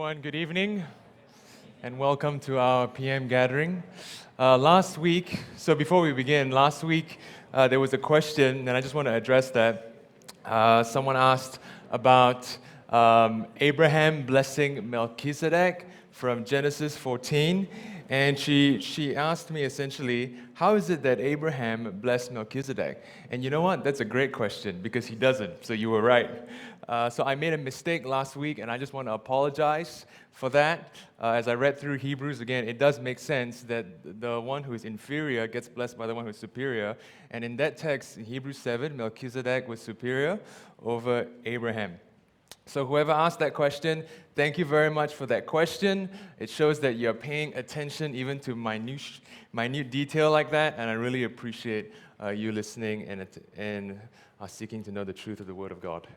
everyone. Good evening, and welcome to our PM gathering. Last week, so before we begin, last week there was a question, and I just want to address that. Someone asked about Abraham blessing Melchizedek from Genesis 14, and she asked me essentially, how is it that Abraham blessed Melchizedek? And you know what? That's a great question because he doesn't, so you were right. So I made a mistake last week, and I just want to apologize for that. As I read through Hebrews again, it does make sense that the one who is inferior gets blessed by the one who is superior. And in that text, in Hebrews 7, Melchizedek was superior over Abraham. So whoever asked that question, thank you very much for that question. It shows that you're paying attention even to minute detail like that, and I really appreciate you listening and seeking to know the truth of the Word of God.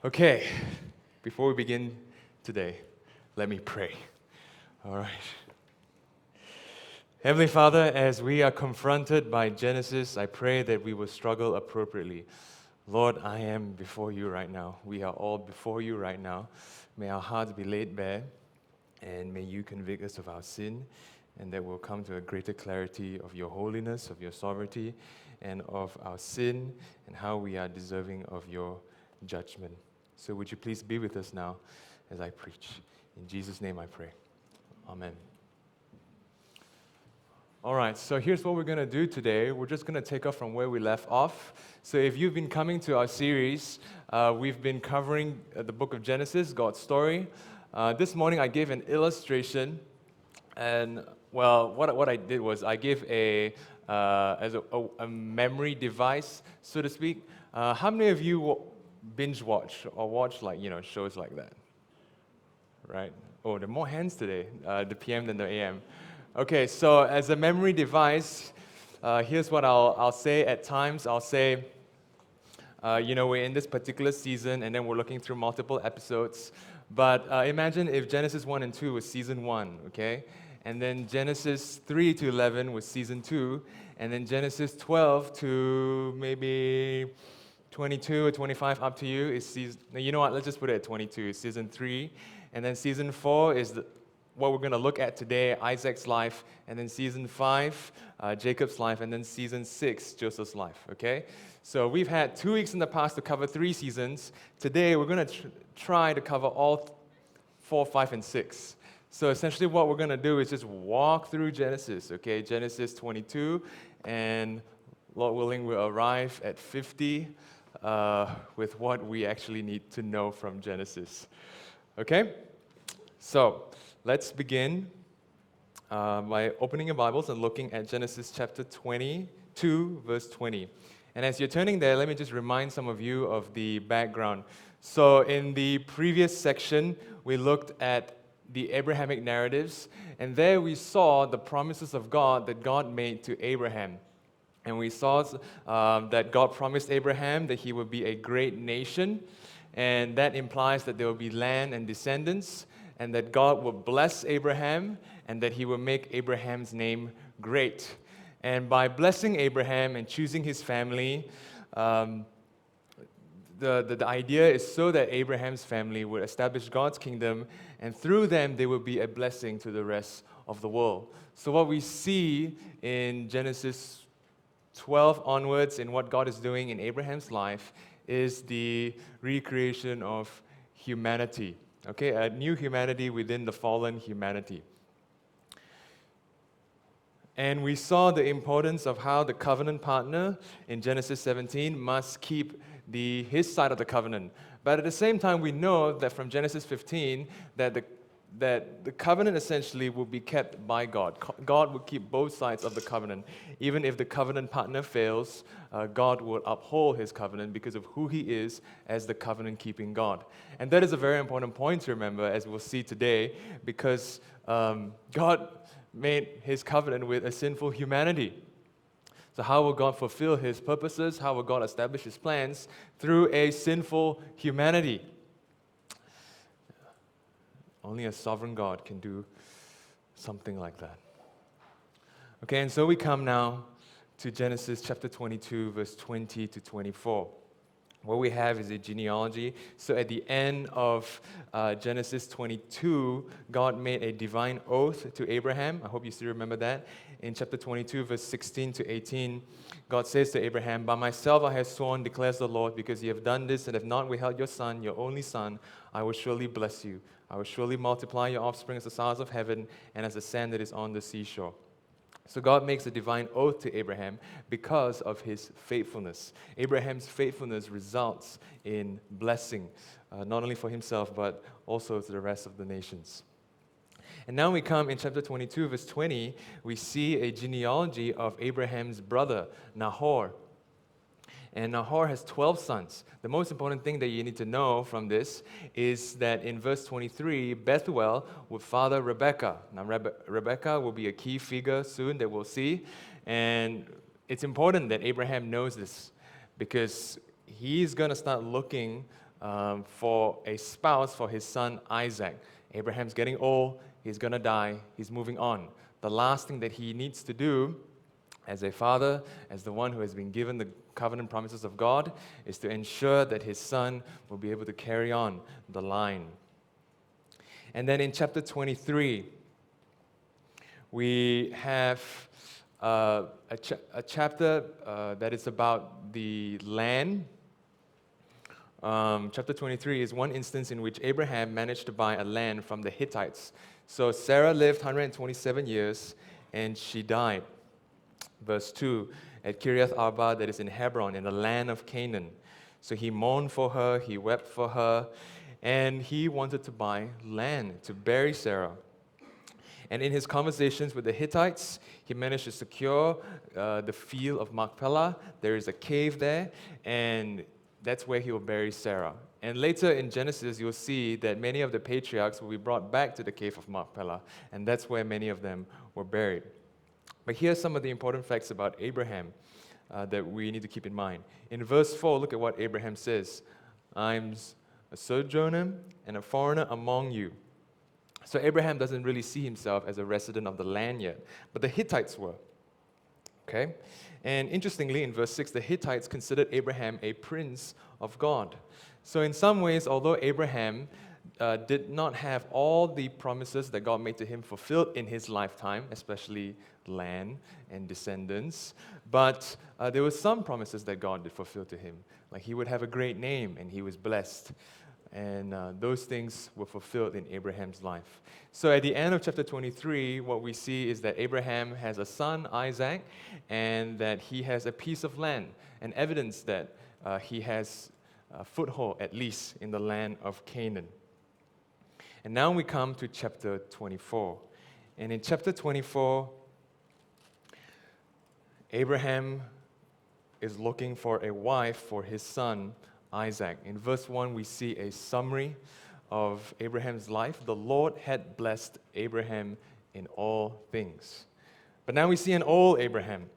Okay, before we begin today, let me pray. All right. Heavenly Father, as we are confronted by Genesis, I pray that we will struggle appropriately. Lord, I am before you right now. We are all before you right now. May our hearts be laid bare, and may you convict us of our sin, and that we'll come to a greater clarity of your holiness, of your sovereignty, and of our sin, and how we are deserving of your judgment. So would you please be with us now as I preach. In Jesus' name I pray. Amen. All right, so here's what we're going to do today. We're just going to take off from where we left off. So if you've been coming to our series, we've been covering the book of Genesis, God's story. This morning I gave an illustration, and well, what I did was I gave a memory device, so to speak. How many of you binge watch or watch shows like that? Right? Oh, there are more hands today, the PM than the AM. Okay, so as a memory device, here's what I'll say at times. I'll say, we're in this particular season, and then we're looking through multiple episodes. But imagine if Genesis 1 and 2 was season 1, okay? And then Genesis 3 to 11 was season 2, and then Genesis 12 to maybe 22 or 25, up to you, is season... You know what, let's just put it at 22, it's season 3. And then season 4 is what we're going to look at today, Isaac's life. And then season 5, Jacob's life. And then season 6, Joseph's life, okay? So we've had 2 weeks in the past to cover 3 seasons. Today, we're going to try to cover all 4, 5, and 6. So essentially what we're going to do is just walk through Genesis, okay? Genesis 22, and Lord willing, we'll arrive at 50 with what we actually need to know from Genesis. Okay? So, let's begin by opening your Bibles and looking at Genesis chapter 22, verse 20. And as you're turning there, let me just remind some of you of the background. So, in the previous section, we looked at the Abrahamic narratives, and there we saw the promises of God that God made to Abraham. And we saw that God promised Abraham that he would be a great nation, and that implies that there will be land and descendants, and that God will bless Abraham, and that he will make Abraham's name great. And by blessing Abraham and choosing his family, the idea is so that Abraham's family would establish God's kingdom, and through them they will be a blessing to the rest of the world. So what we see in Genesis 12 onwards in what God is doing in Abraham's life is the recreation of humanity. Okay, a new humanity within the fallen humanity. And we saw the importance of how the covenant partner in Genesis 17 must keep his side of the covenant. But at the same time, we know that from Genesis 15 that the covenant essentially will be kept by God. God will keep both sides of the covenant. Even if the covenant partner fails, God will uphold his covenant because of who he is as the covenant-keeping God. And that is a very important point to remember, as we'll see today, because God made his covenant with a sinful humanity. So how will God fulfill his purposes? How will God establish his plans? Through a sinful humanity. Only a sovereign God can do something like that. Okay, and so we come now to Genesis chapter 22, verse 20 to 24. what we have is a genealogy. So at the end of Genesis 22, God made a divine oath to Abraham. I hope you still remember that. In chapter 22, verse 16 to 18, God says to Abraham, "By myself I have sworn, declares the Lord, because you have done this and have not withheld your son, your only son, I will surely bless you. I will surely multiply your offspring as the stars of heaven and as the sand that is on the seashore." So God makes a divine oath to Abraham because of his faithfulness. Abraham's faithfulness results in blessing, not only for himself, but also to the rest of the nations. And now we come in chapter 22, verse 20, we see a genealogy of Abraham's brother, Nahor. And Nahor has 12 sons. The most important thing that you need to know from this is that in verse 23, Bethuel would father Rebekah. Now, Rebekah will be a key figure soon that we'll see. And it's important that Abraham knows this because he's going to start looking for a spouse for his son Isaac. Abraham's getting old. He's going to die. He's moving on. The last thing that he needs to do as a father, as the one who has been given the covenant promises of God, is to ensure that his son will be able to carry on the line. And then in chapter 23, we have a chapter that is about the land. Chapter 23 is one instance in which Abraham managed to buy a land from the Hittites. So Sarah lived 127 years and she died. Verse 2, at Kiriath Arba, that is in Hebron, in the land of Canaan. So he mourned for her, he wept for her, and he wanted to buy land to bury Sarah. And in his conversations with the Hittites, he managed to secure the field of Machpelah. There is a cave there, and that's where he will bury Sarah. And later in Genesis, you'll see that many of the patriarchs will be brought back to the cave of Machpelah, and that's where many of them were buried. But here's some of the important facts about Abraham that we need to keep in mind. In verse 4, look at what Abraham says. "I'm a sojourner and a foreigner among you." So Abraham doesn't really see himself as a resident of the land yet, but the Hittites were. Okay? And interestingly, in verse 6, the Hittites considered Abraham a prince of God. So in some ways, although Abraham did not have all the promises that God made to him fulfilled in his lifetime, especially land and descendants, but there were some promises that God did fulfill to him. Like he would have a great name and he was blessed. And those things were fulfilled in Abraham's life. So at the end of chapter 23, what we see is that Abraham has a son, Isaac, and that he has a piece of land, and evidence that he has a foothold, at least, in the land of Canaan. And now we come to chapter 24. And in chapter 24, Abraham is looking for a wife for his son, Isaac. In verse 1, we see a summary of Abraham's life. The Lord had blessed Abraham in all things. But now we see an old Abraham.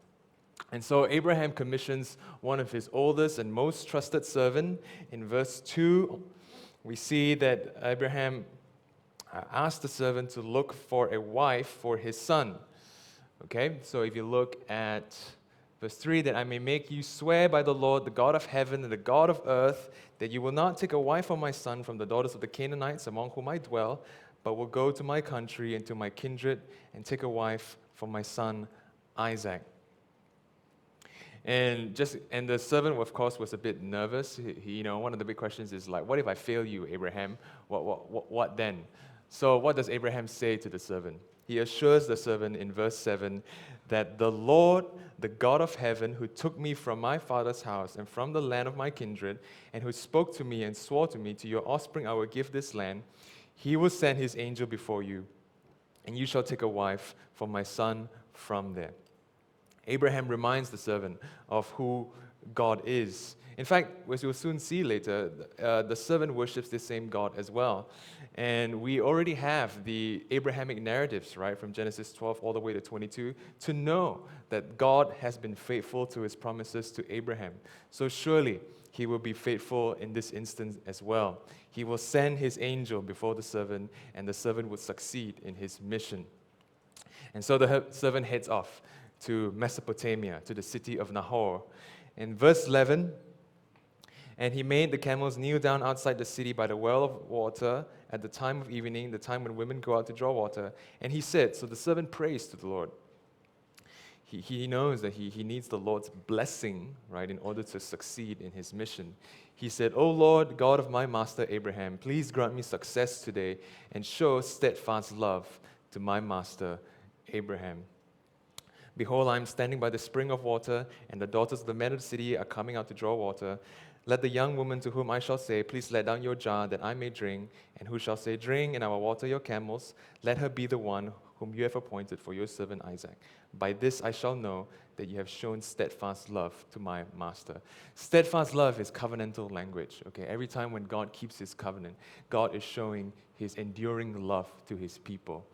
And so Abraham commissions one of his oldest and most trusted servant. In verse 2, we see that Abraham asked the servant to look for a wife for his son. Okay, so if you look at verse 3, that I may make you swear by the Lord, the God of heaven and the God of earth, that you will not take a wife for my son from the daughters of the Canaanites among whom I dwell, but will go to my country and to my kindred and take a wife for my son Isaac. And the servant, of course, was a bit nervous. One of the big questions is like, what if I fail you, Abraham? What then? So what does Abraham say to the servant? He assures the servant in verse 7 that the Lord, the God of heaven, who took me from my father's house and from the land of my kindred, and who spoke to me and swore to me, to your offspring I will give this land, he will send his angel before you, and you shall take a wife for my son from there. Abraham reminds the servant of who God is. In fact, as you'll soon see later, the servant worships the same God as well. And we already have the Abrahamic narratives, right, from Genesis 12 all the way to 22, to know that God has been faithful to his promises to Abraham. So surely he will be faithful in this instance as well. He will send his angel before the servant, and the servant would succeed in his mission. And so the servant heads off to Mesopotamia, to the city of Nahor. In verse 11, And he made the camels kneel down outside the city by the well of water at the time of evening, the time when women go out to draw water. And he said, so the servant prays to the Lord. He knows that he needs the Lord's blessing, right, in order to succeed in his mission. He said, O Lord, God of my master Abraham, please grant me success today and show steadfast love to my master Abraham. Behold, I am standing by the spring of water, and the daughters of the men of the city are coming out to draw water. Let the young woman to whom I shall say, please let down your jar that I may drink, and who shall say, drink, and I will water your camels, let her be the one whom you have appointed for your servant Isaac. By this I shall know that you have shown steadfast love to my master. Steadfast love is covenantal language. Okay, every time when God keeps his covenant, God is showing his enduring love to his people.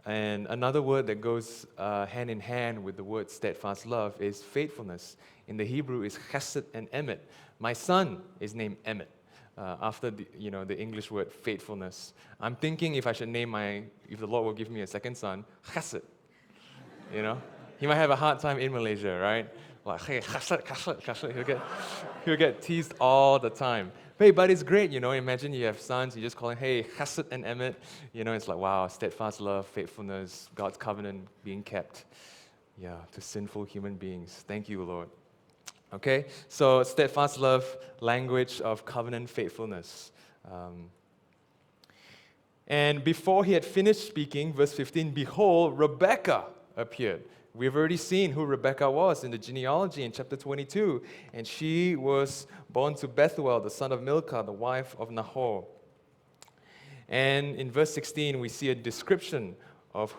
And another word that goes hand in hand with the word steadfast love is faithfulness. In the Hebrew is chesed and emet. My son is named Emmet after the English word faithfulness. I'm thinking if the Lord will give me a second son, chesed. He might have a hard time in Malaysia, right? Like, hey, chesed, chesed, chesed. He'll get teased all the time. Hey, but it's great, imagine you have sons, you just call him, hey, chesed and emet. It's like, wow, steadfast love, faithfulness, God's covenant being kept. Yeah, to sinful human beings. Thank you, Lord. Okay, so steadfast love, language of covenant faithfulness. And before he had finished speaking, verse 15, behold, Rebekah appeared. We've already seen who Rebekah was in the genealogy in chapter 22, and she was born to Bethuel, the son of Milcah, the wife of Nahor. And in verse 16, we see a description of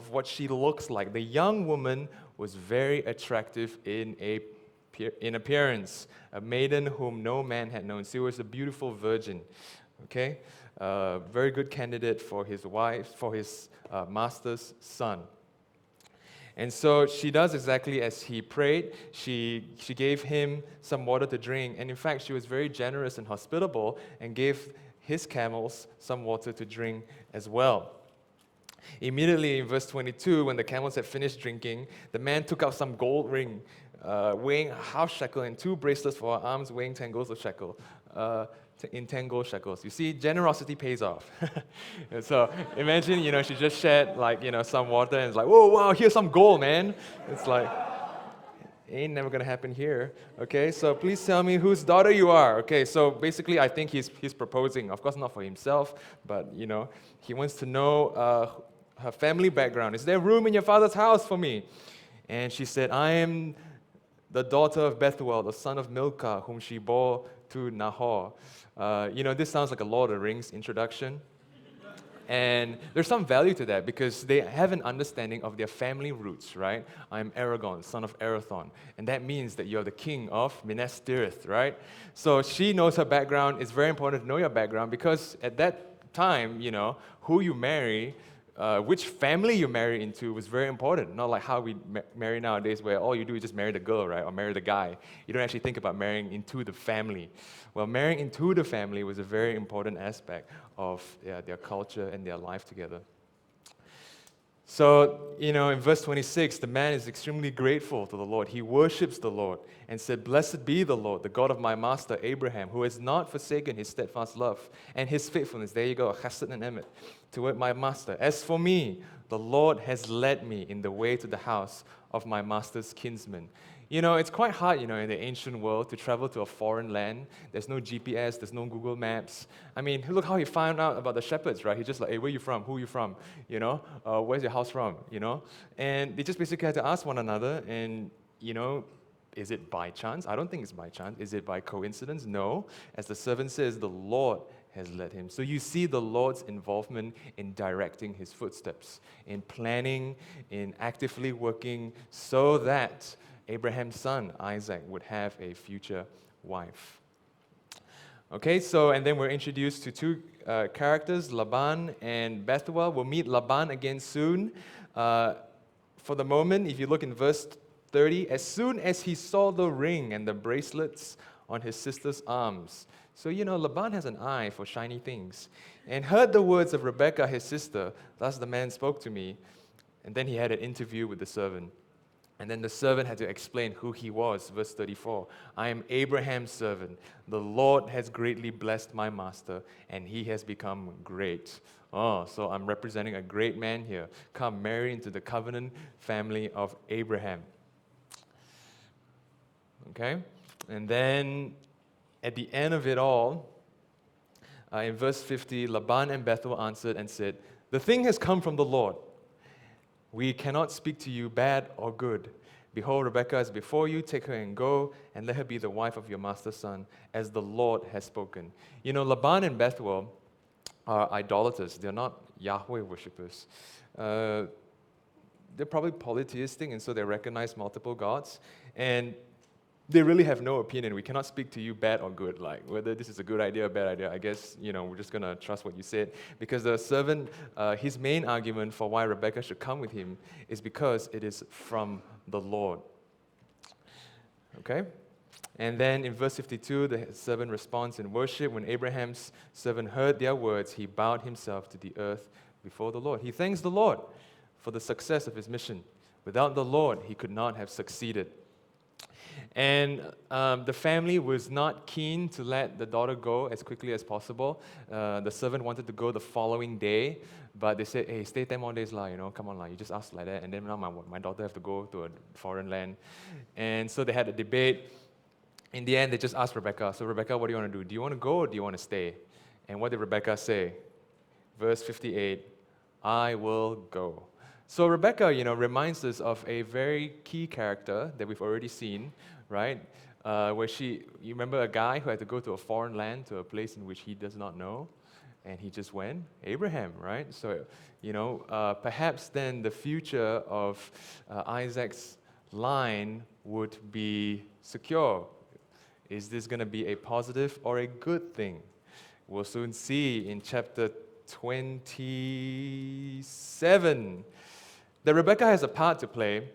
what she looks like. The young woman was very attractive in appearance, a maiden whom no man had known. She was a beautiful virgin. Okay, very good candidate for his master's son. And so she does exactly as he prayed. She gave him some water to drink. And in fact, she was very generous and hospitable and gave his camels some water to drink as well. Immediately in verse 22, when the camels had finished drinking, the man took out some gold ring weighing a half shekel and 2 bracelets for her arms weighing 10 gold shekels. In 10 gold shekels. You see, generosity pays off. And so imagine, she just shared some water and it's like, whoa, wow, here's some gold, man. It's like, ain't never gonna happen here. Okay, so please tell me whose daughter you are. Okay, so basically I think he's proposing, of course not for himself, but he wants to know her family background. Is there room in your father's house for me? And she said, I am the daughter of Bethuel, the son of Milcah, whom she bore to Nahor. This sounds like a Lord of the Rings introduction. And there's some value to that because they have an understanding of their family roots, right? I'm Aragorn, son of Arathorn. And that means that you're the king of Minas Tirith, right? So she knows her background. It's very important to know your background because at that time, who you marry, which family you marry into was very important. Not like how we marry nowadays where all you do is just marry the girl, right? Or marry the guy. You don't actually think about marrying into the family. Well, marrying into the family was a very important aspect of their culture and their life together. So, in verse 26, the man is extremely grateful to the Lord. He worships the Lord and said, Blessed be the Lord, the God of my master Abraham, who has not forsaken his steadfast love and his faithfulness. There you go, chesed and emet, toward my master. As for me, the Lord has led me in the way to the house of my master's kinsman. It's quite hard, in the ancient world to travel to a foreign land. There's no GPS, there's no Google Maps. I mean, look how he found out about the shepherds, right? He's just like, hey, where you from? Who you from? Where's your house from? And they just basically had to ask one another, and, is it by chance? I don't think it's by chance. Is it by coincidence? No. As the servant says, the Lord has led him. So you see the Lord's involvement in directing his footsteps, in planning, in actively working so that Abraham's son, Isaac, would have a future wife. Okay, and then we're introduced to 2 characters, Laban and Bethuel. We'll meet Laban again soon. For the moment, if you look in verse 30, as soon as he saw the ring and the bracelets on his sister's arms. So, Laban has an eye for shiny things. And heard the words of Rebekah, his sister, thus the man spoke to me. And then he had an interview with the servant. And then the servant had to explain who he was. Verse 34, I am Abraham's servant. The Lord has greatly blessed my master, and he has become great. Oh, so I'm representing a great man here. Come, marry into the covenant family of Abraham. Okay? And then at the end of it all, in verse 50, Laban and Bethuel answered and said, the thing has come from the Lord. We cannot speak to you bad or good. Behold, Rebekah is before you. Take her and go, and let her be the wife of your master's son, as the Lord has spoken. You know, Laban and Bethuel are idolaters. They're not Yahweh worshippers. They're probably polytheistic, and so they recognize multiple gods. And they really have no opinion. We cannot speak to you bad or good, like whether this is a good idea or bad idea. I guess, we're just going to trust what you said. Because the servant, his main argument for why Rebekah should come with him is because it is from the Lord. Okay? And then in verse 52, the servant responds in worship. When Abraham's servant heard their words, he bowed himself to the earth before the Lord. He thanks the Lord for the success of his mission. Without the Lord, he could not have succeeded. And the family was not keen to let the daughter go as quickly as possible. The servant wanted to go the following day, but they said, hey, stay 10 more days, come on, you just ask like that. And then now my daughter have to go to a foreign land. And so they had a debate. In the end, they just asked Rebekah, so Rebekah, what do you want to do? Do you want to go or do you want to stay? And what did Rebekah say? Verse 58, I will go. So Rebekah, reminds us of a very key character that we've already seen, right? Where you remember a guy who had to go to a foreign land, to a place in which he does not know, and he just went? Abraham, right? So, perhaps then the future of Isaac's line would be secure. Is this going to be a positive or a good thing? We'll soon see in chapter 27 that Rebekah has a part to play,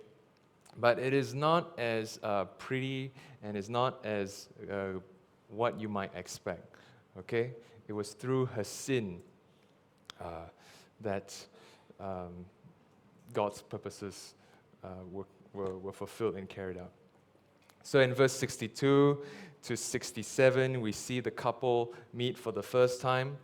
but it is not as pretty and is not as what you might expect. Okay? It was through her sin that God's purposes were fulfilled and carried out. So in verse 62 to 67, we see the couple meet for the first time.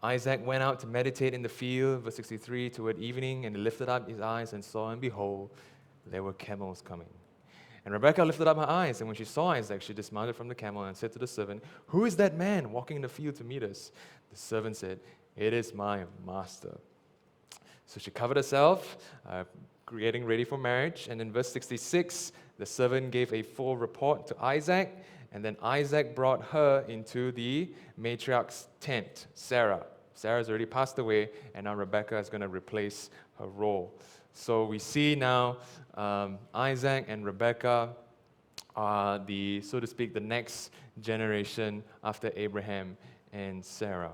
Isaac went out to meditate in the field, verse 63, toward evening, and he lifted up his eyes and saw, and behold, there were camels coming. And Rebekah lifted up her eyes, and when she saw Isaac, she dismounted from the camel and said to the servant, who is that man walking in the field to meet us? The servant said, it is my master. So she covered herself, getting ready for marriage. And in verse 66, the servant gave a full report to Isaac, and then Isaac brought her into the matriarch's tent, Sarah. Sarah's already passed away, and now Rebekah is going to replace her role. So we see now Isaac and Rebekah are so to speak, the next generation after Abraham and Sarah.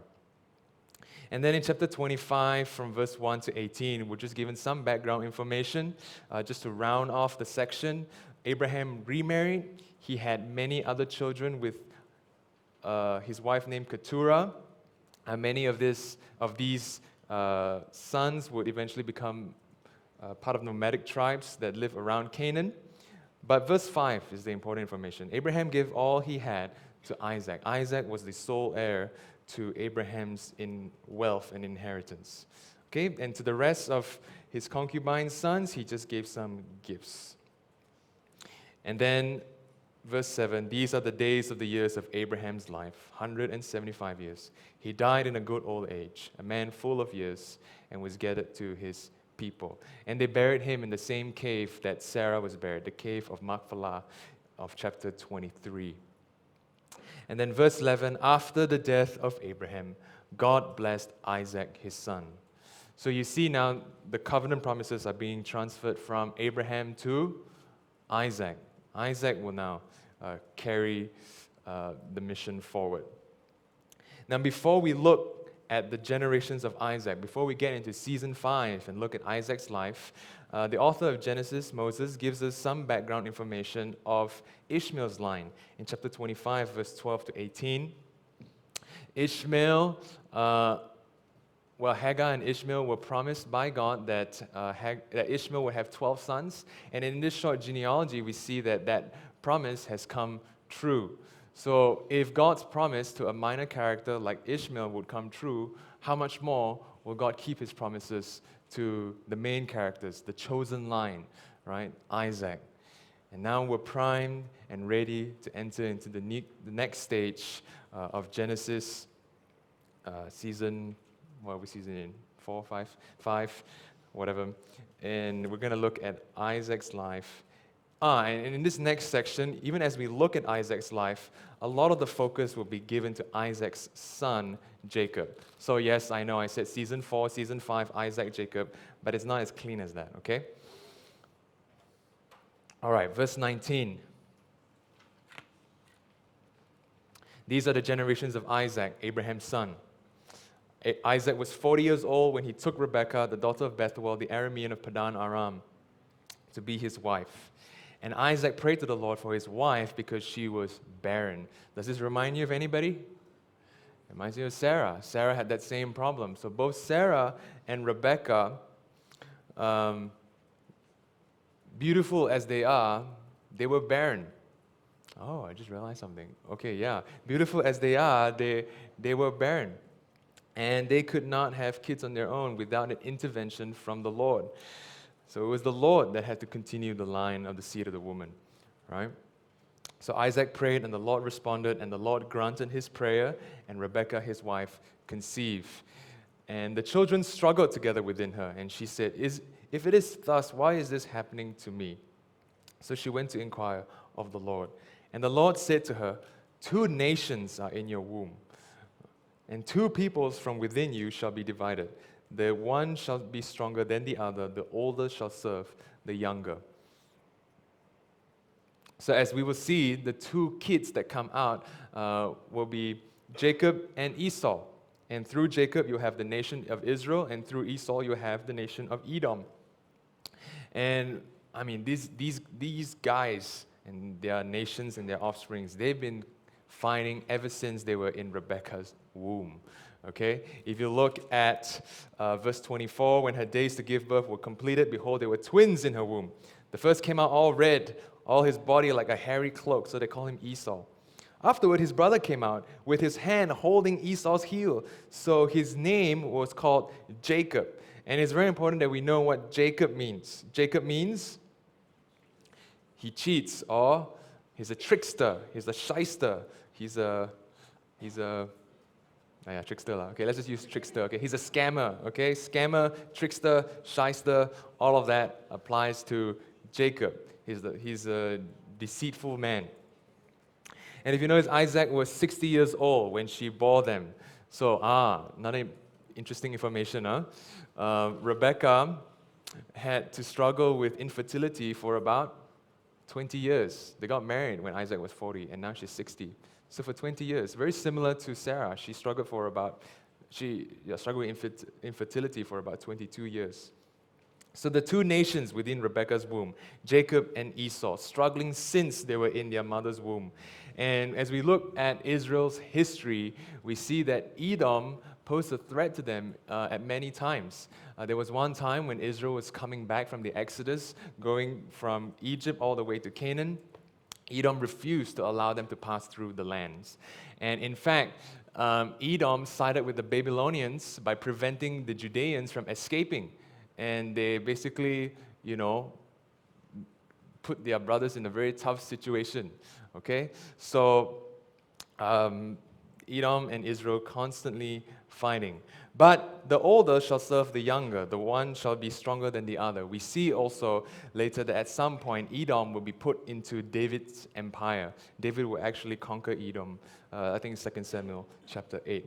And then in chapter 25, from verse 1 to 18, we're just given some background information just to round off the section. Abraham remarried. He had many other children with his wife named Keturah. And many of these sons would eventually become part of nomadic tribes that live around Canaan. But verse 5 is the important information. Abraham gave all he had to Isaac. Isaac was the sole heir to Abraham's wealth and inheritance. Okay, and to the rest of his concubine sons, he just gave some gifts. And then verse 7, these are the days of the years of Abraham's life, 175 years. He died in a good old age, a man full of years, and was gathered to his people. And they buried him in the same cave that Sarah was buried, the cave of Machpelah of chapter 23. And then verse 11, after the death of Abraham, God blessed Isaac, his son. So you see now the covenant promises are being transferred from Abraham to Isaac. Isaac will now carry the mission forward. Now, before we look at the generations of Isaac, before we get into season 5 and look at Isaac's life, the author of Genesis, Moses, gives us some background information of Ishmael's line in chapter 25, verse 12 to 18. Ishmael well, Hagar and Ishmael were promised by God that Ishmael would have 12 sons. And in this short genealogy, we see that that promise has come true. So if God's promise to a minor character like Ishmael would come true, how much more will God keep his promises to the main characters, the chosen line, right? Isaac. And now we're primed and ready to enter into the next stage of Genesis season. What are we season in? 4, 5? 5, whatever. And we're going to look at Isaac's life. And in this next section, even as we look at Isaac's life, a lot of the focus will be given to Isaac's son, Jacob. So yes, I know I said season 4, season 5, Isaac, Jacob, but it's not as clean as that, okay? All right, verse 19. These are the generations of Isaac, Abraham's son. Isaac was 40 years old when he took Rebekah, the daughter of Bethuel, the Aramean of Padan Aram, to be his wife. And Isaac prayed to the Lord for his wife because she was barren. Does this remind you of anybody? It reminds you of Sarah. Sarah had that same problem. So both Sarah and Rebekah, beautiful as they are, they were barren. Oh, I just realized something. Okay, yeah. Beautiful as they are, they were barren. And they could not have kids on their own without an intervention from the Lord. So it was the Lord that had to continue the line of the seed of the woman, right? So Isaac prayed, and the Lord responded, and the Lord granted his prayer, and Rebekah, his wife, conceived. And the children struggled together within her, and she said, "If it is thus, why is this happening to me?" So she went to inquire of the Lord. And the Lord said to her, "Two nations are in your womb, and two peoples from within you shall be divided. The one shall be stronger than the other, the older shall serve the younger." So as we will see, the two kids that come out will be Jacob and Esau. And through Jacob, you'll have the nation of Israel, and through Esau, you'll have the nation of Edom. And I mean, these guys and their nations and their offsprings, they've been fighting ever since they were in Rebekah's womb. Okay? If you look at verse 24, when her days to give birth were completed, behold, there were twins in her womb. The first came out all red, all his body like a hairy cloak, so they call him Esau. Afterward, his brother came out with his hand holding Esau's heel, so his name was called Jacob. And it's very important that we know what Jacob means. Jacob means he cheats, or he's a trickster, he's a shyster, he's a trickster. Okay, let's just use trickster. Okay, he's a scammer. Okay, scammer, trickster, shyster, all of that applies to Jacob. He's a deceitful man. And if you notice, Isaac was 60 years old when she bore them. So, another interesting information. Rebekah had to struggle with infertility for about 20 years. They got married when Isaac was 40, and now she's 60. So for 20 years, very similar to Sarah, she struggled with infertility for about 22 years. So the two nations within Rebekah's womb, Jacob and Esau, struggling since they were in their mother's womb. And as we look at Israel's history, we see that Edom posed a threat to them at many times. There was one time when Israel was coming back from the Exodus, going from Egypt all the way to Canaan. Edom refused to allow them to pass through the lands. And in fact, Edom sided with the Babylonians by preventing the Judeans from escaping. And they basically, put their brothers in a very tough situation. Okay? So, Edom and Israel constantly fighting. But the older shall serve the younger, the one shall be stronger than the other. We see also later that at some point Edom will be put into David's empire. David will actually conquer Edom, I think it's 2 Samuel chapter 8.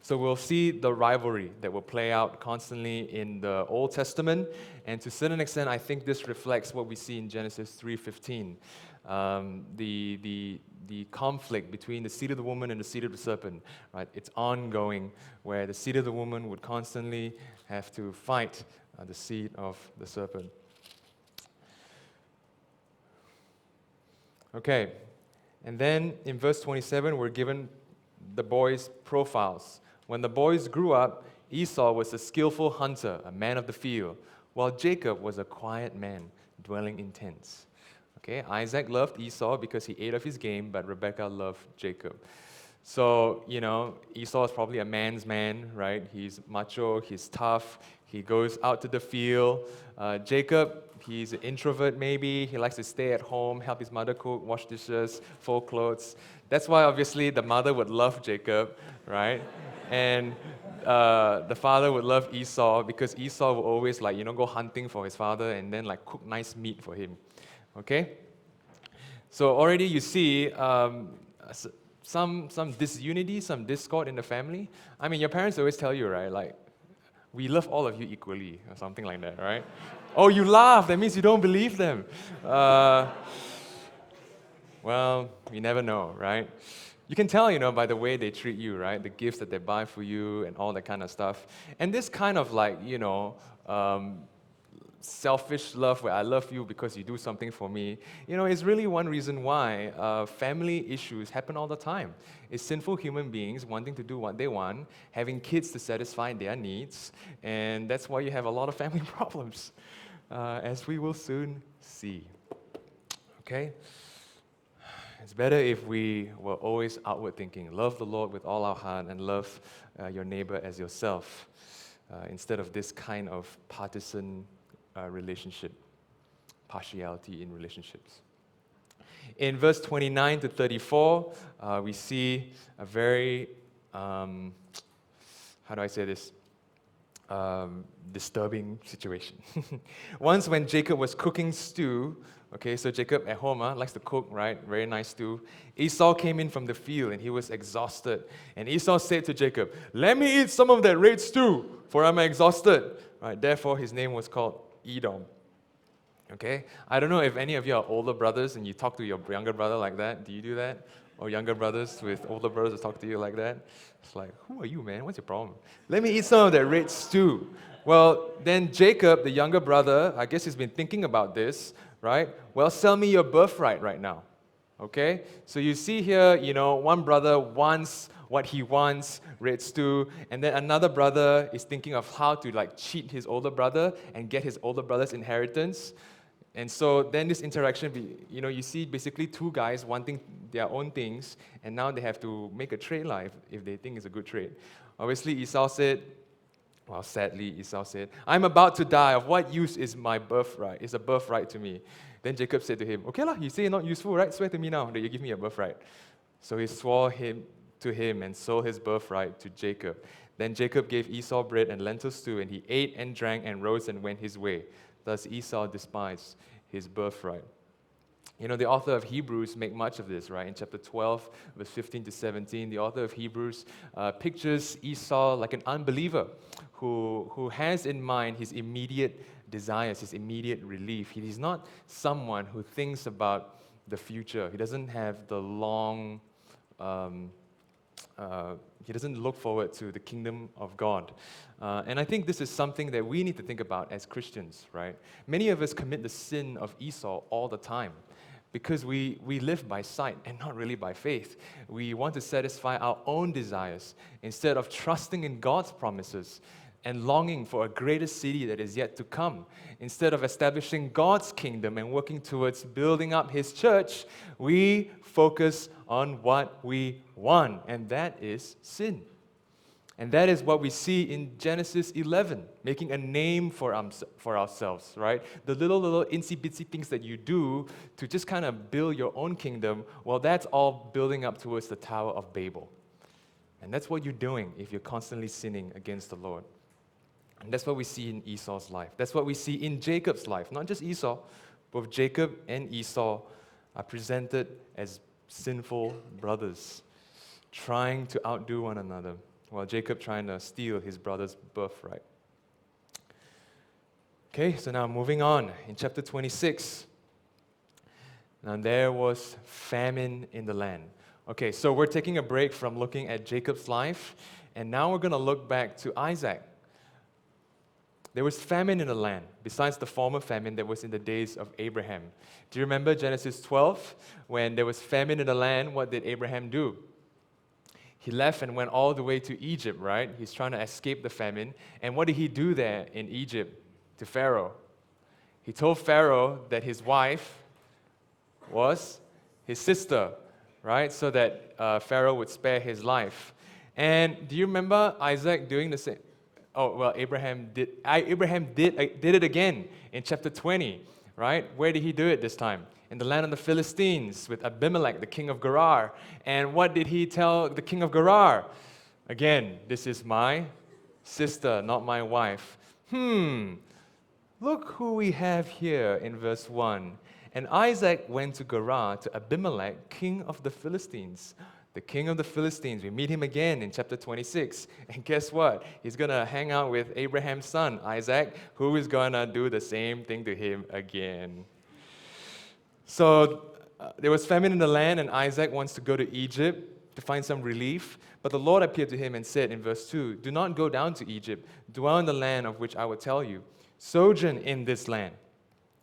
So we'll see the rivalry that will play out constantly in the Old Testament, and to a certain extent I think this reflects what we see in Genesis 3:15. The conflict between the seed of the woman and the seed of the serpent, right? It's ongoing, where the seed of the woman would constantly have to fight the seed of the serpent. Okay, and then in verse 27, we're given the boys' profiles. When the boys grew up, Esau was a skillful hunter, a man of the field, while Jacob was a quiet man, dwelling in tents. Okay, Isaac loved Esau because he ate of his game, but Rebekah loved Jacob. So, Esau is probably a man's man, right? He's macho, he's tough, he goes out to the field. Jacob, he's an introvert maybe, he likes to stay at home, help his mother cook, wash dishes, fold clothes. That's why obviously the mother would love Jacob, right? And the father would love Esau because Esau would always go hunting for his father and then cook nice meat for him. Okay? So already you see some disunity, some discord in the family. I mean, your parents always tell you, right? We love all of you equally, or something like that, right? Oh, you laugh. That means you don't believe them. Well, you never know, right? You can tell, by the way they treat you, right? The gifts that they buy for you and all that kind of stuff. And this kind of selfish love where I love you because you do something for me, is really one reason why family issues happen all the time. It's sinful human beings wanting to do what they want, having kids to satisfy their needs, and that's why you have a lot of family problems, as we will soon see. Okay? It's better if we were always outward thinking. Love the Lord with all our heart and love your neighbor as yourself, instead of this kind of partisan relationship, partiality in relationships. In verse 29 to 34, we see a very, how do I say this? Disturbing situation. Once when Jacob was cooking stew, okay, so Jacob at home likes to cook, right? Very nice stew. Esau came in from the field and he was exhausted. And Esau said to Jacob, "Let me eat some of that red stew, for I'm exhausted." Right? Therefore, his name was called Edom. Okay? I don't know if any of you are older brothers and you talk to your younger brother like that. Do you do that? Or younger brothers with older brothers talk to you like that? It's like, who are you, man? What's your problem? Let me eat some of that red stew. Well, then Jacob, the younger brother, I guess he's been thinking about this, right? Well, sell me your birthright right now. Okay? So you see here, one brother wants what he wants, red stew, and then another brother is thinking of how to cheat his older brother and get his older brother's inheritance. And so then this interaction, you see basically two guys wanting their own things, and now they have to make a trade if they think it's a good trade. Obviously, Esau said, well, sadly, Esau said, "I'm about to die. Of what use is my birthright? It's a birthright to me." Then Jacob said to him, "Okay lah, you say you're not useful, right? Swear to me now that you give me a birthright." So he swore to him and sold his birthright to Jacob. Then Jacob gave Esau bread and lentil stew, and he ate and drank and rose and went his way. Thus Esau despised his birthright. The author of Hebrews make much of this, right? In chapter 12, verse 15 to 17, the author of Hebrews pictures Esau like an unbeliever who has in mind his immediate desires, his immediate relief. He is not someone who thinks about the future. He doesn't have the long... he doesn't look forward to the kingdom of God. And I think this is something that we need to think about as Christians, right? Many of us commit the sin of Esau all the time because we live by sight and not really by faith. We want to satisfy our own desires instead of trusting in God's promises and longing for a greater city that is yet to come. Instead of establishing God's kingdom and working towards building up His church, we focus on what we want, and that is sin. And that is what we see in Genesis 11, making a name for ourselves, right? The little itsy-bitsy things that you do to just kind of build your own kingdom, well, that's all building up towards the Tower of Babel. And that's what you're doing if you're constantly sinning against the Lord. And that's what we see in Esau's life. That's what we see in Jacob's life. Not just Esau, both Jacob and Esau are presented as sinful brothers, trying to outdo one another, while Jacob trying to steal his brother's birthright. Okay, so now moving on. In chapter 26, now there was famine in the land. Okay, so we're taking a break from looking at Jacob's life, and now we're going to look back to Isaac. There was famine in the land, besides the former famine that was in the days of Abraham. Do you remember Genesis 12? When there was famine in the land, what did Abraham do? He left and went all the way to Egypt, right? He's trying to escape the famine. And what did he do there in Egypt to Pharaoh? He told Pharaoh that his wife was his sister, right? So that Pharaoh would spare his life. And do you remember Isaac doing the same? Oh, well, Abraham did it again in chapter 20, right? Where did he do it this time? In the land of the Philistines with Abimelech, the king of Gerar. And what did he tell the king of Gerar? Again, this is my sister, not my wife. Look who we have here in verse 1. And Isaac went to Gerar to Abimelech, king of the Philistines. The king of the Philistines. We meet him again in chapter 26. And guess what? He's going to hang out with Abraham's son, Isaac, who is going to do the same thing to him again. So there was famine in the land, and Isaac wants to go to Egypt to find some relief. But the Lord appeared to him and said in verse 2, "Do not go down to Egypt. Dwell in the land of which I will tell you. Sojourn in this land,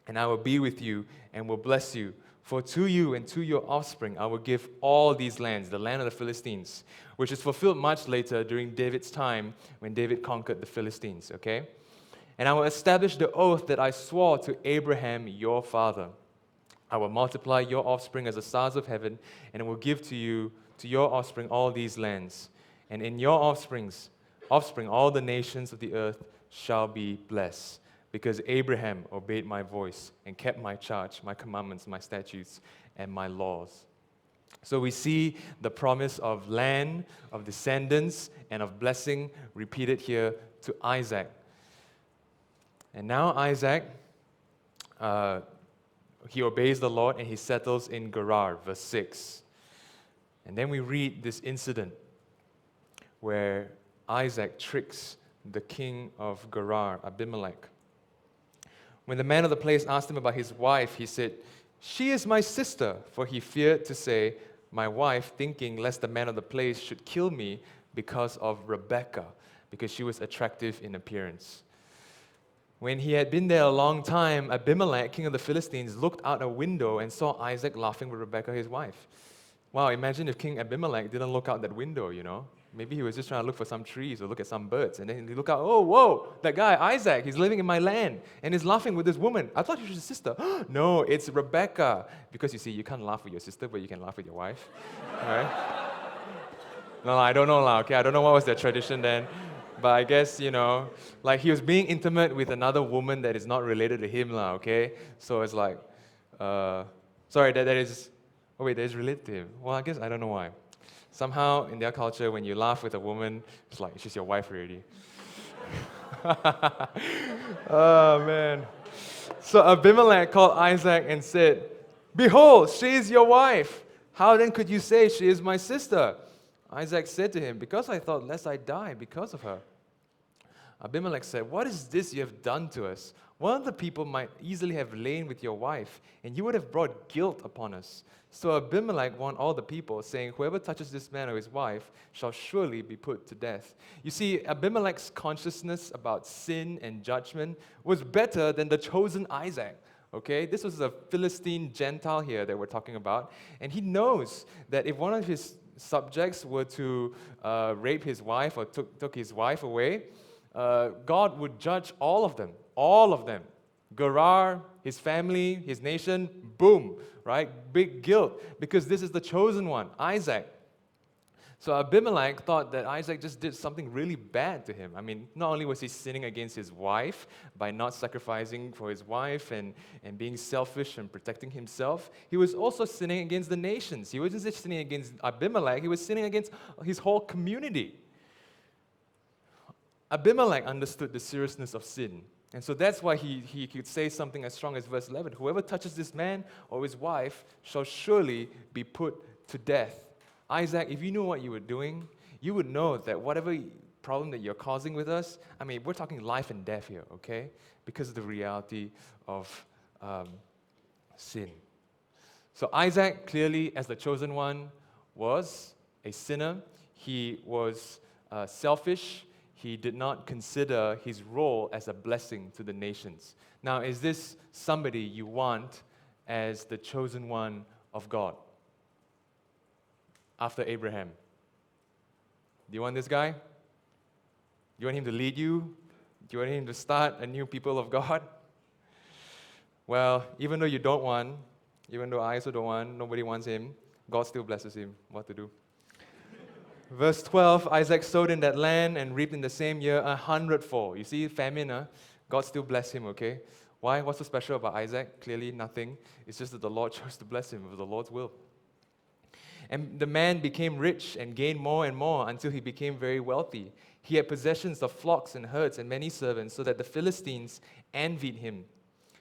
and I will be with you and will bless you. For to you and to your offspring I will give all these lands, the land of the Philistines," which is fulfilled much later during David's time when David conquered the Philistines, okay? "And I will establish the oath that I swore to Abraham your father. I will multiply your offspring as the stars of heaven, and I will give to you, to your offspring, all these lands. And in your offspring, all the nations of the earth shall be blessed, because Abraham obeyed my voice and kept my charge, my commandments, my statutes, and my laws." So we see the promise of land, of descendants, and of blessing repeated here to Isaac. And now Isaac, he obeys the Lord and he settles in Gerar, verse 6. And then we read this incident where Isaac tricks the king of Gerar, Abimelech. When the man of the place asked him about his wife, he said, "She is my sister," for he feared to say, "My wife," thinking lest the man of the place should kill me because of Rebekah, because she was attractive in appearance. When he had been there a long time, Abimelech, king of the Philistines, looked out a window and saw Isaac laughing with Rebekah, his wife. Wow, imagine if King Abimelech didn't look out that window, you know. Maybe he was just trying to look for some trees or look at some birds. And then he look out, oh, whoa, that guy, Isaac, he's living in my land and he's laughing with this woman. I thought she was his sister. No, it's Rebekah. Because you see, you can't laugh with your sister, but you can laugh with your wife. Right? No, I don't know, okay? I don't know what was their tradition then. But I guess, like he was being intimate with another woman that is not related to him, okay? So it's like, that is related to him. Well, I guess I don't know why. Somehow, in their culture, when you laugh with a woman, it's like she's your wife already. Oh, man. So Abimelech called Isaac and said, "Behold, she is your wife. How then could you say she is my sister?" Isaac said to him, "Because I thought lest I die because of her." Abimelech said, "What is this you have done to us? One of the people might easily have lain with your wife, and you would have brought guilt upon us." So Abimelech warned all the people, saying, "Whoever touches this man or his wife shall surely be put to death." You see, Abimelech's consciousness about sin and judgment was better than the chosen Isaac. Okay, this was a Philistine Gentile here that we're talking about, and he knows that if one of his subjects were to rape his wife or took his wife away, God would judge all of them. Gerar, his family, his nation, boom, right? Big guilt, because this is the chosen one, Isaac. So Abimelech thought that Isaac just did something really bad to him. I mean, not only was he sinning against his wife by not sacrificing for his wife and being selfish and protecting himself, he was also sinning against the nations. He wasn't just sinning against Abimelech, he was sinning against his whole community. Abimelech understood the seriousness of sin. And so that's why he could say something as strong as verse 11. "Whoever touches this man or his wife shall surely be put to death." Isaac, if you knew what you were doing, you would know that whatever problem that you're causing with us, I mean, we're talking life and death here, okay? Because of the reality of sin. So Isaac, clearly, as the chosen one, was a sinner. He was selfish. He did not consider his role as a blessing to the nations. Now, is this somebody you want as the chosen one of God after Abraham? Do you want this guy? Do you want him to lead you? Do you want him to start a new people of God? Well, even though you don't want, even though I also don't want, nobody wants him, God still blesses him. What to do? Verse 12, Isaac sowed in that land and reaped in the same year 100-fold. You see, famine, God still blessed him, okay? Why? What's so special about Isaac? Clearly nothing. It's just that the Lord chose to bless him. It was the Lord's will. And the man became rich and gained more and more until he became very wealthy. He had possessions of flocks and herds and many servants, so that the Philistines envied him.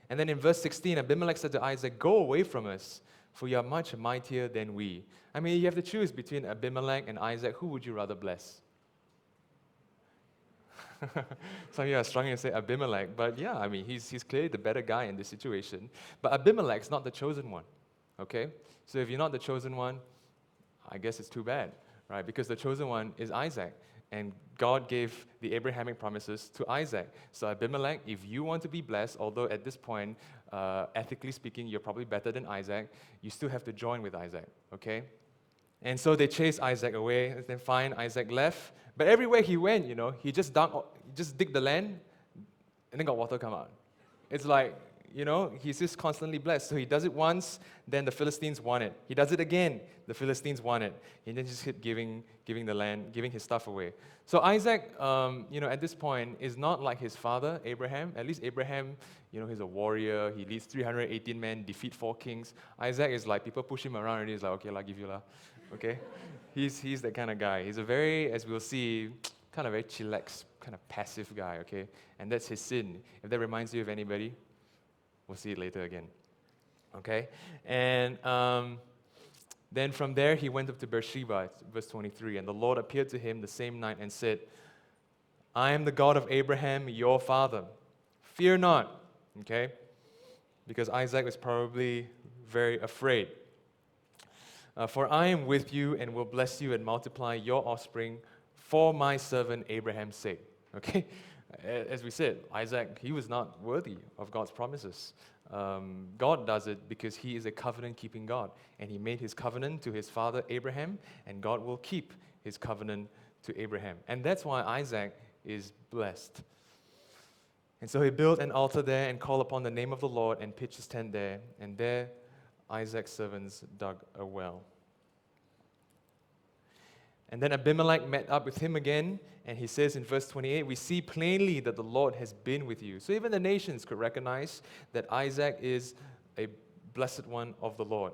And then in verse 16, Abimelech said to Isaac, "Go away from us, for you are much mightier than we." I mean, you have to choose between Abimelech and Isaac. Who would you rather bless? Some of you are struggling to say Abimelech, but yeah, I mean, he's clearly the better guy in this situation. But Abimelech's not the chosen one, okay? So if you're not the chosen one, I guess it's too bad, right? Because the chosen one is Isaac, and God gave the Abrahamic promises to Isaac. So Abimelech, if you want to be blessed, although at this point, ethically speaking, you're probably better than Isaac, you still have to join with Isaac, okay? And so they chased Isaac away, and then fine, Isaac left. But everywhere he went, he just dig the land, and then got water come out. It's like, he's just constantly blessed. So he does it once, then the Philistines want it. He does it again, the Philistines want it. He then just kept giving the land, giving his stuff away. So Isaac, at this point, is not like his father, Abraham. At least Abraham, he's a warrior. He leads 318 men, defeat 4 kings. Isaac is like, people push him around, and he's like, okay, I'll give you lah. Okay? He's that kind of guy. He's a very, as we'll see, kind of very chillax, kind of passive guy, okay? And that's his sin. If that reminds you of anybody, we'll see it later again. Okay? And then from there, he went up to Beersheba, verse 23. And the Lord appeared to him the same night and said, "I am the God of Abraham, your father. Fear not." Okay? Because Isaac was probably very afraid. "For I am with you and will bless you and multiply your offspring for my servant Abraham's sake." Okay? As we said, Isaac, he was not worthy of God's promises. God does it because he is a covenant-keeping God. And he made his covenant to his father Abraham, and God will keep his covenant to Abraham. And that's why Isaac is blessed. And so he built an altar there and called upon the name of the Lord and pitched his tent there. And there Isaac's servants dug a well. And then Abimelech met up with him again, and he says in verse 28, "We see plainly that the Lord has been with you." So even the nations could recognize that Isaac is a blessed one of the Lord.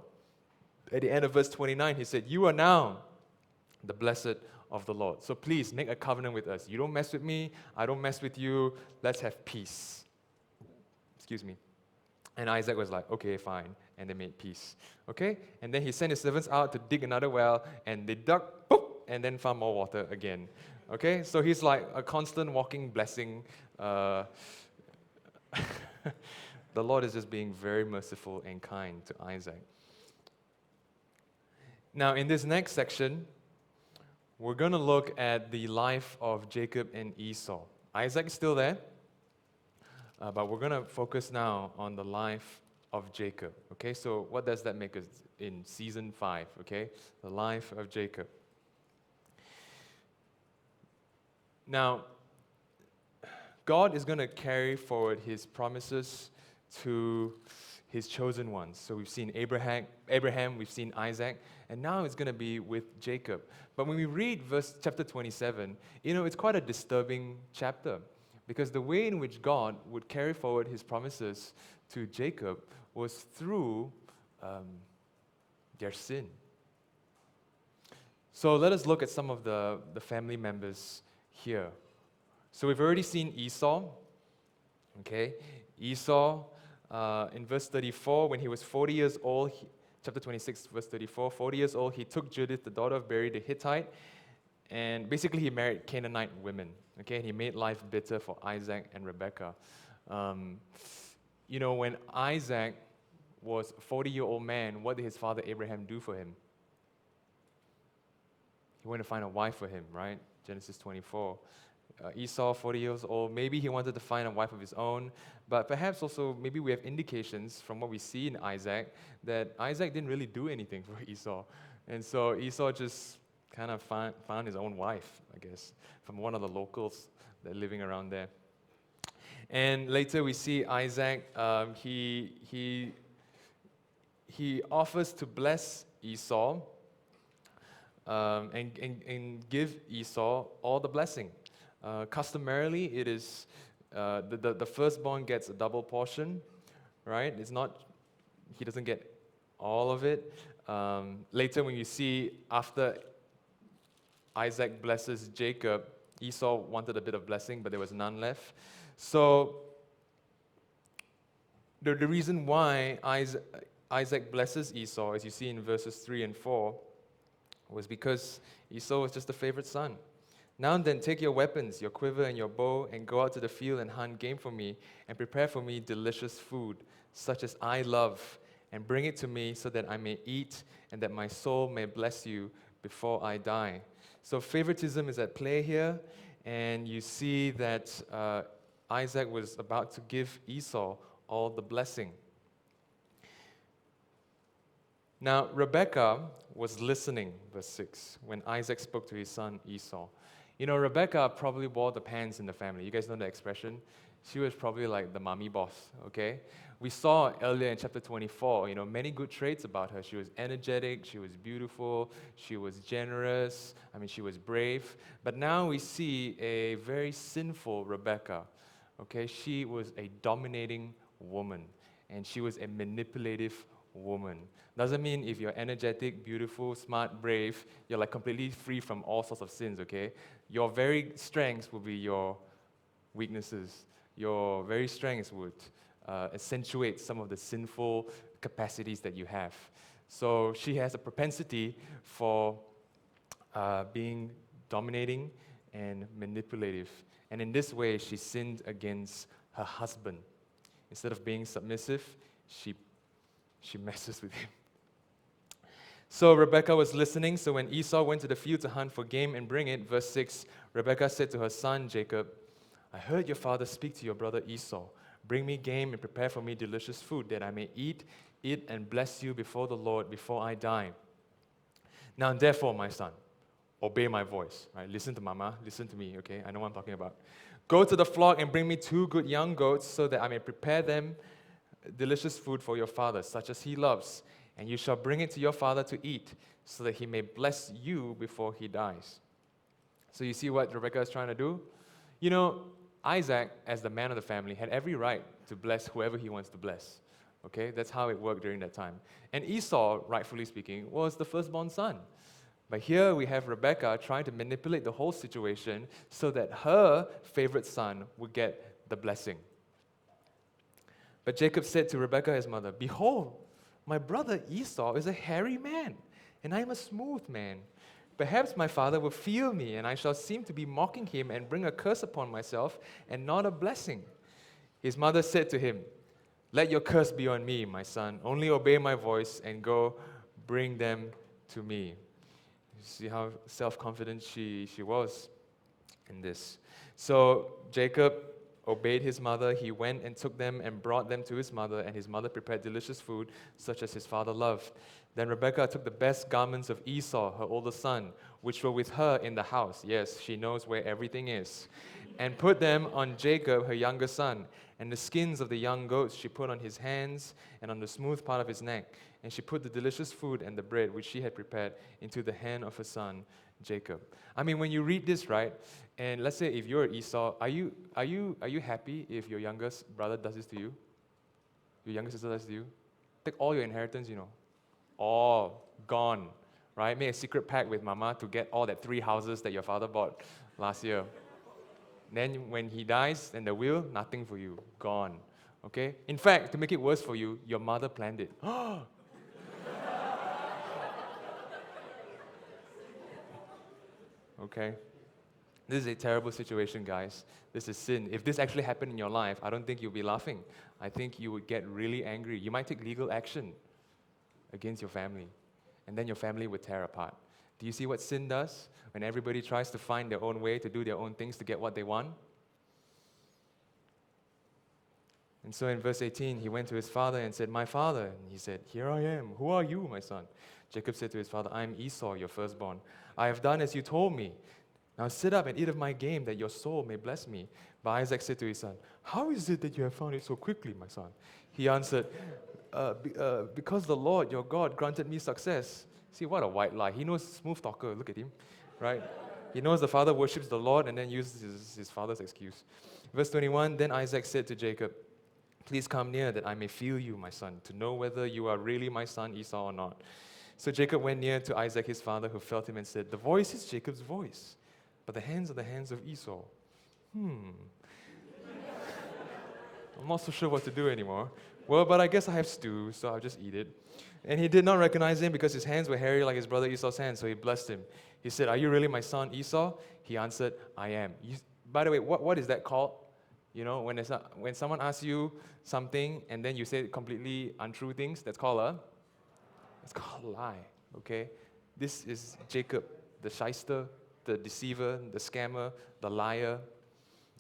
At the end of verse 29, he said, "You are now the blessed of the Lord. So please make a covenant with us. You don't mess with me, I don't mess with you. Let's have peace." Excuse me. And Isaac was like, "Okay, fine." And they made peace. Okay? And then he sent his servants out to dig another well, and they dug, boop, and then found more water again. Okay? So he's like a constant walking blessing. The Lord is just being very merciful and kind to Isaac. Now, in this next section, we're going to look at the life of Jacob and Esau. Isaac is still there, but we're going to focus now on the life of Jacob. Okay, so what does that make us in season 5? Okay, the life of Jacob. Now, God is going to carry forward his promises to his chosen ones. So we've seen Abraham, we've seen Isaac, and now it's going to be with Jacob. But when we read chapter 27, it's quite a disturbing chapter, because the way in which God would carry forward his promises to Jacob was through their sin. So let us look at some of the family members here. So we've already seen Esau. Okay, Esau, in verse 34, when he was 40 years old, chapter 26, verse 34, 40 years old, he took Judith, the daughter of Beri the Hittite, and basically he married Canaanite women. Okay, and he made life bitter for Isaac and Rebekah. When Isaac was a 40-year-old man, what did his father Abraham do for him? He went to find a wife for him, right? Genesis 24. Esau, 40 years old, maybe he wanted to find a wife of his own, but perhaps also maybe we have indications from what we see in Isaac that Isaac didn't really do anything for Esau. And so Esau just kind of found his own wife, I guess, from one of the locals that are living around there. And later we see Isaac, he offers to bless Esau and give Esau all the blessing. Customarily, it is the firstborn gets a double portion, right? It's not, he doesn't get all of it. Later, when you see after Isaac blesses Jacob, Esau wanted a bit of blessing, but there was none left. So the reason why Isaac blesses Esau, as you see in verses 3 and 4, was because Esau was just a favorite son. Now then, take your weapons, your quiver and your bow, and go out to the field and hunt game for me, and prepare for me delicious food, such as I love, and bring it to me so that I may eat, and that my soul may bless you before I die. So favoritism is at play here, and you see that Isaac was about to give Esau all the blessing. Now, Rebekah was listening, verse 6, when Isaac spoke to his son Esau. You know, Rebekah probably wore the pants in the family. You guys know the expression? She was probably like the mommy boss, okay? We saw earlier in chapter 24, many good traits about her. She was energetic, she was beautiful, she was generous, she was brave. But now we see a very sinful Rebekah, okay? She was a dominating woman, and she was a manipulative woman. Doesn't mean if you're energetic, beautiful, smart, brave, you're like completely free from all sorts of sins, okay? Your very strengths will be your weaknesses. Your very strengths would accentuate some of the sinful capacities that you have. So she has a propensity for being dominating and manipulative. And in this way, she sinned against her husband. Instead of being submissive, she messes with him. So Rebekah was listening. So when Esau went to the field to hunt for game and bring it, verse 6, Rebekah said to her son Jacob, I heard your father speak to your brother Esau. Bring me game and prepare for me delicious food, that I may eat it and bless you before the Lord before I die. Now therefore, my son, obey my voice. Right? Listen to mama, listen to me, okay? I know what I'm talking about. Go to the flock and bring me 2 good young goats, so that I may prepare them delicious food for your father, such as he loves. And you shall bring it to your father to eat, so that he may bless you before he dies. So you see what Rebekah is trying to do? Isaac, as the man of the family, had every right to bless whoever he wants to bless. Okay, that's how it worked during that time. And Esau, rightfully speaking, was the firstborn son. But here we have Rebekah trying to manipulate the whole situation so that her favorite son would get the blessing. But Jacob said to Rebekah, his mother, Behold, my brother Esau is a hairy man, and I am a smooth man. Perhaps my father will feel me, and I shall seem to be mocking him and bring a curse upon myself and not a blessing. His mother said to him, Let your curse be on me, my son. Only obey my voice and go bring them to me. You see how self-confident she was in this. So Jacob obeyed his mother. He went and took them and brought them to his mother, and his mother prepared delicious food, such as his father loved. Then Rebekah took the best garments of Esau, her older son, which were with her in the house. Yes, she knows where everything is. And put them on Jacob, her younger son. And the skins of the young goats she put on his hands and on the smooth part of his neck. And she put the delicious food and the bread which she had prepared into the hand of her son, Jacob. When you read this, right, and let's say if you're Esau, are you happy if your youngest brother does this to you? Your younger sister does this to you? Take all your inheritance, all gone, right? Make a secret pact with mama to get all that 3 houses that your father bought last year. Then when he dies, then the will, nothing for you, gone, okay? In fact, to make it worse for you, your mother planned it. Okay? This is a terrible situation, guys. This is sin. If this actually happened in your life, I don't think you'll be laughing. I think you would get really angry. You might take legal action against your family, and then your family would tear apart. Do you see what sin does when everybody tries to find their own way to do their own things to get what they want? And so in verse 18, he went to his father and said, "My father." And he said, "Here I am. Who are you, my son?" Jacob said to his father, "I am Esau, your firstborn. I have done as you told me. Now sit up and eat of my game, that your soul may bless me." But Isaac said to his son, "How is it that you have found it so quickly, my son?" He answered, "Because the Lord, your God, granted me success." See, what a white lie. He knows, smooth talker, look at him, right? He knows the father worships the Lord and then uses his father's excuse. Verse 21, then Isaac said to Jacob, "Please come near, that I may feel you, my son, to know whether you are really my son Esau or not." So Jacob went near to Isaac his father, who felt him and said, "The voice is Jacob's voice, but the hands are the hands of Esau." I'm not so sure what to do anymore. Well, but I guess I have stew, so I'll just eat it. And he did not recognize him because his hands were hairy like his brother Esau's hands, so he blessed him. He said, "Are you really my son Esau?" He answered, "I am." By the way, what is that called? You know, when someone asks you something and then you say completely untrue things, it's called a lie, okay? This is Jacob, the shyster, the deceiver, the scammer, the liar.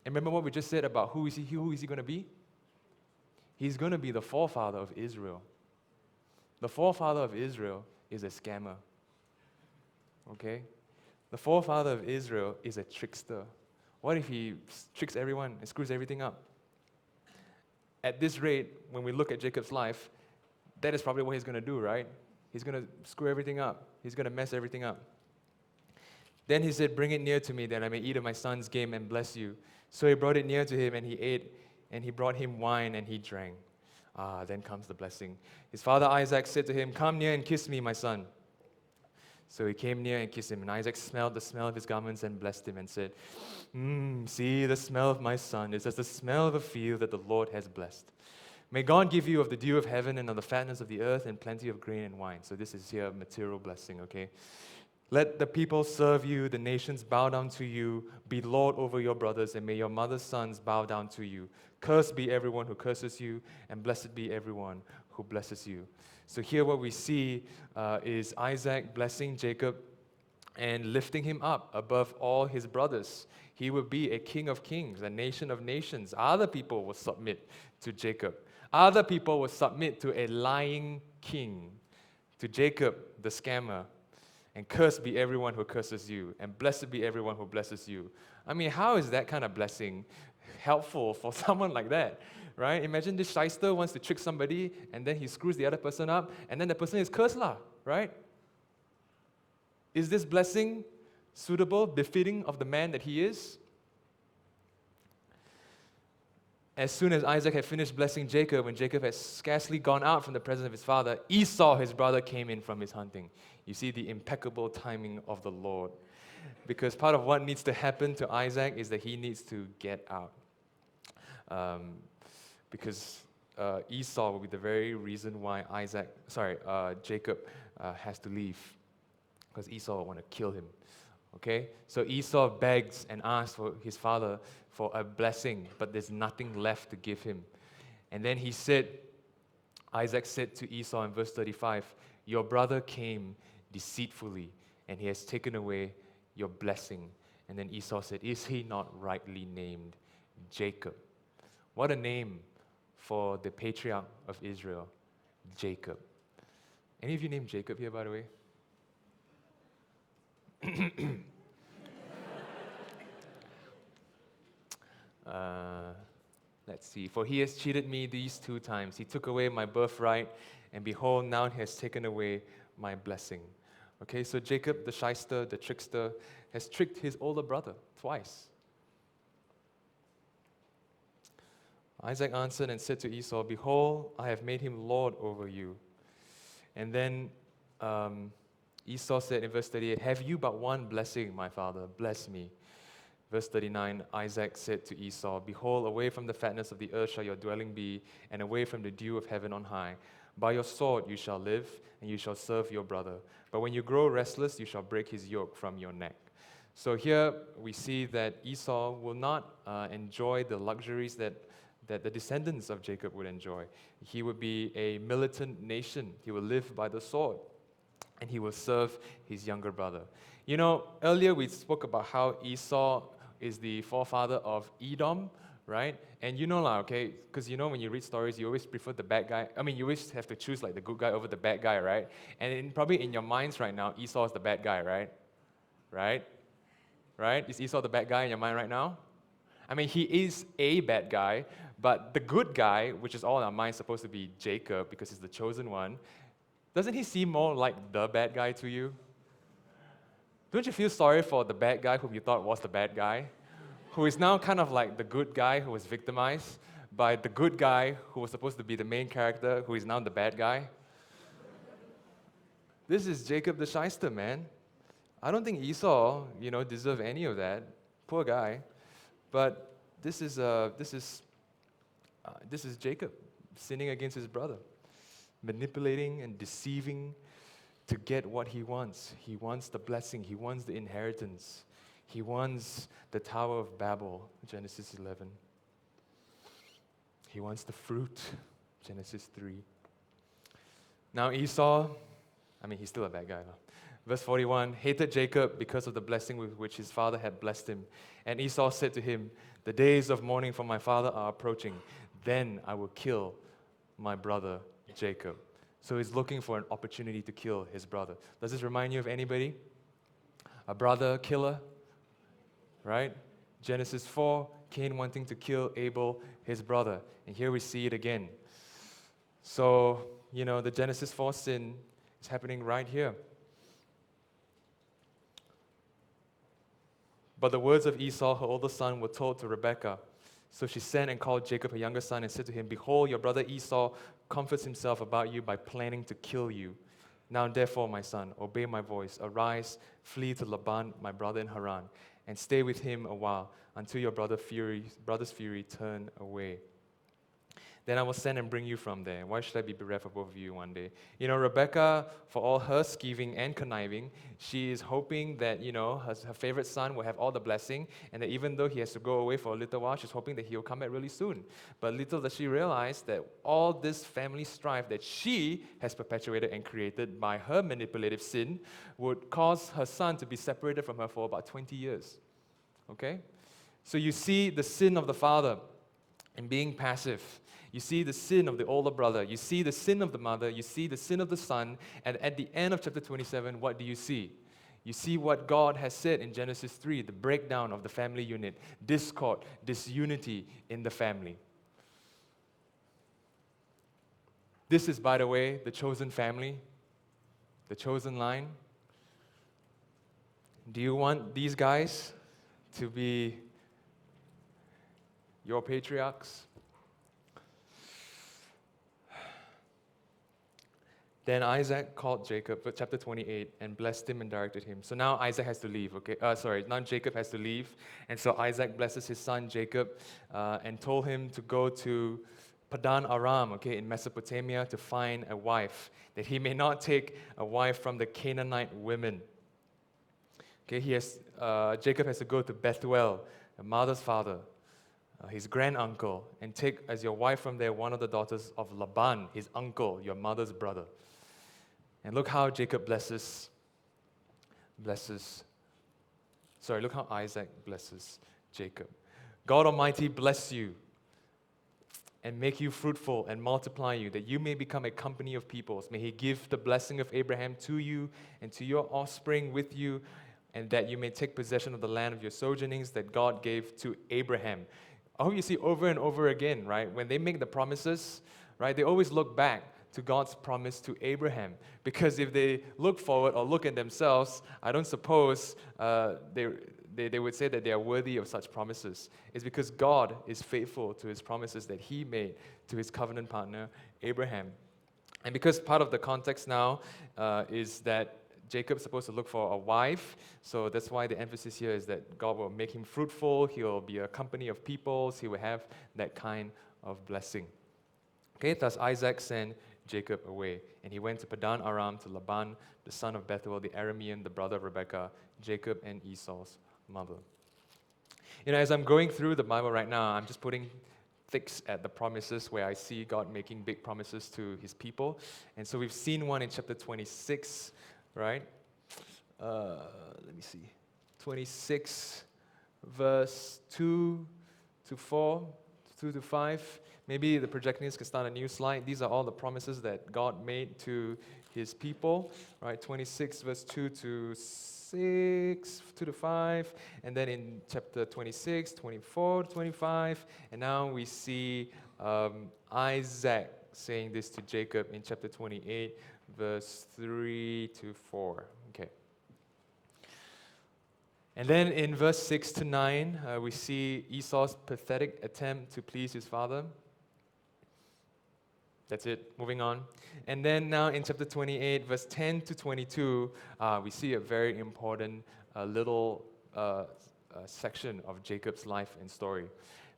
And remember what we just said about who is he going to be? He's going to be the forefather of Israel. The forefather of Israel is a scammer, okay? The forefather of Israel is a trickster. What if he tricks everyone and screws everything up? At this rate, when we look at Jacob's life, that is probably what he's going to do, right? He's going to screw everything up. He's going to mess everything up. Then he said, "Bring it near to me, that I may eat of my son's game and bless you." So he brought it near to him, and he ate, and he brought him wine, and he drank. Then comes the blessing. His father Isaac said to him, "Come near and kiss me, my son." So he came near and kissed him, and Isaac smelled the smell of his garments and blessed him and said, "See, the smell of my son is as the smell of a field that the Lord has blessed. May God give you of the dew of heaven and of the fatness of the earth and plenty of grain and wine." So this is here a material blessing, okay? "Let the people serve you, the nations bow down to you. Be Lord over your brothers, and may your mother's sons bow down to you. Cursed be everyone who curses you, and blessed be everyone who blesses you." So here what we see is Isaac blessing Jacob and lifting him up above all his brothers. He will be a king of kings, a nation of nations. Other people will submit to Jacob. Other people will submit to a lying king, to Jacob, the scammer. And cursed be everyone who curses you, and blessed be everyone who blesses you. I mean, how is that kind of blessing helpful for someone like that, right? Imagine this shyster wants to trick somebody, and then he screws the other person up, and then the person is cursed, right? Is this blessing suitable, befitting of the man that he is? As soon as Isaac had finished blessing Jacob, when Jacob had scarcely gone out from the presence of his father, Esau, his brother, came in from his hunting. You see the impeccable timing of the Lord. Because part of what needs to happen to Isaac is that he needs to get out. Because Esau will be the very reason why Jacob has to leave. Because Esau will want to kill him. Okay? So Esau begs and asks for his father for a blessing, but there's nothing left to give him. And then Isaac said to Esau in verse 35, "Your brother came deceitfully, and he has taken away your blessing." And then Esau said, "Is he not rightly named Jacob?" What a name for the patriarch of Israel, Jacob. Any of you named Jacob here, by the way? Let's see. "For he has cheated me these 2 times. He took away my birthright, and behold, now he has taken away my blessing." Okay, so Jacob, the shyster, the trickster, has tricked his older brother twice. Isaac answered and said to Esau, "Behold, I have made him lord over you." And then Esau said in verse 38, "Have you but one blessing, my father? Bless me." Verse 39, Isaac said to Esau, "Behold, away from the fatness of the earth shall your dwelling be, and away from the dew of heaven on high. By your sword you shall live, and you shall serve your brother. But when you grow restless, you shall break his yoke from your neck." So here we see that Esau will not enjoy the luxuries that the descendants of Jacob would enjoy. He would be a militant nation. He will live by the sword, and he will serve his younger brother. You know, earlier we spoke about how Esau is the forefather of Edom, right? And you know lah, okay, because you know when you read stories, you always prefer the bad guy. I mean, you always have to choose like the good guy over the bad guy, right? And probably in your minds right now, Esau is the bad guy, right? Right? Right? Is Esau the bad guy in your mind right now? I mean, he is a bad guy, but the good guy, which is all in our minds supposed to be Jacob because he's the chosen one, doesn't he seem more like the bad guy to you? Don't you feel sorry for the bad guy whom you thought was the bad guy? Who is now kind of like the good guy who was victimized by the good guy who was supposed to be the main character, who is now the bad guy? This is Jacob the shyster, man. I don't think Esau, deserved any of that. Poor guy. But this is Jacob sinning against his brother, manipulating and deceiving to get what he wants. He wants the blessing. He wants the inheritance. He wants the Tower of Babel, Genesis 11. He wants the fruit, Genesis 3. Now Esau, he's still a bad guy. Verse 41, hated Jacob because of the blessing with which his father had blessed him. And Esau said to him, the days of mourning for my father are approaching. Then I will kill my brother Jacob. So he's looking for an opportunity to kill his brother. Does this remind you of anybody? A brother killer? Right? Genesis 4, Cain wanting to kill Abel, his brother. And here we see it again. So, the Genesis 4 sin is happening right here. But the words of Esau, her older son, were told to Rebekah. So she sent and called Jacob, her younger son, and said to him, behold, your brother Esau comforts himself about you by planning to kill you. Now therefore, my son, obey my voice. Arise, flee to Laban, my brother in Haran, and stay with him a while until your brother's fury turn away. Then I will send and bring you from there. Why should I be bereft of both of you one day? Rebekah, for all her scheming and conniving, she is hoping that, her favorite son will have all the blessing, and that even though he has to go away for a little while, she's hoping that he'll come back really soon. But little does she realize that all this family strife that she has perpetuated and created by her manipulative sin would cause her son to be separated from her for about 20 years. Okay? So you see the sin of the father in being passive. You see the sin of the older brother. You see the sin of the mother. You see the sin of the son. And at the end of chapter 27, what do you see? You see what God has said in Genesis 3, the breakdown of the family unit, discord, disunity in the family. This is, by the way, the chosen family, the chosen line. Do you want these guys to be your patriarchs? Then Isaac called Jacob, chapter 28, and blessed him and directed him. So now Isaac has to leave, okay? Now Jacob has to leave. And so Isaac blesses his son Jacob and told him to go to Padan Aram, okay, in Mesopotamia to find a wife, that he may not take a wife from the Canaanite women. Okay, Jacob has to go to Bethuel, the mother's father, his granduncle, and take as your wife from there one of the daughters of Laban, his uncle, your mother's brother. And look how Jacob look how Isaac blesses Jacob. God Almighty bless you and make you fruitful and multiply you, that you may become a company of peoples. May He give the blessing of Abraham to you and to your offspring with you, and that you may take possession of the land of your sojournings that God gave to Abraham. I hope you see over and over again, right? When they make the promises, right, they always look back to God's promise to Abraham. Because if they look forward or look at themselves, I don't suppose they would say that they are worthy of such promises. It's because God is faithful to His promises that He made to His covenant partner, Abraham. And because part of the context now is that Jacob's supposed to look for a wife, so that's why the emphasis here is that God will make him fruitful, he'll be a company of peoples, he will have that kind of blessing. Okay, thus Isaac sent Jacob away, and he went to Padan Aram to Laban, the son of Bethuel, the Aramean, the brother of Rebekah, Jacob and Esau's mother. As I'm going through the Bible right now, I'm just putting ticks at the promises where I see God making big promises to His people. And so we've seen one in chapter 26, right? Let me see. 26, verse 2 to 4, 2 to 5. Maybe the projectionist can start a new slide. These are all the promises that God made to his people, right? 26 verse 2 to 6, 2 to 5, and then in chapter 26, 24 to 25, and now we see Isaac saying this to Jacob in chapter 28, verse 3 to 4. Okay. And then in verse 6 to 9, we see Esau's pathetic attempt to please his father. That's it, moving on. And then now in chapter 28, verse 10 to 22, we see a very important little section of Jacob's life and story.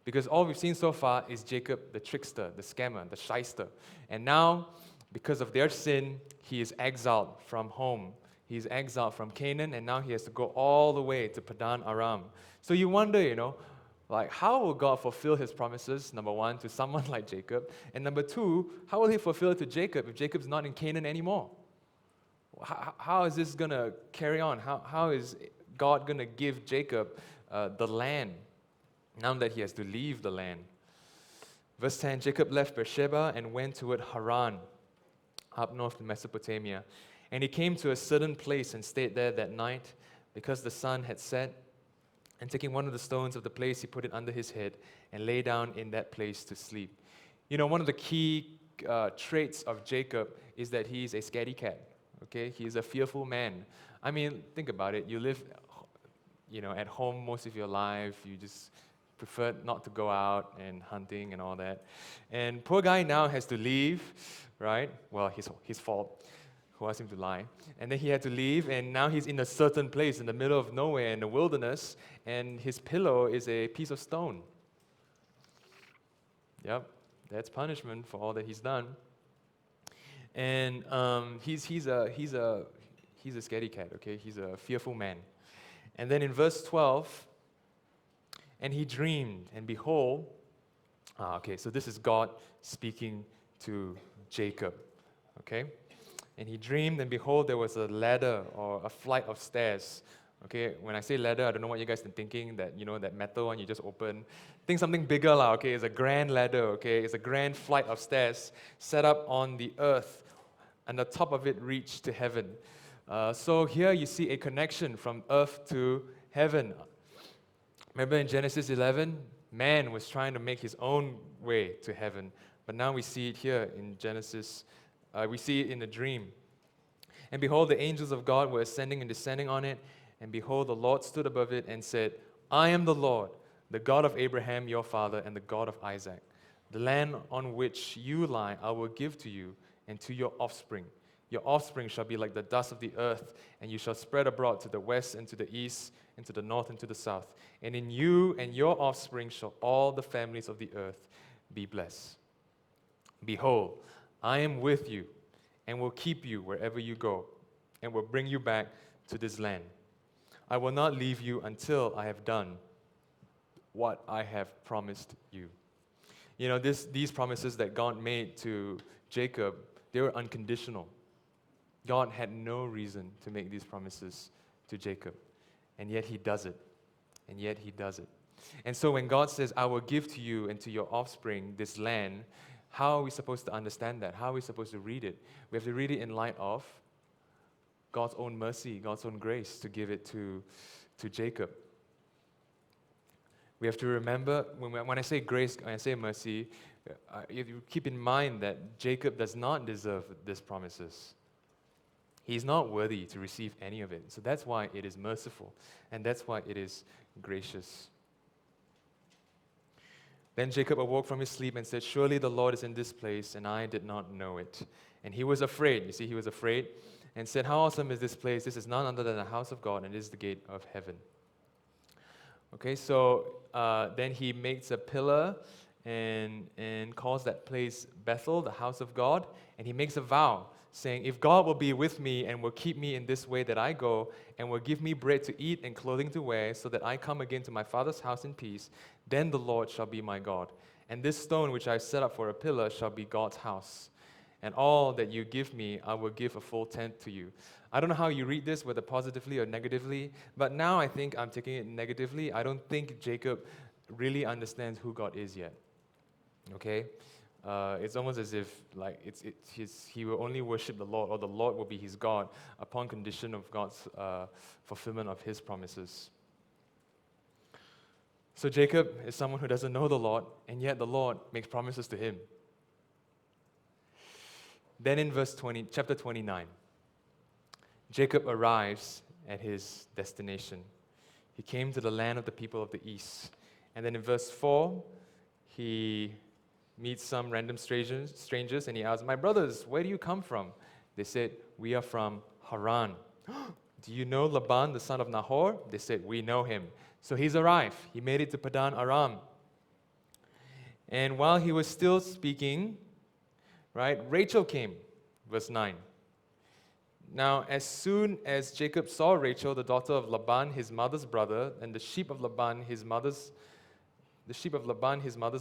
Because all we've seen so far is Jacob, the trickster, the scammer, the shyster. And now, because of their sin, he is exiled from home. He's exiled from Canaan, and now he has to go all the way to Padan Aram. So you wonder, like, how will God fulfill his promises, number one, to someone like Jacob? And number two, how will he fulfill it to Jacob if Jacob's not in Canaan anymore? How is this going to carry on? How is God going to give Jacob the land now that he has to leave the land? Verse 10, Jacob left Beersheba and went toward Haran, up north to Mesopotamia. And he came to a certain place and stayed there that night because the sun had set. And taking one of the stones of the place, he put it under his head and lay down in that place to sleep. One of the key traits of Jacob is that he's a scaredy cat. Okay, he's a fearful man. I mean, think about it. You live, at home most of your life. You just prefer not to go out and hunting and all that. And poor guy now has to leave, right? Well, his fault. Who asked him to lie? And then he had to leave, and now he's in a certain place in the middle of nowhere in the wilderness, and his pillow is a piece of stone. Yep, that's punishment for all that he's done. And he's a scaredy cat. Okay, he's a fearful man. And then in verse 12, and he dreamed, and behold, so this is God speaking to Jacob. Okay. And he dreamed, and behold, there was a ladder or a flight of stairs. Okay, when I say ladder, I don't know what you guys are thinking, that, that metal one you just open. Think something bigger, okay? It's a grand ladder, okay? It's a grand flight of stairs set up on the earth, and the top of it reached to heaven. So here you see a connection from earth to heaven. Remember in Genesis 11, man was trying to make his own way to heaven, but now we see it here in Genesis. We see it in a dream. And behold, the angels of God were ascending and descending on it. And behold, the Lord stood above it and said, I am the Lord, the God of Abraham your father, and the God of Isaac. The land on which you lie I will give to you and to your offspring. Your offspring shall be like the dust of the earth, and you shall spread abroad to the west and to the east, and to the north and to the south. And in you and your offspring shall all the families of the earth be blessed. Behold, I am with you and will keep you wherever you go and will bring you back to this land. I will not leave you until I have done what I have promised you. These promises that God made to Jacob, they were unconditional. God had no reason to make these promises to Jacob, and yet he does it. And yet he does it. And so when God says, I will give to you and to your offspring this land, how are we supposed to understand that? How are we supposed to read it? We have to read it in light of God's own mercy, God's own grace to give it to Jacob. We have to remember, when I say grace, when I say mercy, you keep in mind that Jacob does not deserve these promises. He's not worthy to receive any of it. So that's why it is merciful, and that's why it is gracious. Then Jacob awoke from his sleep and said, surely the Lord is in this place, and I did not know it. And he was afraid. You see, he was afraid and said, how awesome is this place? This is none other than the house of God, and it is the gate of heaven. Okay, so then he makes a pillar and calls that place Bethel, the house of God, and he makes a vow, saying, if God will be with me and will keep me in this way that I go, and will give me bread to eat and clothing to wear, so that I come again to my father's house in peace, then the Lord shall be my God. And this stone which I set up for a pillar shall be God's house. And all that you give me, I will give a full tenth to you. I don't know how you read this, whether positively or negatively, but now I think I'm taking it negatively. I don't think Jacob really understands who God is yet. Okay? It's almost as if like he will only worship the Lord, or the Lord will be his God upon condition of God's fulfillment of his promises. So Jacob is someone who doesn't know the Lord, and yet the Lord makes promises to him. Then in chapter 29, Jacob arrives at his destination. He came to the land of the people of the east. And then in verse 4, he meets some random strangers and he asks, "My brothers, where do you come from?" They said, "We are from Haran." "Do you know Laban, the son of Nahor?" They said, "We know him." So he's arrived. He made it to Padan Aram. And while he was still speaking, right, Rachel came, verse 9. Now, as soon as Jacob saw Rachel, the daughter of Laban, his mother's brother, and the sheep of Laban, his mother's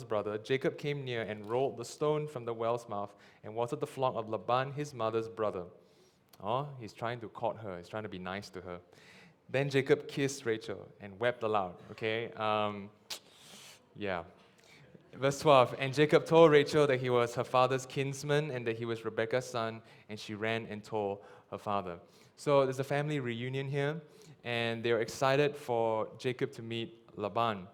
brother, Jacob came near and rolled the stone from the well's mouth and watered the flock of Laban, his mother's brother. Oh, he's trying to court her. He's trying to be nice to her. Then Jacob kissed Rachel and wept aloud. Okay, yeah. Verse 12, and Jacob told Rachel that he was her father's kinsman and that he was Rebekah's son, and she ran and told her father. So there's a family reunion here, and they're excited for Jacob to meet Laban.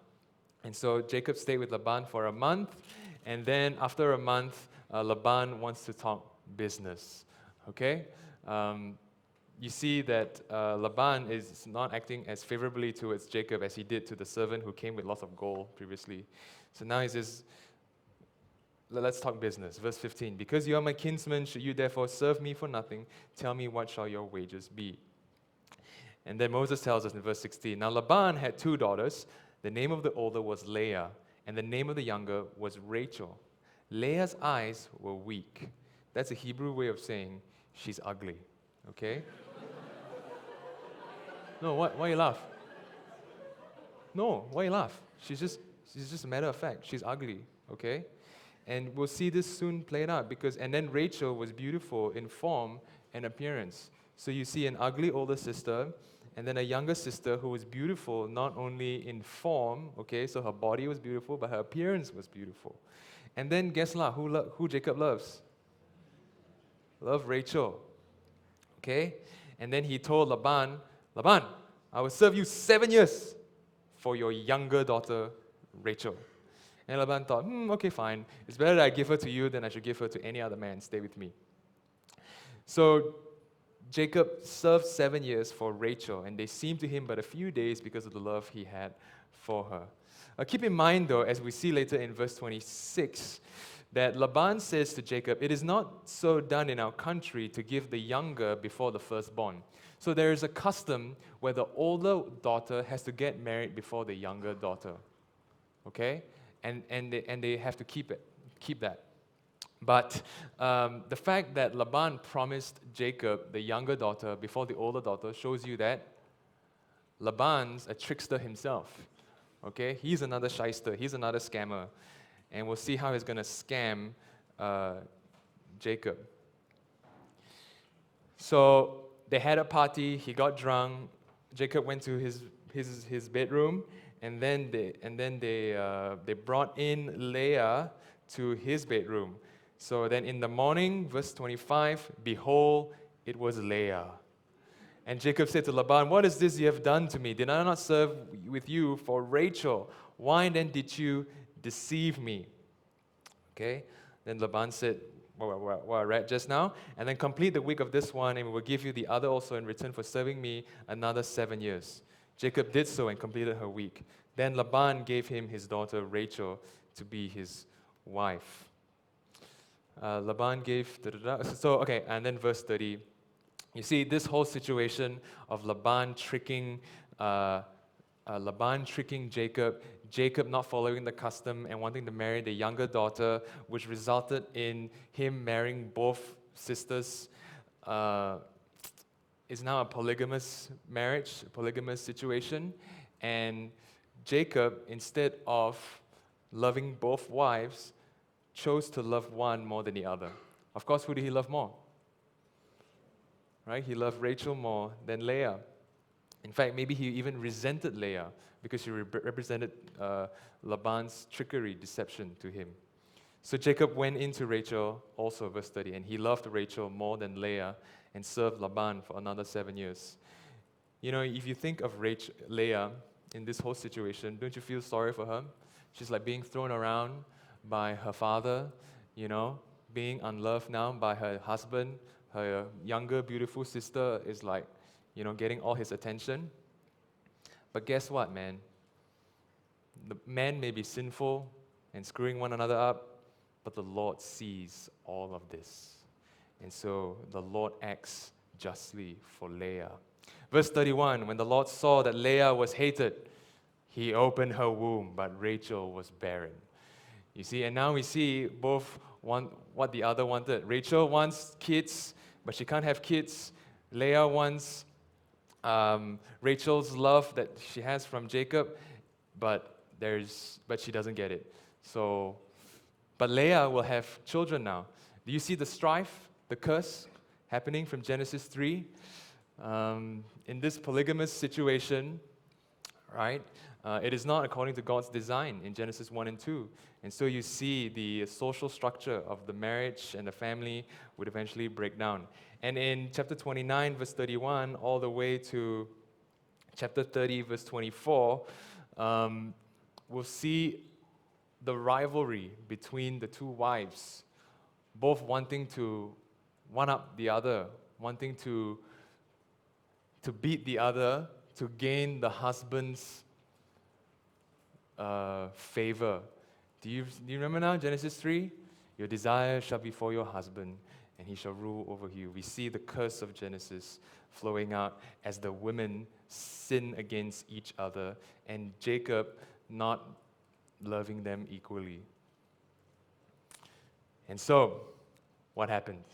And so Jacob stayed with Laban for a month, and then after a month, Laban wants to talk business. Okay? You see that Laban is not acting as favorably towards Jacob as he did to the servant who came with lots of gold previously. So now he says, let's talk business. Verse 15, because you are my kinsman, should you therefore serve me for nothing? Tell me, what shall your wages be? And then Moses tells us in verse 16, now Laban had 2 daughters. The name of the older was Leah, and the name of the younger was Rachel. Leah's eyes were weak. That's a Hebrew way of saying she's ugly. Okay? No, why you laugh? No, why you laugh? She's just a matter of fact. She's ugly, okay? And we'll see this soon played out and then Rachel was beautiful in form and appearance. So you see an ugly older sister, and then a younger sister who was beautiful not only in form, okay, so her body was beautiful, but her appearance was beautiful. And then guess what? Who Jacob loves? Love Rachel. Okay? And then he told Laban, I will serve you 7 years for your younger daughter, Rachel. And Laban thought, okay, fine. It's better that I give her to you than I should give her to any other man. Stay with me. So Jacob served 7 years for Rachel, and they seemed to him but a few days because of the love he had for her. Keep in mind, though, as we see later in verse 26, that Laban says to Jacob, it is not so done in our country to give the younger before the firstborn. So there is a custom where the older daughter has to get married before the younger daughter. Okay? And they have to keep that. But the fact that Laban promised Jacob the younger daughter before the older daughter shows you that Laban's a trickster himself. Okay? He's another shyster. He's another scammer. And we'll see how he's going to scam Jacob. So they had a party. He got drunk. Jacob went to his bedroom, and then they brought in Leah to his bedroom. So then in the morning, verse 25, behold, it was Leah. And Jacob said to Laban, what is this you have done to me? Did I not serve with you for Rachel? Why then did you deceive me? Okay? Then Laban said, what I read just now, and then complete the week of this one, and we will give you the other also in return for serving me another 7 years. Jacob did so and completed her week. Then Laban gave him his daughter Rachel to be his wife. Laban gave... So, okay, and then verse 30. You see, this whole situation of Laban tricking Jacob, Jacob not following the custom and wanting to marry the younger daughter, which resulted in him marrying both sisters, is now a polygamous marriage, a polygamous situation. And Jacob, instead of loving both wives, chose to love one more than the other. Of course, who did he love more? Right? He loved Rachel more than Leah. In fact, maybe he even resented Leah because she represented Laban's trickery, deception to him. So Jacob went into Rachel, also verse 30, and he loved Rachel more than Leah and served Laban for another 7 years. You know, if you think of Leah in this whole situation, don't you feel sorry for her? She's like being thrown around by her father, you know, being unloved now by her husband. Her younger, beautiful sister is like, you know, getting all his attention. But guess what, man? The men may be sinful and screwing one another up, but the Lord sees all of this. And so the Lord acts justly for Leah. Verse 31, when the Lord saw that Leah was hated, he opened her womb, but Rachel was barren. You see, and now we see both what the other wanted. Rachel wants kids, but she can't have kids. Leah wants Rachel's love that she has from Jacob, but she doesn't get it. So, but Leah will have children now. Do you see the strife, the curse happening from Genesis 3? In this polygamous situation, right? It is not according to God's design in Genesis 1 and 2. And so you see the social structure of the marriage and the family would eventually break down. And in chapter 29, verse 31, all the way to chapter 30, verse 24, we'll see the rivalry between the two wives, both wanting to one-up the other, wanting to beat the other, to gain the husband's favor. Do you remember now, Genesis 3? Your desire shall be for your husband, and he shall rule over you. We see the curse of Genesis flowing out as the women sin against each other, and Jacob not loving them equally. And so, what happens?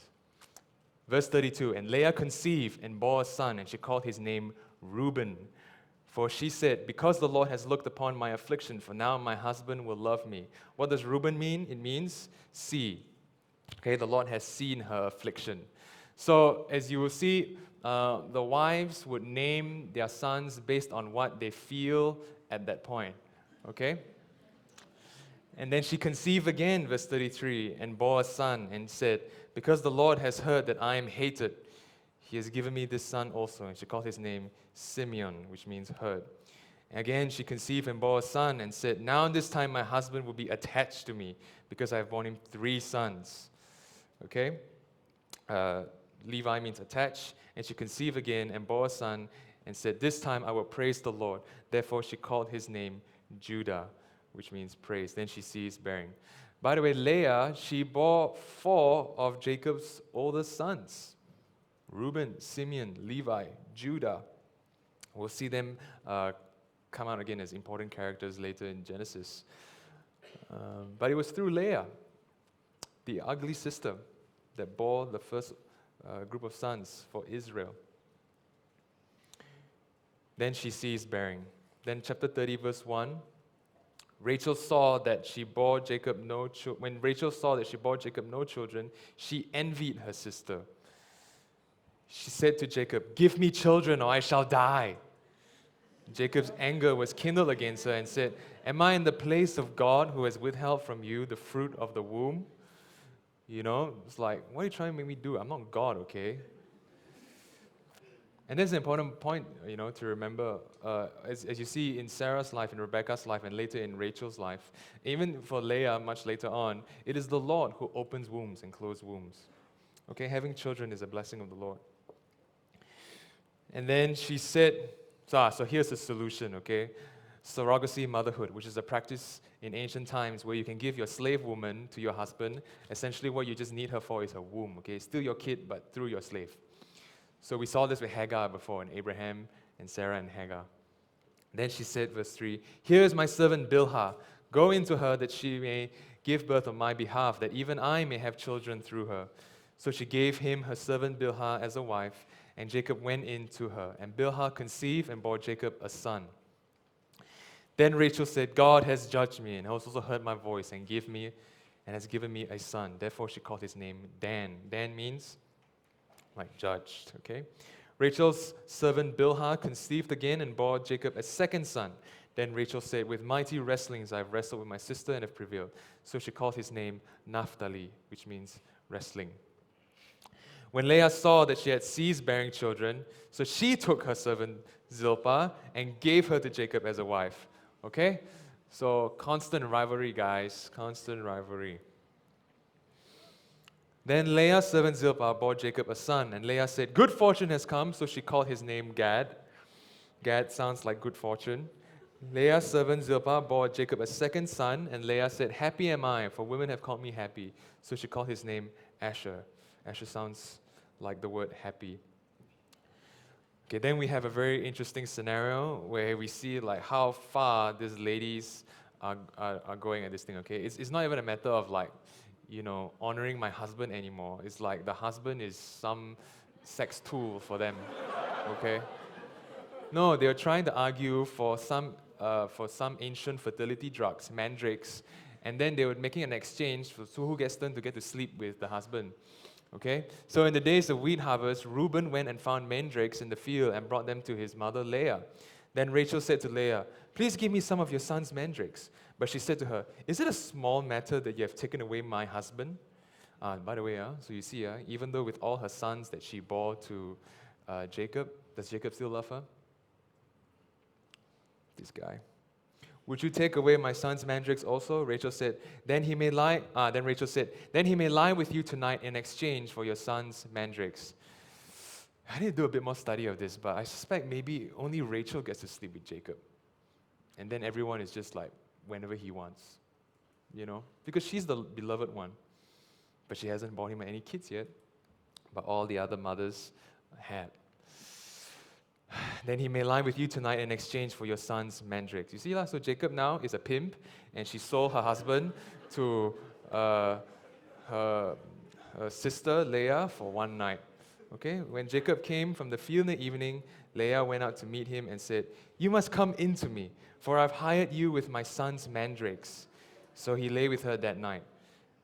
Verse 32, and Leah conceived and bore a son, and she called his name Reuben. For she said, because the Lord has looked upon my affliction, for now my husband will love me. What does Reuben mean? It means see. Okay, the Lord has seen her affliction. So as you will see, the wives would name their sons based on what they feel at that point. Okay? And then she conceived again, verse 33, and bore a son, and said, because the Lord has heard that I am hated, he has given me this son also. And she called his name Simeon, which means heard. And again, she conceived and bore a son, and said, now this time my husband will be attached to me, because I have borne him 3 sons. Okay? Levi means attached. And she conceived again and bore a son, and said, this time I will praise the Lord. Therefore she called his name Judah, which means praise. Then she ceased bearing. By the way, Leah, she bore 4 of Jacob's oldest sons. Reuben, Simeon, Levi, Judah. We'll see them come out again as important characters later in Genesis. But it was through Leah, the ugly sister, that bore the first group of sons for Israel. Then she ceased bearing. Then chapter 30, verse 1, Rachel saw that she bore Jacob no children. When Rachel saw that she bore Jacob no children, she envied her sister. She said to Jacob, give me children or I shall die. Jacob's anger was kindled against her and said, am I in the place of God who has withheld from you the fruit of the womb? You know, it's like, what are you trying to make me do? I'm not God, okay? And that's an important point, you know, to remember. As you see in Sarah's life, in Rebecca's life, and later in Rachel's life, even for Leah much later on, it is the Lord who opens wombs and closes wombs. Okay, having children is a blessing of the Lord. And then she said, so here's the solution, okay? Surrogacy motherhood, which is a practice in ancient times where you can give your slave woman to your husband. Essentially what you just need her for is her womb, okay? Still your kid, but through your slave. So we saw this with Hagar before, in Abraham and Sarah and Hagar. Then she said, verse 3, here is my servant Bilhah. Go into her that she may give birth on my behalf, that even I may have children through her. So she gave him her servant Bilhah as a wife, and Jacob went in to her. And Bilhah conceived and bore Jacob a son. Then Rachel said, God has judged me, and has also heard my voice, and has given me a son. Therefore she called his name Dan. Dan means like judged, okay? Rachel's servant Bilhah conceived again and bore Jacob a second son. Then Rachel said, with mighty wrestlings I have wrestled with my sister and have prevailed. So she called his name Naphtali, which means wrestling. When Leah saw that she had ceased bearing children, so she took her servant Zilpah and gave her to Jacob as a wife. Okay? So constant rivalry, guys. Constant rivalry. Then Leah's servant Zilpah bore Jacob a son, and Leah said, good fortune has come, so she called his name Gad. Gad sounds like good fortune. Leah's servant Zilpah bore Jacob a second son, and Leah said, happy am I, for women have called me happy. So she called his name Asher. Asher sounds like the word happy. Okay, then we have a very interesting scenario where we see like how far these ladies are going at this thing, okay? It's not even a matter of like, honoring my husband anymore. It's like the husband is some sex tool for them, okay? No, they were trying to argue for some ancient fertility drugs, mandrakes, and then they were making an exchange for who gets to sleep with the husband. Okay? So in the days of wheat harvest, Reuben went and found mandrakes in the field and brought them to his mother Leah. Then Rachel said to Leah, please give me some of your son's mandrakes. But she said to her, is it a small matter that you have taken away my husband? By the way, so you see, even though with all her sons that she bore to Jacob, does Jacob still love her? This guy. Would you take away my son's mandrakes also? Rachel said, then Rachel said, then he may lie with you tonight in exchange for your son's mandrakes. I need to do a bit more study of this, but I suspect maybe only Rachel gets to sleep with Jacob. And then everyone is just like, whenever he wants. Because she's the beloved one. But she hasn't born him any kids yet. But all the other mothers had. Then he may lie with you tonight in exchange for your son's mandrakes. You see, so Jacob now is a pimp, and she sold her husband to her sister Leah for one night. Okay? When Jacob came from the field in the evening, Leah went out to meet him and said, you must come in to me, for I've hired you with my son's mandrakes. So he lay with her that night.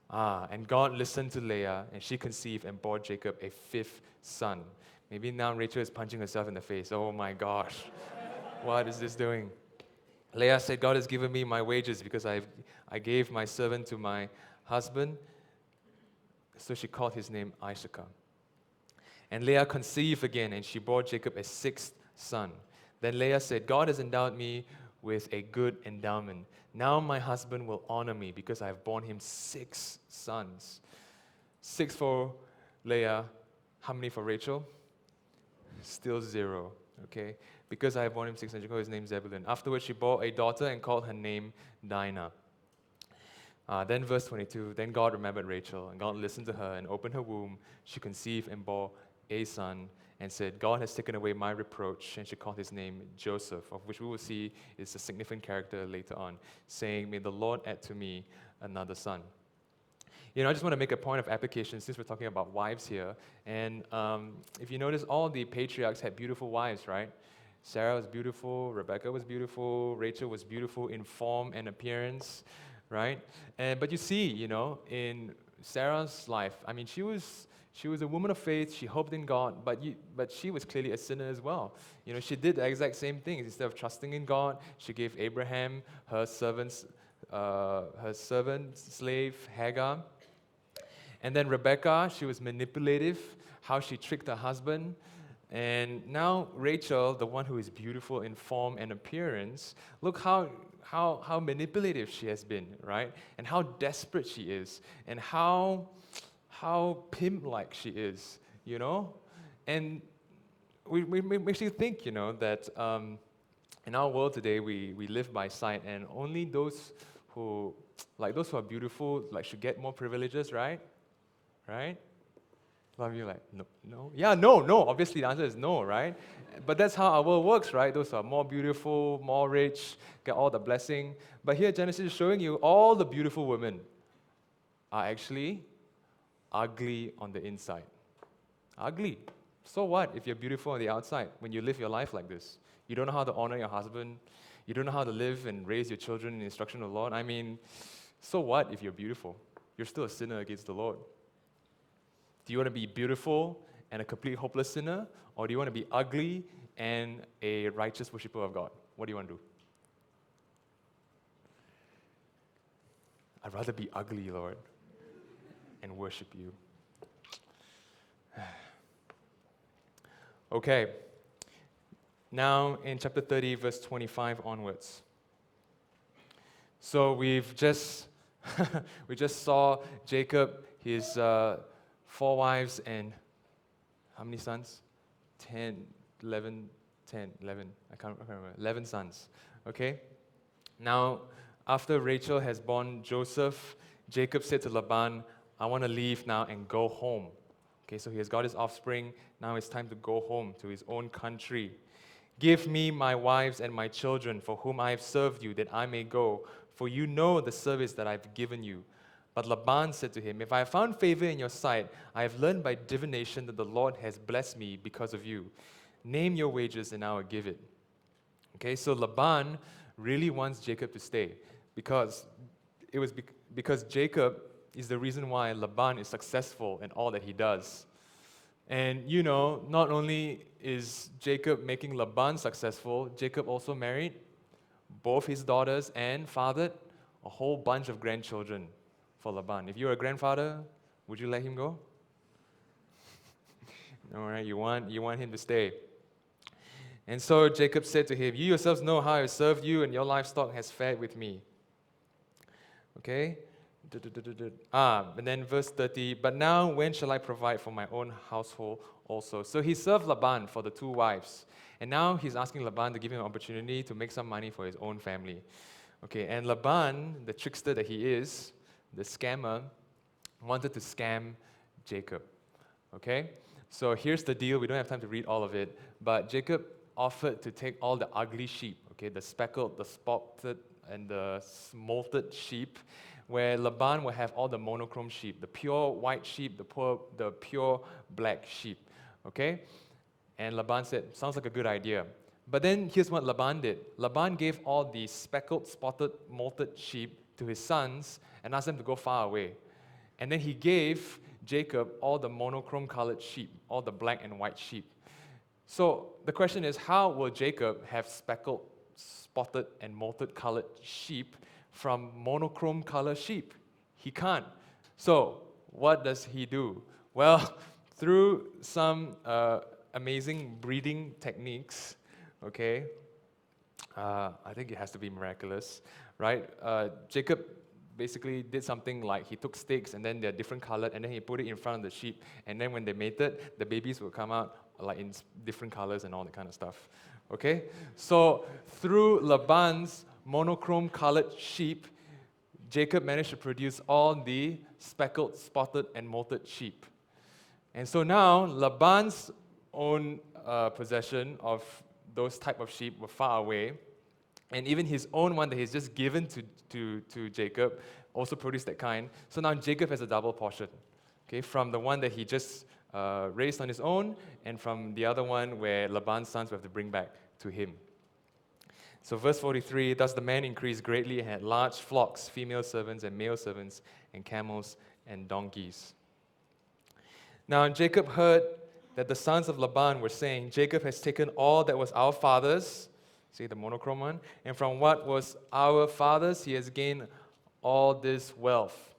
And God listened to Leah, and she conceived and bore Jacob a fifth son. Maybe now Rachel is punching herself in the face. Oh my gosh, what is this doing? Leah said, God has given me my wages because I gave my servant to my husband. So she called his name Issachar. And Leah conceived again, and she bore Jacob a sixth son. Then Leah said, God has endowed me with a good endowment. Now my husband will honor me because I have borne him 6 sons. 6 for Leah. How many for Rachel? Still 0, okay? Because I have borne him 6 sons, she called his name Zebulun. Afterwards, she bore a daughter and called her name Dinah. Then verse 22, then God remembered Rachel, and God listened to her and opened her womb. She conceived and bore a son and said, God has taken away my reproach, and she called his name Joseph, of which we will see is a significant character later on, saying, may the Lord add to me another son. I just want to make a point of application since we're talking about wives here. And if you notice, all the patriarchs had beautiful wives, right? Sarah was beautiful, Rebecca was beautiful, Rachel was beautiful in form and appearance, right? But you see, in Sarah's life, I mean, she was a woman of faith. She hoped in God, but she was clearly a sinner as well. She did the exact same thing. Instead of trusting in God, she gave Abraham her servant slave Hagar. And then Rebecca, she was manipulative, how she tricked her husband. And now Rachel, the one who is beautiful in form and appearance, look how manipulative she has been, right? And how desperate she is, and how pimp-like she is, And we makes you think, that in our world today, we live by sight, and only those who are beautiful, should get more privileges, right? Right? A lot of you are like, no. Yeah, no. Obviously, the answer is no, right? But that's how our world works, right? Those who are more beautiful, more rich, get all the blessing. But here, Genesis is showing you all the beautiful women are actually ugly on the inside. Ugly. So what if you're beautiful on the outside when you live your life like this? You don't know how to honor your husband. You don't know how to live and raise your children in the instruction of the Lord. I mean, so what if you're beautiful? You're still a sinner against the Lord. Do you want to be beautiful and a complete hopeless sinner? Or do you want to be ugly and a righteous worshiper of God? What do you want to do? I'd rather be ugly, Lord, and worship you. Okay. Now in chapter 30, verse 25 onwards. So we've just we just saw Jacob, his 4 wives and how many sons? 10, 11, 10, 11. I can't remember. 11 sons. Okay? Now, after Rachel has born Joseph, Jacob said to Laban, I want to leave now and go home. Okay, so he has got his offspring. Now it's time to go home to his own country. Give me my wives and my children for whom I have served you, that I may go, for you know the service that I have given you. But Laban said to him, if I have found favor in your sight, I have learned by divination that the Lord has blessed me because of you. Name your wages and I will give it. Okay, so Laban really wants Jacob to stay because because Jacob is the reason why Laban is successful in all that he does. And you know, not only is Jacob making Laban successful, Jacob also married both his daughters and fathered a whole bunch of grandchildren for Laban. If you're a grandfather, would you let him go? All right, you want him to stay. And so Jacob said to him, you yourselves know how I have served you, and your livestock has fared with me. Okay? And then verse 30, but now when shall I provide for my own household also? So he served Laban for the 2 wives. And now he's asking Laban to give him an opportunity to make some money for his own family. Okay, and Laban, the trickster that he is, the scammer, wanted to scam Jacob. Okay? So here's the deal. We don't have time to read all of it. But Jacob offered to take all the ugly sheep, okay, the speckled, the spotted, and the molted sheep, where Laban will have all the monochrome sheep, the pure white sheep, the pure black sheep. Okay? And Laban said, sounds like a good idea. But then here's what Laban did. Laban gave all the speckled, spotted, molted sheep to his sons and asked them to go far away. And then he gave Jacob all the monochrome colored sheep, all the black and white sheep. So the question is, how will Jacob have speckled, spotted, and molted colored sheep from monochrome colored sheep? He can't. So what does he do? Well, through some amazing breeding techniques, okay, I think it has to be miraculous, right? Jacob basically did something like he took sticks and then they're different colored and then he put it in front of the sheep, and then when they mated, the babies will come out like in different colors and all that kind of stuff. Okay? So through Laban's monochrome colored sheep, Jacob managed to produce all the speckled, spotted, and molted sheep. And so now Laban's own possession of those type of sheep were far away, and even his own one that he's just given to Jacob also produced that kind. So now Jacob has a double portion, okay, from the one that he just raised on his own, and from the other one where Laban's sons will have to bring back to him. So verse 43, thus the man increased greatly and had large flocks, female servants and male servants, and camels and donkeys. Now Jacob heard that the sons of Laban were saying, Jacob has taken all that was our father's, see the monochrome one, and from what was our father's, he has gained all this wealth.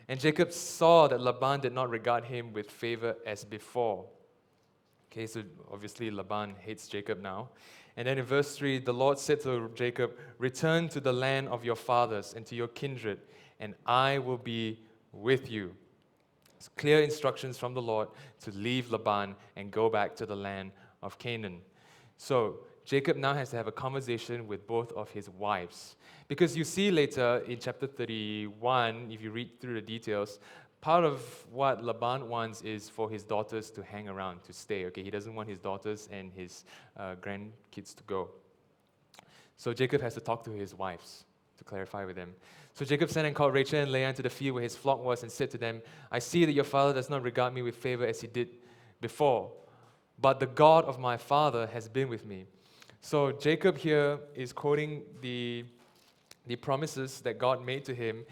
And Jacob saw that Laban did not regard him with favor as before. Okay, so obviously Laban hates Jacob now. And then in verse 3, the Lord said to Jacob, return to the land of your fathers and to your kindred, and I will be with you. It's clear instructions from the Lord to leave Laban and go back to the land of Canaan. So Jacob now has to have a conversation with both of his wives. Because you see later in chapter 31, if you read through the details, part of what Laban wants is for his daughters to hang around, to stay. Okay, he doesn't want his daughters and his grandkids to go. So Jacob has to talk to his wives to clarify with them. So Jacob sent and called Rachel and Leah into the field where his flock was and said to them, I see that your father does not regard me with favor as he did before, but the God of my father has been with me. So Jacob here is quoting the promises that God made to him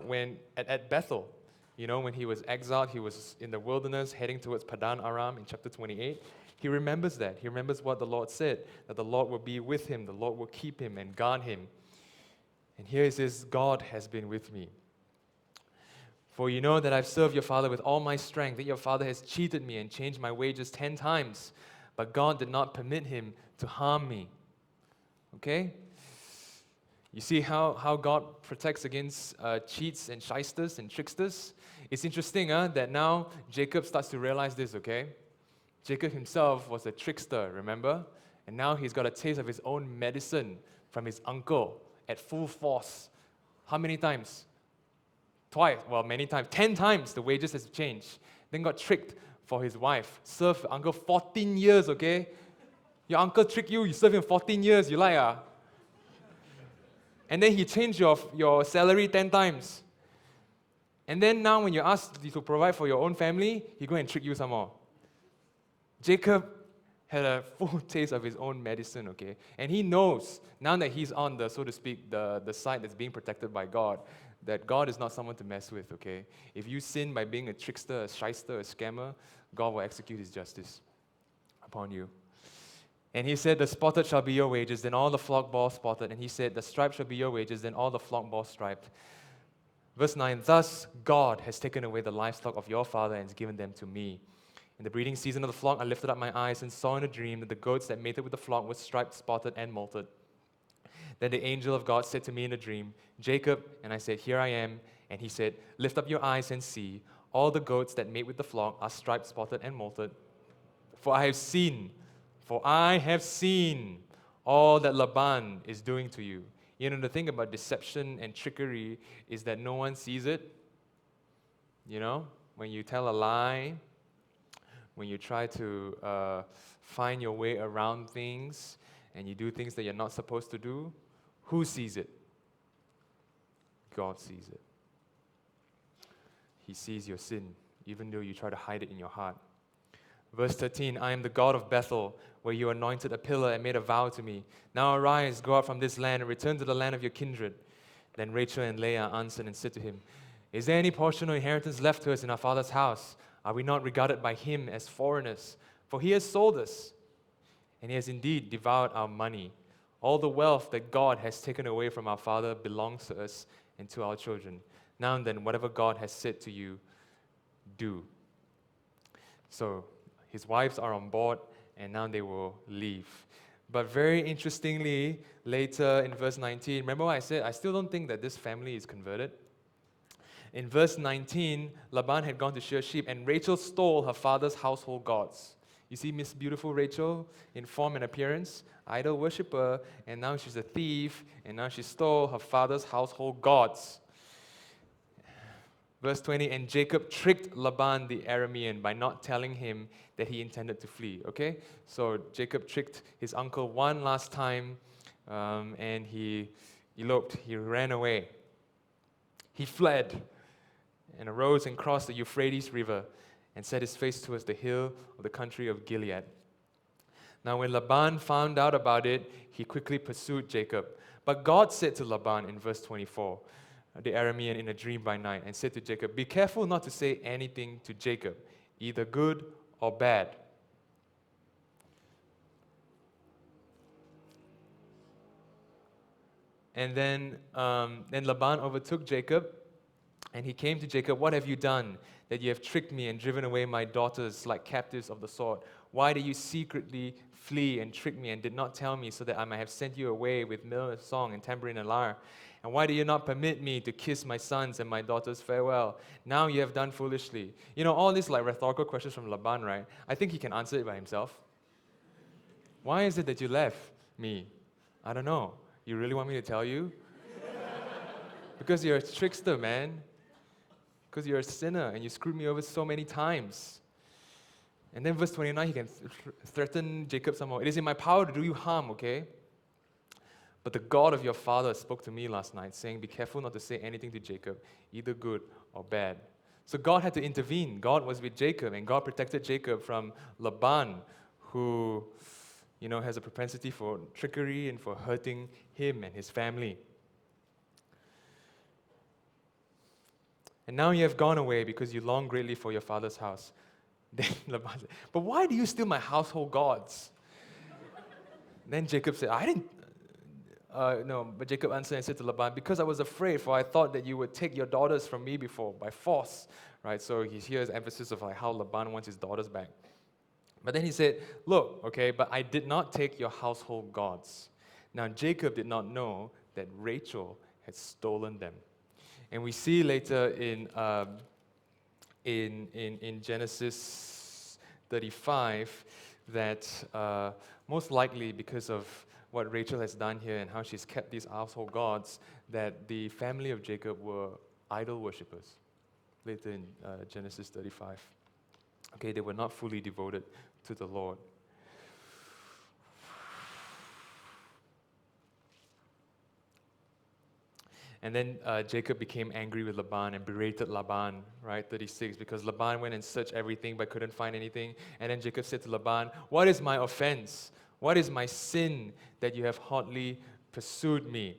when at Bethel. You know, when he was exiled, he was in the wilderness heading towards Padan Aram in chapter 28. He remembers that. He remembers what the Lord said, that the Lord will be with him, the Lord will keep him and guard him. And here it says, God has been with me. For you know that I've served your father with all my strength, that your father has cheated me and changed my wages 10 times, but God did not permit him to harm me. Okay? You see how God protects against cheats and shysters and tricksters? It's interesting that now Jacob starts to realize this, okay? Jacob himself was a trickster, remember? And now he's got a taste of his own medicine from his uncle at full force. How many times? Twice, well, many times. 10 times the wages has changed. Then got tricked for his wife. Served uncle 14 years, okay? Your uncle tricked you, you served him 14 years, you like ah? And then he changed your salary 10 times. And then now when you're asked to provide for your own family, he go and trick you some more. Jacob had a full taste of his own medicine, okay? And he knows, now that he's on the, so to speak, the side that's being protected by God, that God is not someone to mess with, okay? If you sin by being a trickster, a shyster, a scammer, God will execute his justice upon you. And he said, the spotted shall be your wages, then all the flock bore spotted. And he said, the striped shall be your wages, then all the flock bore striped. Verse 9, thus God has taken away the livestock of your father and has given them to me. In the breeding season of the flock, I lifted up my eyes and saw in a dream that the goats that mated with the flock were striped, spotted, and molted. Then the angel of God said to me in a dream, Jacob, and I said, here I am. And he said, lift up your eyes and see, all the goats that mate with the flock are striped, spotted, and molted. For I have seen all that Laban is doing to you. You know, the thing about deception and trickery is that no one sees it. You know, when you tell a lie, when you try to find your way around things, and you do things that you're not supposed to do, who sees it? God sees it. He sees your sin, even though you try to hide it in your heart. Verse 13, I am the God of Bethel, where you anointed a pillar and made a vow to me. Now arise, go out from this land, and return to the land of your kindred. Then Rachel and Leah answered and said to him, is there any portion or inheritance left to us in our father's house? Are we not regarded by him as foreigners? For he has sold us, and he has indeed devoured our money. All the wealth that God has taken away from our father belongs to us and to our children. Now and then, whatever God has said to you, do. So, his wives are on board, and now they will leave. But very interestingly, later in verse 19, remember what I said? I still don't think that this family is converted. In verse 19, Laban had gone to shear sheep, and Rachel stole her father's household gods. You see Miss Beautiful Rachel in form and appearance, idol worshiper, and now she's a thief, and now she stole her father's household gods. Verse 20, and Jacob tricked Laban the Aramean by not telling him that he intended to flee. Okay? So Jacob tricked his uncle one last time, and he eloped. He ran away. He fled and arose and crossed the Euphrates River and set his face towards the hill of the country of Gilead. Now when Laban found out about it, he quickly pursued Jacob. But God said to Laban in verse 24, the Aramean in a dream by night, and said to Jacob, be careful not to say anything to Jacob, either good or bad. And then Laban overtook Jacob, and he came to Jacob, what have you done, that you have tricked me and driven away my daughters like captives of the sword? Why did you secretly flee and trick me and did not tell me, so that I might have sent you away with mill and song and tambourine and lyre? And why did you not permit me to kiss my sons and my daughters farewell? Now you have done foolishly. You know, all these like rhetorical questions from Laban, right? I think he can answer it by himself. Why is it that you left me? I don't know. You really want me to tell you? Because you're a trickster, man. Because you're a sinner and you screwed me over so many times. And then verse 29, he can threaten Jacob some more. It is in my power to do you harm, okay? But the God of your father spoke to me last night, saying, be careful not to say anything to Jacob, either good or bad. So God had to intervene. God was with Jacob, and God protected Jacob from Laban, who, you know, has a propensity for trickery and for hurting him and his family. And now you have gone away because you long greatly for your father's house. Then Laban said, but why do you steal my household gods? Then Jacob said, No, but Jacob answered and said to Laban, because I was afraid, for I thought that you would take your daughters from me before, by force. Right? So here's emphasis of like how Laban wants his daughters back. But then he said, look, okay, but I did not take your household gods. Now Jacob did not know that Rachel had stolen them. And we see later in Genesis 35 that most likely because of what Rachel has done here and how she's kept these household gods, that the family of Jacob were idol worshippers. Later in Genesis 35. Okay, they were not fully devoted to the Lord. And then Jacob became angry with Laban and berated Laban, right, 36, because Laban went and searched everything but couldn't find anything. And then Jacob said to Laban, what is my offense? What is my sin that you have hotly pursued me?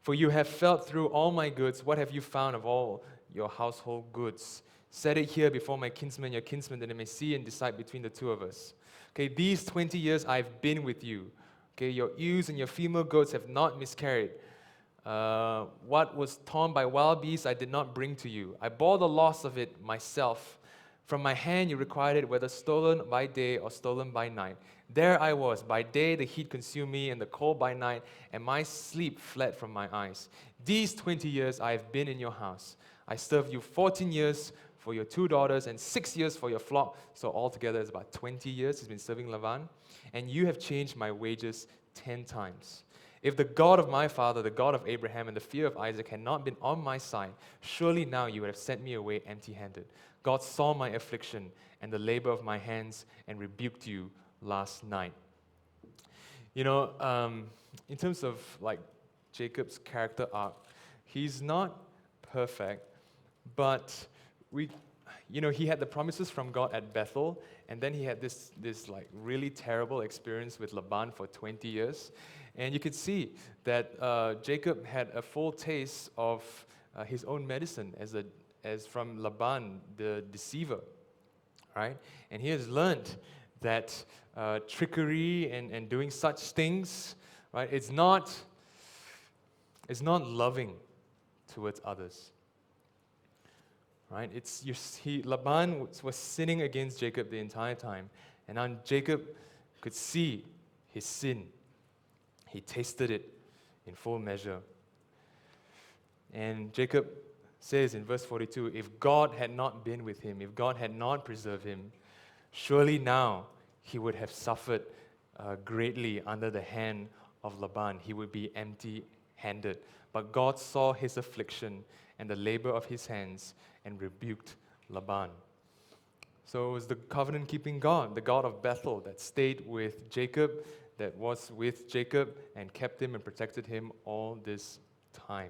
For you have felt through all my goods. What have you found of all your household goods? Set it here before my kinsman, your kinsman, that they may see and decide between the two of us. Okay, these 20 years I've been with you. Okay, your ewes and your female goats have not miscarried. What was torn by wild beasts I did not bring to you. I bore the loss of it myself. From my hand you required it, whether stolen by day or stolen by night. There I was. By day the heat consumed me, and the cold by night, and my sleep fled from my eyes. These 20 years I have been in your house. I served you 14 years for your 2 daughters and 6 years for your flock. So altogether it's about 20 years he's been serving Laban. And you have changed my wages 10 times. If the God of my father, the God of Abraham, and the fear of Isaac had not been on my side, surely now you would have sent me away empty-handed. God saw my affliction and the labor of my hands and rebuked you last night. You know, in terms of like Jacob's character arc, he's not perfect, but he had the promises from God at Bethel, and then he had this like really terrible experience with Laban for 20 years. And you could see that Jacob had a full taste of his own medicine as from Laban, the deceiver, right? And he has learned that trickery and doing such things, right? It's not loving towards others, right? Laban was sinning against Jacob the entire time, and now Jacob could see his sin. He tasted it in full measure. And Jacob says in verse 42, if God had not been with him, if God had not preserved him, surely now he would have suffered greatly under the hand of Laban. He would be empty-handed. But God saw his affliction and the labor of his hands and rebuked Laban. So it was the covenant-keeping God, the God of Bethel, that stayed with Jacob, that was with Jacob and kept him and protected him all this time.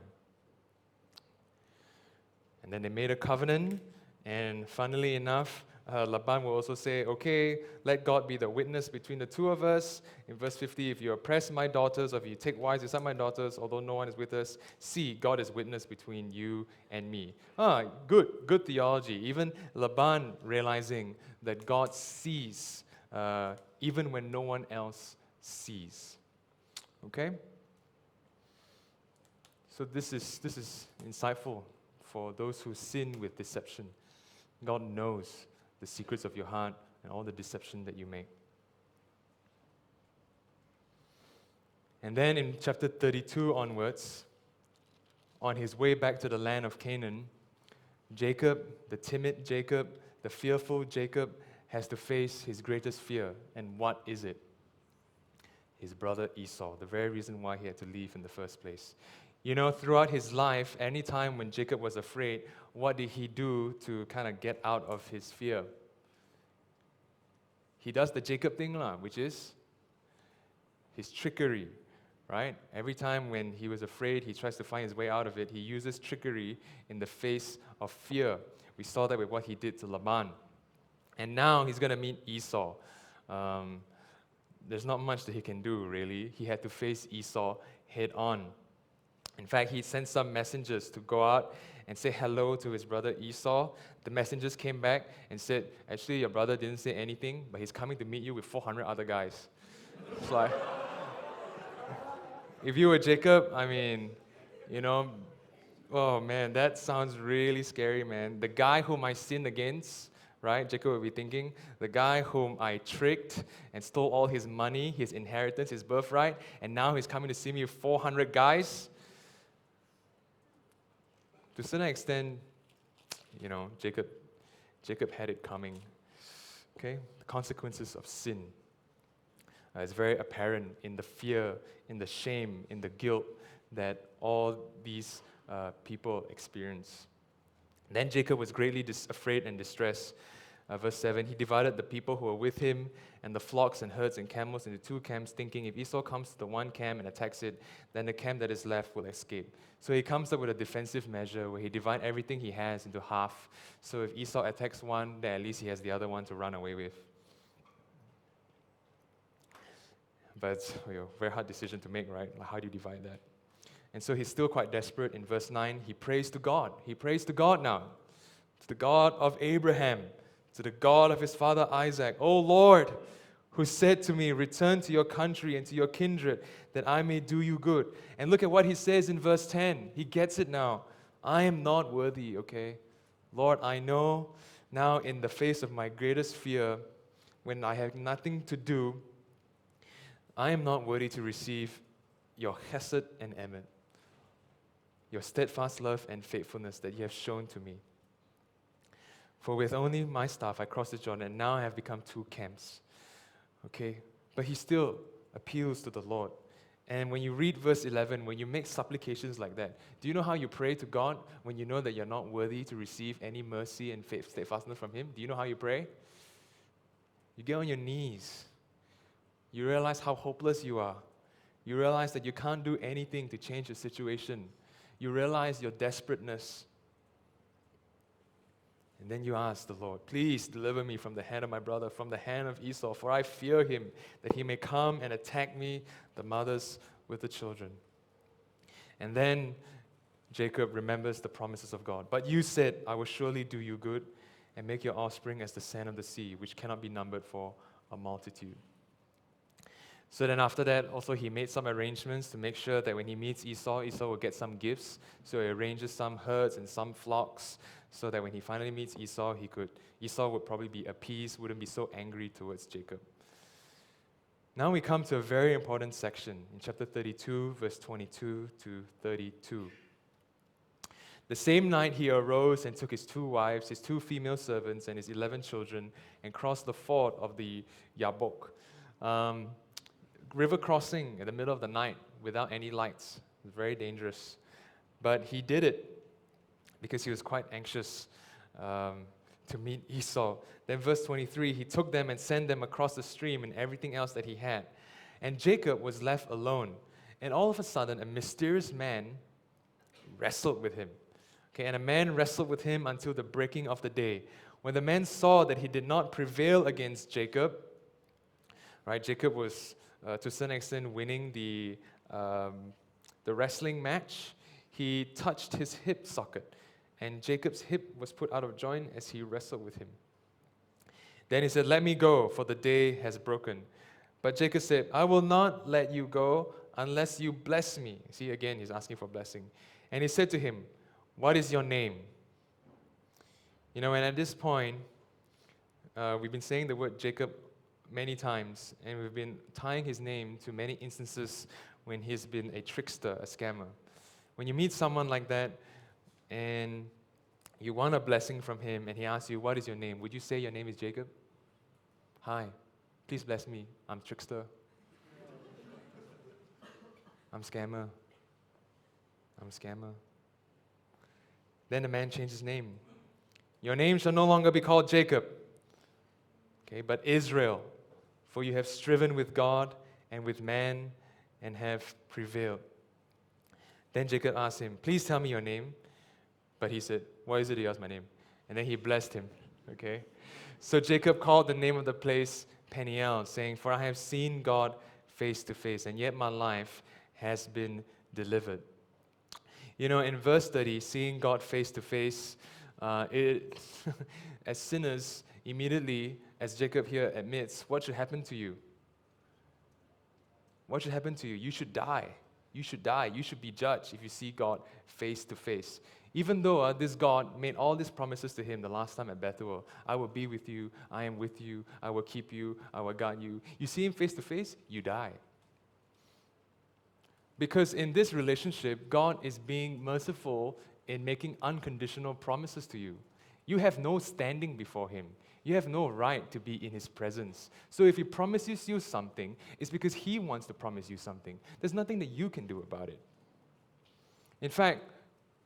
And then they made a covenant, and funnily enough, Laban will also say, okay, let God be the witness between the two of us. In verse 50, if you oppress my daughters, or if you take wives beside my daughters, although no one is with us, see, God is witness between you and me. Good theology. Even Laban realizing that God sees even when no one else sees. Okay? So this is insightful for those who sin with deception. God knows the secrets of your heart and all the deception that you make. And then in chapter 32 onwards, on his way back to the land of Canaan, Jacob, the timid Jacob, the fearful Jacob, has to face his greatest fear. And what is it? His brother Esau, the very reason why he had to leave in the first place. You know, throughout his life, any time when Jacob was afraid, what did he do to kind of get out of his fear? He does the Jacob thing, which is his trickery, right? Every time when he was afraid, he tries to find his way out of it. He uses trickery in the face of fear. We saw that with what he did to Laban. And now he's going to meet Esau. There's not much that he can do, really. He had to face Esau head on. In fact, he sent some messengers to go out and say hello to his brother Esau. The messengers came back and said, actually, your brother didn't say anything, but he's coming to meet you with 400 other guys. It's like, If you were Jacob, I mean, you know, oh man, that sounds really scary, man. The guy whom I sinned against, right? Jacob would be thinking, the guy whom I tricked and stole all his money, his inheritance, his birthright, and now he's coming to see me with 400 guys. To a certain extent, you know, Jacob had it coming. Okay? The consequences of sin. It's very apparent in the fear, in the shame, in the guilt that all these people experience. Then Jacob was greatly afraid and distressed. Verse 7, he divided the people who were with him and the flocks and herds and camels into two camps, thinking if Esau comes to the one camp and attacks it, then the camp that is left will escape. So he comes up with a defensive measure where he divides everything he has into half. So if Esau attacks one, then at least he has the other one to run away with. But it's a very hard decision to make, right? Like, how do you divide that? And so he's still quite desperate. In verse 9, he prays to God. He prays to God now, to the God of Abraham, to the God of his father Isaac. "O Lord, who said to me, 'Return to your country and to your kindred, that I may do you good.'" And look at what he says in verse 10. He gets it now. "I am not worthy," okay? Lord, I know now in the face of my greatest fear, when I have nothing to do, I am not worthy to receive your chesed and emet, your steadfast love and faithfulness that you have shown to me. For with only my staff I crossed the Jordan, and now I have become two camps. Okay? But he still appeals to the Lord. And when you read verse 11, when you make supplications like that, do you know how you pray to God when you know that you're not worthy to receive any mercy and steadfastness from Him? Do you know how you pray? You get on your knees. You realize how hopeless you are. You realize that you can't do anything to change the situation. You realize your desperateness. And then you ask the Lord, "Please deliver me from the hand of my brother, from the hand of Esau, for I fear him, that he may come and attack me, the mothers with the children." And then Jacob remembers the promises of God. "But you said, 'I will surely do you good and make your offspring as the sand of the sea, which cannot be numbered for a multitude.'" So then after that, also he made some arrangements to make sure that when he meets Esau, Esau will get some gifts. So he arranges some herds and some flocks so that when he finally meets Esau, Esau would probably be appeased, wouldn't be so angry towards Jacob. Now we come to a very important section in chapter 32, verse 22 to 32. "The same night he arose and took his 2 wives, his 2 female servants, and his 11 children, and crossed the ford of the Yabok." River crossing in the middle of the night without any lights. It was very dangerous. But he did it because he was quite anxious to meet Esau. Then verse 23, he took them and sent them across the stream and everything else that he had. And Jacob was left alone. And all of a sudden, a mysterious man wrestled with him. Okay, and a man wrestled with him until the breaking of the day. When the man saw that he did not prevail against Jacob, right? Jacob was to a certain extent winning the wrestling match. He touched his hip socket, and Jacob's hip was put out of joint as he wrestled with him. Then he said, "Let me go, for the day has broken." But Jacob said, "I will not let you go unless you bless me." See, again, he's asking for blessing. And he said to him, "What is your name?" You know, and at this point, we've been saying the word Jacob many times, and we've been tying his name to many instances when he's been a trickster, a scammer. When you meet someone like that and you want a blessing from him and he asks you, "What is your name?" would you say your name is Jacob? "Hi, please bless me. I'm trickster. I'm scammer. I'm scammer." Then the man changed his name. "Your name shall no longer be called Jacob, okay, but Israel. For you have striven with God and with man and have prevailed." Then Jacob asked him, "Please tell me your name." But he said, "What is it he asked my name?" And then he blessed him. Okay? So Jacob called the name of the place Peniel, saying, "For I have seen God face to face, and yet my life has been delivered." You know, in verse 30, seeing God face to face, as sinners, immediately, as Jacob here admits, what should happen to you? What should happen to you? You should die. you should die. You should be judged if you see God face to face. Even though this God made all these promises to him the last time at Bethel. I will be with you, I am with you, I will keep you, I will guard you. You see him face to face, you die. Because in this relationship, God is being merciful in making unconditional promises to you. You have no standing before him. You have no right to be in his presence. So if he promises you something, it's because he wants to promise you something. There's nothing that you can do about it. In fact,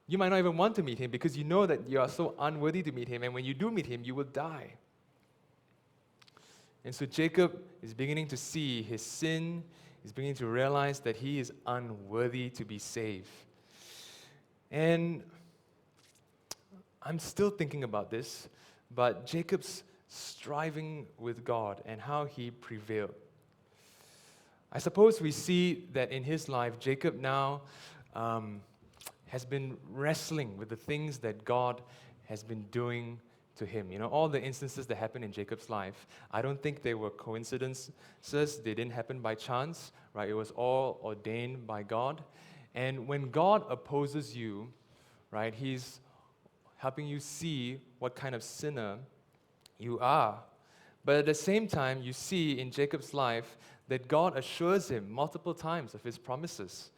you might not even want to meet him because you know that you are so unworthy to meet him, and when you do meet him, you will die. And so Jacob is beginning to see his sin. He's beginning to realize that he is unworthy to be saved. And I'm still thinking about this, but Jacob's striving with God and how he prevailed. I suppose we see that in his life, Jacob now has been wrestling with the things that God has been doing to him. You know, all the instances that happened in Jacob's life, I don't think they were coincidences. They didn't happen by chance, right? It was all ordained by God. And when God opposes you, right, he's helping you see what kind of sinner you are. But at the same time, you see in Jacob's life that God assures him multiple times of his promises.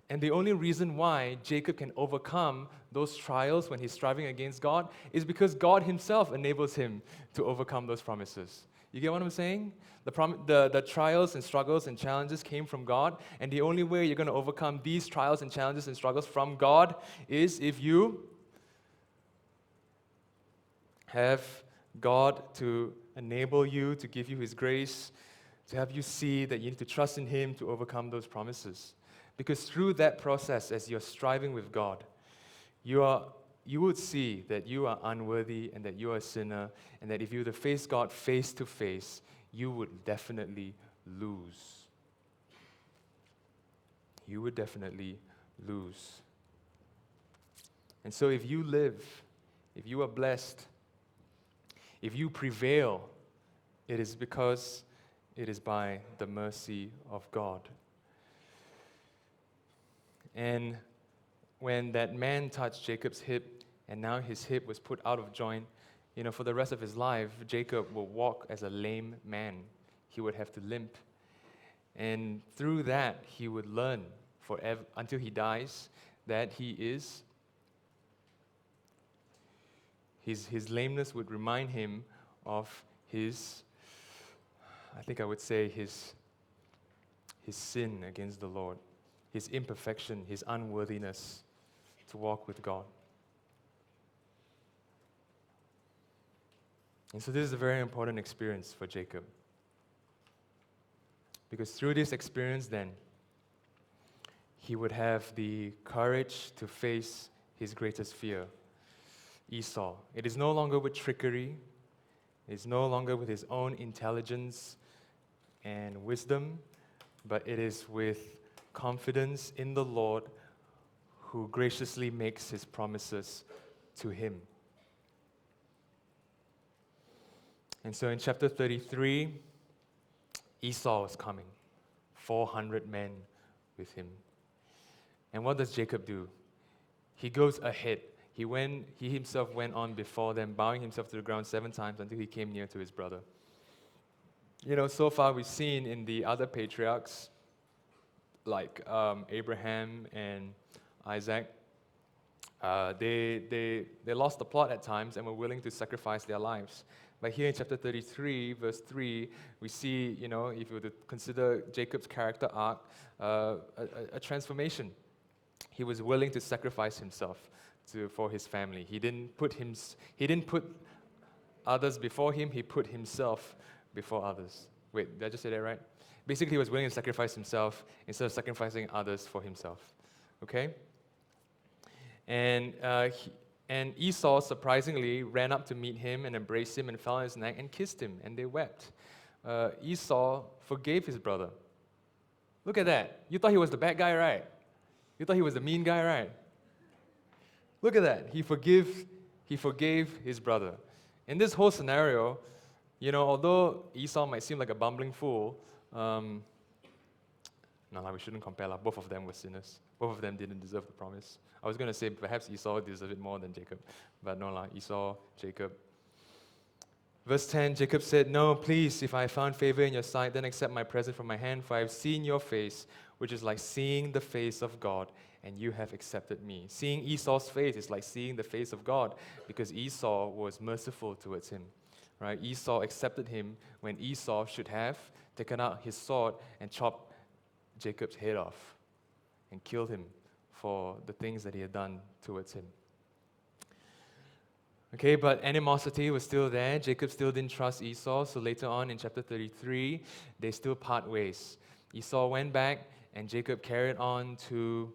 And the only reason why Jacob can overcome those trials when he's striving against God is because God himself enables him to overcome those promises. You get what I'm saying? The trials and struggles and challenges came from God, and the only way you're going to overcome these trials and challenges and struggles from God is if you have God to enable you, to give you his grace, to have you see that you need to trust in him to overcome those promises. Because through that process, as you're striving with God, you would see that you are unworthy and that you are a sinner, and that if you were to face God face to face, you would definitely lose. You would definitely lose. And so if you live, if you are blessed, if you prevail, it is because it is by the mercy of God. And when that man touched Jacob's hip, and now his hip was put out of joint, you know, for the rest of his life, Jacob will walk as a lame man. He would have to limp. And through that, he would learn forever, until he dies, that his lameness would remind him of his sin against the Lord, his imperfection, his unworthiness to walk with God. And so this is a very important experience for Jacob. Because through this experience then, he would have the courage to face his greatest fear, Esau. It is no longer with trickery. It is no longer with his own intelligence and wisdom, but it is with confidence in the Lord, who graciously makes his promises to him. And so in chapter 33, Esau is coming, 400 men with him. And what does Jacob do? He goes ahead. He himself went on before them, bowing himself to the ground 7 times until he came near to his brother. You know, so far we've seen in the other patriarchs, like Abraham and Isaac, they lost the plot at times and were willing to sacrifice their lives. But here in chapter 33, verse 3, we see, you know, if you were to consider Jacob's character arc, a transformation. He was willing to sacrifice himself for his family. He didn't put others before him, he put himself before others. Wait, did I just say that right? Basically, he was willing to sacrifice himself instead of sacrificing others for himself. Okay? And Esau, surprisingly, ran up to meet him and embraced him and fell on his neck and kissed him, and they wept. Esau forgave his brother. Look at that. You thought he was the bad guy, right? You thought he was the mean guy, right? Look at that. He forgave his brother. In this whole scenario, you know, although Esau might seem like a bumbling fool, No, we shouldn't compare. Both of them were sinners. Both of them didn't deserve the promise. I was going to say perhaps Esau deserved it more than Jacob. But no, Esau, Jacob. Verse 10, Jacob said, "No, please, if I found favor in your sight, then accept my present from my hand, for I have seen your face, which is like seeing the face of God, and you have accepted me." Seeing Esau's face is like seeing the face of God, because Esau was merciful towards him. Right? Esau accepted him when Esau should have taken out his sword and chopped Jacob's head off and killed him for the things that he had done towards him. Okay, but animosity was still there. Jacob still didn't trust Esau, so later on in chapter 33, they still part ways. Esau went back, and Jacob carried on to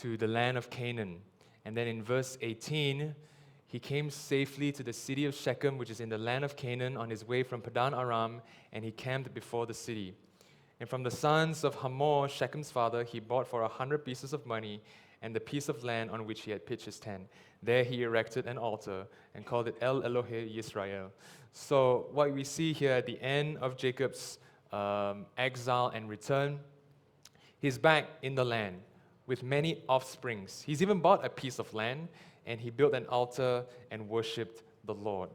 the land of Canaan. And then in verse 18, he came safely to the city of Shechem, which is in the land of Canaan, on his way from Padan Aram, and he camped before the city. And from the sons of Hamor, Shechem's father, he bought for 100 pieces of money and the piece of land on which he had pitched his tent. There he erected an altar and called it El Elohe Yisrael. So what we see here at the end of Jacob's exile and return, he's back in the land with many offsprings. He's even bought a piece of land, and he built an altar and worshipped the Lord.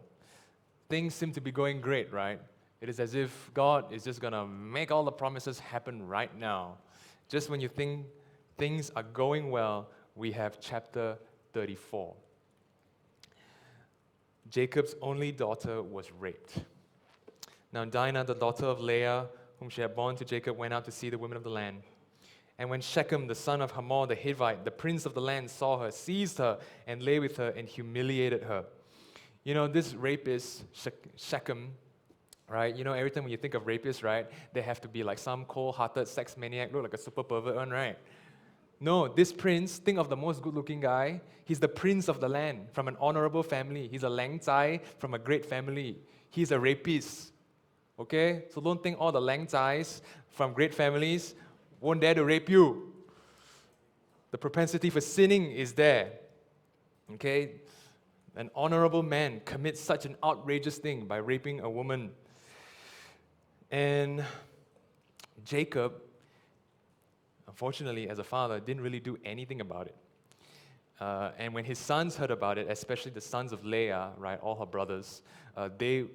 Things seem to be going great, right? It is as if God is just going to make all the promises happen right now. Just when you think things are going well, we have chapter 34. Jacob's only daughter was raped. Now Dinah, the daughter of Leah, whom she had borne to Jacob, went out to see the women of the land. And when Shechem, the son of Hamor the Hivite, the prince of the land, saw her, seized her, and lay with her, and humiliated her. You know, this rapist, Shechem, right? You know, every time when you think of rapists, right, they have to be like some cold-hearted sex maniac, look like a super pervert one, right? No, this prince, think of the most good-looking guy. He's the prince of the land, from an honorable family. He's a Lang Zai from a great family. He's a rapist, okay? So don't think all the Lang Zais from great families won't dare to rape you. The propensity for sinning is there, okay? An honorable man commits such an outrageous thing by raping a woman. And Jacob, unfortunately, as a father, didn't really do anything about it. And when his sons heard about it, especially the sons of Leah, right, all her brothers, they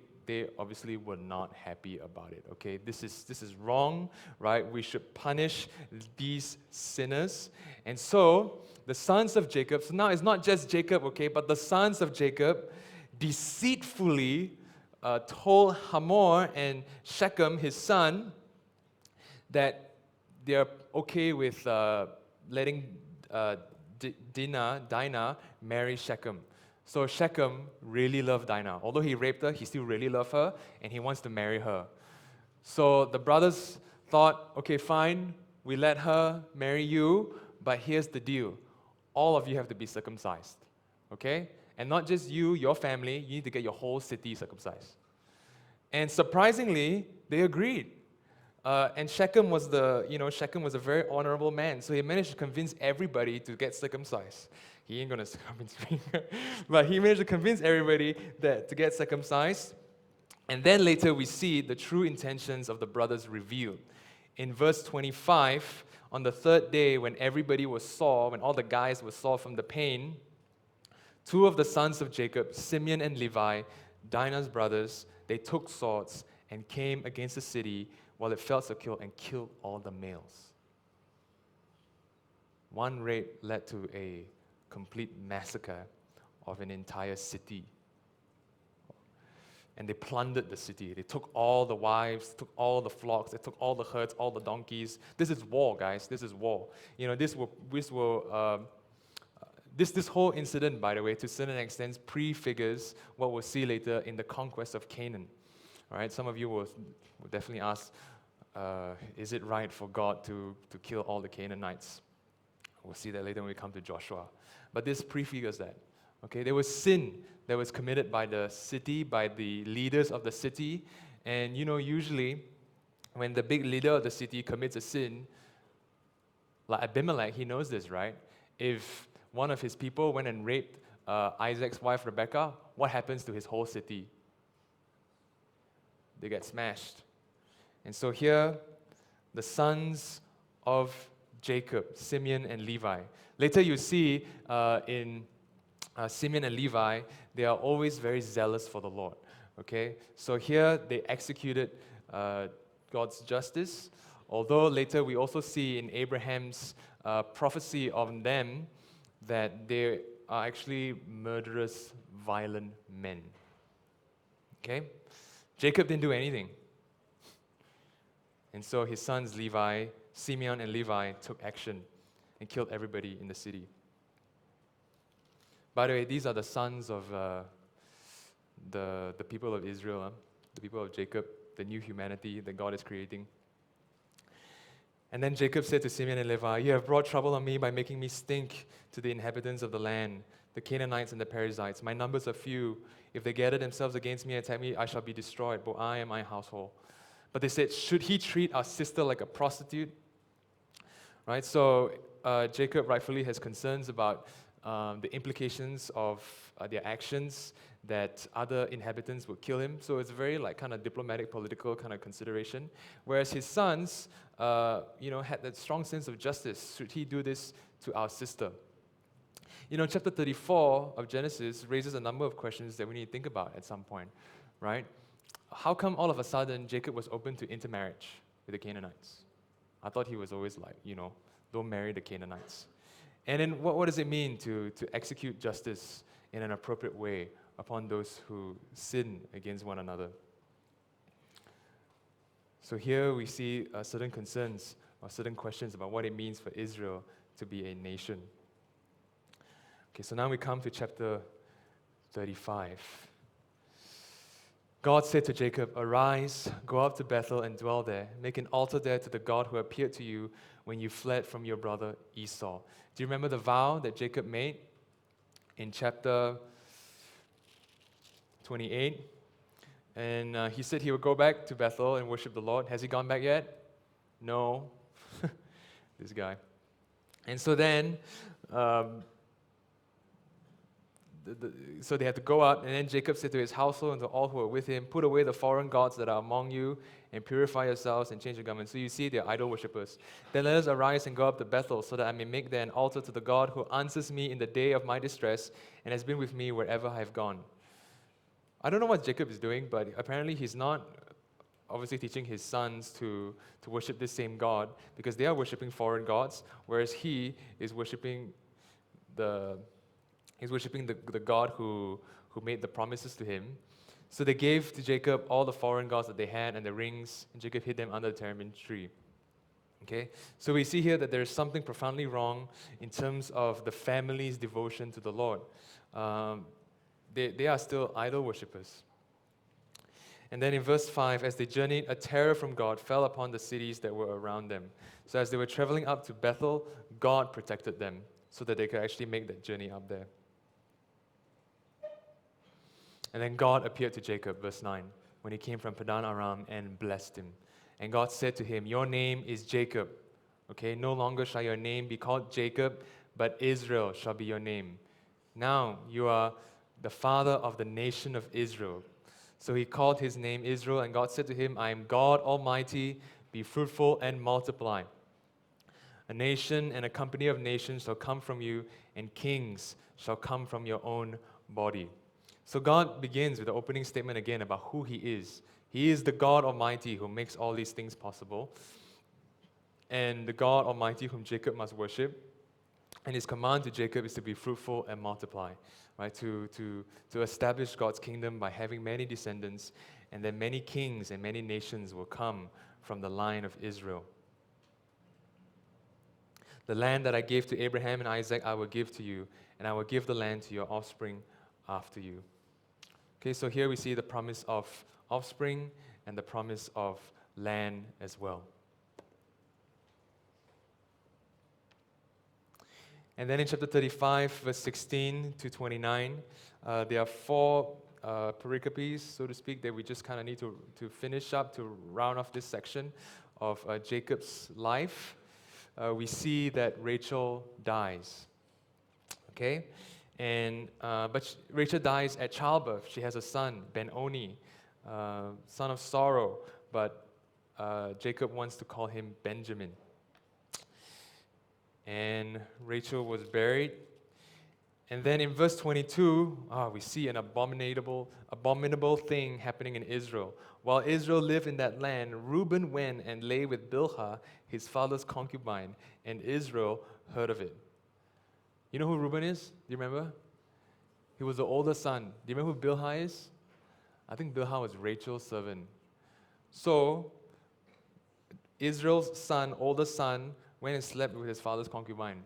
obviously were not happy about it. Okay, this is wrong, right? We should punish these sinners. And so the sons of Jacob. So now it's not just Jacob, okay, but the sons of Jacob deceitfully told Hamor and Shechem, his son, that they're okay with letting Dinah marry Shechem. So Shechem really loved Dinah. Although he raped her, he still really loved her, and he wants to marry her. So the brothers thought, okay, fine, we let her marry you, but here's the deal. All of you have to be circumcised, okay? And not just you, your family, you need to get your whole city circumcised. And surprisingly, they agreed. And Shechem was a very honorable man, so he managed to convince everybody to get circumcised. He ain't gonna convince me, but he managed to convince everybody to get circumcised. And then later we see the true intentions of the brothers revealed. In verse 25, on the third day, when everybody was sore, when all the guys were sore from the pain, two of the sons of Jacob, Simeon and Levi, Dinah's brothers, they took swords and came against the city while it felt secure and killed all the males. One rape led to a complete massacre of an entire city. And they plundered the city. They took all the wives, took all the flocks, they took all the herds, all the donkeys. This is war, guys. This is war. You know, this whole incident, by the way, to a certain extent, prefigures what we'll see later in the conquest of Canaan. All right, some of you will definitely ask, is it right for God to kill all the Canaanites? We'll see that later when we come to Joshua. But this prefigures that. Okay, there was sin that was committed by the city, by the leaders of the city. And you know, usually, when the big leader of the city commits a sin, like Abimelech, he knows this, right? If one of his people went and raped Isaac's wife, Rebekah, what happens to his whole city? They get smashed. And so here, the sons of Jacob, Simeon and Levi. Later you see in Simeon and Levi, they are always very zealous for the Lord. Okay, so here they executed God's justice, although later we also see in Abraham's prophecy of them that they are actually murderous, violent men. Okay, Jacob didn't do anything. And so his sons Levi, Simeon and Levi, took action and killed everybody in the city. By the way, these are the sons of the people of Israel, the people of Jacob, the new humanity that God is creating. And then Jacob said to Simeon and Levi, "You have brought trouble on me by making me stink to the inhabitants of the land, the Canaanites and the Perizzites. My numbers are few. If they gather themselves against me and attack me, I shall be destroyed, both I and my household." But they said, "Should he treat our sister like a prostitute?" Right? So Jacob rightfully has concerns about the implications of their actions, that other inhabitants would kill him. So it's very kind of diplomatic, political kind of consideration. Whereas his sons, had that strong sense of justice. Should he do this to our sister? Chapter 34 of Genesis raises a number of questions that we need to think about at some point, right? How come all of a sudden Jacob was open to intermarriage with the Canaanites? I thought he was always don't marry the Canaanites. And then what does it mean to execute justice in an appropriate way upon those who sin against one another? So here we see certain concerns or certain questions about what it means for Israel to be a nation. Okay, so now we come to chapter 35. God said to Jacob, "Arise, go up to Bethel and dwell there. Make an altar there to the God who appeared to you when you fled from your brother Esau." Do you remember the vow that Jacob made in chapter 28? And he said he would go back to Bethel and worship the Lord. Has he gone back yet? No. This guy. And so then, so they had to go out, and then Jacob said to his household and to all who were with him, "Put away the foreign gods that are among you, and purify yourselves and change your garments." So you see, they're idol worshippers. "Then let us arise and go up to Bethel, so that I may make there an altar to the God who answers me in the day of my distress, and has been with me wherever I have gone." I don't know what Jacob is doing, but apparently he's not obviously teaching his sons to worship this same God, because they are worshiping foreign gods, whereas he is worshiping the God who made the promises to him. So they gave to Jacob all the foreign gods that they had and the rings, and Jacob hid them under the terebinth tree. Okay, so we see here that there is something profoundly wrong in terms of the family's devotion to the Lord. They are still idol worshippers. And then in verse 5, as they journeyed, a terror from God fell upon the cities that were around them. So as they were traveling up to Bethel, God protected them so that they could actually make that journey up there. And then God appeared to Jacob, verse 9, when he came from Padan Aram, and blessed him. And God said to him, "Your name is Jacob. Okay, no longer shall your name be called Jacob, but Israel shall be your name. Now you are the father of the nation of Israel." So he called his name Israel, and God said to him, "I am God Almighty, be fruitful and multiply. A nation and a company of nations shall come from you, and kings shall come from your own body." So God begins with the opening statement again about who he is. He is the God Almighty who makes all these things possible, and the God Almighty whom Jacob must worship. And his command to Jacob is to be fruitful and multiply, right? To establish God's kingdom by having many descendants, and then many kings and many nations will come from the line of Israel. "The land that I gave to Abraham and Isaac I will give to you, and I will give the land to your offspring after you." Okay, so here we see the promise of offspring and the promise of land as well. And then in chapter 35, verse 16 to 29, there are four pericopes, so to speak, that we just kind of need to finish up to round off this section of Jacob's life. We see that Rachel dies. Okay? But Rachel dies at childbirth. She has a son, Ben-Oni, son of sorrow, but Jacob wants to call him Benjamin. And Rachel was buried. And then in verse 22, we see an abominable thing happening in Israel. While Israel lived in that land, Reuben went and lay with Bilhah, his father's concubine, and Israel heard of it. You know who Reuben is? Do you remember? He was the older son. Do you remember who Bilhah is? I think Bilhah was Rachel's servant. So, Israel's son, older son, went and slept with his father's concubine.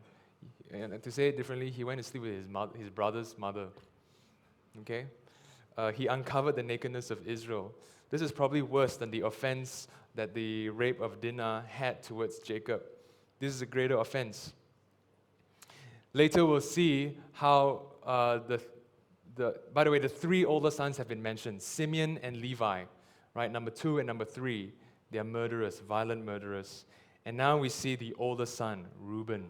And to say it differently, he went to sleep with his brother's mother. Okay? He uncovered the nakedness of Israel. This is probably worse than the offense that the rape of Dinah had towards Jacob. This is a greater offense. Later we'll see how by the way, the three older sons have been mentioned, Simeon and Levi, right? Number 2 and number 3, they are murderers, violent murderers. And now we see the older son, Reuben.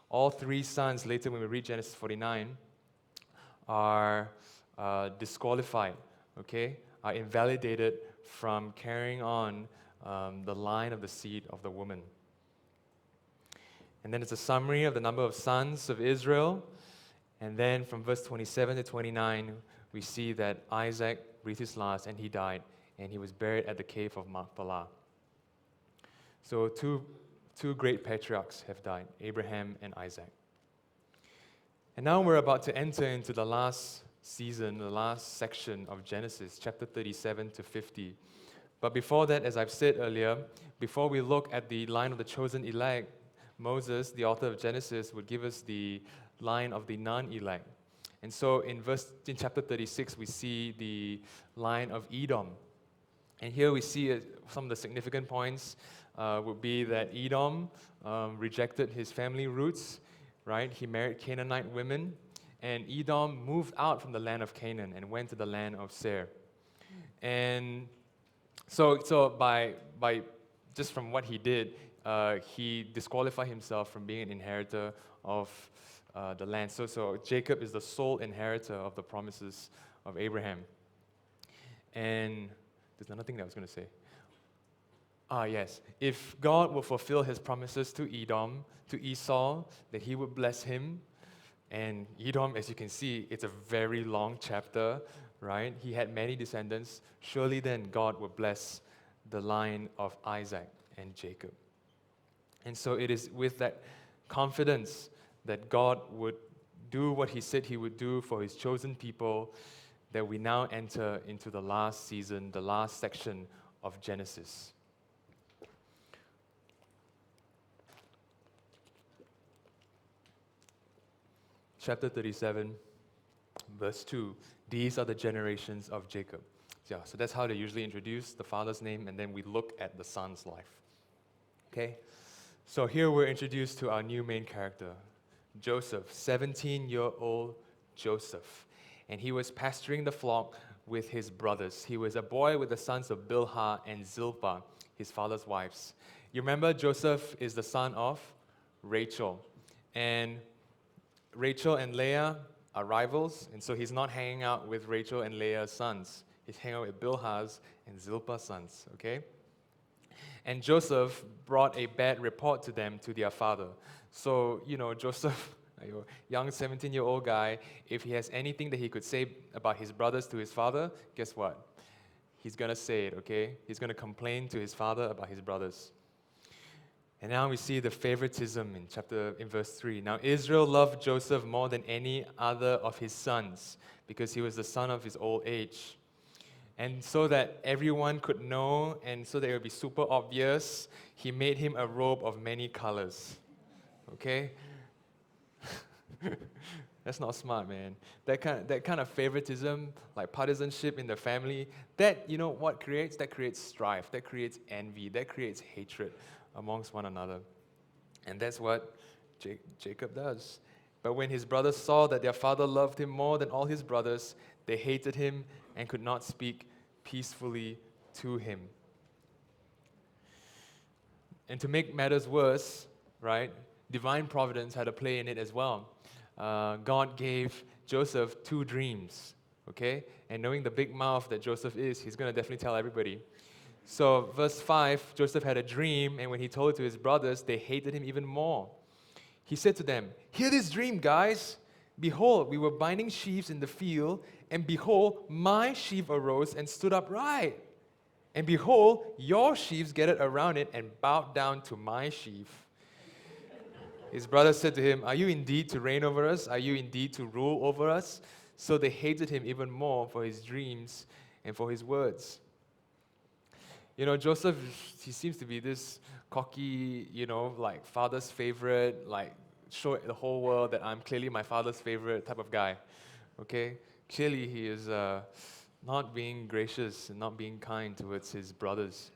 All 3 sons, later when we read Genesis 49, are disqualified, okay? Are invalidated from carrying on the line of the seed of the woman. And then it's a summary of the number of sons of Israel. And then from verse 27 to 29, we see that Isaac breathed his last and he died, and he was buried at the cave of Machpelah. So two great patriarchs have died, Abraham and Isaac. And now we're about to enter into the last season, the last section of Genesis, chapter 37 to 50. But before that, as I've said earlier, before we look at the line of the chosen elect, Moses, the author of Genesis, would give us the line of the non-elect. And so in chapter 36, we see the line of Edom. And here we see some of the significant points would be that Edom rejected his family roots, right? He married Canaanite women, and Edom moved out from the land of Canaan and went to the land of Seir. And so by just from what he did, he disqualified himself from being an inheritor of the land. So Jacob is the sole inheritor of the promises of Abraham. And there's another thing that I was going to say. Yes. If God will fulfill his promises to Edom, to Esau, that he would bless him. And Edom, as you can see, it's a very long chapter, right? He had many descendants. Surely then God would bless the line of Isaac and Jacob. And so it is with that confidence that God would do what he said he would do for his chosen people that we now enter into the last season, the last section of Genesis. Chapter 37, verse 2. These are the generations of Jacob. Yeah, so that's how they usually introduce the father's name, and then we look at the son's life. Okay? So here we're introduced to our new main character, Joseph, 17-year-old Joseph. And he was pasturing the flock with his brothers. He was a boy with the sons of Bilhah and Zilpah, his father's wives. You remember Joseph is the son of Rachel. And Rachel and Leah are rivals, and so he's not hanging out with Rachel and Leah's sons. He's hanging out with Bilhah's and Zilpah's sons, okay? And Joseph brought a bad report to them, to their father. So, Joseph, a young 17-year-old guy, if he has anything that he could say about his brothers to his father, guess what? He's going to say it, okay? He's going to complain to his father about his brothers. And now we see the favoritism in verse 3. Now Israel loved Joseph more than any other of his sons because he was the son of his old age. And so that everyone could know and so that it would be super obvious, he made him a robe of many colors. Okay? That's not smart, man. That kind of favoritism, like partisanship in the family, that, what creates? That creates strife, that creates envy, that creates hatred amongst one another. And that's what Jacob does. But when his brothers saw that their father loved him more than all his brothers, they hated him and could not speak peacefully to him. And to make matters worse, right, divine providence had a play in it as well. God gave Joseph 2 dreams, okay? And knowing the big mouth that Joseph is, he's going to definitely tell everybody. So, verse 5, Joseph had a dream, and when he told it to his brothers, they hated him even more. He said to them, "Hear this dream, guys. Behold, we were binding sheaves in the field, and behold, my sheaf arose and stood upright. And behold, your sheaves gathered around it and bowed down to my sheaf." His brothers said to him, "Are you indeed to reign over us? Are you indeed to rule over us?" So they hated him even more for his dreams and for his words. You know, Joseph, he seems to be this cocky, like father's favorite, like show the whole world that I'm clearly my father's favorite type of guy. Okay? Clearly he is not being gracious and not being kind towards his brothers.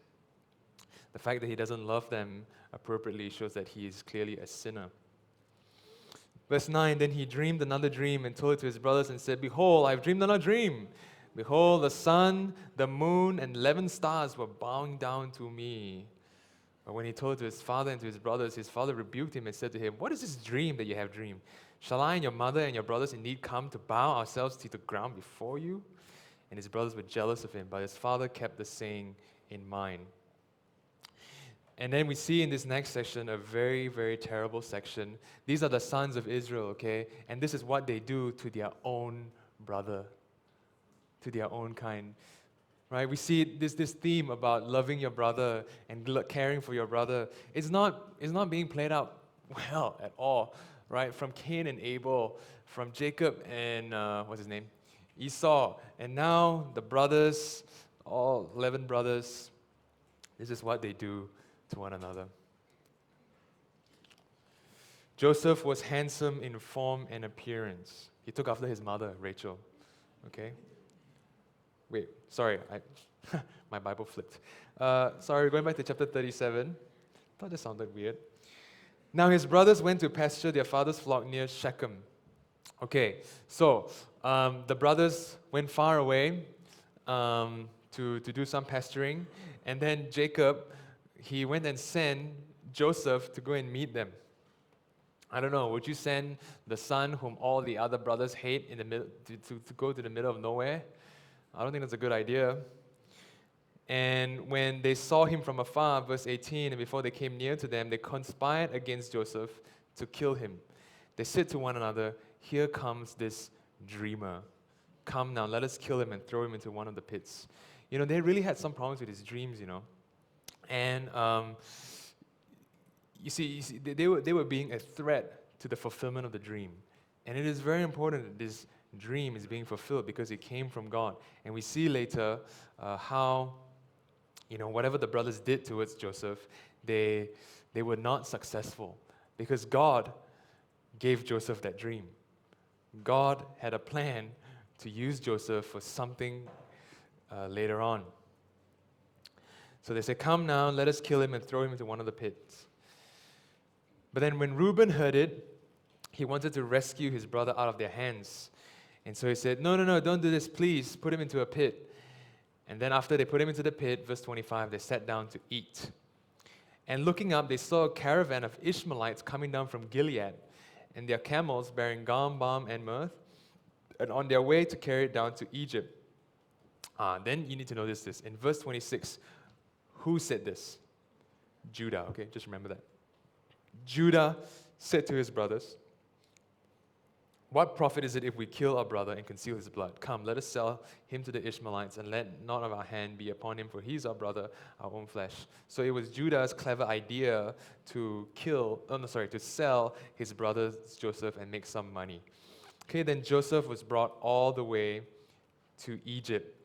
The fact that he doesn't love them appropriately shows that he is clearly a sinner. Verse 9, then he dreamed another dream and told it to his brothers and said, "Behold, I've dreamed another dream. Behold, the sun, the moon, and 11 stars were bowing down to me." But when he told it to his father and to his brothers, his father rebuked him and said to him, "What is this dream that you have dreamed? Shall I and your mother and your brothers indeed come to bow ourselves to the ground before you?" And his brothers were jealous of him, but his father kept the saying in mind. And then we see in this next section a very, very terrible section. These are the sons of Israel, okay? And this is what they do to their own brother, to their own kind. Right? We see this theme about loving your brother and caring for your brother. It's not being played out well at all. Right? From Cain and Abel, from Jacob and what's his name? Esau. And now the brothers, all 11 brothers, this is what they do to one another. Joseph was handsome in form and appearance. He took after his mother, Rachel. Okay? Wait, sorry, my Bible flipped. Sorry, going back to chapter 37. Thought that sounded weird. Now his brothers went to pasture their father's flock near Shechem. Okay, so the brothers went far away to do some pasturing, and then Jacob, he went and sent Joseph to go and meet them. I don't know, would you send the son whom all the other brothers hate in the middle to go to the middle of nowhere? I don't think that's a good idea. And when they saw him from afar, verse 18, and before they came near to them, they conspired against Joseph to kill him. They said to one another, "Here comes this dreamer. Come now, let us kill him and throw him into one of the pits." They really had some problems with his dreams, And you see, they were being a threat to the fulfillment of the dream. And it is very important that this dream is being fulfilled because it came from God. And we see later how, whatever the brothers did towards Joseph, they were not successful because God gave Joseph that dream. God had a plan to use Joseph for something later on. So they said, "Come now, let us kill him and throw him into one of the pits." But then when Reuben heard it, he wanted to rescue his brother out of their hands. And so he said, No, don't do this, please. Put him into a pit. And then after they put him into the pit, verse 25, they sat down to eat. And looking up, they saw a caravan of Ishmaelites coming down from Gilead, and their camels bearing gum, balm, and myrrh, and on their way to carry it down to Egypt. Then you need to notice this. In verse 26, who said this? Judah, okay? Just remember that. Judah said to his brothers, "What profit is it if we kill our brother and conceal his blood? Come, let us sell him to the Ishmaelites, and let none of our hand be upon him, for he is our brother, our own flesh." So it was Judah's clever idea to sell his brother Joseph and make some money. Okay, then Joseph was brought all the way to Egypt.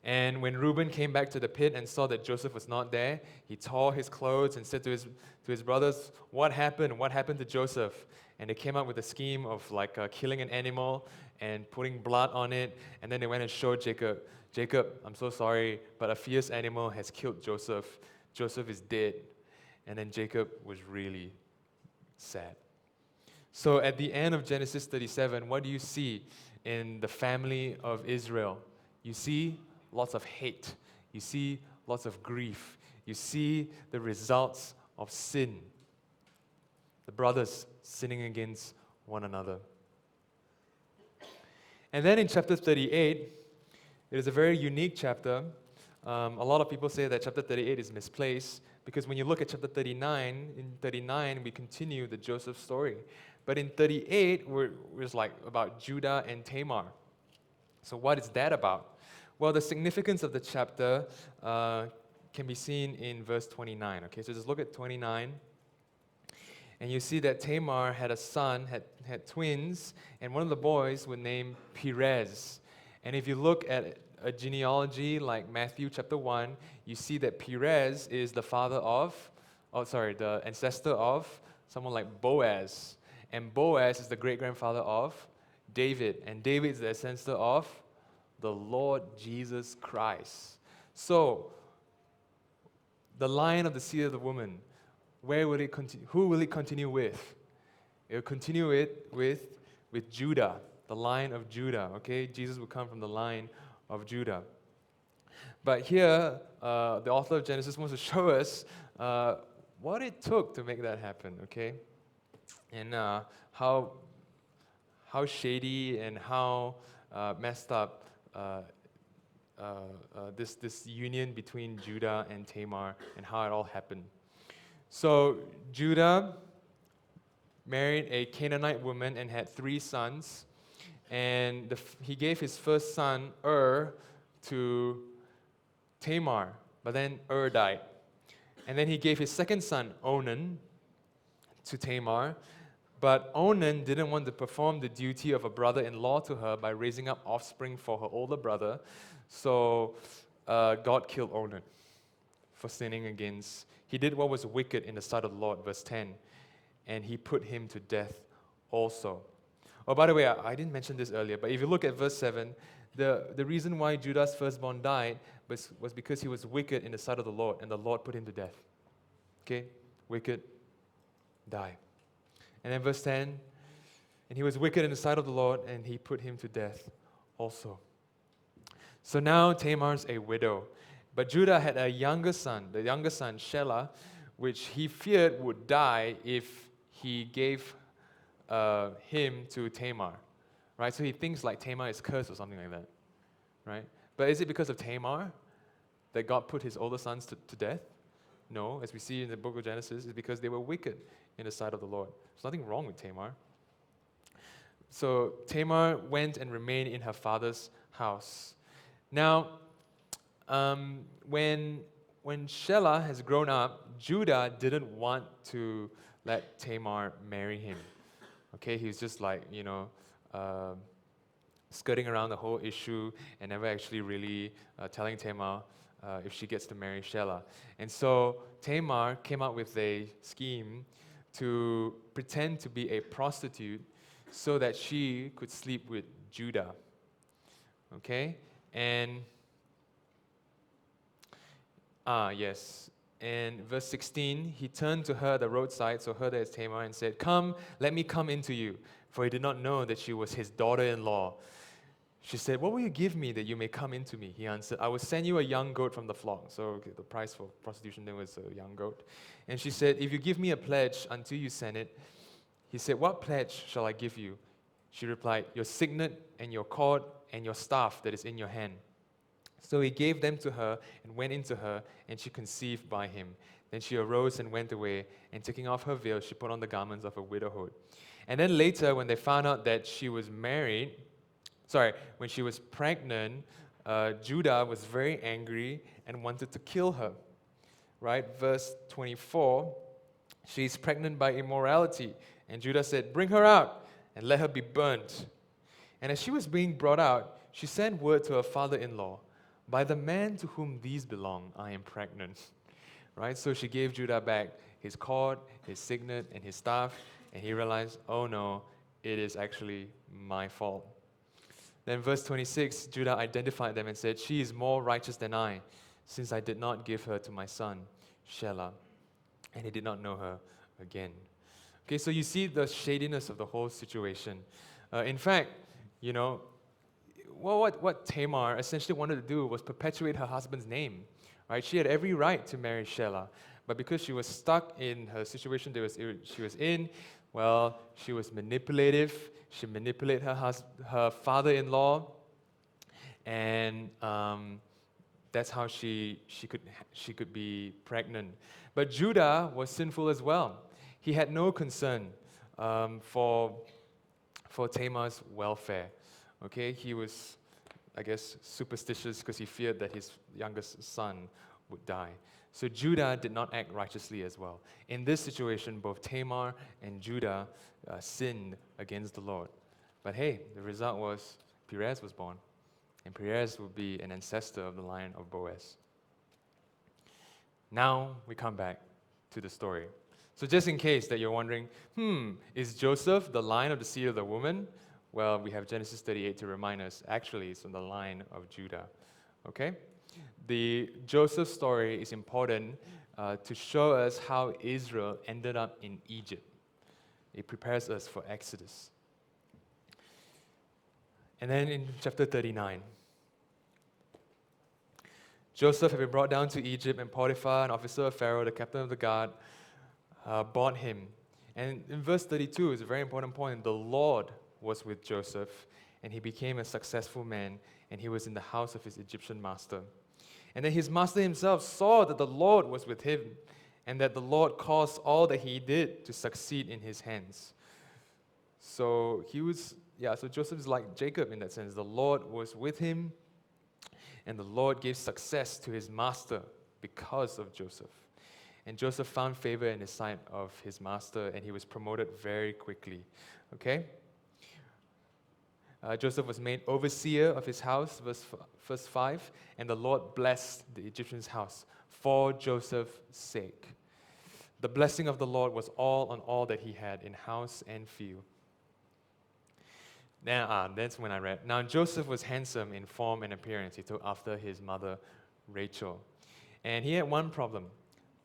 And when Reuben came back to the pit and saw that Joseph was not there, he tore his clothes and said to his brothers, "What happened? What happened to Joseph?" And they came up with a scheme of killing an animal and putting blood on it. And then they went and showed Jacob, "Jacob, I'm so sorry, but a fierce animal has killed Joseph. Joseph is dead." And then Jacob was really sad. So at the end of Genesis 37, what do you see in the family of Israel? You see lots of hate. You see lots of grief. You see the results of sin. The brothers sinning against one another. And then in chapter 38, it is a very unique chapter. a lot of people say that chapter 38 is misplaced because when you look at chapter 39, in 39 we continue the Joseph story. But in 38, it's like about Judah and Tamar. So what is that about? Well, the significance of the chapter can be seen in verse 29. Okay, so just look at 29. And you see that Tamar had a son, had twins, and one of the boys was named Perez. And if you look at a genealogy like Matthew chapter 1, you see that Perez is the the ancestor of someone like Boaz. And Boaz is the great-grandfather of David. And David is the ancestor of the Lord Jesus Christ. So, the line of the seed of the woman, where will it continue? Who will it continue with? It will continue it with Judah, the line of Judah. Okay, Jesus will come from the line of Judah. But here, the author of Genesis wants to show us what it took to make that happen. Okay, and how shady and how messed up this union between Judah and Tamar and how it all happened. So Judah married a Canaanite woman and had 3 sons, and he gave his first son to Tamar, but then died. And then he gave his second son Onan to Tamar, but Onan didn't want to perform the duty of a brother-in-law to her by raising up offspring for her older brother, so God killed Onan for sinning against. He did what was wicked in the sight of the Lord, verse 10, and he put him to death also. Oh, by the way, I didn't mention this earlier, but if you look at verse 7, the reason why Judah's firstborn died was because he was wicked in the sight of the Lord, and the Lord put him to death. Okay? Wicked, die. And then verse 10, and he was wicked in the sight of the Lord, and he put him to death also. So now Tamar's a widow. But Judah had a younger son, the younger son, Shelah, which he feared would die if he gave him to Tamar. Right? So he thinks like Tamar is cursed or something like that. Right? But is it because of Tamar that God put his older sons to death? No, as we see in the book of Genesis, it's because they were wicked in the sight of the Lord. There's nothing wrong with Tamar. So Tamar went and remained in her father's house. Now, when Shelah has grown up, Judah didn't want to let Tamar marry him. Okay, he was just like, skirting around the whole issue and never actually really telling Tamar if she gets to marry Shelah. And so Tamar came up with a scheme to pretend to be a prostitute so that she could sleep with Judah. Okay? And yes. And verse 16, he turned to her at the roadside, so her that is Tamar, and said, "Come, let me come into you." For he did not know that she was his daughter-in-law. She said, "What will you give me that you may come into me?" He answered, "I will send you a young goat from the flock." So the price for prostitution then was a young goat. And she said, "If you give me a pledge until you send it." He said, "What pledge shall I give you?" She replied, "Your signet and your cord and your staff that is in your hand." So he gave them to her and went into her, and she conceived by him. Then she arose and went away, and taking off her veil, she put on the garments of her widowhood. And then later, when they found out that she was when she was pregnant, Judah was very angry and wanted to kill her. Right? Verse 24, she's pregnant by immorality. And Judah said, "Bring her out and let her be burnt." And as she was being brought out, she sent word to her father-in-law, "By the man to whom these belong, I am pregnant." Right? So she gave Judah back his cord, his signet, and his staff, and he realized, oh no, it is actually my fault. Then verse 26, Judah identified them and said, "She is more righteous than I, since I did not give her to my son, Shelah." And he did not know her again. Okay, so you see the shadiness of the whole situation. In fact, what Tamar essentially wanted to do was perpetuate her husband's name. Right? She had every right to marry Shelah, but because she was stuck in her situation she was in, well, she was manipulative. She manipulated her father-in-law, and That's how she could be pregnant. But Judah was sinful as well. He had no concern for Tamar's welfare. Okay, he was, I guess, superstitious because he feared that his youngest son would die. So Judah did not act righteously as well. In this situation, both Tamar and Judah sinned against the Lord. But hey, the result was Perez was born, and Perez would be an ancestor of the line of Boaz. Now we come back to the story. So just in case that you're wondering, is Joseph the line of the seed of the woman? Well, we have Genesis 38 to remind us, actually, it's from the line of Judah. Okay? The Joseph story is important to show us how Israel ended up in Egypt. It prepares us for Exodus. And then in chapter 39, Joseph had been brought down to Egypt, and Potiphar, an officer of Pharaoh, the captain of the guard, bought him. And in verse 32 is a very important point. The Lord was with Joseph, and he became a successful man, and he was in the house of his Egyptian master. And then his master himself saw that the Lord was with him, and that the Lord caused all that he did to succeed in his hands. So so Joseph is like Jacob in that sense. The Lord was with him, and the Lord gave success to his master because of Joseph. And Joseph found favor in the sight of his master, and he was promoted very quickly. Okay? Joseph was made overseer of his house, verse 5, and the Lord blessed the Egyptian's house for Joseph's sake. The blessing of the Lord was all on all that he had in house and field. That's when I read. Now Joseph was handsome in form and appearance. He took after his mother Rachel. And he had one problem.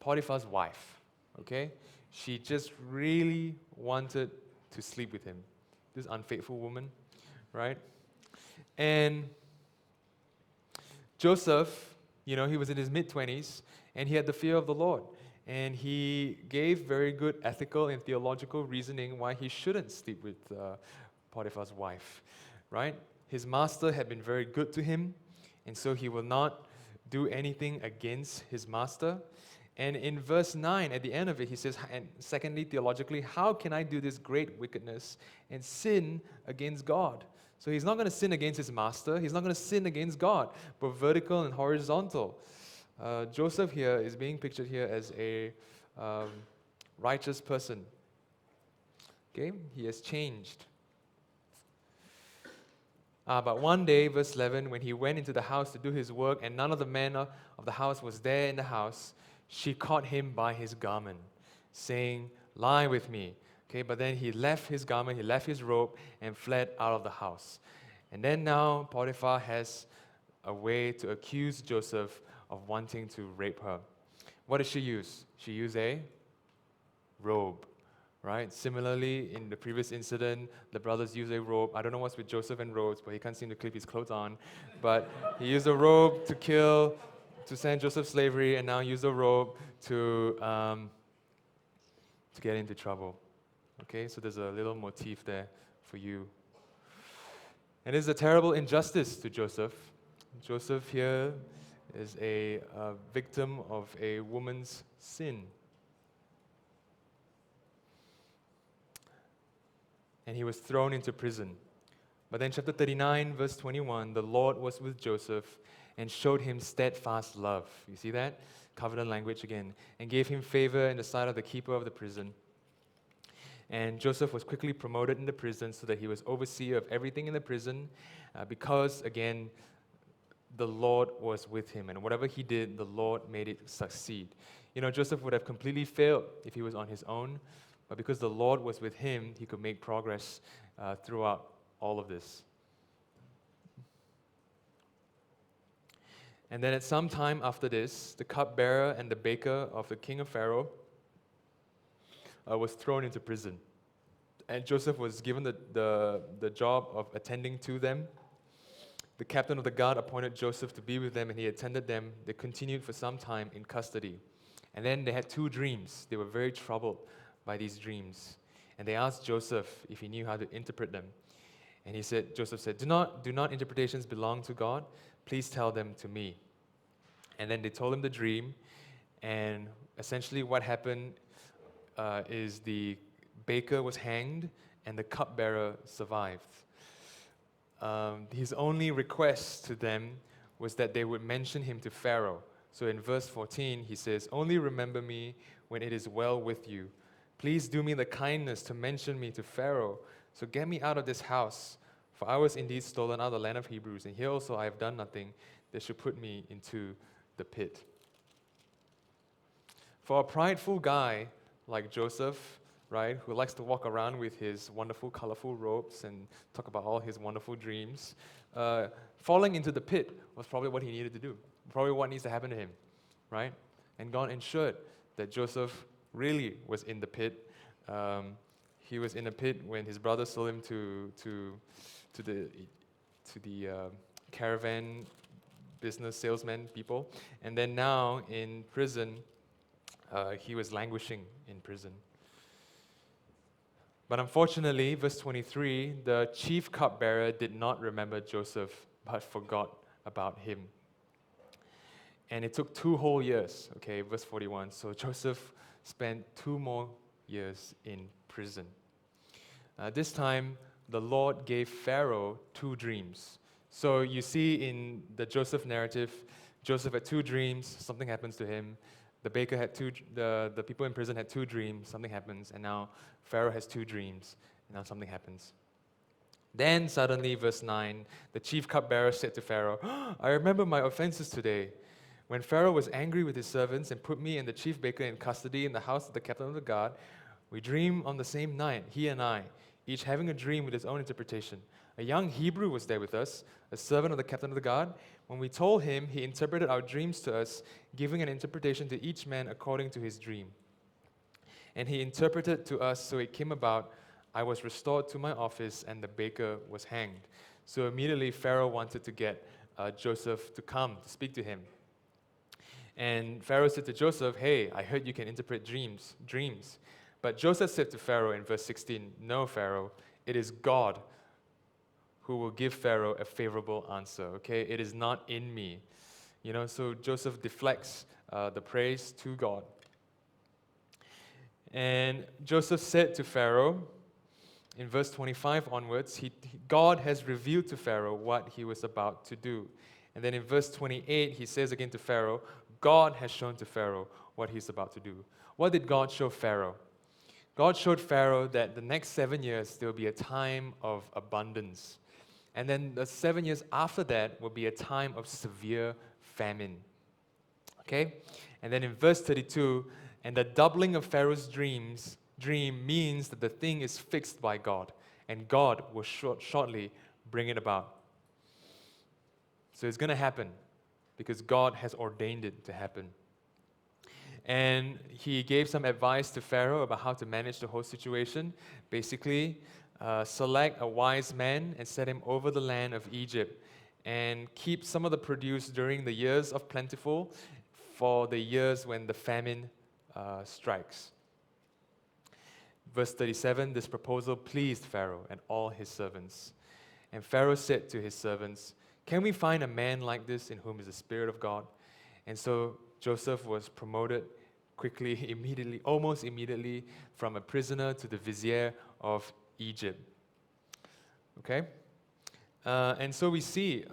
Potiphar's wife, okay? She just really wanted to sleep with him. This unfaithful woman, right? And Joseph, he was in his mid-20s, and he had the fear of the Lord. And he gave very good ethical and theological reasoning why he shouldn't sleep with Potiphar's wife, right? His master had been very good to him, and so he will not do anything against his master. And in verse 9, at the end of it, he says, and secondly, theologically, how can I do this great wickedness and sin against God? So he's not going to sin against his master. He's not going to sin against God, but vertical and horizontal. Joseph here is being pictured here as a righteous person. Okay, he has changed. But one day, verse 11, when he went into the house to do his work, and none of the men of the house was there in the house, she caught him by his garment, saying, "Lie with me." Okay, but then he left his garment, he left his robe, and fled out of the house. And then now Potiphar has a way to accuse Joseph of wanting to rape her. What did she use? She used a robe, right? Similarly, in the previous incident, the brothers used a robe. I don't know what's with Joseph and robes, but he can't seem to keep his clothes on. But he used a robe to send Joseph slavery, and now use a robe to get into trouble. Okay, so there's a little motif there for you. And it's a terrible injustice to Joseph. Joseph here is a victim of a woman's sin. And he was thrown into prison. But then chapter 39, verse 21, the Lord was with Joseph and showed him steadfast love. You see that? Covenant language again. And gave him favor in the sight of the keeper of the prison. And Joseph was quickly promoted in the prison so that he was overseer of everything in the prison because, again, the Lord was with him. And whatever he did, the Lord made it succeed. Joseph would have completely failed if he was on his own. But because the Lord was with him, he could make progress throughout all of this. And then at some time after this, the cupbearer and the baker of the king of Pharaoh was thrown into prison. And Joseph was given the job of attending to them. The captain of the guard appointed Joseph to be with them, and he attended them. They continued for some time in custody. And then they had two dreams. They were very troubled by these dreams. And they asked Joseph if he knew how to interpret them. And Joseph said, Do not interpretations belong to God? Please tell them to me. And then they told him the dream, and essentially what happened is the baker was hanged and the cupbearer survived. His only request to them was that they would mention him to Pharaoh. So in verse 14, he says, "Only remember me when it is well with you. Please do me the kindness to mention me to Pharaoh. So get me out of this house, for I was indeed stolen out of the land of Hebrews, and here also I have done nothing that should put me into the pit." For a prideful guy like Joseph, right, who likes to walk around with his wonderful, colorful robes and talk about all his wonderful dreams, falling into the pit was probably what he needed to do, probably what needs to happen to him, right? And God ensured that Joseph really was in the pit. He was in a pit when his brothers sold him to the caravan business salesman people, and then now in prison, he was languishing in prison. But unfortunately, verse 23, the chief cupbearer did not remember Joseph, but forgot about him. And it took 2 whole years, okay, verse 41. So Joseph spent 2 more years in prison. This time, the Lord gave Pharaoh 2 dreams. So you see in the Joseph narrative, Joseph had 2 dreams, something happens to him. The baker had the people in prison had 2 dreams, something happens, and now Pharaoh has 2 dreams, and now something happens. Then suddenly, verse 9, the chief cupbearer said to Pharaoh, "I remember my offenses today. When Pharaoh was angry with his servants and put me and the chief baker in custody in the house of the captain of the guard, we dreamed on the same night, he and I, each having a dream with his own interpretation. A young Hebrew was there with us, a servant of the captain of the guard. When we told him, he interpreted our dreams to us, giving an interpretation to each man according to his dream. And he interpreted to us, so it came about, I was restored to my office, and the baker was hanged." So immediately Pharaoh wanted to get Joseph to come to speak to him. And Pharaoh said to Joseph, "Hey, I heard you can interpret dreams. But Joseph said to Pharaoh in verse 16, "No, Pharaoh, it is God who will give Pharaoh a favorable answer, okay? It is not in me." So Joseph deflects the praise to God. And Joseph said to Pharaoh, in verse 25 onwards, God has revealed to Pharaoh what he was about to do. And then in verse 28, he says again to Pharaoh, God has shown to Pharaoh what he's about to do. What did God show Pharaoh? God showed Pharaoh that the next 7 years, there will be a time of abundance. And then the 7 years after that will be a time of severe famine. Okay? And then in verse 32, and the doubling of Pharaoh's dream means that the thing is fixed by God, and God will shortly bring it about. So it's going to happen because God has ordained it to happen. And he gave some advice to Pharaoh about how to manage the whole situation. Basically, select a wise man and set him over the land of Egypt, and keep some of the produce during the years of plentiful for the years when the famine strikes. Verse 37, this proposal pleased Pharaoh and all his servants. And Pharaoh said to his servants, "Can we find a man like this in whom is the Spirit of God?" And so Joseph was promoted quickly, immediately, almost immediately, from a prisoner to the vizier of Egypt. Okay? And so we see,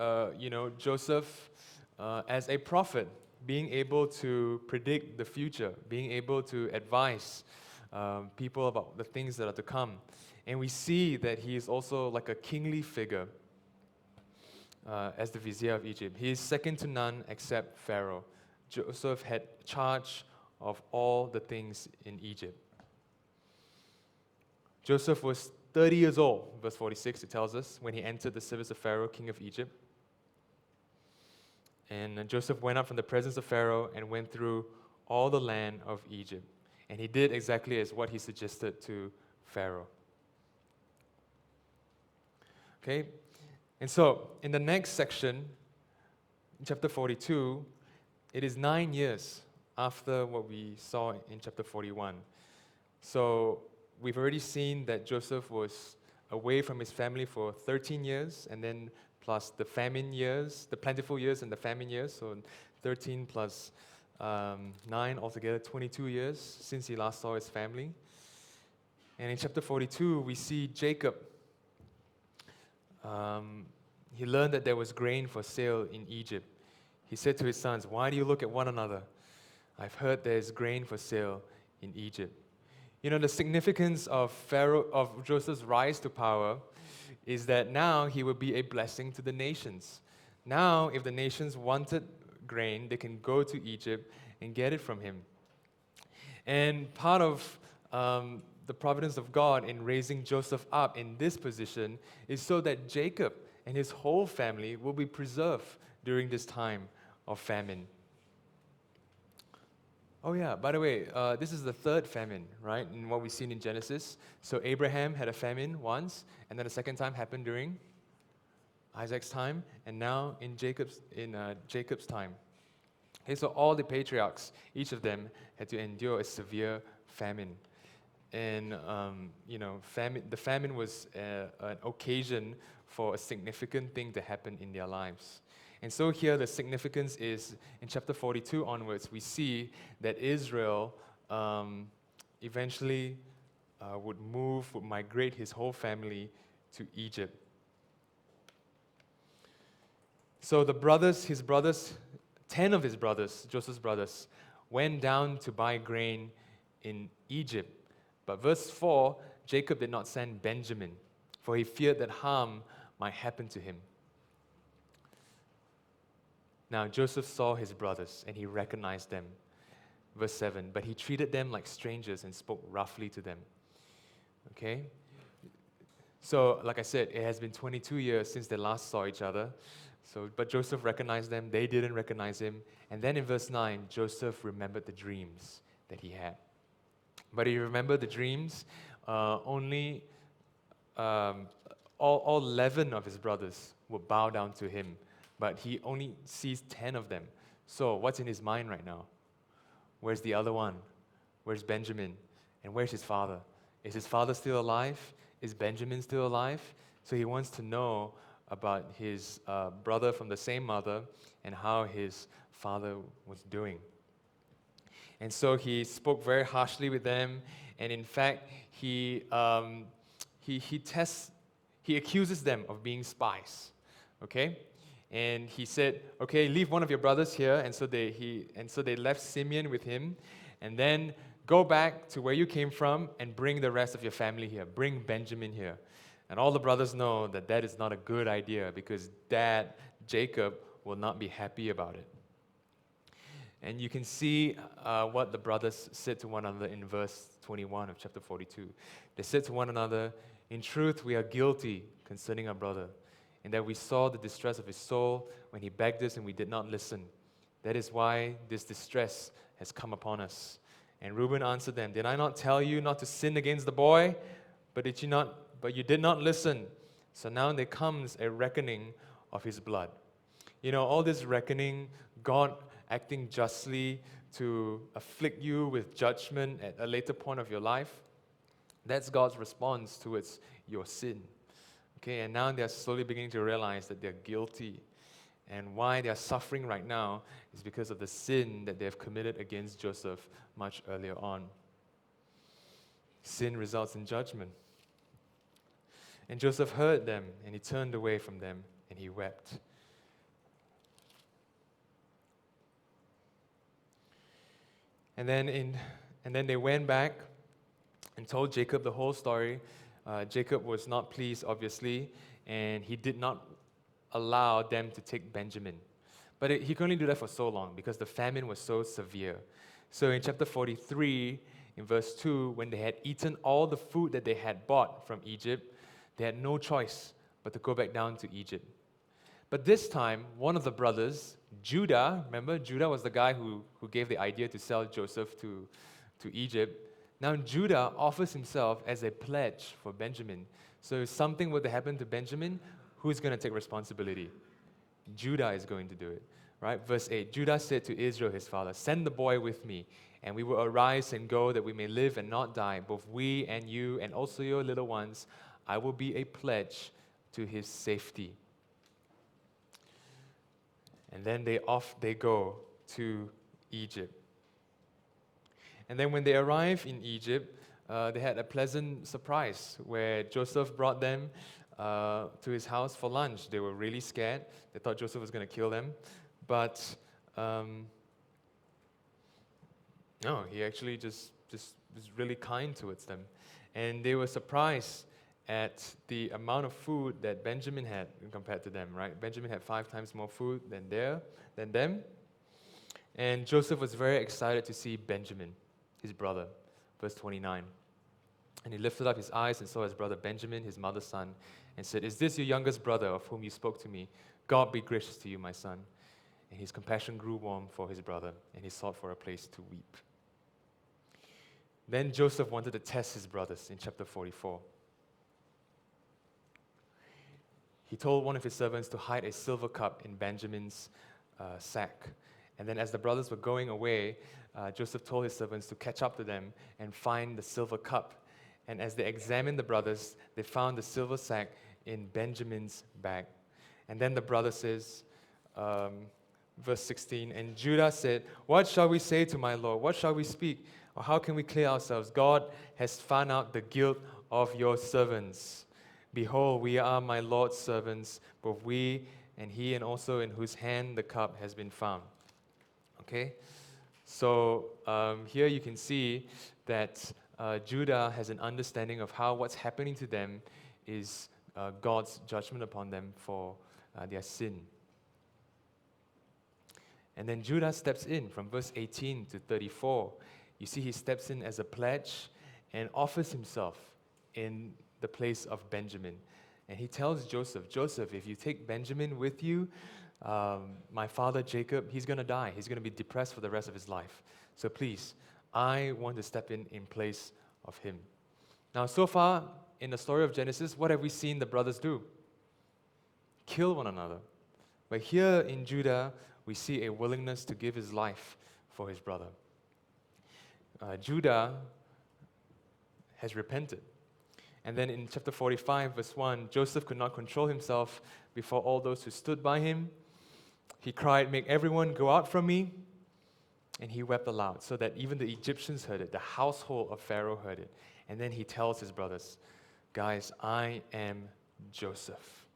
Joseph as a prophet, being able to predict the future, being able to advise people about the things that are to come. And we see that he is also like a kingly figure as the vizier of Egypt. He is second to none except Pharaoh. Joseph had charge of all the things in Egypt. Joseph was 30 years old, verse 46, it tells us, when he entered the service of Pharaoh, king of Egypt. And Joseph went up from the presence of Pharaoh and went through all the land of Egypt. And he did exactly as what he suggested to Pharaoh. Okay? And so, in the next section, in chapter 42, it is 9 years after what we saw in chapter 41. So, we've already seen that Joseph was away from his family for 13 years, and then plus the famine years, the plentiful years and the famine years, so 13 plus 9, altogether 22 years since he last saw his family. And in chapter 42, we see Jacob. He learned that there was grain for sale in Egypt. He said to his sons, "Why do you look at one another? I've heard there is grain for sale in Egypt." You know, the significance of Joseph's rise to power is that now he will be a blessing to the nations. Now, if the nations wanted grain, they can go to Egypt and get it from him. And part of the providence of God in raising Joseph up in this position is so that Jacob and his whole family will be preserved during this time of famine. Oh yeah, by the way, this is the third famine, right, in what we've seen in Genesis. So Abraham had a famine once, and then the second time happened during Isaac's time, and now in Jacob's time. Okay, so all the patriarchs, each of them had to endure a severe famine. And the famine was an occasion for a significant thing to happen in their lives. And so here the significance is, in chapter 42 onwards, we see that Israel eventually would migrate his whole family to Egypt. So his brothers, 10 of his brothers, Joseph's brothers, went down to buy grain in Egypt. But verse 4, Jacob did not send Benjamin, for he feared that harm might happen to him. Now Joseph saw his brothers, and he recognized them. Verse 7, but he treated them like strangers and spoke roughly to them. Okay? So, like I said, it has been 22 years since they last saw each other. But Joseph recognized them, they didn't recognize him. And then in verse 9, Joseph remembered the dreams that he had. But he remembered the dreams, all 11 of his brothers would bow down to him, but he only sees 10 of them. So what's in his mind right now? Where's the other one? Where's Benjamin? And where's his father? Is his father still alive? Is Benjamin still alive? So he wants to know about his brother from the same mother and how his father was doing. And so he spoke very harshly with them, and in fact, he accuses them of being spies. Okay, and he said, "Okay, leave one of your brothers here." And so they left Simeon with him, and then go back to where you came from and bring the rest of your family here. Bring Benjamin here. And all the brothers know that is not a good idea because Dad, Jacob, will not be happy about it. And you can see what the brothers said to one another in verse 21 of chapter 42. They said to one another, "In truth, we are guilty concerning our brother, in that we saw the distress of his soul when he begged us and we did not listen. That is why this distress has come upon us." And Reuben answered them, "Did I not tell you not to sin against the boy? But you did not listen. So now there comes a reckoning of his blood." You know, all this reckoning, God acting justly to afflict you with judgment at a later point of your life, that's God's response towards your sin. Okay, and now they're slowly beginning to realize that they're guilty. And why they're suffering right now is because of the sin that they've committed against Joseph much earlier on. Sin results in judgment. And Joseph heard them, and he turned away from them, and he wept. And then they went back and told Jacob the whole story. Jacob was not pleased, obviously, and he did not allow them to take Benjamin. But he could only do that for so long because the famine was so severe. So in chapter 43, in verse 2, when they had eaten all the food that they had bought from Egypt, they had no choice but to go back down to Egypt. But this time, one of the brothers, Judah, remember, Judah was the guy who gave the idea to sell Joseph to Egypt. Now Judah offers himself as a pledge for Benjamin. So if something were to happen to Benjamin, who's going to take responsibility? Judah is going to do it. Right? Verse 8, Judah said to Israel his father, "Send the boy with me, and we will arise and go that we may live and not die, both we and you and also your little ones. I will be a pledge to his safety." And then they go to Egypt. And then when they arrived in Egypt, they had a pleasant surprise where Joseph brought them to his house for lunch. They were really scared. They thought Joseph was going to kill them. But no, he actually just was really kind towards them. And they were surprised at the amount of food that Benjamin had compared to them, right? Benjamin had 5 times more food than them. And Joseph was very excited to see Benjamin, his brother. Verse 29. And he lifted up his eyes and saw his brother Benjamin, his mother's son, and said, "Is this your youngest brother of whom you spoke to me? God be gracious to you, my son." And his compassion grew warm for his brother, and he sought for a place to weep. Then Joseph wanted to test his brothers in chapter 44. He told one of his servants to hide a silver cup in Benjamin's sack. And then as the brothers were going away, Joseph told his servants to catch up to them and find the silver cup. And as they examined the brothers, they found the silver sack in Benjamin's bag. And then the brother says, verse 16, and Judah said, "What shall we say to my Lord? What shall we speak? Or how can we clear ourselves? God has found out the guilt of your servants. Behold, we are my Lord's servants, both we and he, and also in whose hand the cup has been found." Okay? So here you can see that Judah has an understanding of how what's happening to them is God's judgment upon them for their sin. And then Judah steps in from verse 18 to 34. You see, he steps in as a pledge and offers himself in the place of Benjamin. And he tells Joseph, "Joseph, if you take Benjamin with you, my father Jacob, he's going to die. He's going to be depressed for the rest of his life. So please, I want to step in place of him." Now, so far in the story of Genesis, what have we seen the brothers do? Kill one another. But here in Judah, we see a willingness to give his life for his brother. Judah has repented. And then in chapter 45, verse 1, Joseph could not control himself before all those who stood by him. He cried, "Make everyone go out from me." And he wept aloud, so that even the Egyptians heard it. The household of Pharaoh heard it. And then he tells his brothers, "Guys, I am Joseph."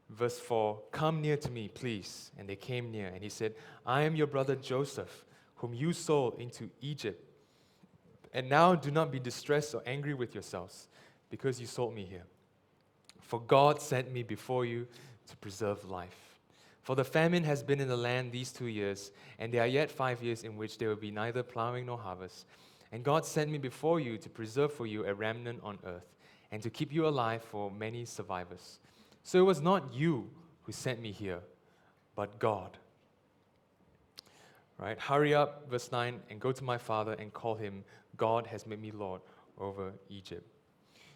Verse 4, "Come near to me, please." And they came near. And he said, "I am your brother Joseph, whom you sold into Egypt. And now do not be distressed or angry with yourselves, because you sold me here. For God sent me before you to preserve life. For the famine has been in the land these 2 years, and there are yet 5 years in which there will be neither plowing nor harvest. And God sent me before you to preserve for you a remnant on earth, and to keep you alive for many survivors. So it was not you who sent me here, but God." Right? "Hurry up," verse 9, "and go to my father and call him. God has made me Lord over Egypt."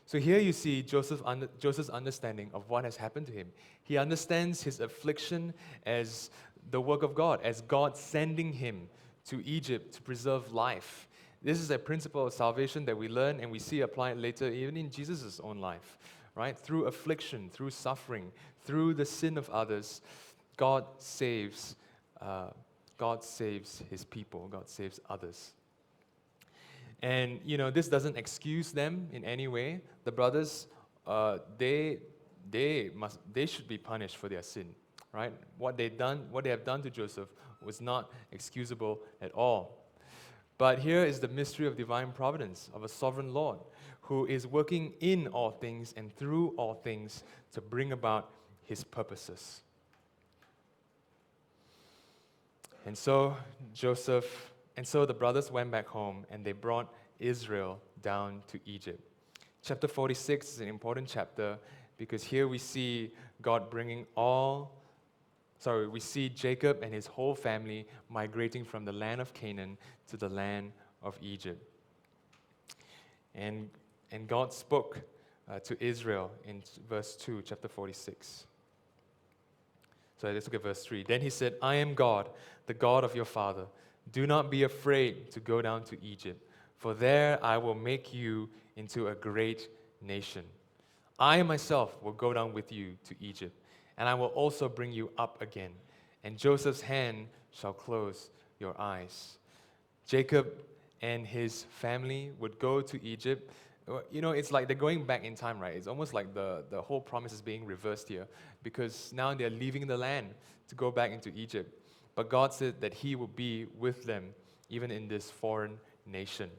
So here you see Joseph's understanding of what has happened to him. He understands his affliction as the work of God, as God sending him to Egypt to preserve life. This is a principle of salvation that we learn and we see applied later even in Jesus' own life. Right? Through affliction, through suffering, through the sin of others, God saves his people. God saves others. And, this doesn't excuse them in any way. The brothers, they should be punished for their sin, right? What they have done to Joseph was not excusable at all. But here is the mystery of divine providence, of a sovereign Lord who is working in all things and through all things to bring about his purposes. And so the brothers went back home and they brought Israel down to Egypt. Chapter 46 is an important chapter because here we see we see Jacob and his whole family migrating from the land of Canaan to the land of Egypt. And God spoke to Israel in verse 2, chapter 46. So let's look at verse 3. "Then he said, I am God, the God of your father. Do not be afraid to go down to Egypt, for there I will make you into a great nation. I myself will go down with you to Egypt, and I will also bring you up again. and Joseph's hand shall close your eyes. Jacob and his family would go to Egypt. It's like they're going back in time, right? It's almost like the whole promise is being reversed here, because now they're leaving the land to go back into Egypt. But God said that He will be with them, even in this foreign nation.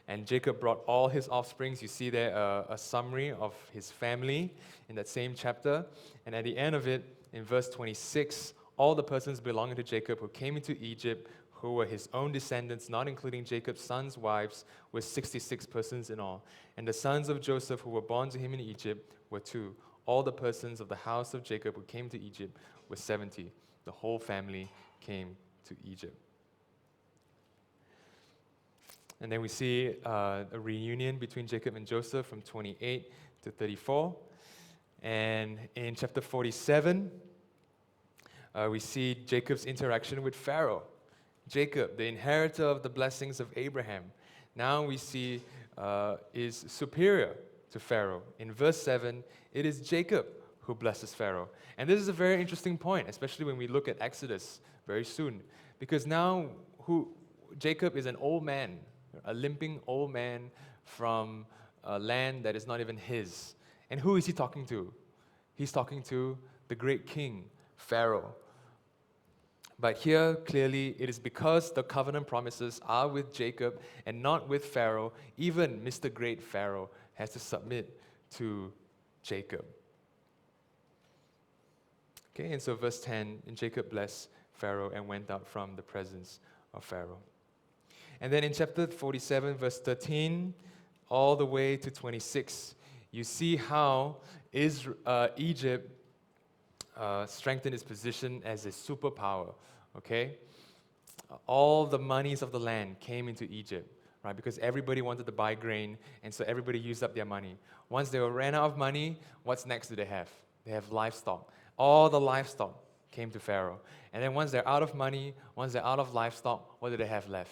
And Jacob brought all his offsprings. You see there a summary of his family in that same chapter. And at the end of it, in verse 26, all the persons belonging to Jacob who came into Egypt, who were his own descendants, not including Jacob's sons' wives, were 66 persons in all. And the sons of Joseph who were born to him in Egypt were 2. All the persons of the house of Jacob who came to Egypt were 70. The whole family came to Egypt. And then we see a reunion between Jacob and Joseph from 28 to 34. And in chapter 47, we see Jacob's interaction with Pharaoh. Jacob, the inheritor of the blessings of Abraham, now we see is superior to Pharaoh. In verse 7, it is Jacob who blesses Pharaoh. And this is a very interesting point, especially when we look at Exodus very soon. Because now Jacob is an old man, a limping old man from a land that is not even his. And who is he talking to? He's talking to the great king, Pharaoh. But here, clearly, it is because the covenant promises are with Jacob and not with Pharaoh. Even Mr. Great Pharaoh has to submit to Jacob. Okay, and so verse 10, and Jacob blessed Pharaoh and went out from the presence of Pharaoh. And then in chapter 47, verse 13, all the way to 26, you see how Egypt strengthened its position as a superpower, okay? All the monies of the land came into Egypt, right? Because everybody wanted to buy grain, and so everybody used up their money. Once they ran out of money, what's next do they have? They have livestock. All the livestock came to Pharaoh. And then once they're out of money, once they're out of livestock, what do they have left?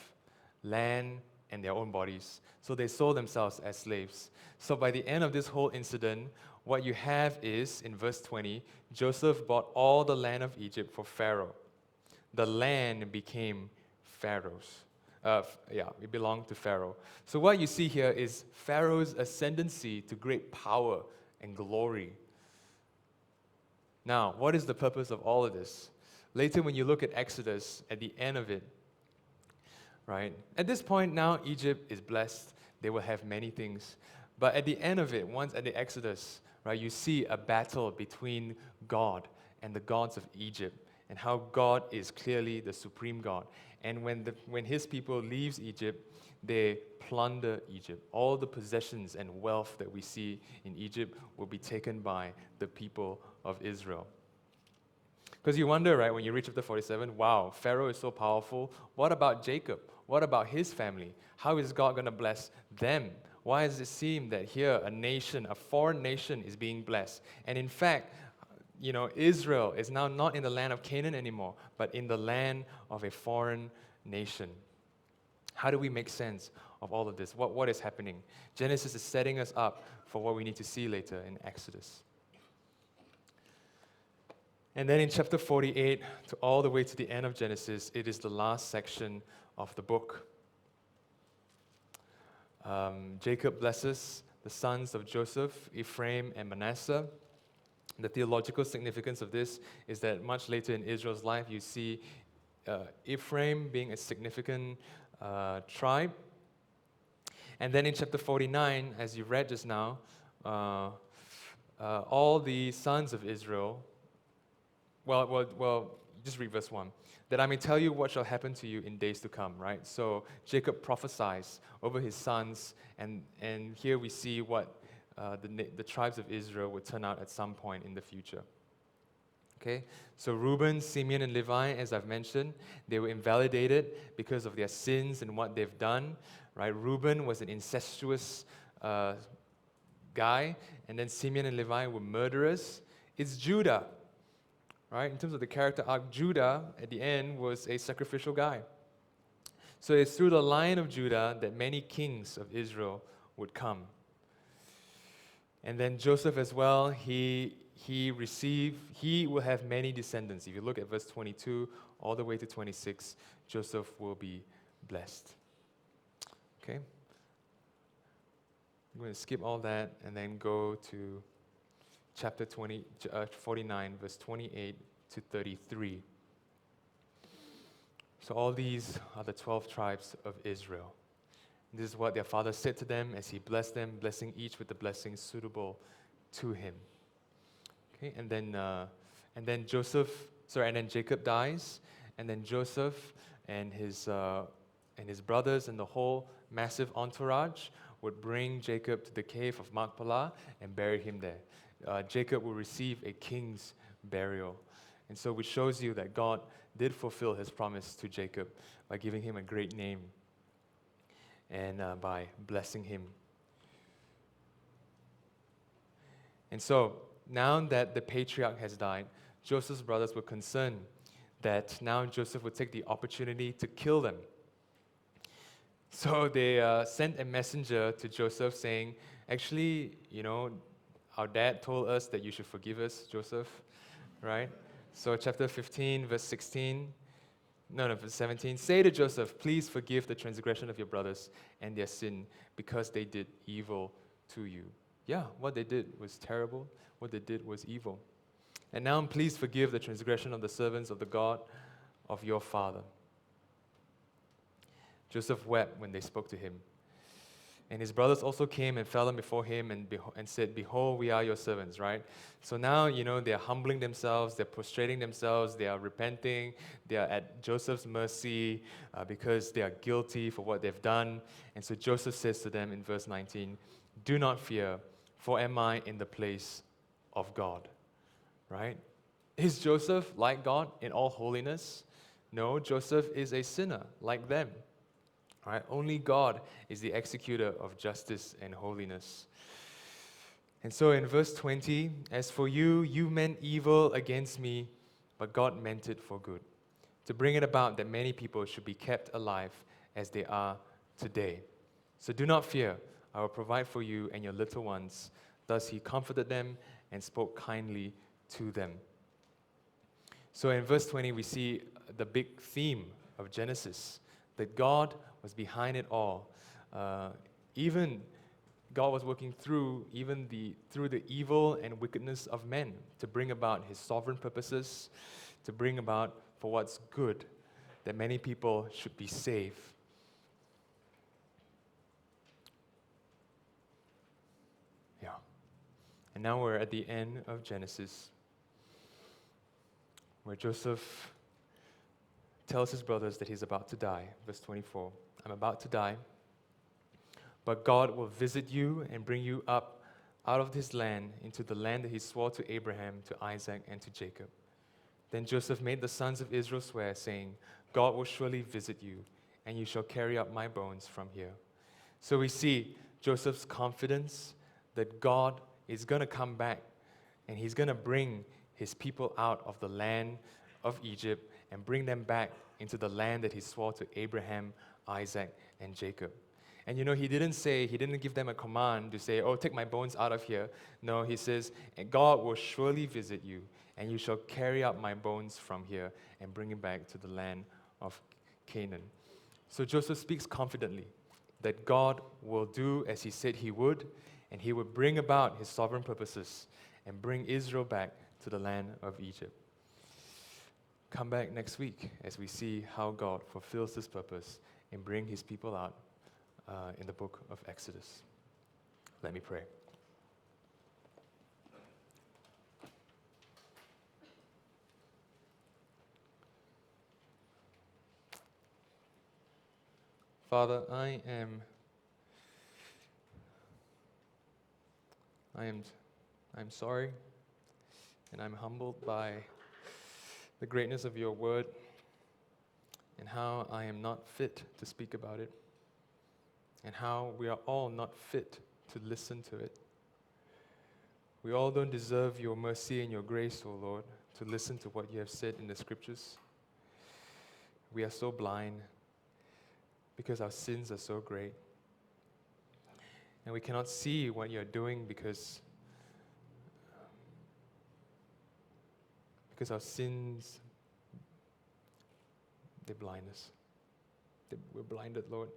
Land and their own bodies. So they sold themselves as slaves. So by the end of this whole incident, what you have is, in verse 20, Joseph bought all the land of Egypt for Pharaoh. The land became Pharaoh's. It belonged to Pharaoh. So what you see here is Pharaoh's ascendancy to great power and glory. Now, what is the purpose of all of this? Later, when you look at Exodus, at the end of it, right? At this point now, Egypt is blessed. They will have many things. But at the end of it, once at the Exodus, right, you see a battle between God and the gods of Egypt, and how God is clearly the supreme God. And when his people leaves Egypt, they plunder Egypt. All the possessions and wealth that we see in Egypt will be taken by the people of Israel. Because you wonder, right, when you reach chapter 47, wow, Pharaoh is so powerful. What about Jacob? What about his family? How is God going to bless them? Why does it seem that here a nation, a foreign nation, is being blessed? And in fact, Israel is now not in the land of Canaan anymore, but in the land of a foreign nation. How do we make sense of all of this? What is happening? Genesis is setting us up for what we need to see later in Exodus. And then in chapter 48, to all the way to the end of Genesis, it is the last section of the book. Jacob blesses the sons of Joseph, Ephraim, and Manasseh. The theological significance of this is that much later in Israel's life, you see Ephraim being a significant tribe. And then in chapter 49, as you read just now, all the sons of Israel, just read verse 1. That I may tell you what shall happen to you in days to come, right? So Jacob prophesies over his sons, and here we see what the tribes of Israel would turn out at some point in the future. Okay? So Reuben, Simeon, and Levi, as I've mentioned, they were invalidated because of their sins and what they've done, right? Reuben was an incestuous guy, and then Simeon and Levi were murderers. It's Judah. Right? In terms of the character arc, Judah, at the end, was a sacrificial guy. So it's through the line of Judah that many kings of Israel would come. And then Joseph as well, he he will have many descendants. If you look at verse 22 all the way to 26, Joseph will be blessed. Okay? I'm going to skip all that and then go to chapter 49, verse 28 to 33. So all these are the 12 tribes of Israel. This is what their father said to them as he blessed them, blessing each with the blessing suitable to him. Okay, and then Jacob dies, and then Joseph and his brothers and the whole massive entourage would bring Jacob to the cave of Machpelah and bury him there. Jacob will receive a king's burial. And so which shows you that God did fulfill his promise to Jacob by giving him a great name and by blessing him. And so, now that the patriarch has died, Joseph's brothers were concerned that now Joseph would take the opportunity to kill them. So they sent a messenger to Joseph saying, actually, our dad told us that you should forgive us, Joseph, right? So chapter 15, verse 17, say to Joseph, please forgive the transgression of your brothers and their sin because they did evil to you. Yeah, what they did was terrible. What they did was evil. And now please forgive the transgression of the servants of the God of your father. Joseph wept when they spoke to him. And his brothers also came and fell before him and said, behold, we are your servants, right? So now, they're humbling themselves, they're prostrating themselves, they are repenting, they are at Joseph's mercy because they are guilty for what they've done. And so Joseph says to them in verse 19, do not fear, for am I in the place of God, right? Is Joseph like God in all holiness? No, Joseph is a sinner like them. Right? Only God is the executor of justice and holiness. And so in verse 20, as for you, you meant evil against me, but God meant it for good, to bring it about that many people should be kept alive as they are today. So do not fear, I will provide for you and your little ones. Thus he comforted them and spoke kindly to them. So in verse 20, we see the big theme of Genesis, that God was behind it all. Even God was working through the evil and wickedness of men to bring about his sovereign purposes, to bring about for what's good, that many people should be saved. Yeah. And now we're at the end of Genesis, where Joseph tells his brothers that he's about to die. Verse 24, I'm about to die, but God will visit you and bring you up out of this land into the land that he swore to Abraham, to Isaac, and to Jacob. Then Joseph made the sons of Israel swear, saying, God will surely visit you, and you shall carry up my bones from here. So we see Joseph's confidence that God is going to come back, and he's going to bring his people out of the land of Egypt and bring them back into the land that he swore to Abraham, Isaac, and Jacob. And he didn't give them a command to say, oh, take my bones out of here. No, he says, and God will surely visit you, and you shall carry up my bones from here and bring it back to the land of Canaan. So Joseph speaks confidently that God will do as he said he would, and he would bring about his sovereign purposes and bring Israel back to the land of Egypt. Come back next week as we see how God fulfills this purpose and bring his people out in the book of Exodus. Let me pray. Father, I'm sorry, and I'm humbled by the greatness of your word and how I am not fit to speak about it, and how we are all not fit to listen to it. We all don't deserve your mercy and your grace, O Lord, to listen to what you have said in the scriptures. We are so blind because our sins are so great. And we cannot see what you're doing because because our sins, they blind us. We're blinded, Lord.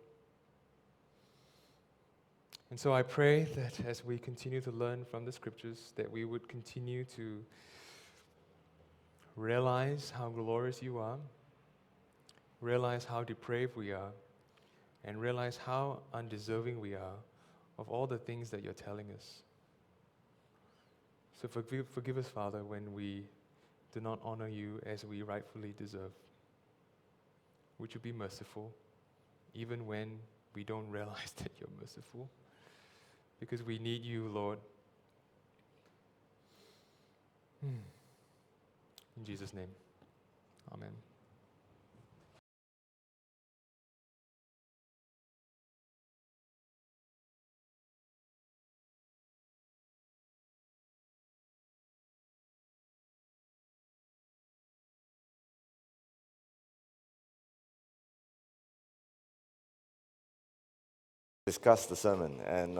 And so I pray that as we continue to learn from the Scriptures, that we would continue to realize how glorious you are, realize how depraved we are, and realize how undeserving we are of all the things that you're telling us. So forgive us, Father, when we do not honor you as we rightfully deserve. Would you be merciful, even when we don't realize that you're merciful? Because we need you, Lord. In Jesus' name, amen. Discuss the sermon and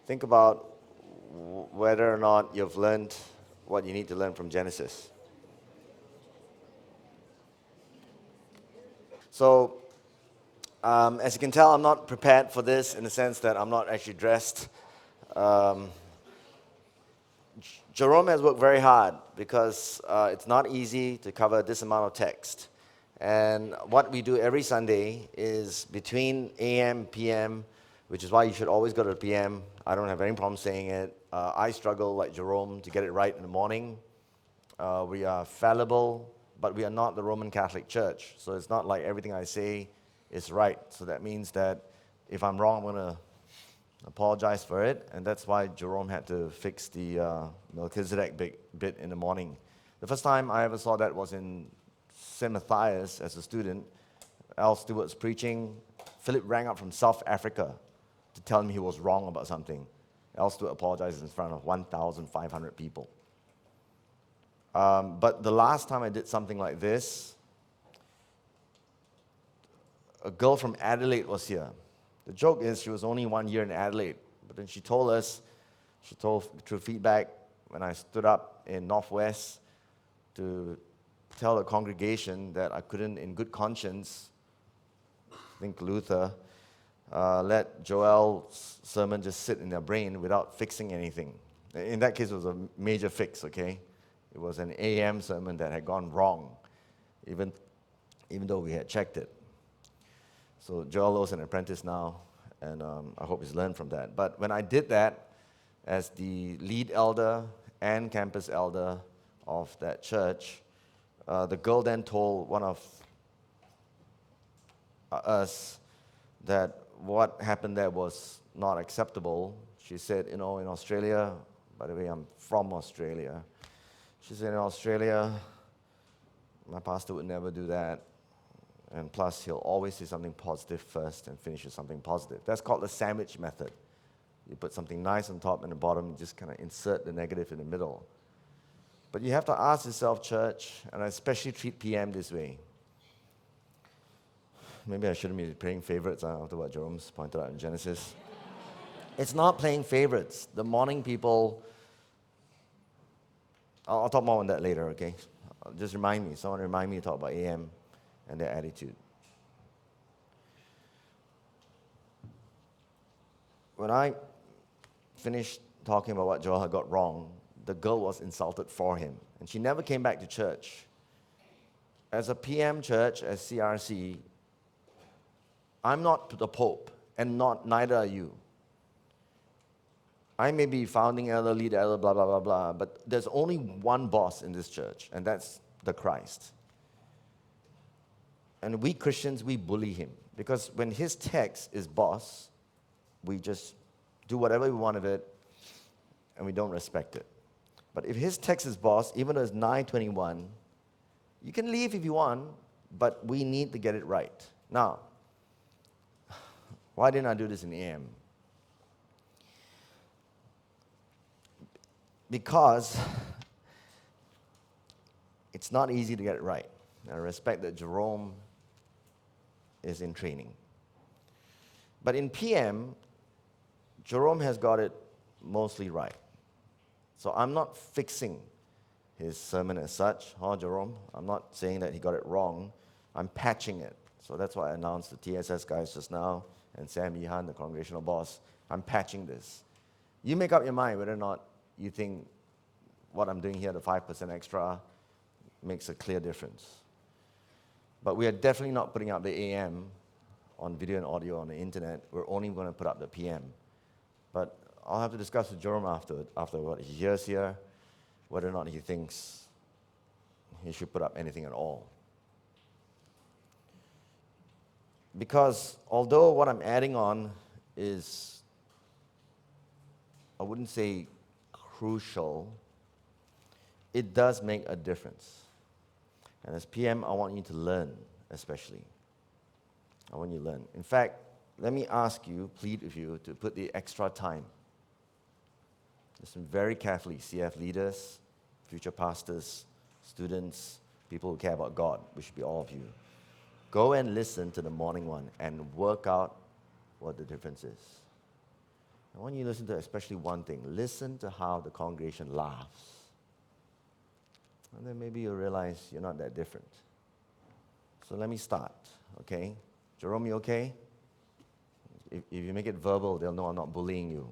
think about whether or not you've learned what you need to learn from Genesis. So, as you can tell, I'm not prepared for this in the sense that I'm not actually dressed. Jerome has worked very hard because it's not easy to cover this amount of text. And what we do every Sunday is between AM, PM, which is why you should always go to the PM. I don't have any problem saying it. I struggle, like Jerome, to get it right in the morning. We are fallible, but we are not the Roman Catholic Church. So it's not like everything I say is right. So that means that if I'm wrong, I'm going to apologize for it. And that's why Jerome had to fix the Melchizedek bit in the morning. The first time I ever saw that was in St. Matthias as a student. Al Stewart's preaching. Philip rang up from South Africa to tell me he was wrong about something. Al Stewart apologized in front of 1,500 people. But the last time I did something like this, a girl from Adelaide was here. The joke is she was only 1 year in Adelaide, but then she told through feedback when I stood up in Northwest to tell the congregation that I couldn't, in good conscience, I think Luther, let Joel's sermon just sit in their brain without fixing anything. In that case, it was a major fix, okay? It was an AM sermon that had gone wrong, even though we had checked it. So Joel is an apprentice now, and I hope he's learned from that. But when I did that, as the lead elder and campus elder of that church, the girl then told one of us that what happened there was not acceptable. She said, in Australia, by the way, I'm from Australia. She said, in Australia, my pastor would never do that. And plus, he'll always say something positive first and finish with something positive. That's called the sandwich method. You put something nice on top and the bottom, you just kind of insert the negative in the middle. But you have to ask yourself, church, and I especially treat PM this way. Maybe I shouldn't be playing favorites after what Jerome's pointed out in Genesis. It's not playing favorites. The morning people, I'll talk more on that later, okay? Just someone remind me to talk about AM and their attitude. When I finished talking about what Joel had got wrong, the girl was insulted for him, and she never came back to church. As a PM church, as CRC, I'm not the Pope, and neither are you. I may be founding elder, lead elder, blah, blah, blah, blah, but there's only one boss in this church, and that's the Christ. And we Christians, we bully him, because when his text is boss, we just do whatever we want of it, and we don't respect it. But if his text is boss, even though it's 9:21, you can leave if you want, but we need to get it right. Now, why didn't I do this in AM? Because it's not easy to get it right. I respect that Jerome is in training. But in PM, Jerome has got it mostly right. So I'm not fixing his sermon as such. Jerome? I'm not saying that he got it wrong. I'm patching it. So that's why I announced the TSS guys just now and Sam Yehan, the congregational boss. I'm patching this. You make up your mind whether or not you think what I'm doing here, the 5% extra, makes a clear difference. But we are definitely not putting up the AM on video and audio on the internet. We're only going to put up the PM. But I'll have to discuss with Jerome after what he hears here, whether or not he thinks he should put up anything at all. Because although what I'm adding on is, I wouldn't say crucial, it does make a difference. And as PM, I want you to learn, especially. I want you to learn. In fact, let me ask you, plead with you, to put the extra time. Listen very carefully, CF leaders, future pastors, students, people who care about God, which should be all of you. Go and listen to the morning one and work out what the difference is. I want you to listen to especially one thing. Listen to how the congregation laughs. And then maybe you'll realize you're not that different. So let me start, okay? Jerome, you okay? If you make it verbal, they'll know I'm not bullying you.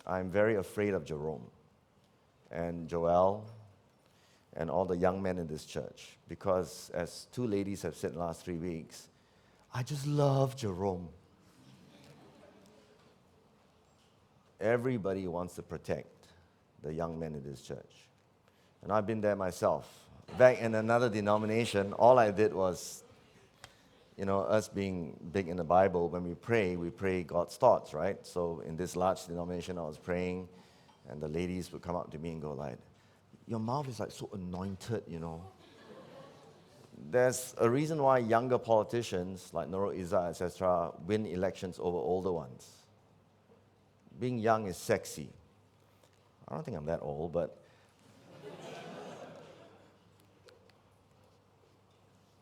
I'm very afraid of Jerome and Joel and all the young men in this church, because as two ladies have said in the last 3 weeks, I just love Jerome. Everybody wants to protect the young men in this church. And I've been there myself. Back in another denomination, all I did was, us being big in the Bible, when we pray God's thoughts, right? So in this large denomination, I was praying, and the ladies would come up to me and go like, your mouth is like so anointed, There's a reason why younger politicians like Nurul Izzah, etc., win elections over older ones. Being young is sexy. I don't think I'm that old, but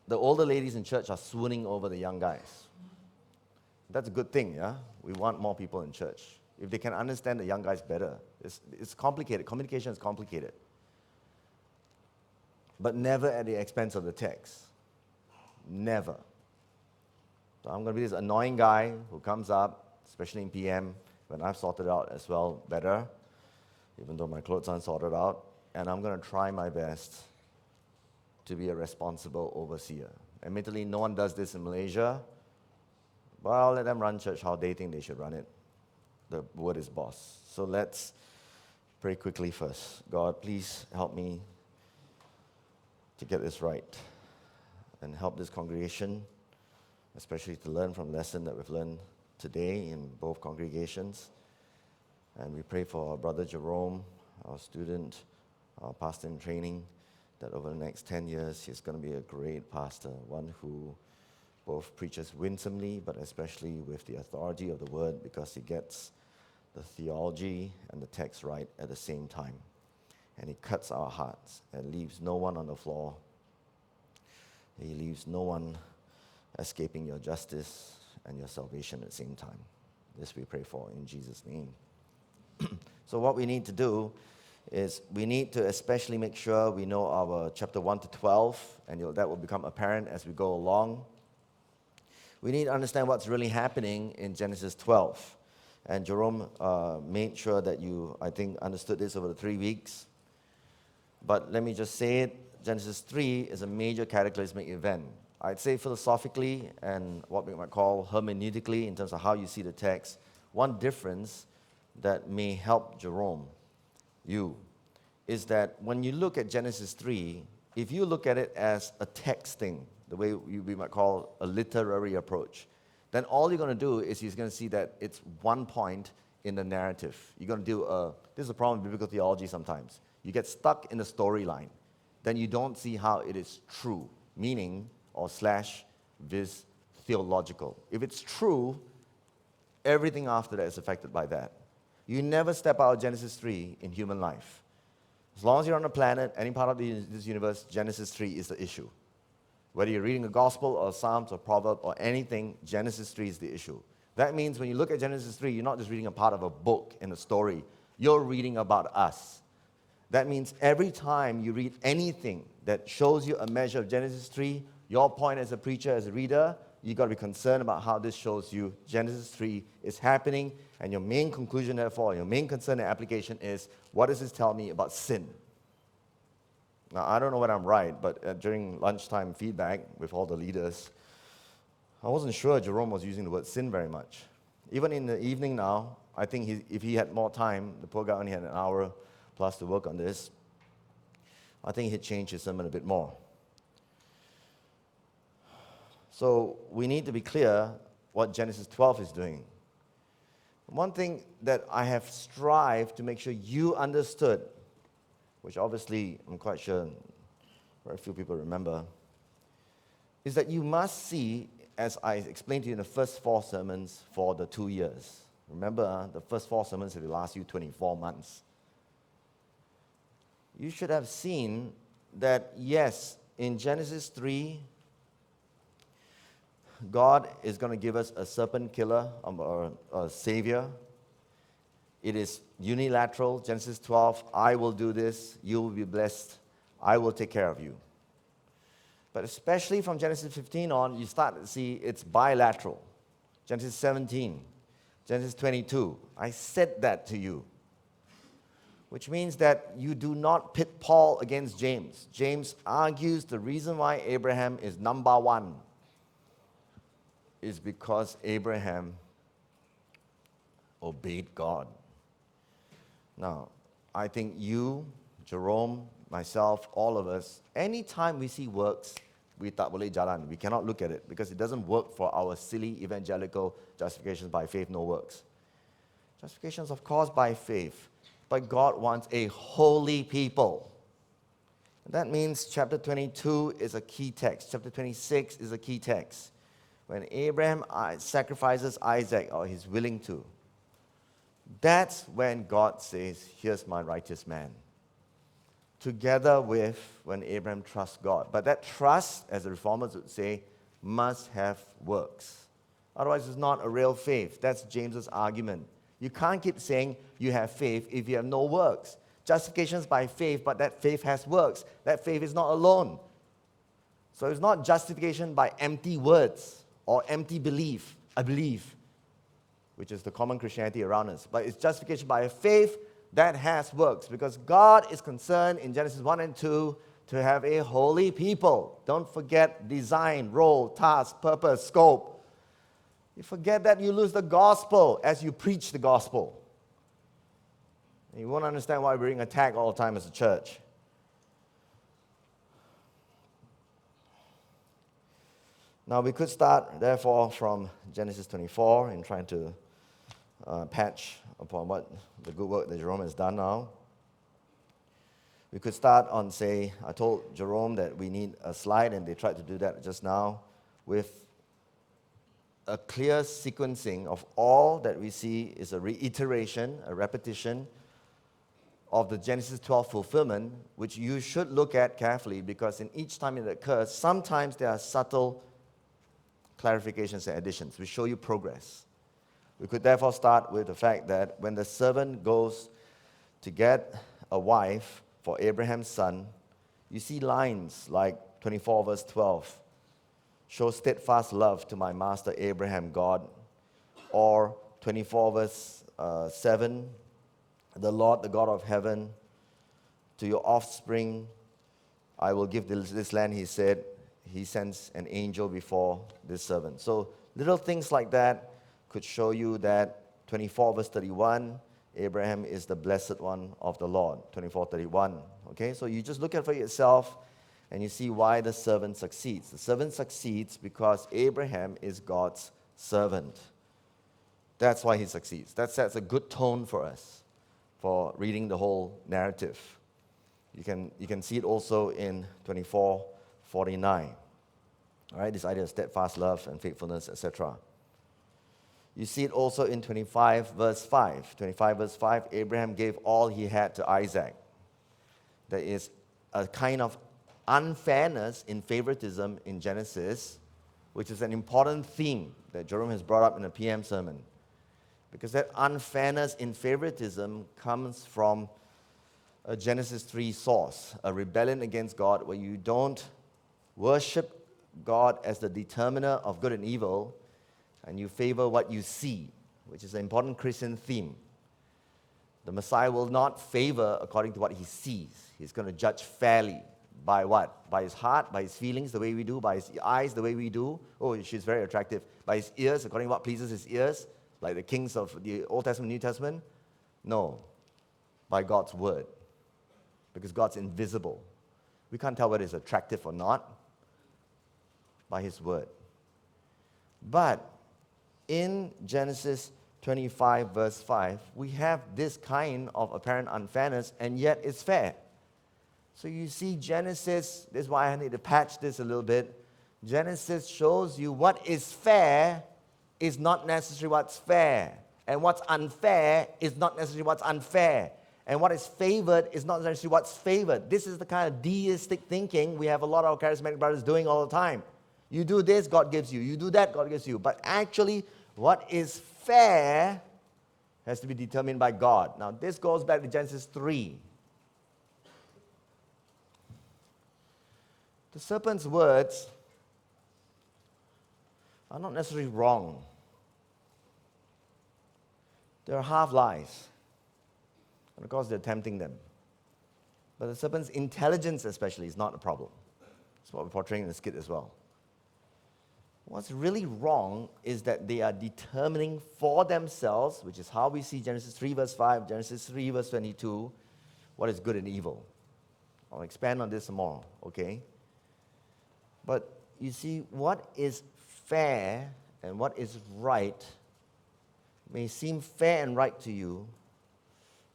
the older ladies in church are swooning over the young guys. That's a good thing, yeah? We want more people in church. If they can understand the young guys better. It's complicated. Communication is complicated. But never at the expense of the text. Never. So I'm going to be this annoying guy who comes up, especially in PM, when I've sorted out as well better, even though my clothes aren't sorted out, and I'm going to try my best to be a responsible overseer. Admittedly, no one does this in Malaysia, but I'll let them run church how they think they should run it. The word is boss. So let's pray quickly first. God, please help me to get this right and help this congregation, especially to learn from the lesson that we've learned today in both congregations. And we pray for our brother Jerome, our student, our pastor in training, that over the next 10 years he's going to be a great pastor, one who both preaches winsomely, but especially with the authority of the word, because he gets the theology and the text right at the same time. And he cuts our hearts and leaves no one on the floor. He leaves no one escaping your justice and your salvation at the same time. This we pray for in Jesus' name. So what we need to do is we need to especially make sure we know our chapter 1 to 12, and that will become apparent as we go along. We need to understand what's really happening in Genesis 12. And Jerome made sure that you, I think, understood this over the 3 weeks. But let me just say it, Genesis 3 is a major cataclysmic event. I'd say philosophically and what we might call hermeneutically in terms of how you see the text, one difference that may help Jerome, is that when you look at Genesis 3, if you look at it as a text thing, the way we might call a literary approach, then all you're going to do is you're going to see that it's one point in the narrative. You're going to do this is a problem with biblical theology sometimes. You get stuck in the storyline. Then you don't see how it is true, meaning, or / vis theological. If it's true, everything after that is affected by that. You never step out of Genesis 3 in human life. As long as you're on a planet, any part of this universe, Genesis 3 is the issue. Whether you're reading a gospel or Psalms or Proverbs or anything, Genesis 3 is the issue. That means when you look at Genesis 3, you're not just reading a part of a book in a story. You're reading about us. That means every time you read anything that shows you a measure of Genesis 3, your point as a preacher, as a reader, you've got to be concerned about how this shows you Genesis 3 is happening, and your main conclusion, therefore, your main concern and application is, what does this tell me about sin? Now, I don't know whether I'm right, but during lunchtime feedback with all the leaders, I wasn't sure Jerome was using the word sin very much. Even in the evening now, I think if he had more time, the poor guy only had an hour plus to work on this, I think he'd change his sermon a bit more. So we need to be clear what Genesis 12 is doing. One thing that I have strived to make sure you understood, which obviously I'm quite sure very few people remember, is that you must see, as I explained to you in the first 4 sermons for the 2 years. Remember, the first 4 sermons will last you 24 months. You should have seen that, yes, in Genesis 3, God is going to give us a serpent killer or a savior. It is unilateral. Genesis 12, I will do this, you will be blessed, I will take care of you. But especially from Genesis 15 on, you start to see it's bilateral. Genesis 17, Genesis 22, I said that to you. Which means that you do not pit Paul against James. James argues the reason why Abraham is number 1 is because Abraham obeyed God. Now, I think you, Jerome, myself, all of us, anytime we see works, we tak boleh jalan. We cannot look at it because it doesn't work for our silly evangelical justifications by faith, no works. Justifications, of course, by faith. But God wants a holy people. That means chapter 22 is a key text. Chapter 26 is a key text. When Abraham sacrifices Isaac, or he's willing to, that's when God says, here's my righteous man. Together with when Abraham trusts God. But that trust, as the reformers would say, must have works. Otherwise, it's not a real faith. That's James's argument. You can't keep saying you have faith if you have no works. Justification is by faith, but that faith has works. That faith is not alone. So it's not justification by empty words or empty belief, I believe, which is the common Christianity around us. But it's justification by a faith that has works, because God is concerned in Genesis 1 and 2 to have a holy people. Don't forget design, role, task, purpose, scope. You forget that, you lose the gospel as you preach the gospel. And you won't understand why we're being attacked all the time as a church. Now we could start, therefore, from Genesis 24 and trying to patch upon what the good work that Jerome has done now. We could start on, say, I told Jerome that we need a slide, and they tried to do that just now, with a clear sequencing of all that we see is a reiteration, a repetition of the Genesis 12 fulfillment, which you should look at carefully, because in each time it occurs, sometimes there are subtle clarifications and additions which show you progress. We could therefore start with the fact that when the servant goes to get a wife for Abraham's son, you see lines like 24 verse 12, show steadfast love to my master Abraham, God. Or 24 verse 7, the Lord, the God of heaven, to your offspring I will give this land, he said. He sends an angel before this servant. So little things like that could show you that 24 verse 31, Abraham is the blessed one of the Lord. 24:31. Okay, so you just look at it for yourself, and you see why the servant succeeds. The servant succeeds because Abraham is God's servant. That's why he succeeds. That sets a good tone for us for reading the whole narrative. You can see it also in 24:49. All right, this idea of steadfast love and faithfulness, etc. You see it also in 25 verse 5. 25 verse 5, Abraham gave all he had to Isaac. There is a kind of unfairness in favoritism in Genesis, which is an important theme that Jerome has brought up in a PM sermon. Because that unfairness in favoritism comes from a Genesis 3 source, a rebellion against God, where you don't worship God as the determiner of good and evil, and you favor what you see, which is an important Christian theme. The Messiah will not favor according to what he sees. He's going to judge fairly. By what? By his heart, by his feelings, the way we do, by his eyes, the way we do. Oh, she's very attractive. By his ears, according to what pleases his ears, like the kings of the Old Testament, New Testament. No, by God's word. Because God's invisible. We can't tell whether it's attractive or not by his word. But in Genesis 25, verse 5, we have this kind of apparent unfairness, and yet it's fair. So you see, Genesis, this is why I need to patch this a little bit. Genesis shows you what is fair is not necessarily what's fair. And what's unfair is not necessarily what's unfair. And what is favored is not necessarily what's favored. This is the kind of deistic thinking we have a lot of our charismatic brothers doing all the time. You do this, God gives you. You do that, God gives you. But actually, what is fair has to be determined by God. Now, this goes back to Genesis 3. The serpent's words are not necessarily wrong. They're half lies. And of course, they're tempting them. But the serpent's intelligence, especially, is not a problem. That's what we're portraying in the skit as well. What's really wrong is that they are determining for themselves, which is how we see Genesis 3, verse 5, Genesis 3, verse 22, what is good and evil. I'll expand on this some more, okay? But you see, what is fair and what is right may seem fair and right to you,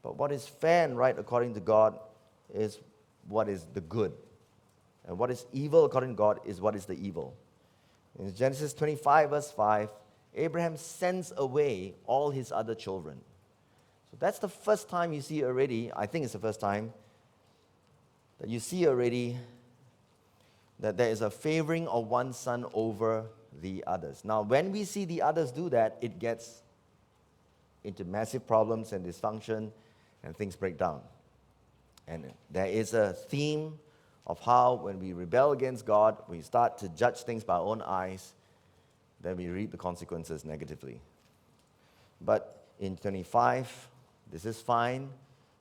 but what is fair and right according to God is what is the good. And what is evil according to God is what is the evil. In Genesis 25, verse 5, Abraham sends away all his other children. So that's the first time you see already, I think it's the first time, that you see already that there is a favoring of one son over the others. Now, when we see the others do that, it gets into massive problems and dysfunction, and things break down. And there is a theme of how when we rebel against God, we start to judge things by our own eyes, then we reap the consequences negatively. But in 25, this is fine,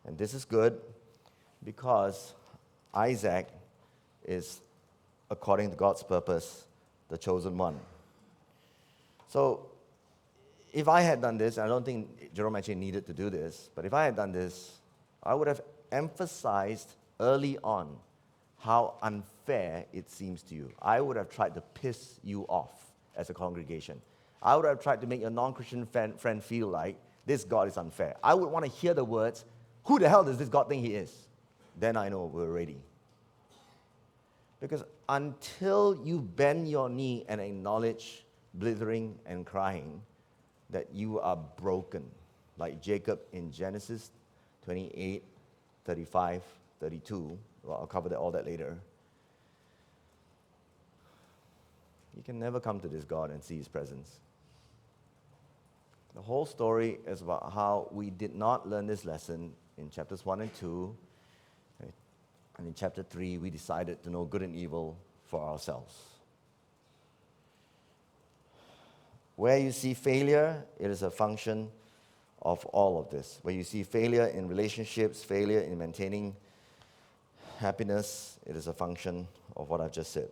and this is good, because Isaac is, according to God's purpose, the chosen one. So, if I had done this, and I don't think Jerome actually needed to do this, but if I had done this, I would have emphasized early on how unfair it seems to you. I would have tried to piss you off as a congregation. I would have tried to make your non-Christian friend feel like this God is unfair. I would want to hear the words, who the hell does this God think he is? Then I know we're ready. Because until you bend your knee and acknowledge blithering and crying that you are broken, like Jacob in Genesis 28, 35, 32, well, I'll cover all that later. You can never come to this God and see his presence. The whole story is about how we did not learn this lesson in chapters 1 and 2. And in chapter 3, we decided to know good and evil for ourselves. Where you see failure, it is a function of all of this. Where you see failure in relationships, failure in maintaining happiness, it is a function of what I've just said.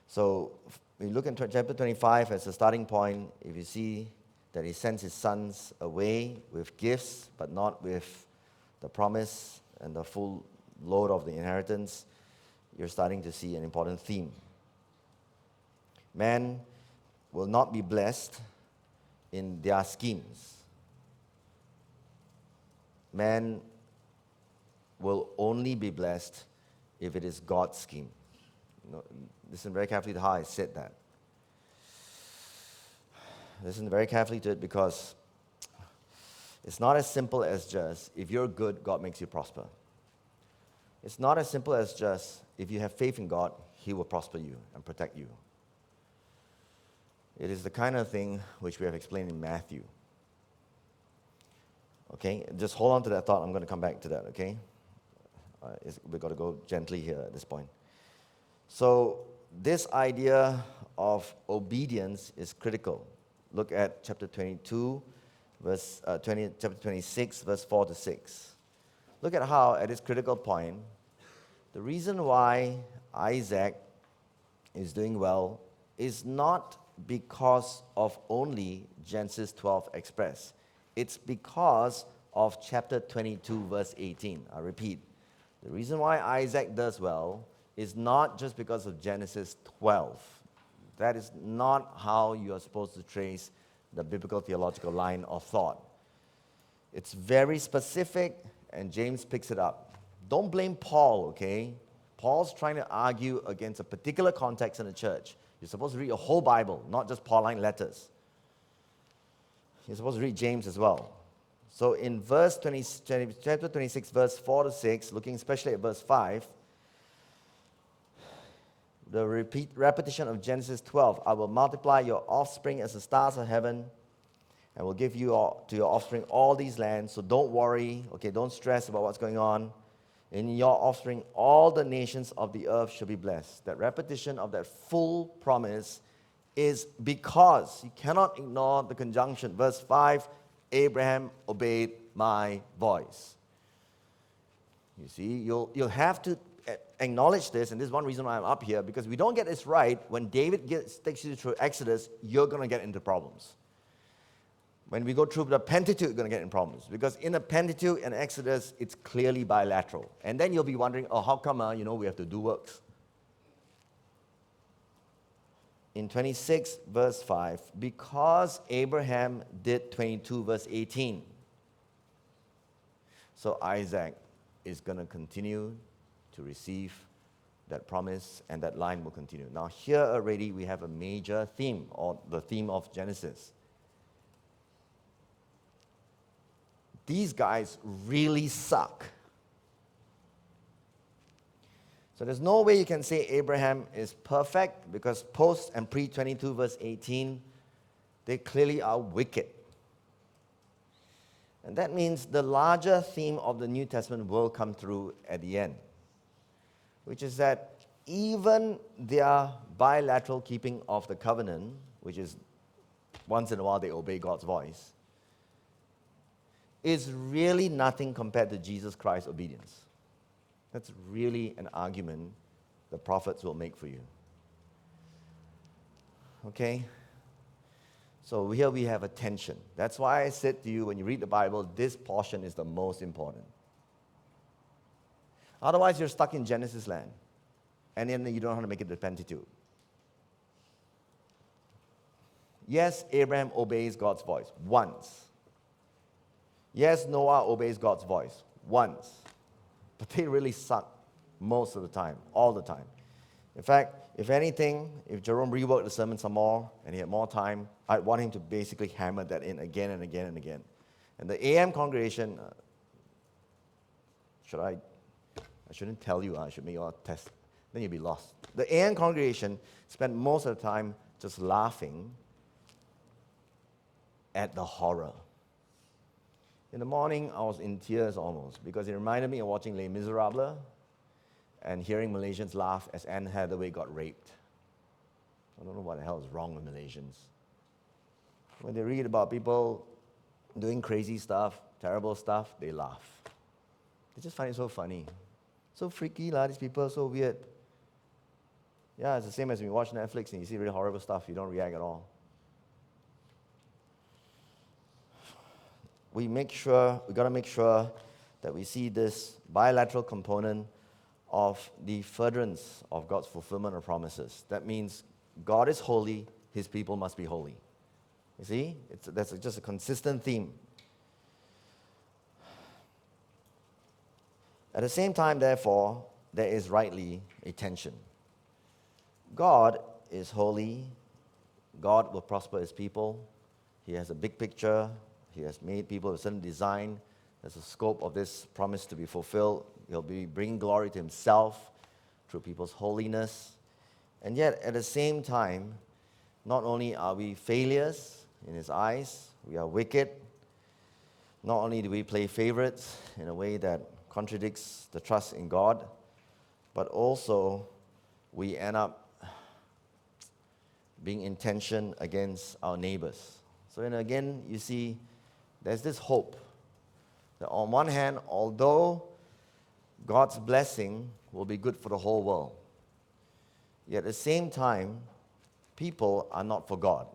So, we look at chapter 25 as a starting point. If you see that he sends his sons away with gifts, but not with the promise and the full load of the inheritance, you're starting to see an important theme. Man will not be blessed in their schemes. Man will only be blessed if it is God's scheme. Listen very carefully to how I said that. Listen very carefully to it, because it's not as simple as just, if you're good, God makes you prosper. It's not as simple as just, if you have faith in God, he will prosper you and protect you. It is the kind of thing which we have explained in Matthew. Okay, just hold on to that thought. I'm going to come back to that, okay? We've got to go gently here at this point. So this idea of obedience is critical. Look at chapter 22, chapter 26, verse 4 to 6. Look at how, at this critical point, the reason why Isaac is doing well is not because of only Genesis 12 express. It's because of chapter 22, verse 18. I repeat, the reason why Isaac does well is not just because of Genesis 12. That is not how you are supposed to trace the biblical theological line of thought. It's very specific, and James picks it up. Don't blame Paul, okay? Paul's trying to argue against a particular context in the church. You're supposed to read a whole Bible, not just Pauline letters. You're supposed to read James as well. So in chapter 26, verse 4 to 6, looking especially at verse 5, the repetition of Genesis 12, I will multiply your offspring as the stars of heaven, and will give you to your offspring all these lands. So don't worry, okay, don't stress about what's going on. In your offspring, all the nations of the earth shall be blessed. That repetition of that full promise is because, you cannot ignore the conjunction. Verse 5, Abraham obeyed my voice. You see, you'll have to acknowledge this, and this is one reason why I'm up here, because we don't get this right, when David takes you through Exodus, you're going to get into problems. When we go through the Pentateuch, you're going to get in problems. Because in the Pentateuch and Exodus, it's clearly bilateral. And then you'll be wondering, oh, how come, we have to do works? In 26, verse 5, because Abraham did 22, verse 18. So Isaac is going to continue to receive that promise, and that line will continue. Now here already we have a major theme, or the theme of Genesis. These guys really suck. So there's no way you can say Abraham is perfect, because post and pre-22 verse 18, they clearly are wicked. And that means the larger theme of the New Testament will come through at the end, which is that even their bilateral keeping of the covenant, which is once in a while they obey God's voice, is really nothing compared to Jesus Christ's obedience. That's really an argument the prophets will make for you. Okay? So here we have a tension. That's why I said to you, when you read the Bible, this portion is the most important. Otherwise, you're stuck in Genesis land, and then you don't know how to make it to Pentateuch. Yes, Abraham obeys God's voice once. Yes, Noah obeys God's voice once. But they really suck most of the time, all the time. In fact, if anything, if Jerome reworked the sermon some more and he had more time, I'd want him to basically hammer that in again and again and again. And the AM congregation, I shouldn't tell you, I should make you all test. Then you'll be lost. The AM congregation spent most of the time just laughing at the horror. In the morning, I was in tears almost, because it reminded me of watching Les Miserables and hearing Malaysians laugh as Anne Hathaway got raped. I don't know what the hell is wrong with Malaysians. When they read about people doing crazy stuff, terrible stuff, they laugh. They just find it so funny. So freaky, these people are so weird. Yeah, it's the same as when you watch Netflix and you see really horrible stuff, you don't react at all. We got to make sure that we see this bilateral component of the furtherance of God's fulfillment of promises. That means God is holy, His people must be holy. You see? That's just a consistent theme. At the same time, therefore, there is rightly a tension. God is holy. God will prosper His people. He has a big picture. He has made people of a certain design. There's a scope of this promise to be fulfilled. He'll be bringing glory to Himself through people's holiness. And yet, at the same time, not only are we failures in His eyes, we are wicked, Not only do we play favorites in a way that contradicts the trust in God, but also we end up being in tension against our neighbors. So then again, you see, there's this hope that on one hand, although God's blessing will be good for the whole world, yet at the same time, people are not for God.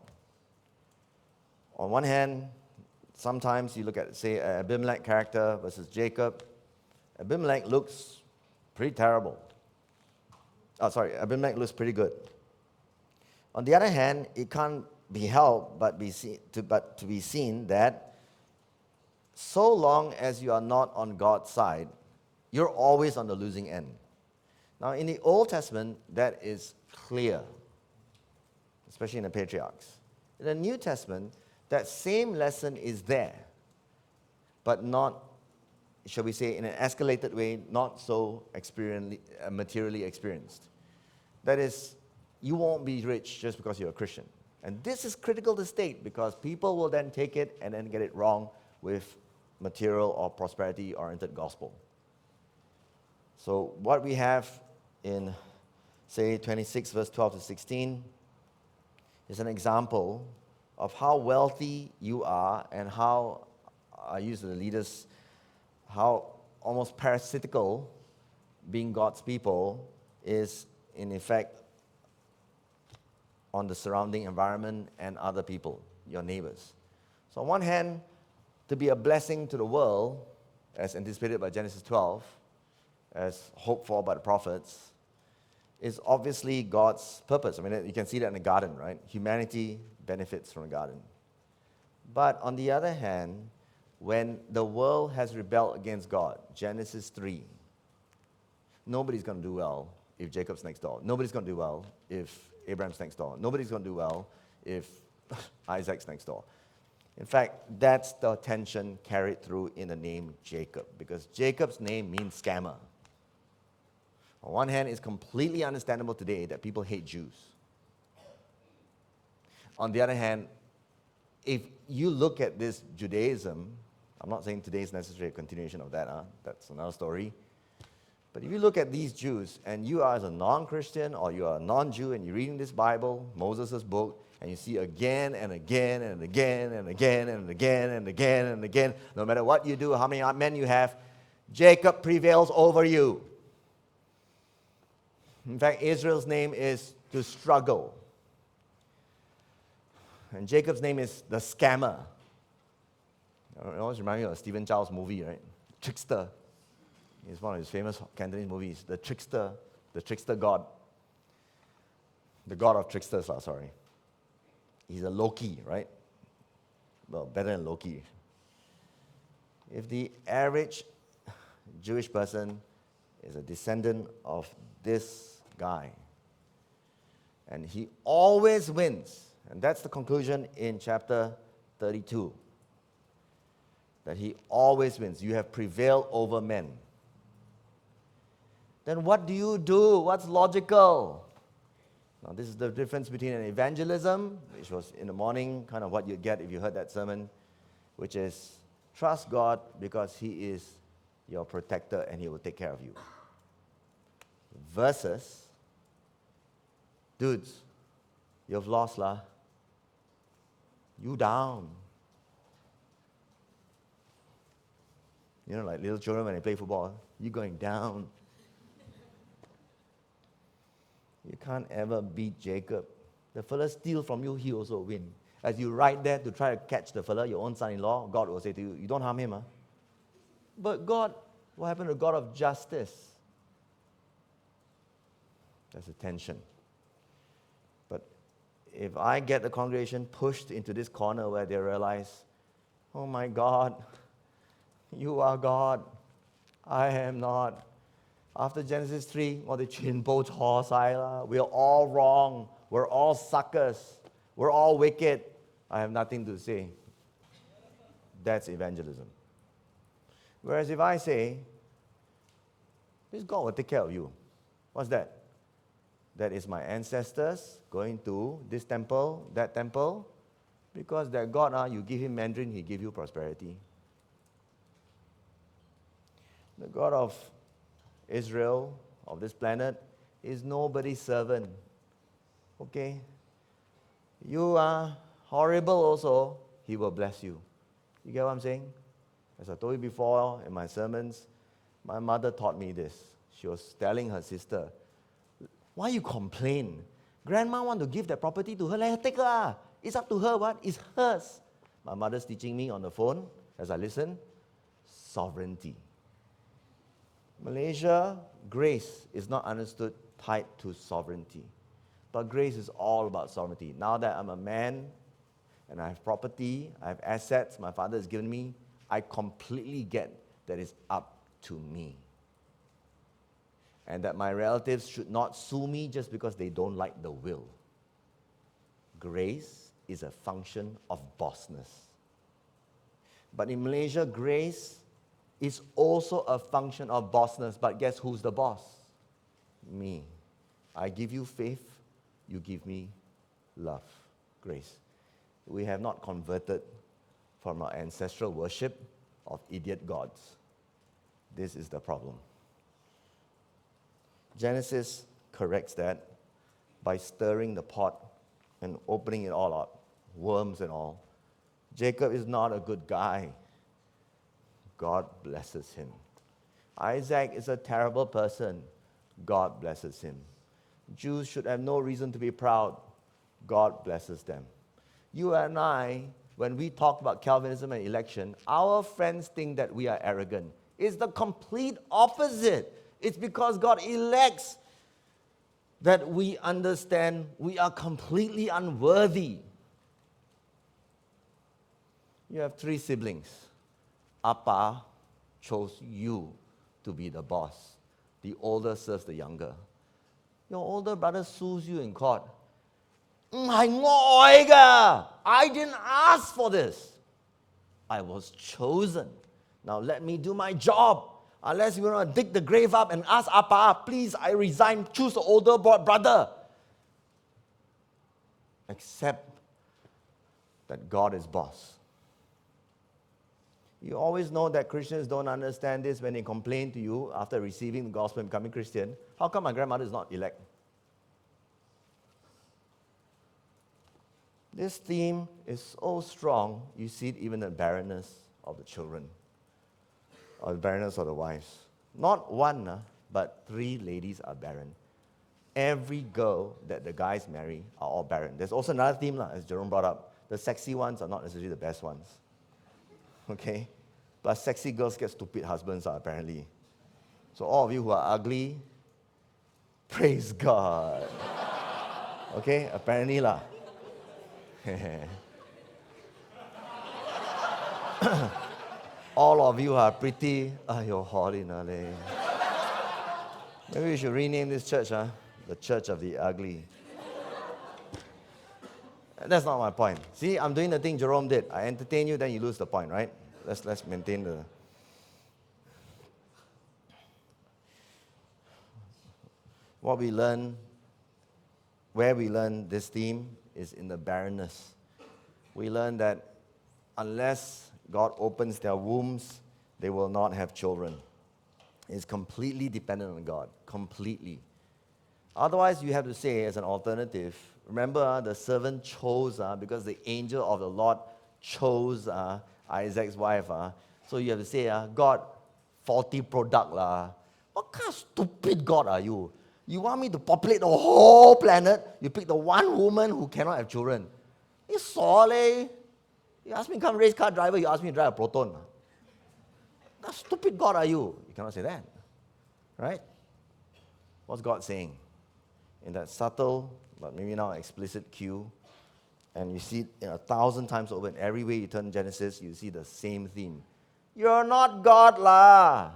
On one hand, sometimes you look at, say, Abimelech character versus Jacob. Abimelech looks pretty terrible. Abimelech looks pretty good. On the other hand, it can't be helped but to be seen that so long as you are not on God's side, you're always on the losing end. Now, in the Old Testament, that is clear, especially in the patriarchs. In the New Testament, that same lesson is there, but not, shall we say, in an escalated way, not so materially experienced. That is, you won't be rich just because you're a Christian. And this is critical to state because people will then take it and then get it wrong with material or prosperity-oriented gospel. So what we have in, say, 26 verse 12 to 16 is an example of how wealthy you are and how, I use the leaders, how almost parasitical being God's people is in effect on the surrounding environment and other people, your neighbors. So on one hand, to be a blessing to the world, as anticipated by Genesis 12, as hoped for by the prophets, is obviously God's purpose. I mean, you can see that in the garden, right? Humanity benefits from the garden. But on the other hand, when the world has rebelled against God, Genesis 3, nobody's going to do well if Jacob's next door. Nobody's going to do well if Abraham's next door. Nobody's going to do well if Isaac's next door. In fact, that's the tension carried through in the name Jacob, because Jacob's name means scammer. On one hand, it's completely understandable today that people hate Jews. On the other hand, if you look at this Judaism, I'm not saying today is necessarily a continuation of that, that's another story. But if you look at these Jews, and you are as a non-Christian or you are a non-Jew and you're reading this Bible, Moses' book, and you see again and again and again and again and again and again and again, no matter what you do, how many men you have, Jacob prevails over you. In fact, Israel's name is to struggle. And Jacob's name is the scammer. It always reminds me of a Stephen Chow's movie, right? Trickster. It's one of his famous Cantonese movies, the trickster god. The god of tricksters, sorry. He's a Loki, right? Well, better than Loki. If the average Jewish person is a descendant of this guy, and he always wins, and that's the conclusion in chapter 32, that he always wins. You have prevailed over men. Then what do you do? What's logical? Now, this is the difference between an evangelism, which was in the morning, kind of what you'd get if you heard that sermon, which is trust God because He is your protector and He will take care of you. Versus, dudes, you've lost lah. You down. You know, like little children when they play football, you going down. You can't ever beat Jacob. The fella steal from you, he also win. As you ride there to try to catch the fella, your own son-in-law, God will say to you, you don't harm him. Huh? But God, what happened to God of justice? There's a tension. But if I get the congregation pushed into this corner where they realize, oh my God, you are God, I am not. After Genesis 3, we're all wrong. We're all suckers. We're all wicked. I have nothing to say. That's evangelism. Whereas if I say, this God will take care of you. What's that? That is my ancestors going to this temple, that temple. Because that God, you give him Mandarin, he give you prosperity. The God of Israel, of this planet, is nobody's servant. Okay? You are horrible also, He will bless you. You get what I'm saying? As I told you before in my sermons, my mother taught me this. She was telling her sister, why you complain? Grandma want to give that property to her, let her take her. It's up to her, what? It's hers. My mother's teaching me on the phone, as I listen, sovereignty. Malaysia, grace is not understood tied to sovereignty. But grace is all about sovereignty. Now that I'm a man and I have property, I have assets my father has given me, I completely get that it's up to me. And that my relatives should not sue me just because they don't like the will. Grace is a function of bossness. But in Malaysia, grace is also a function of bossness. But guess who's the boss? Me. I give you faith, you give me love, grace. We have not converted from our ancestral worship of idiot gods. This is the problem. Genesis corrects that by stirring the pot and opening it all up, worms and all. Jacob is not a good guy. God blesses him. Isaac is a terrible person. God blesses him. Jews should have no reason to be proud. God blesses them. You and I, when we talk about Calvinism and election, our friends think that we are arrogant. It's the complete opposite. It's because God elects that we understand we are completely unworthy. You have 3 siblings. Appa chose you to be the boss. The older serves the younger. Your older brother sues you in court. I didn't ask for this. I was chosen. Now let me do my job. Unless you want to dig the grave up and ask Appa, please, I resign, choose the older brother. Accept that God is boss. You always know that Christians don't understand this when they complain to you after receiving the gospel and becoming Christian. How come my grandmother is not elect? This theme is so strong, you see it even in the barrenness of the children, or the barrenness of the wives. Not one, but 3 ladies are barren. Every girl that the guys marry are all barren. There's also another theme, as Jerome brought up. The sexy ones are not necessarily the best ones. Okay? Plus, sexy girls get stupid husbands, apparently. So all of you who are ugly, praise God. Okay? Apparently lah. All of you are pretty. You're holy, Nale. Maybe we should rename this church, the Church of the Ugly. That's not my point. See, I'm doing the thing Jerome did. I entertain you, then you lose the point, right? Let's maintain the... What we learn, where we learn this theme is in the barrenness. We learn that unless God opens their wombs, they will not have children. It's completely dependent on God, completely. Otherwise, you have to say as an alternative, remember the servant chose, because the angel of the Lord chose Isaac's wife. So you have to say, God, faulty product. What kind of stupid God are you? You want me to populate the whole planet? You pick the one woman who cannot have children. You solid. You ask me to come race car driver, you ask me to drive a Proton. What stupid God are you? You cannot say that. Right? What's God saying? In that subtle, but maybe now explicit cue, and you see it 1,000 times over, in every way you turn Genesis, you see the same theme. You're not God lah.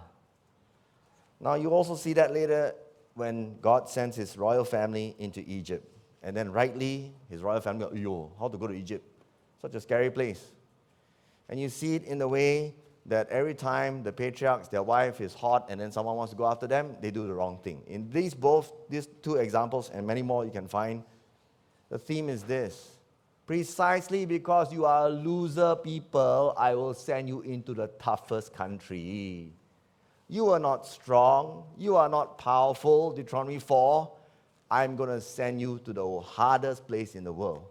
Now you also see that later when God sends his royal family into Egypt. And then rightly, his royal family goes, how to go to Egypt? Such a scary place. And you see it in the way that every time the patriarchs, their wife is hot and then someone wants to go after them, they do the wrong thing. In these 2 examples and many more you can find, the theme is this. Precisely because you are a loser people, I will send you into the toughest country. You are not strong. You are not powerful. Deuteronomy 4. I'm going to send you to the hardest place in the world.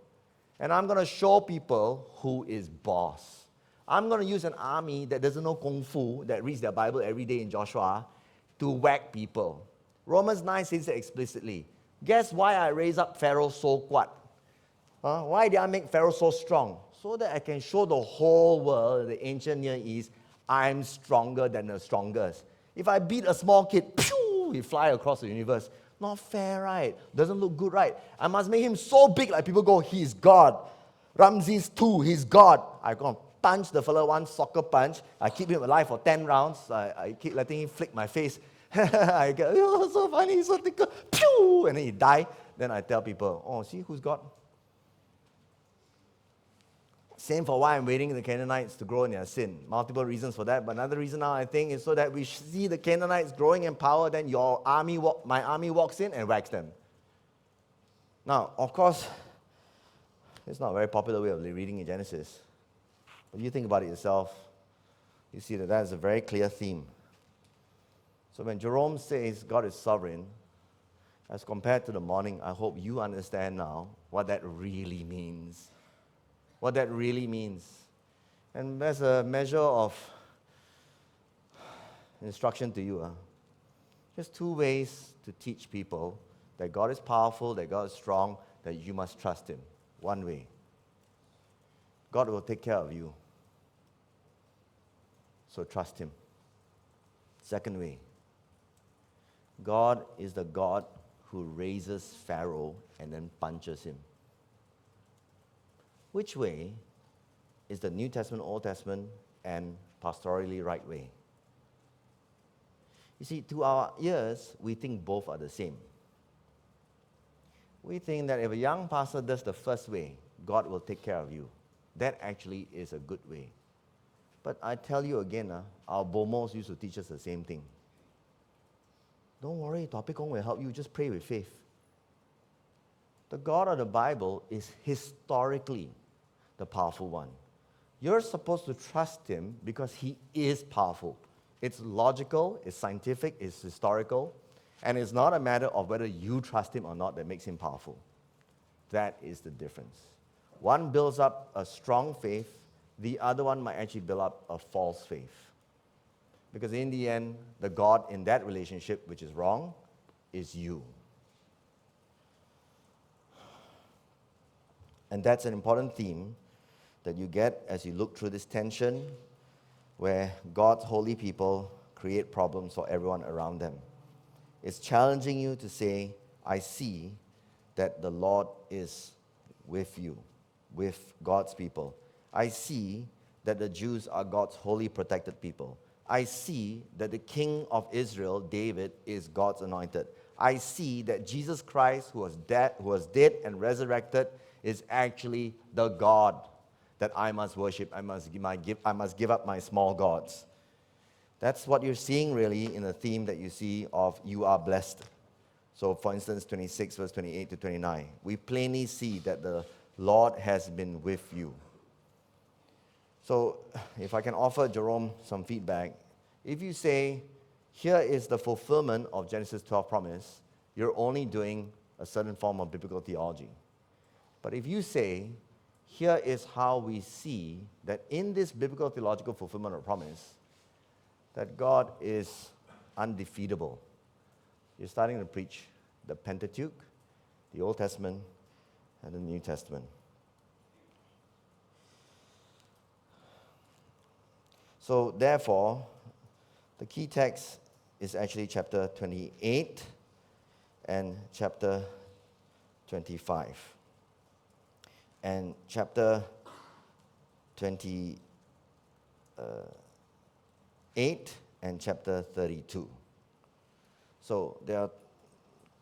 And I'm going to show people who is boss. I'm going to use an army that doesn't know Kung Fu, that reads their Bible every day in Joshua, to whack people. Romans 9 says it explicitly. Guess why I raise up Pharaoh so what? Why did I make Pharaoh so strong? So that I can show the whole world, the ancient Near East, I'm stronger than the strongest. If I beat a small kid, pew, he fly across the universe. Not fair, right? Doesn't look good, right? I must make him so big like people go, he's God. Ramses II, he's God. I go and punch the fellow one soccer punch. I keep him alive for 10 rounds. I keep letting him flick my face. I go, oh, so funny, so tickle. Pew! And then he die. Then I tell people, oh, see who's God? Same for why I'm waiting the Canaanites to grow in their sin. Multiple reasons for that, but another reason now I think is so that we see the Canaanites growing in power, then my army walks in and whacks them. Now, of course, it's not a very popular way of reading in Genesis. But you think about it yourself, you see that is a very clear theme. So when Jerome says God is sovereign, as compared to the morning, I hope you understand now what that really means. What that really means. And there's a measure of instruction to you. Just two ways to teach people that God is powerful, that God is strong, that you must trust Him. One way. God will take care of you. So trust Him. Second way. God is the God who raises Pharaoh and then punches him. Which way is the New Testament, Old Testament, and pastorally right way? You see, to our ears, we think both are the same. We think that if a young pastor does the first way, God will take care of you. That actually is a good way. But I tell you again, our BOMOs used to teach us the same thing. Don't worry, Topikong will help you. Just pray with faith. The God of the Bible is historically the powerful one. You're supposed to trust Him because He is powerful. It's logical, it's scientific, it's historical, and it's not a matter of whether you trust Him or not that makes Him powerful. That is the difference. One builds up a strong faith, the other one might actually build up a false faith. Because in the end, the God in that relationship, which is wrong, is you. And that's an important theme that you get as you look through this tension where God's holy people create problems for everyone around them. It's challenging you to say, I see that the Lord is with you, with God's people. I see that the Jews are God's holy protected people. I see that the King of Israel, David, is God's anointed. I see that Jesus Christ, who was dead and resurrected, is actually the God that I must worship. I must give up my small gods. That's what you're seeing really in the theme that you see of you are blessed. So for instance, 26 verse 28 to 29. We plainly see that the Lord has been with you. So if I can offer Jerome some feedback, if you say, here is the fulfillment of Genesis 12 promise, you're only doing a certain form of biblical theology. But if you say, here is how we see that in this biblical theological fulfillment of promise, that God is undefeatable, you're starting to preach the Pentateuch, the Old Testament, and the New Testament. So therefore, the key text is actually chapter 28 and chapter 25. And chapter 28 and chapter 32. So there are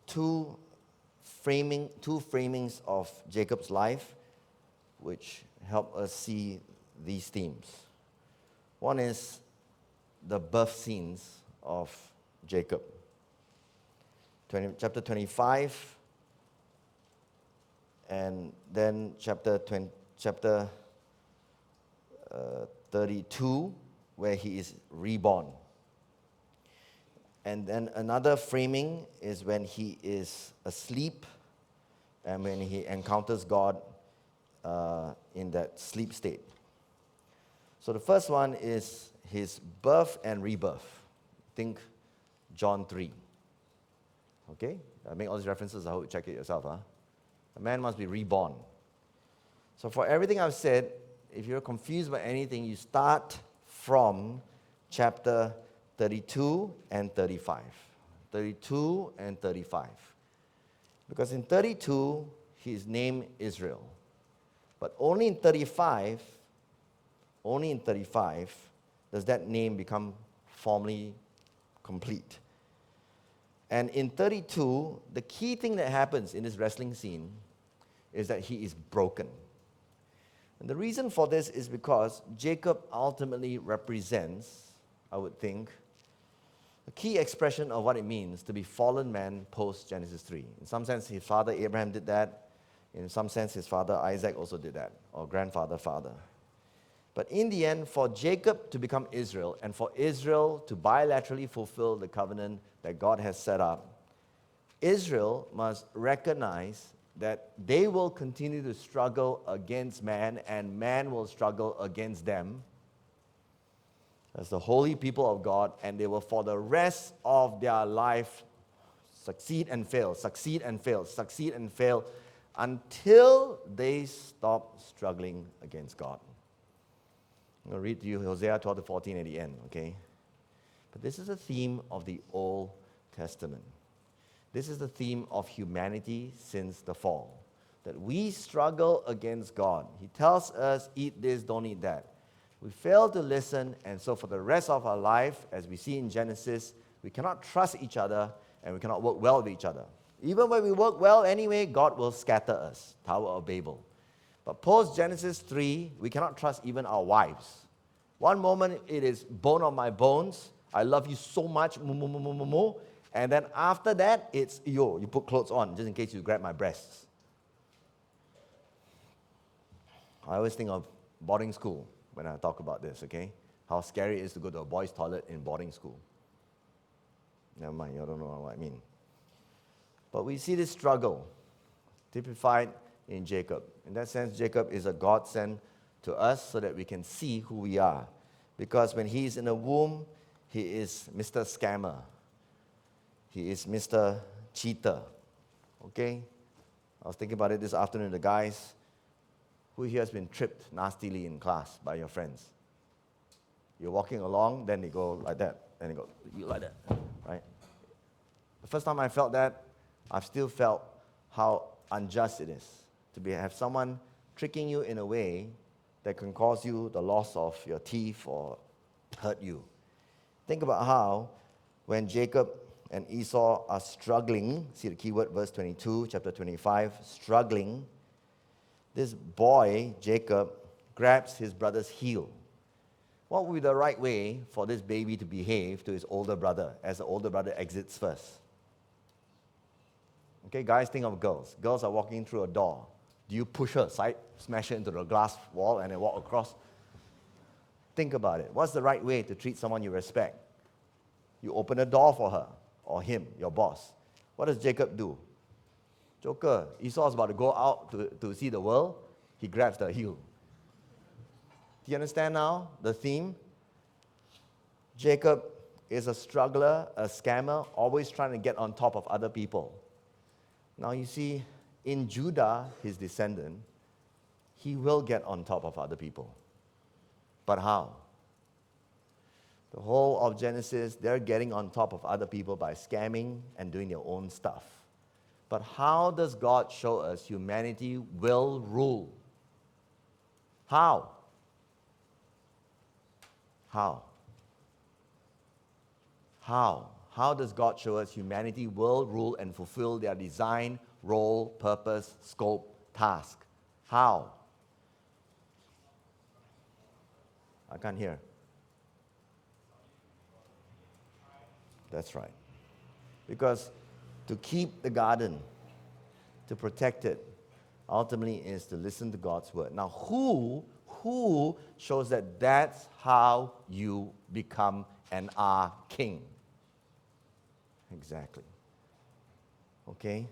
two framings of Jacob's life which help us see these themes. One is the birth scenes of Jacob. Chapter 25 and then chapter 32, where he is reborn. And then another framing is when he is asleep and when he encounters God in that sleep state. So the first one is his birth and rebirth. Think John 3. Okay? I make all these references. I hope you check it yourself. A man must be reborn. So for everything I've said, if you're confused by anything, you start from chapter 32 and 35. 32 and 35. Because in 32, his name Israel. But only in 35 does that name become formally complete. And in 32, the key thing that happens in this wrestling scene is that he is broken. And the reason for this is because Jacob ultimately represents, I would think, a key expression of what it means to be fallen man post-Genesis 3. In some sense, his father Abraham did that. In some sense, his father Isaac also did that, or grandfather, father. But in the end, for Jacob to become Israel, and for Israel to bilaterally fulfill the covenant that God has set up, Israel must recognize that they will continue to struggle against man, and man will struggle against them as the holy people of God, and they will for the rest of their life succeed and fail, succeed and fail, succeed and fail, until they stop struggling against God. I'm going to read to you Hosea 12-14 at the end, okay? But this is a theme of the Old Testament. This is the theme of humanity since the fall, that we struggle against God. He tells us, eat this, don't eat that. We fail to listen, and so for the rest of our life, as we see in Genesis, we cannot trust each other, and we cannot work well with each other. Even when we work well anyway, God will scatter us, Tower of Babel. But post-Genesis 3, we cannot trust even our wives. One moment it is bone of my bones, I love you so much, and then after that, it's, you put clothes on, just in case you grab my breasts. I always think of boarding school when I talk about this, okay? How scary it is to go to a boys' toilet in boarding school. Never mind, you don't know what I mean. But we see this struggle typified in Jacob. In that sense, Jacob is a godsend to us so that we can see who we are. Because when he is in the womb, he is Mr. Scammer. He is Mr. Cheater. Okay? I was thinking about it this afternoon. The guys, who here has been tripped nastily in class by your friends? You're walking along, then they go like that, and they go you like that, right? The first time I felt that, I've still felt how unjust it is to have someone tricking you in a way that can cause you the loss of your teeth or hurt you. Think about how when Jacob and Esau are struggling, see the keyword, verse 22, chapter 25, struggling, this boy, Jacob, grabs his brother's heel. What would be the right way for this baby to behave to his older brother as the older brother exits first? Okay, guys, think of girls. Girls are walking through a door. Do you push her aside, smash her into the glass wall, and then walk across? Think about it. What's the right way to treat someone you respect? You open a door for her, or him, your boss. What does Jacob do? Joker, Esau's about to go out to see the world. He grabs the heel. Do you understand now the theme? Jacob is a struggler, a scammer, always trying to get on top of other people. Now you see, in Judah, his descendant, he will get on top of other people. But how? The whole of Genesis, they're getting on top of other people by scamming and doing their own stuff. But how does God show us humanity will rule? How? How? How? How does God show us humanity will rule and fulfill their design, role, purpose, scope, task? How? I can't hear. That's right. Because to keep the garden, to protect it, ultimately is to listen to God's word. Now, who shows that that's how you become and are king? Exactly. Okay?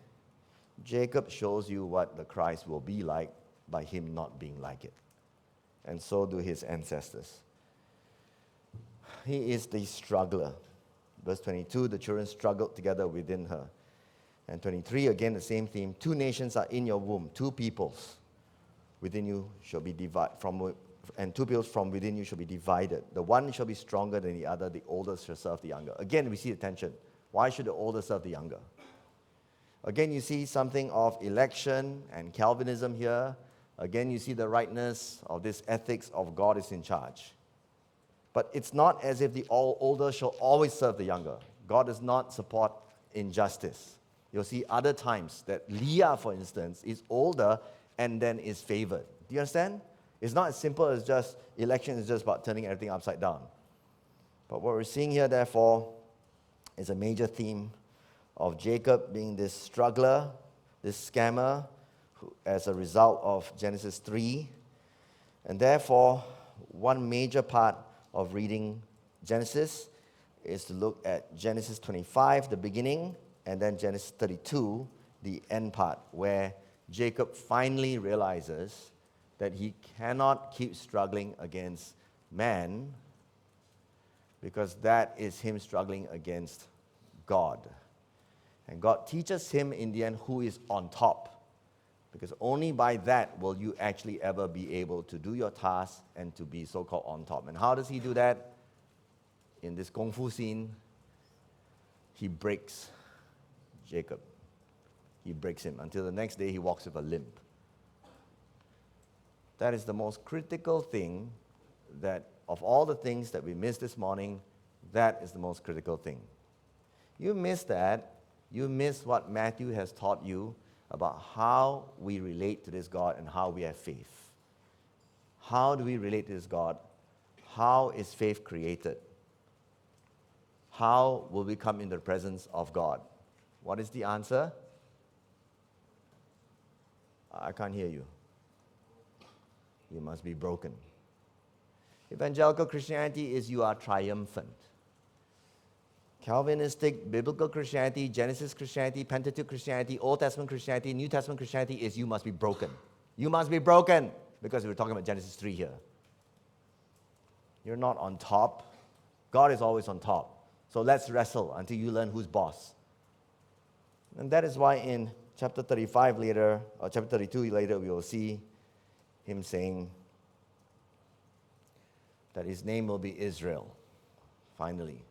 Jacob shows you what the Christ will be like by him not being like it. And so do his ancestors. He is the struggler. Verse 22, the children struggled together within her. And 23, again the same theme. 2 nations are in your womb, 2 peoples within you shall be divided, and 2 peoples from within you shall be divided. The one shall be stronger than the other, the older shall serve the younger. Again, we see the tension. Why should the older serve the younger? Again, you see something of election and Calvinism here. Again, you see the rightness of this ethics of God is in charge. But it's not as if the older shall always serve the younger. God does not support injustice. You'll see other times that Leah, for instance, is older and then is favored. Do you understand? It's not as simple as just election is just about turning everything upside down. But what we're seeing here, therefore, is a major theme of Jacob being this struggler, this scammer, as a result of Genesis 3. And therefore, one major part of reading Genesis is to look at Genesis 25, the beginning, and then Genesis 32, the end part, where Jacob finally realizes that he cannot keep struggling against man because that is him struggling against God. And God teaches him in the end who is on top, because only by that will you actually ever be able to do your task and to be so-called on top. And how does he do that? In this Kung Fu scene, he breaks Jacob. He breaks him until the next day he walks with a limp. That is the most critical thing that, of all the things that we missed this morning, that is the most critical thing. You miss that, you miss what Matthew has taught you about how we relate to this God and how we have faith. How do we relate to this God? How is faith created? How will we come in the presence of God? What is the answer? I can't hear you. You must be broken. Evangelical Christianity is you are triumphant. Calvinistic, biblical Christianity, Genesis Christianity, Pentateuch Christianity, Old Testament Christianity, New Testament Christianity is you must be broken. You must be broken, because we're talking about Genesis 3 here. You're not on top. God is always on top. So let's wrestle until you learn who's boss. And that is why in chapter 35 later, or chapter 32 later, we will see him saying that his name will be Israel, finally.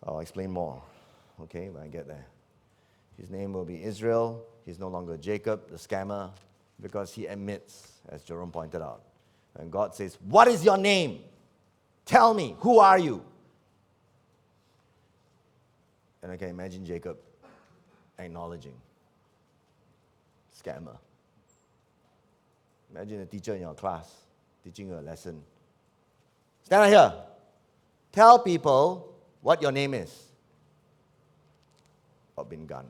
I'll explain more, okay, when I get there. His name will be Israel. He's no longer Jacob, the scammer, because he admits, as Jerome pointed out. And God says, what is your name? Tell me, who are you? And I can imagine Jacob acknowledging, scammer. Imagine a teacher in your class teaching you a lesson. Stand right here. Tell people what your name is. Bingan.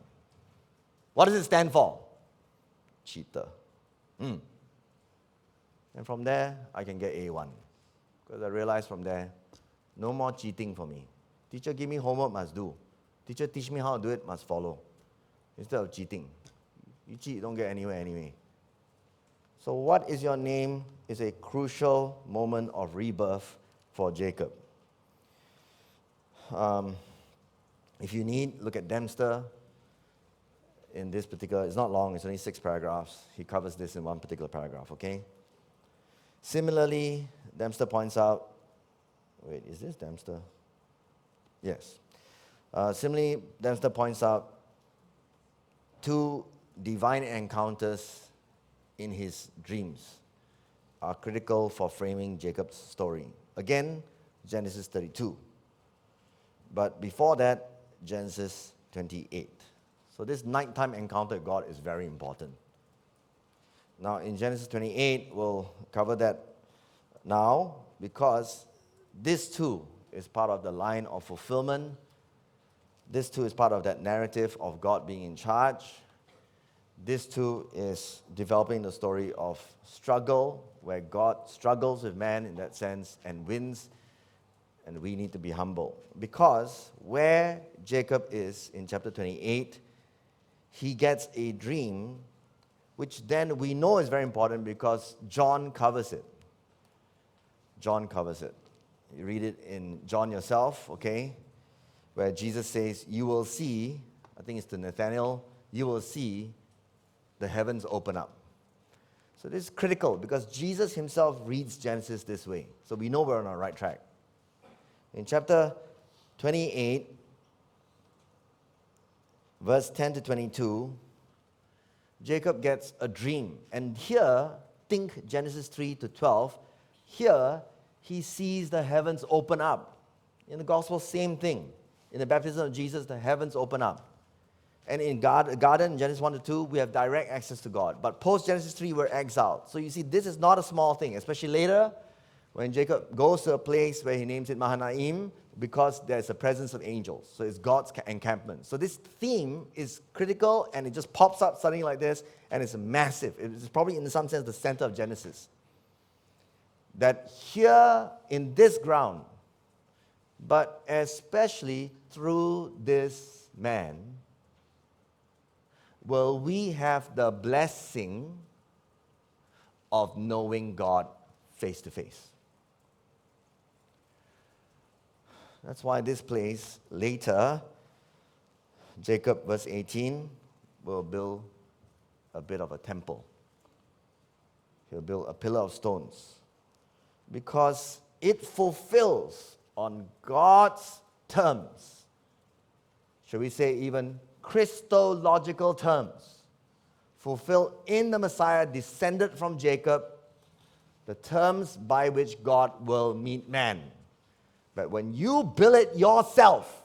What does it stand for? Cheater. And from there, I can get A1. Because I realize from there, no more cheating for me. Teacher give me homework, must do. Teacher teach me how to do it, must follow. Instead of cheating. You cheat, you don't get anywhere anyway. So what is your name is a crucial moment of rebirth for Jacob. If you need, look at Dempster. In this particular, it's not long, it's only 6 paragraphs. He covers this in one particular paragraph, okay? Similarly, Dempster points out, wait, is this Dempster? Yes. Similarly, Dempster points out 2 divine encounters in his dreams are critical for framing Jacob's story. Again, Genesis 32. But before that, Genesis 28. So this nighttime encounter with God is very important. Now, in Genesis 28, we'll cover that now because this too is part of the line of fulfillment. This too is part of that narrative of God being in charge. This too is developing the story of struggle, where God struggles with man in that sense and wins. and we need to be humble. Because where Jacob is in chapter 28, he gets a dream, which then we know is very important because John covers it. John covers it. You read it in John yourself, okay? Where Jesus says, you will see, I think it's to Nathanael, you will see the heavens open up. So this is critical because Jesus himself reads Genesis this way. So we know we're on the right track. In chapter 28, verse 10 to 22, Jacob gets a dream. And here, think Genesis 3 to 12, here he sees the heavens open up. In the gospel, same thing. In the baptism of Jesus, the heavens open up. And in garden, Genesis 1 to 2, we have direct access to God. But post-Genesis 3, we're exiled. So you see, this is not a small thing, especially later when Jacob goes to a place where he names it Mahanaim because there's a presence of angels. So it's God's encampment. So this theme is critical and it just pops up suddenly like this and it's massive. It's probably in some sense the center of Genesis. That here in this ground, but especially through this man, will we have the blessing of knowing God face to face. That's why this place, later, Jacob, verse 18, will build a bit of a temple. He'll build a pillar of stones. Because it fulfills on God's terms. Shall we say even Christological terms, fulfilled in the Messiah, descended from Jacob, the terms by which God will meet man. But when you build it yourself,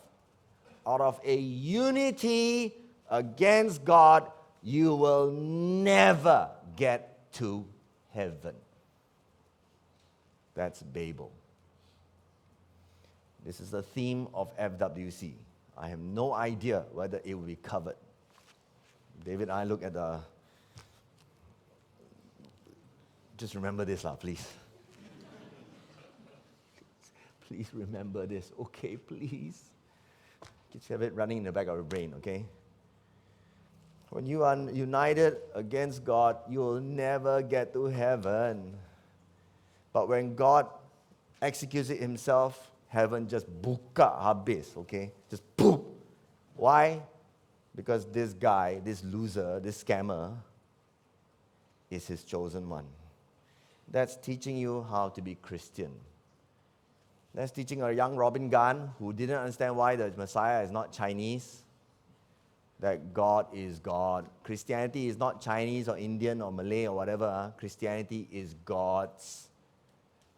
out of a unity against God, you will never get to heaven. That's Babel. This is the theme of FWC. I have no idea whether it will be covered. David and I look at the... Just remember this, please. Please remember this, okay, please. Just have it running in the back of your brain, okay? When you are united against God, you will never get to heaven. But when God executes it himself, heaven just buka habis, okay? Just boom. Why? Because this guy, this loser, this scammer is his chosen one. That's teaching you how to be Christian. That's teaching a young Robin Gunn who didn't understand why the Messiah is not Chinese, that God is God. Christianity is not Chinese or Indian or Malay or whatever. Christianity is God's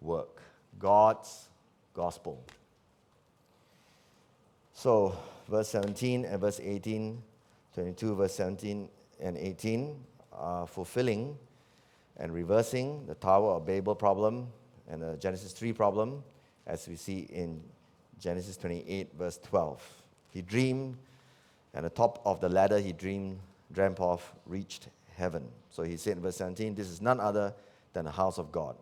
work, God's gospel. So, verse 17 and verse 18, 22, verse 17 and 18 are fulfilling and reversing the Tower of Babel problem and the Genesis 3 problem, as we see in Genesis 28, verse 12. He dreamed, and the top of the ladder he dreamt of reached heaven. So he said in verse 17, this is none other than the house of God.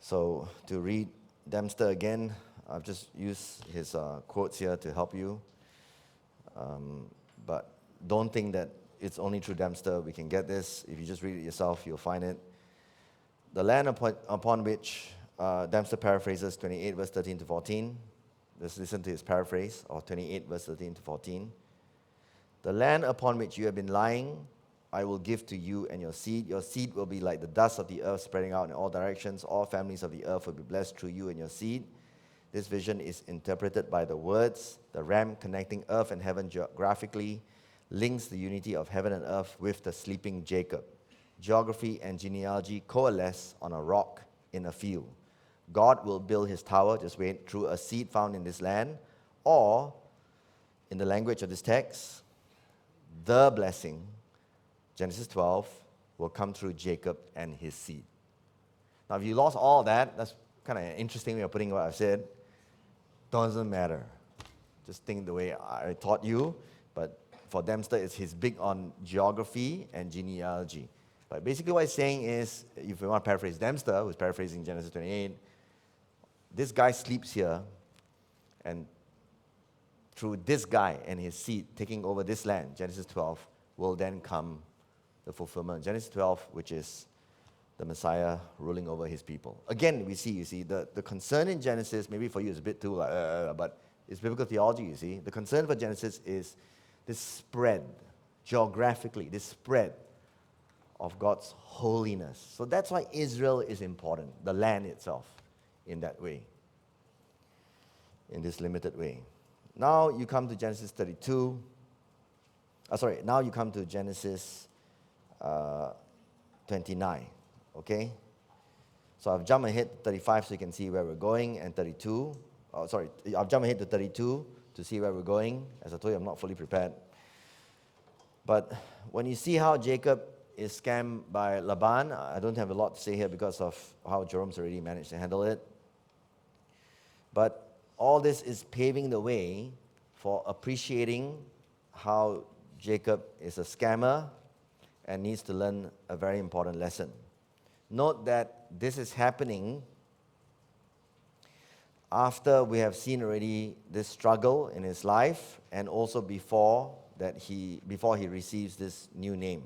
So to read Dempster again, I've just used his quotes here to help you. But don't think that it's only through Dempster we can get this. If you just read it yourself, you'll find it. The land upon which Dempster paraphrases 28 verse 13 to 14. Let's listen to his paraphrase of 28 verse 13 to 14. The land upon which you have been lying, I will give to you and your seed. Your seed will be like the dust of the earth spreading out in all directions. All families of the earth will be blessed through you and your seed. This vision is interpreted by the words. The ram connecting earth and heaven geographically links the unity of heaven and earth with the sleeping Jacob. Geography and genealogy coalesce on a rock in a field. God will build his tower, just wait, through a seed found in this land, or, in the language of this text, the blessing, Genesis 12, will come through Jacob and his seed. Now, if you lost all that, that's kind of an interesting way of putting what I've said. Doesn't matter. Just think the way I taught you, but for Dempster, he's big on geography and genealogy. But basically what he's saying is, if you want to paraphrase Dempster, who's paraphrasing Genesis 28, this guy sleeps here, and through this guy and his seed taking over this land, Genesis 12, will then come the fulfillment. Genesis 12, which is the Messiah ruling over his people. Again, you see, the concern in Genesis, maybe for you it's a bit too, but it's biblical theology, you see. The concern for Genesis is this spread, geographically, this spread of God's holiness. So that's why Israel is important, the land itself, in that way, in this limited way. Now you come to Genesis 32. Now you come to Genesis 29. Okay? So I've jumped ahead to 35 so you can see where we're going, and 32. I've jumped ahead to 32 to see where we're going. As I told you, I'm not fully prepared. But when you see how Jacob is scammed by Laban, I don't have a lot to say here because of how Jerome's already managed to handle it. But all this is paving the way for appreciating how Jacob is a scammer and needs to learn a very important lesson. Note that this is happening after we have seen already this struggle in his life, and also before he receives this new name.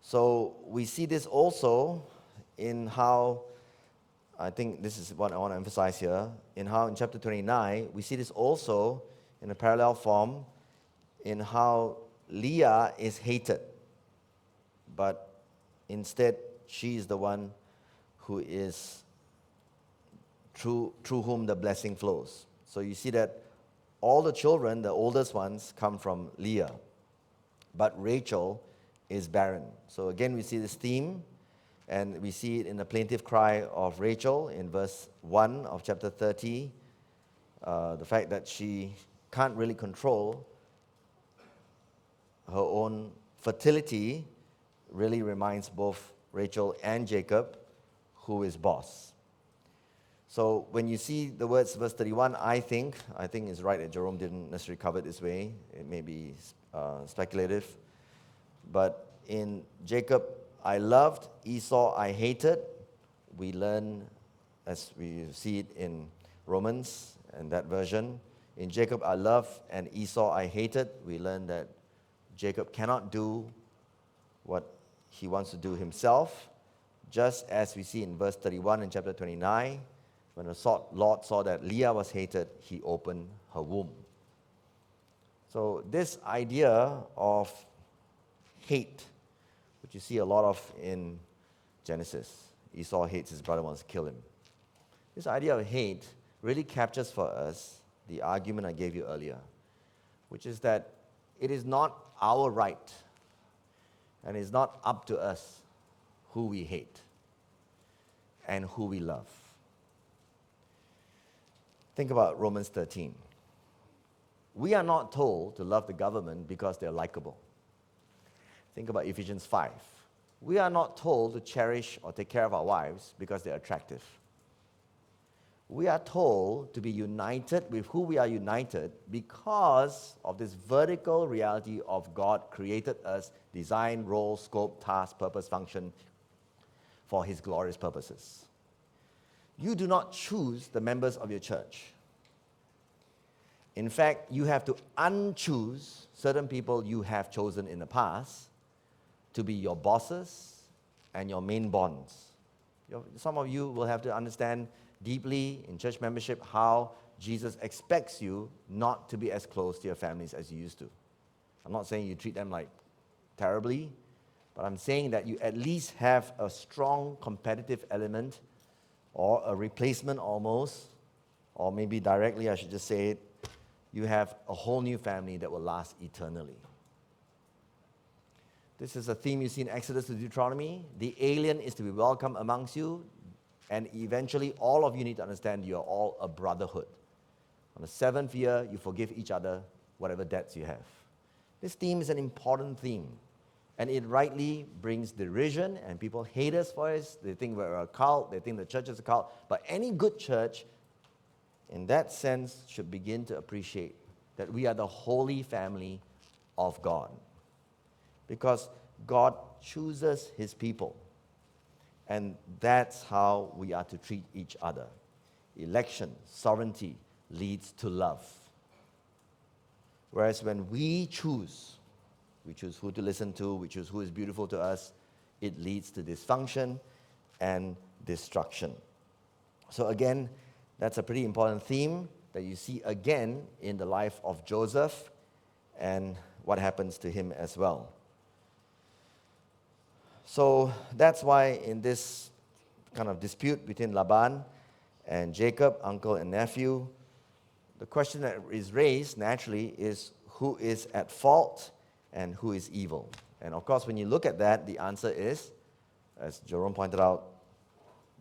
So we see this also in how, I think this is what I want to emphasize here, in how in chapter 29, we see this also in a parallel form in how Leah is hated, but instead she is the one who is through whom the blessing flows. So you see that all the children, the oldest ones, come from Leah, but Rachel is barren. So again, we see this theme, and we see it in the plaintive cry of Rachel in verse 1 of chapter 30. The fact that she can't really control her own fertility really reminds both Rachel and Jacob who is boss. So when you see the words verse 31, I think it's right that Jerome didn't necessarily cover it this way. It may be speculative. But in Jacob, I loved, Esau, I hated. We learn, as we see it in Romans and that version, in Jacob I loved and Esau I hated. We learn that Jacob cannot do what he wants to do himself, just as we see in verse 31 in chapter 29, when the Lord saw that Leah was hated, he opened her womb. So this idea of hate, which you see a lot of in Genesis, Esau hates his brother, wants to kill him. This idea of hate really captures for us the argument I gave you earlier, which is that it is not our right and it's not up to us who we hate and who we love. Think about Romans 13. We are not told to love the government because they're likable. Think about Ephesians 5. We are not told to cherish or take care of our wives because they're attractive. We are told to be united with who we are united because of this vertical reality of God created us, design, role, scope, task, purpose, function for His glorious purposes. You do not choose the members of your church. In fact, you have to unchoose certain people you have chosen in the past to be your bosses and your main bonds. Some of you will have to understand deeply in church membership how Jesus expects you not to be as close to your families as you used to. I'm not saying you treat them like terribly, but I'm saying that you at least have a strong competitive element or a replacement almost, or maybe directly I should just say it, you have a whole new family that will last eternally. This is a theme you see in Exodus to Deuteronomy. The alien is to be welcome amongst you, and eventually all of you need to understand you are all a brotherhood. On the seventh year, you forgive each other whatever debts you have. This theme is an important theme, and it rightly brings derision, and people hate us for it. They think we're a cult, they think the church is a cult. But any good church, in that sense, should begin to appreciate that we are the holy family of God. Because God chooses his people. And that's how we are to treat each other. Election, sovereignty leads to love. Whereas when we choose who to listen to, we choose who is beautiful to us, it leads to dysfunction and destruction. So again, that's a pretty important theme that you see again in the life of Joseph and what happens to him as well. So that's why in this kind of dispute between Laban and Jacob, uncle and nephew, the question that is raised naturally is who is at fault and who is evil. And of course, when you look at that, the answer is, as Jerome pointed out,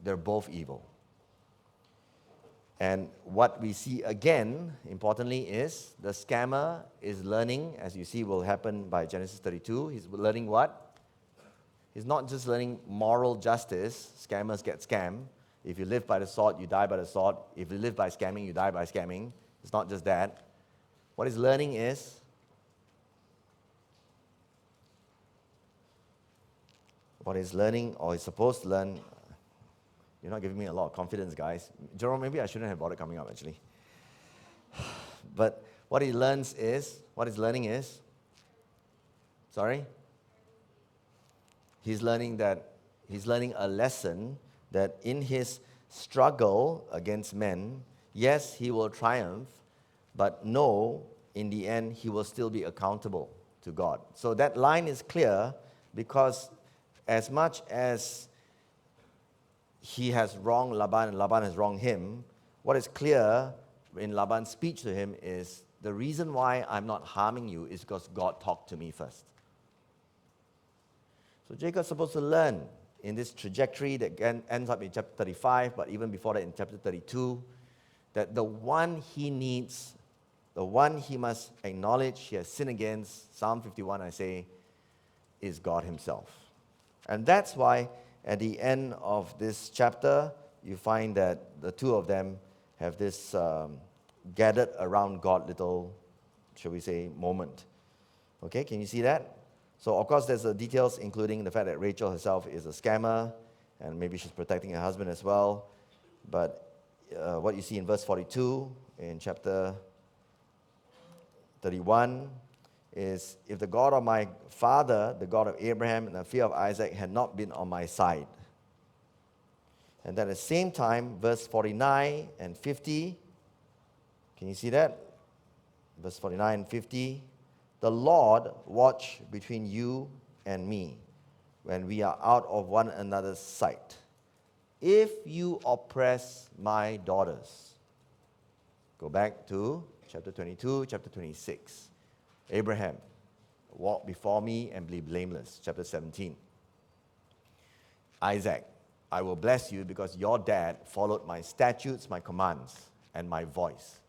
they're both evil. And what we see again, importantly, is the scammer is learning, as you see will happen by Genesis 32. He's learning what? He's not just learning moral justice. Scammers get scammed. If you live by the sword, you die by the sword. If you live by scamming, you die by scamming. It's not just that. What he's learning is what he's learning, or he's supposed to learn. You're not giving me a lot of confidence, guys. Jerome, maybe I shouldn't have bothered coming up, actually. But what he's learning is, he's learning a lesson that in his struggle against men, yes, he will triumph, but no, in the end, he will still be accountable to God. So that line is clear because as much as he has wronged Laban and Laban has wronged him, what is clear in Laban's speech to him is the reason why I'm not harming you is because God talked to me first. So Jacob's supposed to learn in this trajectory that ends up in chapter 35, but even before that in chapter 32, that the one he needs, the one he must acknowledge he has sinned against, Psalm 51 I say, is God himself. And that's why at the end of this chapter, you find that the two of them have this gathered around God little, shall we say, moment. Okay, can you see that? So, of course, there's the details, including the fact that Rachel herself is a scammer, and maybe she's protecting her husband as well. But what you see in verse 42 in chapter 31 is, if the God of my father, the God of Abraham, and the fear of Isaac had not been on my side. And then at the same time, verse 49 and 50, can you see that? Verse 49 and 50, the Lord watch between you and me when we are out of one another's sight. If you oppress my daughters. Go back to chapter 22, chapter 26. Abraham, walk before me and be blameless. Chapter 17. Isaac, I will bless you because your dad followed my statutes, my commands, and my voice.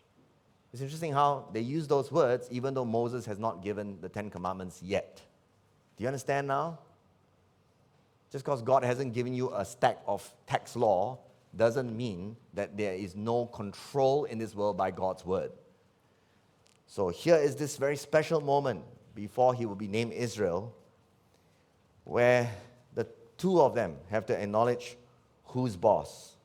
It's interesting how they use those words even though Moses has not given the 10 Commandments yet. Do you understand now? Just because God hasn't given you a stack of tax law doesn't mean that there is no control in this world by God's word. So here is this very special moment before he will be named Israel, where the two of them have to acknowledge who's boss.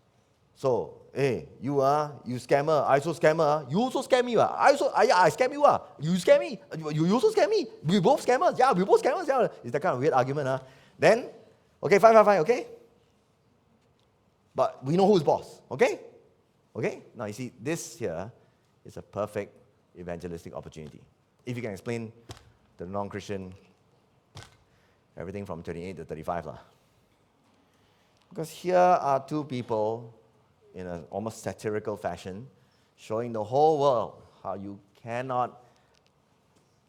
So, hey, you scammer, I also scammer, you also scam me, I scam you, you scam me, you also scam me, we both scammers, yeah, we both scammers, yeah. It's that kind of weird argument, Then, okay, fine, okay? But we know who's boss, okay? Okay? Now you see, this here is a perfect evangelistic opportunity. If you can explain to the non-Christian everything from 28 to 35. Because here are two people in an almost satirical fashion showing the whole world how you cannot,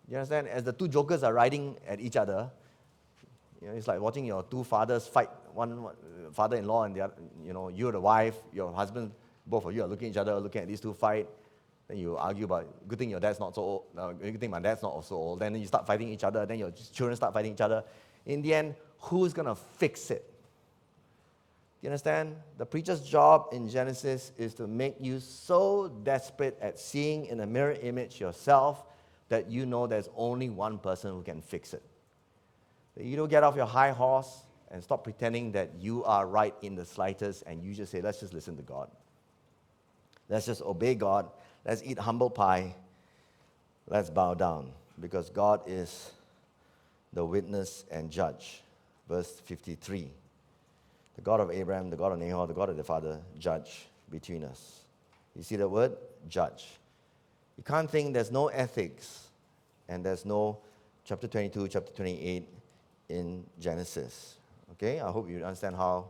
you understand, as the two jokers are riding at each other, it's like watching your two fathers fight, one father-in-law and the other, you're the wife, your husband, both of you are looking at each other, looking at these two fight. Then you argue about, good thing your dad's not so old, good thing my dad's not so old. Then you start fighting each other, then your children start fighting each other. In the end, who's going to fix it? You understand? The preacher's job in Genesis is to make you so desperate at seeing in a mirror image yourself that you know there's only one person who can fix it. You don't get off your high horse and stop pretending that you are right in the slightest, and you just say, let's just listen to God. Let's just obey God. Let's eat humble pie. Let's bow down, because God is the witness and judge. Verse 53. The God of Abraham, the God of Nahor, the God of the father, judge between us. You see the word? Judge. You can't think there's no ethics and there's no chapter 22, chapter 28 in Genesis. Okay? I hope you understand how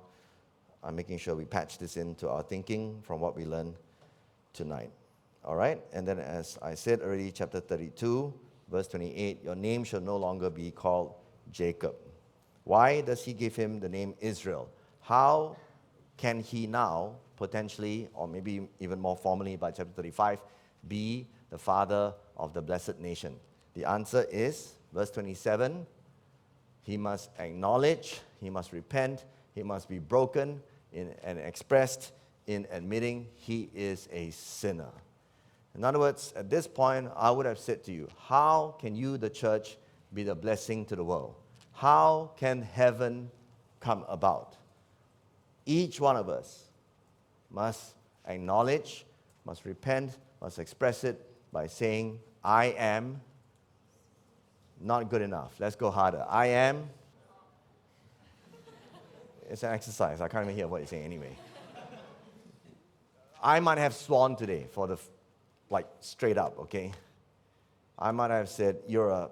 I'm making sure we patch this into our thinking from what we learned tonight. All right? And then as I said already, chapter 32, verse 28, your name shall no longer be called Jacob. Why does he give him the name Israel? How can he now potentially, or maybe even more formally by chapter 35, be the father of the blessed nation? The answer is, verse 27, he must acknowledge, he must repent, he must be broken and expressed in admitting he is a sinner. In other words, at this point, I would have said to you, how can you, the church, be the blessing to the world? How can heaven come about? Each one of us must acknowledge, must repent, must express it by saying, I am not good enough. Let's go harder. I am. It's an exercise. I can't even hear what you're saying anyway. I might have sworn today for the, straight up, okay? I might have said, you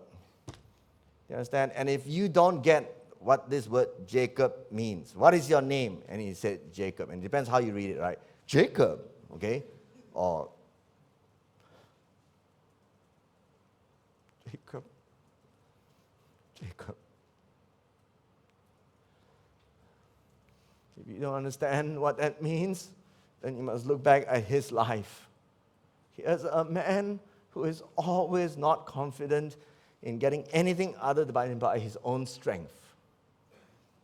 understand? And if you don't get what this word Jacob means, what is your name? And he said Jacob. And it depends how you read it, right? Jacob, okay? Or Jacob. If you don't understand what that means, then you must look back at his life. Here's a man who is always not confident in getting anything other than by his own strength.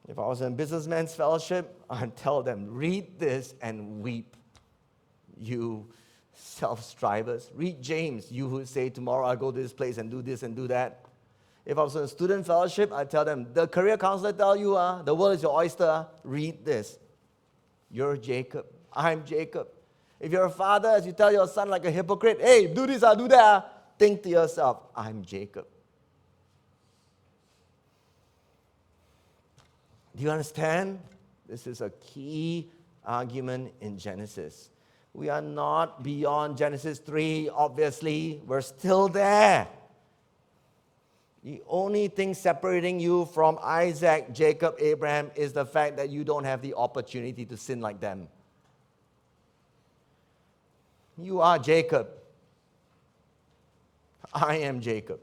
If I was in businessman's fellowship, I'd tell them, read this and weep, you self-strivers. Read James, you who say, tomorrow I'll go to this place and do this and do that. If I was in a student fellowship, I'd tell them, the career counselor tell you, the world is your oyster. Read this. You're Jacob. I'm Jacob. If you're a father, as you tell your son like a hypocrite, hey, do this, do that, think to yourself, I'm Jacob. Do you understand? This is a key argument in Genesis. We are not beyond Genesis 3, obviously. We're still there. The only thing separating you from Isaac, Jacob, Abraham is the fact that you don't have the opportunity to sin like them. You are Jacob. I am Jacob.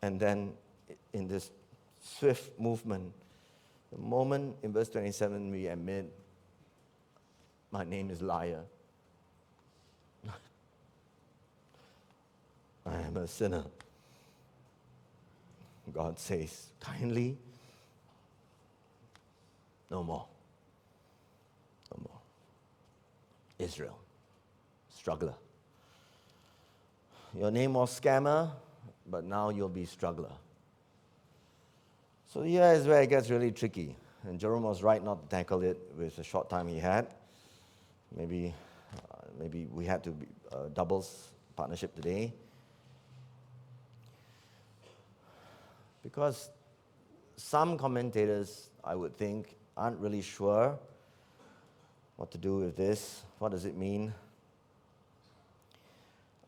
And then in this swift movement, the moment in verse 27 we admit, my name is liar. I am a sinner. God says, kindly, no more. No more. Israel, struggler. Your name was scammer, but now you'll be struggler. So here is where it gets really tricky. And Jerome was right not to tackle it with the short time he had. Maybe we had to be doubles partnership today. Because some commentators, I would think, aren't really sure what to do with this. What does it mean?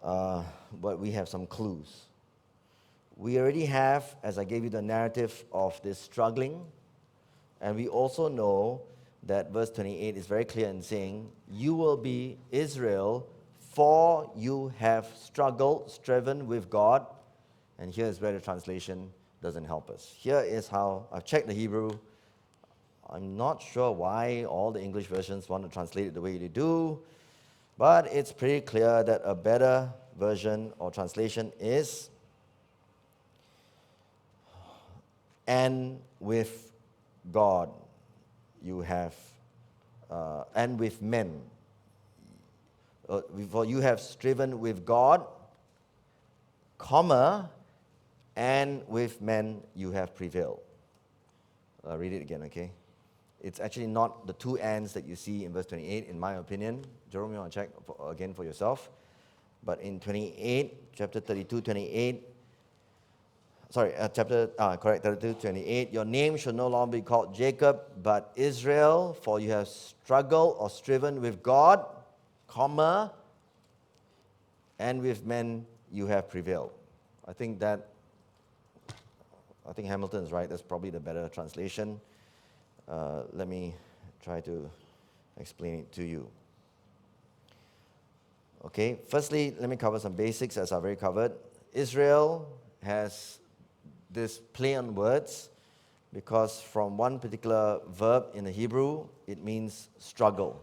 But we have some clues. We already have, as I gave you the narrative of this struggling, and we also know that verse 28 is very clear in saying, you will be Israel, for you have struggled, striven with God. And here is where the translation doesn't help us. Here is how, I've checked the Hebrew. I'm not sure why all the English versions want to translate it the way they do, but it's pretty clear that a better version or translation is, and with God you have, and with men. For you have striven with God, comma, and with men you have prevailed. I'll read it again, okay? It's actually not the two ands that you see in verse 28, in my opinion. Jerome, you want to check again for yourself? But in 28, chapter 32, 28, correct, 32, 28, your name shall no longer be called Jacob, but Israel, for you have struggled or striven with God, comma, and with men you have prevailed. I think Hamilton is right. That's probably the better translation. Let me try to explain it to you. Okay, firstly, let me cover some basics as I've already covered. Israel has this play on words because from one particular verb in the Hebrew, it means struggle.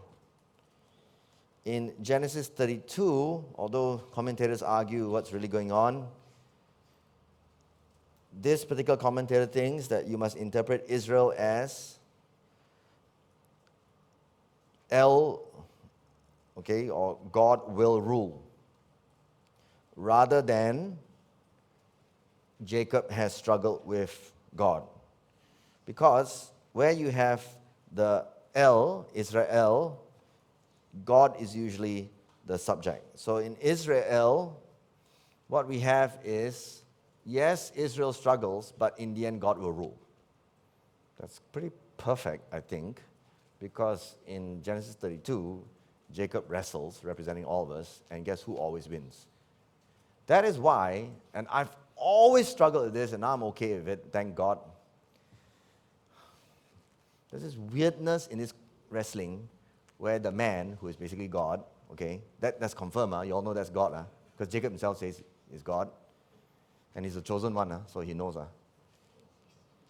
In Genesis 32, although commentators argue what's really going on, this particular commentator thinks that you must interpret Israel as or God will rule, rather than Jacob has struggled with God. Because where you have the Israel, God is usually the subject. So in Israel, what we have is, yes, Israel struggles, but in the end, God will rule. That's pretty perfect, I think, because in Genesis 32, Jacob wrestles, representing all of us, and guess who always wins? That is why, and I've always struggled with this, and now I'm okay with it, thank God. There's this weirdness in this wrestling where the man, who is basically God, okay, that's confirmed, you all know that's God, because Jacob himself says he's God, and he's the chosen one, so he knows.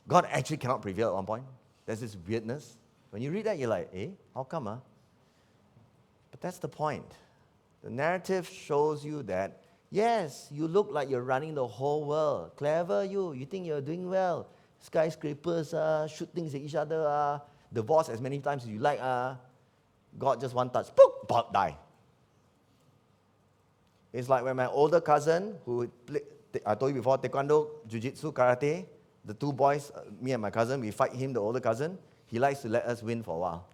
God actually cannot prevail at one point. There's this weirdness. When you read that, you're like, how come? But that's the point. The narrative shows you that, yes, you look like you're running the whole world. Clever you think you're doing well. Skyscrapers, shoot things at each other, divorce as many times as you like. God just one touch, poof, die. It's like when my older cousin, who I told you before, taekwondo, jiu-jitsu, karate, the two boys, me and my cousin, we fight him, the older cousin. He likes to let us win for a while.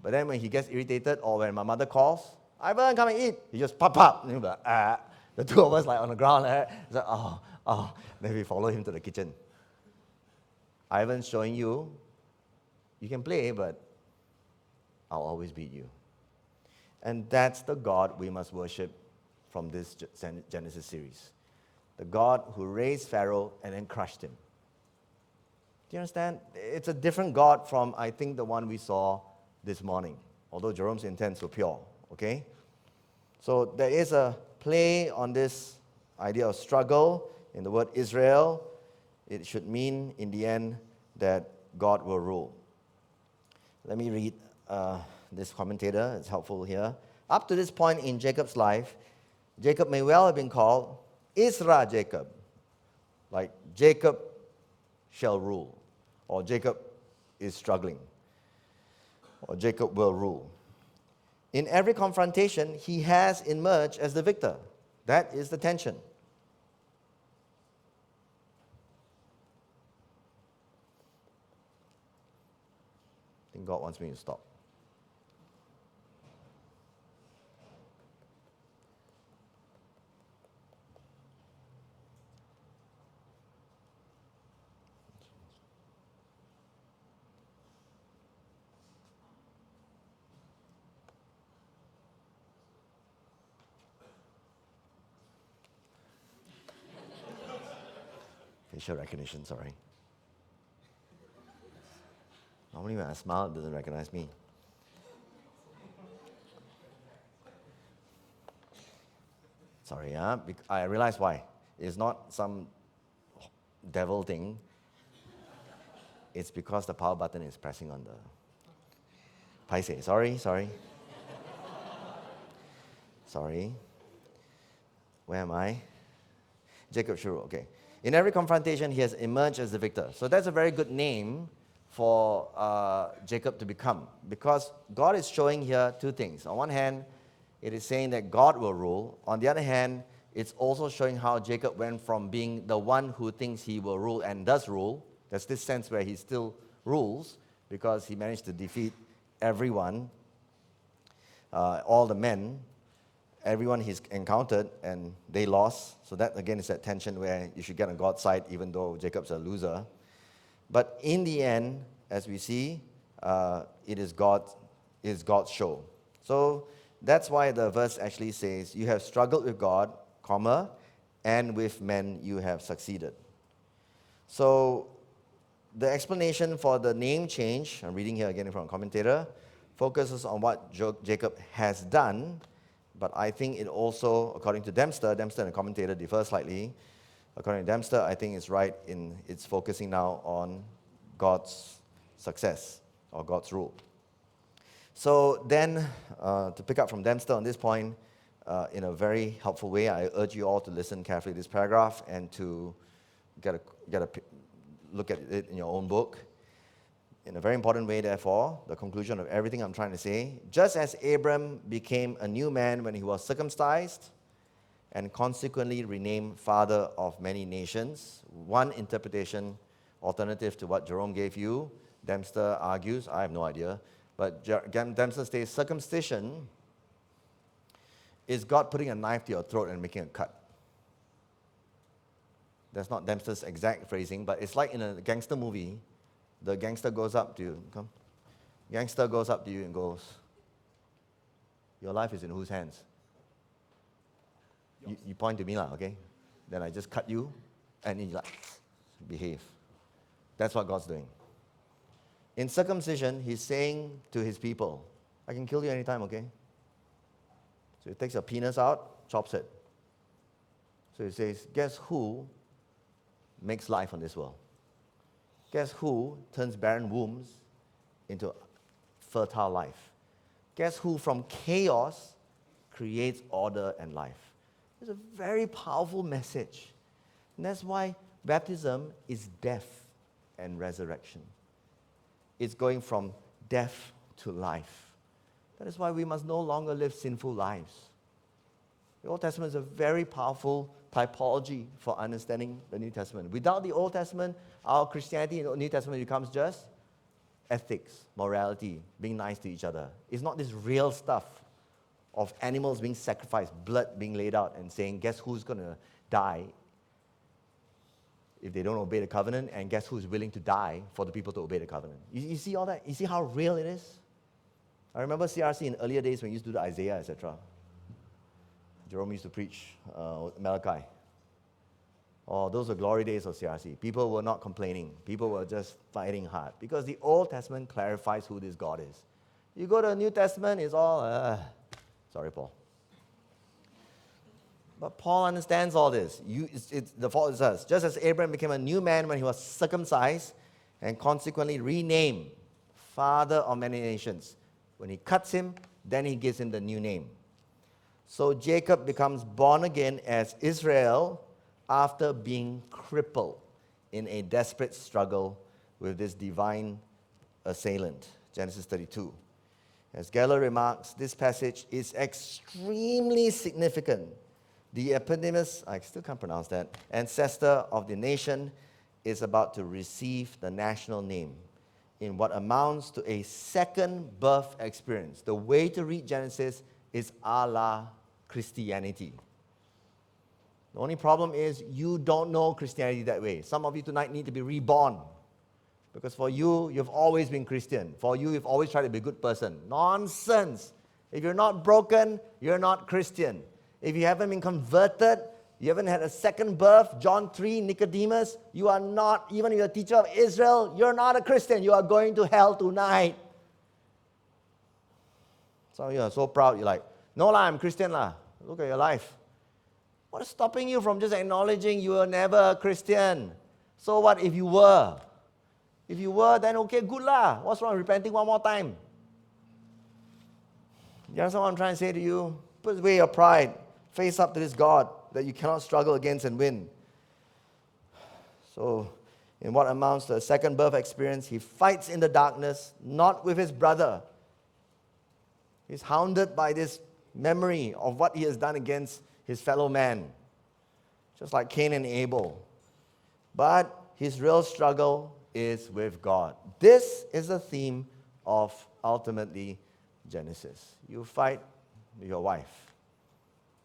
But then when he gets irritated or when my mother calls, Ivan, come and eat. He just pop. And like, the two of us like on the ground. It's like, oh. Then we follow him to the kitchen. Ivan's showing you, you can play, but I'll always beat you. And that's the God we must worship from this Genesis series. The God who raised Pharaoh and then crushed him. Do you understand? It's a different God from, I think, the one we saw this morning, although Jerome's intents were pure, okay? So there is a play on this idea of struggle in the word Israel. It should mean, in the end, that God will rule. Let me read this commentator. It's helpful here. Up to this point in Jacob's life, Jacob may well have been called Israel Jacob, like Jacob shall rule, or Jacob is struggling, or Jacob will rule. In every confrontation, he has emerged as the victor. That is the tension. I think God wants me to stop. Facial recognition, sorry. Normally when I smile, it doesn't recognize me. Sorry, I realize why. It's not some devil thing. It's because the power button is pressing on the... Paise, sorry. Sorry. Where am I? Jacob Shuru, okay. In every confrontation, he has emerged as the victor. So that's a very good name for Jacob to become, because God is showing here two things. On one hand, it is saying that God will rule. On the other hand, it's also showing how Jacob went from being the one who thinks he will rule and does rule. There's this sense where he still rules because he managed to defeat everyone, all the men, everyone he's encountered, and they lost. So that again is that tension where you should get on God's side even though Jacob's a loser. But in the end, as we see, it is God's show. So that's why the verse actually says, you have struggled with God, comma, and with men you have succeeded. So the explanation for the name change, I'm reading here again from a commentator, focuses on what Jacob has done, but I think it also, according to Dempster and the commentator differ slightly. According to Dempster, I think it's right in it's focusing now on God's success or God's rule. So then, to pick up from Dempster on this point, in a very helpful way, I urge you all to listen carefully to this paragraph and to get a look at it in your own book. In a very important way, therefore, the conclusion of everything I'm trying to say, just as Abram became a new man when he was circumcised and consequently renamed father of many nations, one interpretation alternative to what Jerome gave you, Dempster argues, I have no idea, but Dempster says circumcision is God putting a knife to your throat and making a cut. That's not Dempster's exact phrasing, but it's like in a gangster movie. The gangster goes up to you. Gangster goes up to you and goes, your life is in whose hands? You point to me, okay? Then I just cut you, and you behave. That's what God's doing. In circumcision, he's saying to his people, I can kill you anytime, okay? So he takes your penis out, chops it. So he says, guess who makes life on this world? Guess who turns barren wombs into fertile life? Guess who from chaos creates order and life? It's a very powerful message. And that's why baptism is death and resurrection. It's going from death to life. That is why we must no longer live sinful lives. The Old Testament is a very powerful typology for understanding the New Testament. Without the Old Testament, our Christianity in the New Testament becomes just ethics, morality, being nice to each other. It's not this real stuff of animals being sacrificed, blood being laid out, and saying, guess who's going to die if they don't obey the covenant, and guess who's willing to die for the people to obey the covenant. You see all that? You see how real it is? I remember CRC in earlier days when we used to do the Isaiah, etc. Jerome used to preach Malachi. Oh, those were glory days of CRC. People were not complaining. People were just fighting hard because the Old Testament clarifies who this God is. You go to the New Testament, it's all, sorry, Paul. But Paul understands all this. The fault is us. Just as Abraham became a new man when he was circumcised and consequently renamed father of many nations. When he cuts him, then he gives him the new name. So Jacob becomes born again as Israel after being crippled in a desperate struggle with this divine assailant. Genesis 32. As Geller remarks, this passage is extremely significant. The eponymous, I still can't pronounce that, ancestor of the nation is about to receive the national name in what amounts to a second birth experience. The way to read Genesis is a la Christianity. The only problem is you don't know Christianity that way. Some of you tonight need to be reborn. Because for you, you've always been Christian. For you, you've always tried to be a good person. Nonsense. If you're not broken, you're not Christian. If you haven't been converted, you haven't had a second birth, John 3, Nicodemus, you are not, even if you're a teacher of Israel, you're not a Christian. You are going to hell tonight. Some of you are so proud, you're like, no lah, I'm Christian lah. Look at your life. What is stopping you from just acknowledging you were never a Christian? So what if you were? If you were, then okay, good lah. What's wrong with repenting one more time? You understand what I'm trying to say to you? Put away your pride. Face up to this God that you cannot struggle against and win. So, in what amounts to a second birth experience, he fights in the darkness, not with his brother. He's hounded by this memory of what he has done against his fellow man. just like Cain and Abel. But his real struggle is with God. This is the theme of ultimately Genesis. You fight with your wife,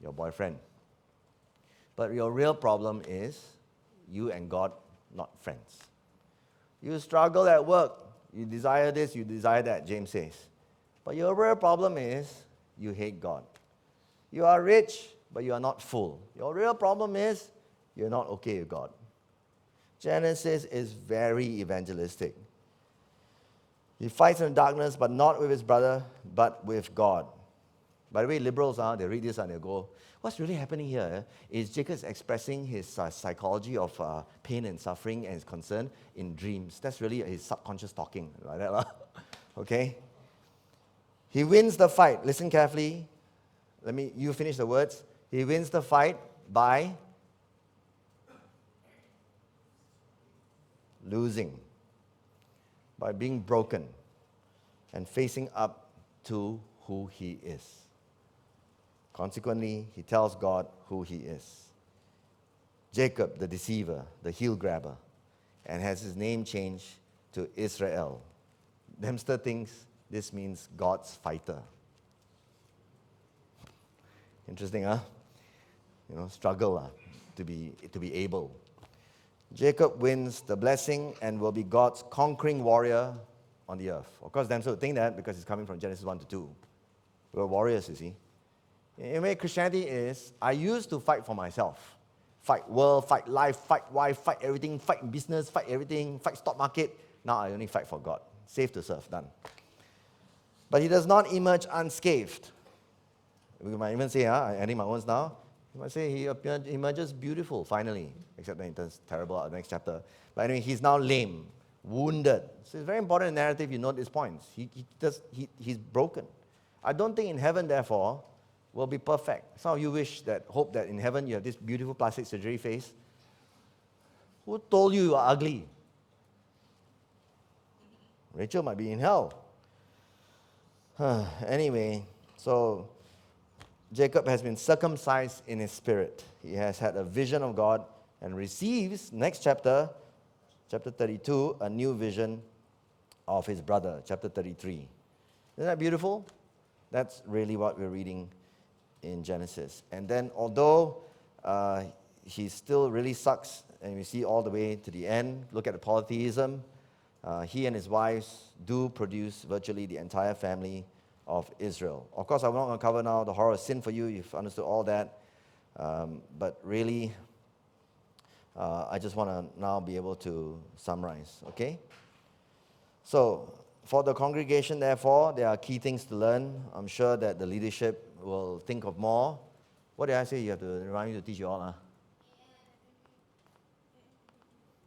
your boyfriend. But your real problem is you and God not friends. You struggle at work. You desire this, you desire that, James says. But your real problem is you hate God. You are rich, but you are not full. Your real problem is you're not okay with God. Genesis is very evangelistic. He fights in darkness, but not with his brother, but with God. By the way, liberals, they read this and they go, what's really happening here is Jacob is expressing his psychology of pain and suffering and his concern in dreams. That's really his subconscious talking, like that. Okay? He wins the fight. Listen carefully. You finish the words. He wins the fight by losing, by being broken and facing up to who he is. Consequently, he tells God who he is. Jacob, the deceiver, the heel grabber, and has his name changed to Israel. Dempster thinks this means God's fighter. Interesting, huh? Struggle to be able. Jacob wins the blessing and will be God's conquering warrior on the earth. Of course, Dempster would think that because it's coming from Genesis 1 to 2. We're warriors, you see. In a way, Christianity is, I used to fight for myself. Fight world, fight life, fight wife, fight everything, fight business, fight everything, fight stock market. Now I only fight for God. Save to serve, done. But he does not emerge unscathed. We might even say, adding my own now, you might say he emerges beautiful, finally. Except that it turns terrible at the next chapter. But anyway, he's now lame, wounded. So it's very important in narrative you note these points. He's broken. I don't think in heaven, therefore, will be perfect. Some of you hope that in heaven you have this beautiful plastic surgery face. Who told you are ugly? Rachel might be in hell. Anyway, so Jacob has been circumcised in his spirit. He has had a vision of God and receives, next chapter, chapter 32, a new vision of his brother, chapter 33. Isn't that beautiful? That's really what we're reading in Genesis. And then although he still really sucks, and we see all the way to the end, look at the polytheism, he and his wives do produce virtually the entire family of Israel. Of course, I'm not going to cover now the horror of sin for you. You've understood all that. But really, I just want to now be able to summarize, okay? So, for the congregation, therefore, there are key things to learn. I'm sure that the leadership will think of more. What did I say? You have to remind me to teach you all, huh?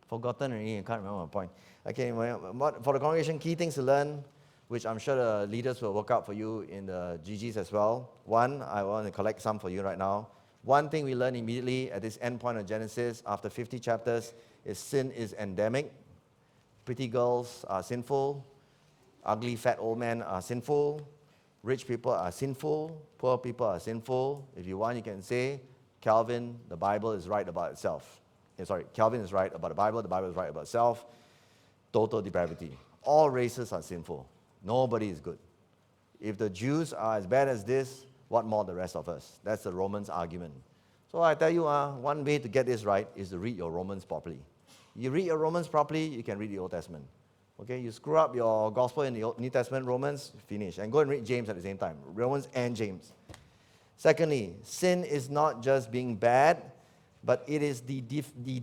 Forgotten already, I can't remember my point. Okay, for the congregation, key things to learn, which I'm sure the leaders will work out for you in the GGs as well. One, I want to collect some for you right now. One thing we learn immediately at this end point of Genesis, after 50 chapters, is sin is endemic. Pretty girls are sinful. Ugly fat old men are sinful. Rich people are sinful. Poor people are sinful. If you want, you can say, Calvin, the Bible is right about itself. Calvin is right about the Bible is right about itself. Total depravity. All races are sinful. Nobody is good. If the Jews are as bad as this, what more the rest of us? That's the Romans argument. So I tell you, one way to get this right is to read your Romans properly. You read your Romans properly, you can read the Old Testament. Okay, you screw up your gospel in the New Testament, Romans, finish. And go and read James at the same time. Romans and James. Secondly, sin is not just being bad, but it is the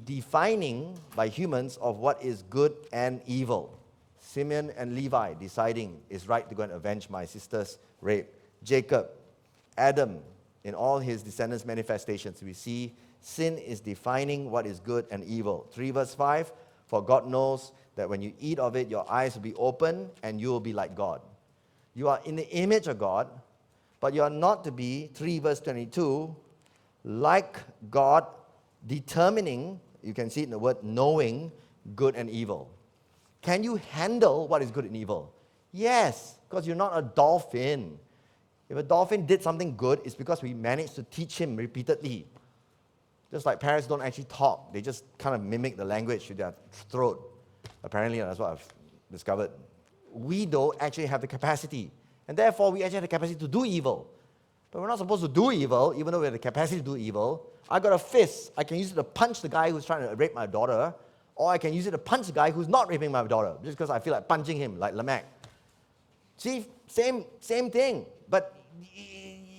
defining by humans of what is good and evil. Simeon and Levi deciding it's right to go and avenge my sister's rape. Jacob, Adam, in all his descendants' manifestations, we see sin is defining what is good and evil. 3 verse 5, for God knows that when you eat of it, your eyes will be open and you will be like God. You are in the image of God, but you are not to be, 3 verse 22, like God, determining, you can see it in the word knowing, good and evil. Can you handle what is good and evil? Yes, because you're not a dolphin. If a dolphin did something good, it's because we managed to teach him repeatedly. Just like parents don't actually talk, they just kind of mimic the language with their throat. Apparently, that's what I've discovered. We don't actually have the capacity. And therefore, we actually have the capacity to do evil. But we're not supposed to do evil, even though we have the capacity to do evil. I got a fist. I can use it to punch the guy who's trying to rape my daughter, or I can use it to punch the guy who's not raping my daughter, just because I feel like punching him, like Lamech. See, same thing. But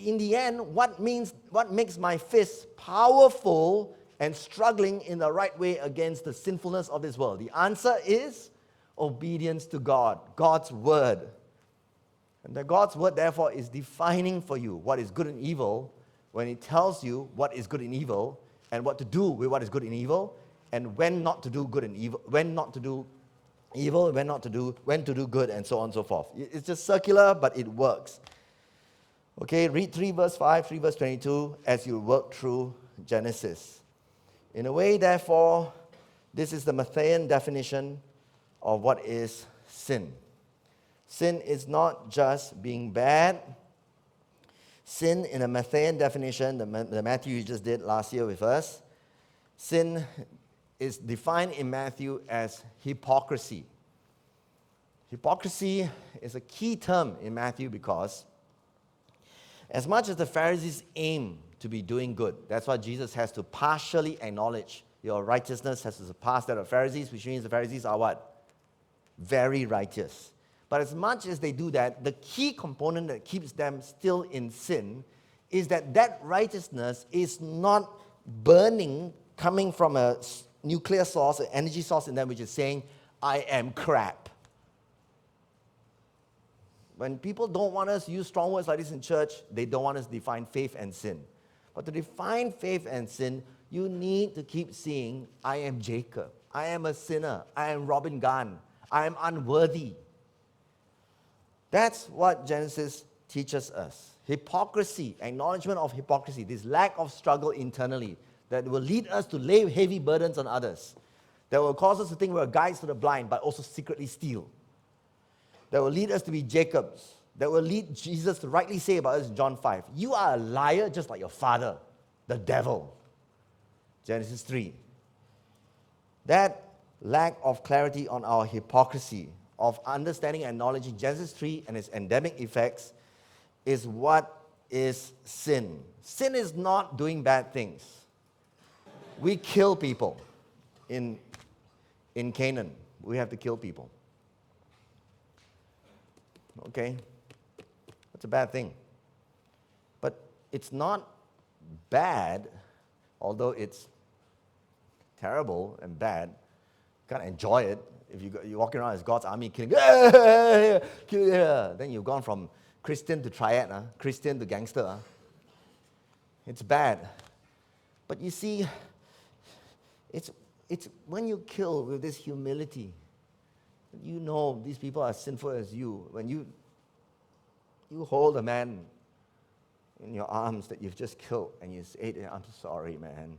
in the end, what makes my fist powerful and struggling in the right way against the sinfulness of this world? The answer is obedience to God, God's word. And that God's word, therefore, is defining for you what is good and evil when it tells you what is good and evil and what to do with what is good and evil, and when not to do good and evil, when not to do evil, when to do good, and so on and so forth. It's just circular, but it works. Okay, read 3 verse 5, 3 verse 22 as you work through Genesis. In a way, therefore, this is the Matthean definition of what is sin. Sin is not just being bad. Sin, in a Matthean definition, the Matthew you just did last year with us, sin is defined in Matthew as hypocrisy. Hypocrisy is a key term in Matthew because as much as the Pharisees aim to be doing good, that's why Jesus has to partially acknowledge your righteousness has to surpass that of Pharisees, which means the Pharisees are what? Very righteous. But as much as they do that, the key component that keeps them still in sin is that righteousness is not burning, coming from a nuclear source, an energy source in them, which is saying, I am crap. When people don't want us to use strong words like this in church, they don't want us to define faith and sin. But to define faith and sin, you need to keep seeing, I am Jacob, I am a sinner, I am Robin Gunn, I am unworthy. That's what Genesis teaches us. Hypocrisy, acknowledgement of hypocrisy, this lack of struggle internally that will lead us to lay heavy burdens on others, that will cause us to think we're guides to the blind, but also secretly steal, that will lead us to be Jacobs, that will lead Jesus to rightly say about us in John 5, you are a liar just like your father, the devil. Genesis 3. That lack of clarity on our hypocrisy, of understanding and acknowledging Genesis 3 and its endemic effects is what is sin. Sin is not doing bad things. We kill people in Canaan. We have to kill people. Okay? That's a bad thing. But it's not bad, although it's terrible and bad. You can't enjoy it. If you're walking around as God's army killing, then you've gone from Christian to triad, Christian to gangster. It's bad. But you see, it's when you kill with this humility, you know these people are sinful as you. When you hold a man in your arms that you've just killed and you say, I'm sorry, man.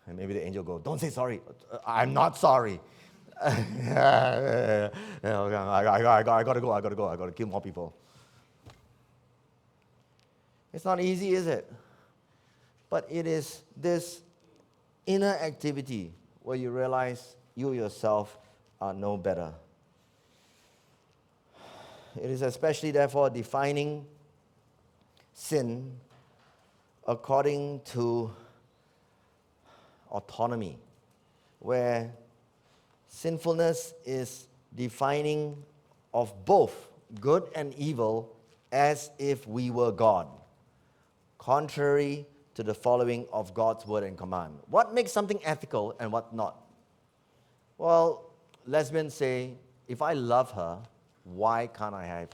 And maybe the angel goes, don't say sorry. I'm not sorry. I gotta go. I gotta kill more people. It's not easy, is it? But it is this inner activity where you realize you yourself are no better. It is especially, therefore, defining sin according to autonomy, where sinfulness is defining of both good and evil as if we were God, contrary to the following of God's word and command. What makes something ethical and what not? Well, lesbians say, if I love her, why can't I have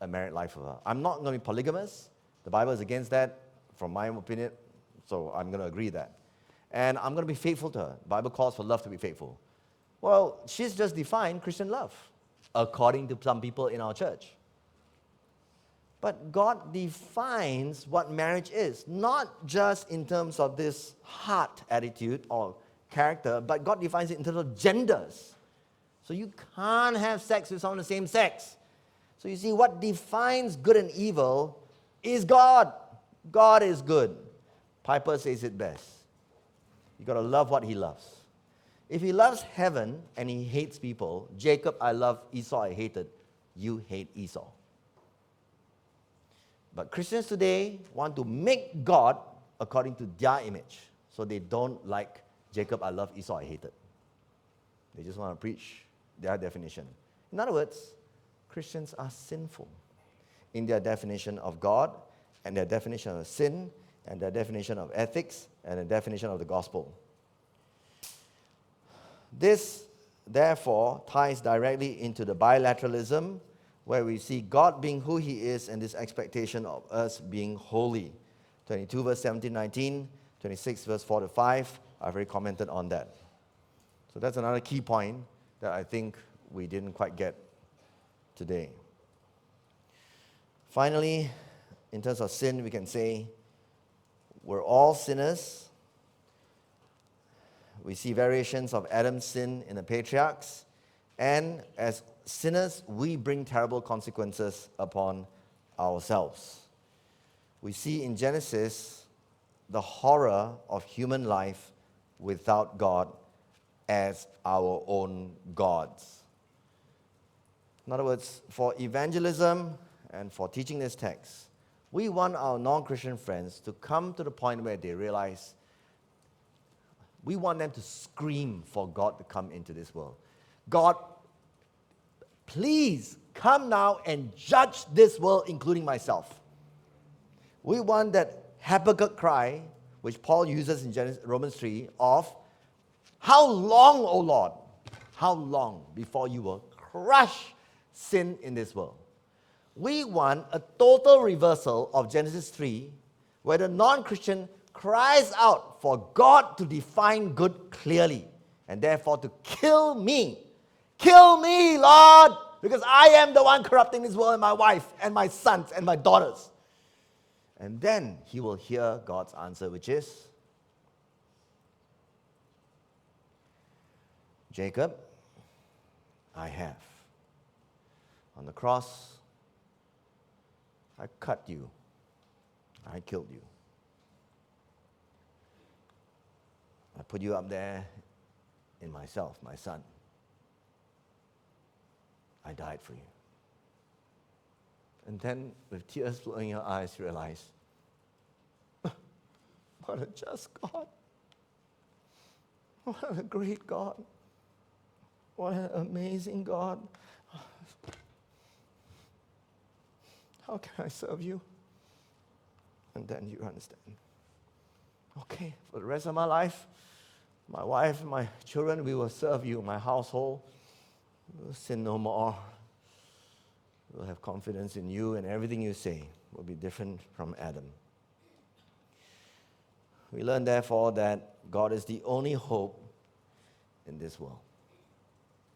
a married life with her? I'm not going to be polygamous. The Bible is against that, from my opinion, so I'm going to agree that. And I'm going to be faithful to her. The Bible calls for love to be faithful. Well, she's just defined Christian love, according to some people in our church. But God defines what marriage is, not just in terms of this heart attitude or character, but God defines it in terms of genders. So you can't have sex with someone of the same sex. So you see, what defines good and evil is God. God is good. Piper says it best. You got to love what he loves. If he loves heaven and he hates people, Jacob I love, Esau I hated, you hate Esau. But Christians today want to make God according to their image. So they don't like Jacob I love, Esau I hated. They just want to preach their definition. In other words, Christians are sinful in their definition of God and their definition of sin and their definition of ethics and their definition of the gospel. This, therefore, ties directly into the bilateralism where we see God being who he is and this expectation of us being holy. 22 verse 17, 19, 26 verse 4 to 5, I've already commented on that. So that's another key point that I think we didn't quite get today. Finally, in terms of sin, we can say we're all sinners. We see variations of Adam's sin in the patriarchs. And as sinners, we bring terrible consequences upon ourselves. We see in Genesis the horror of human life without God as our own gods. In other words, for evangelism and for teaching this text, we want our non-Christian friends to come to the point where they realize we want them to scream for God to come into this world. God, please come now and judge this world, including myself. We want that Habakkuk cry, which Paul uses in Romans 3, of, how long, O Lord, how long before you will crush sin in this world? We want a total reversal of Genesis 3, where the non-Christian cries out for God to define good clearly, and therefore to kill me. Kill me, Lord, because I am the one corrupting this world, and my wife, and my sons, and my daughters. And then he will hear God's answer, which is, Jacob, I have. On the cross, I cut you. I killed you. I put you up there in myself, my son. I died for you. And then, with tears flowing in your eyes, realize, what a just God. What a great God. What an amazing God. How can I serve you? And then you understand. Okay, for the rest of my life, my wife, my children, we will serve you, my household. We'll sin no more. We'll have confidence in you, and everything you say will be different from Adam. We learn, therefore, that God is the only hope in this world.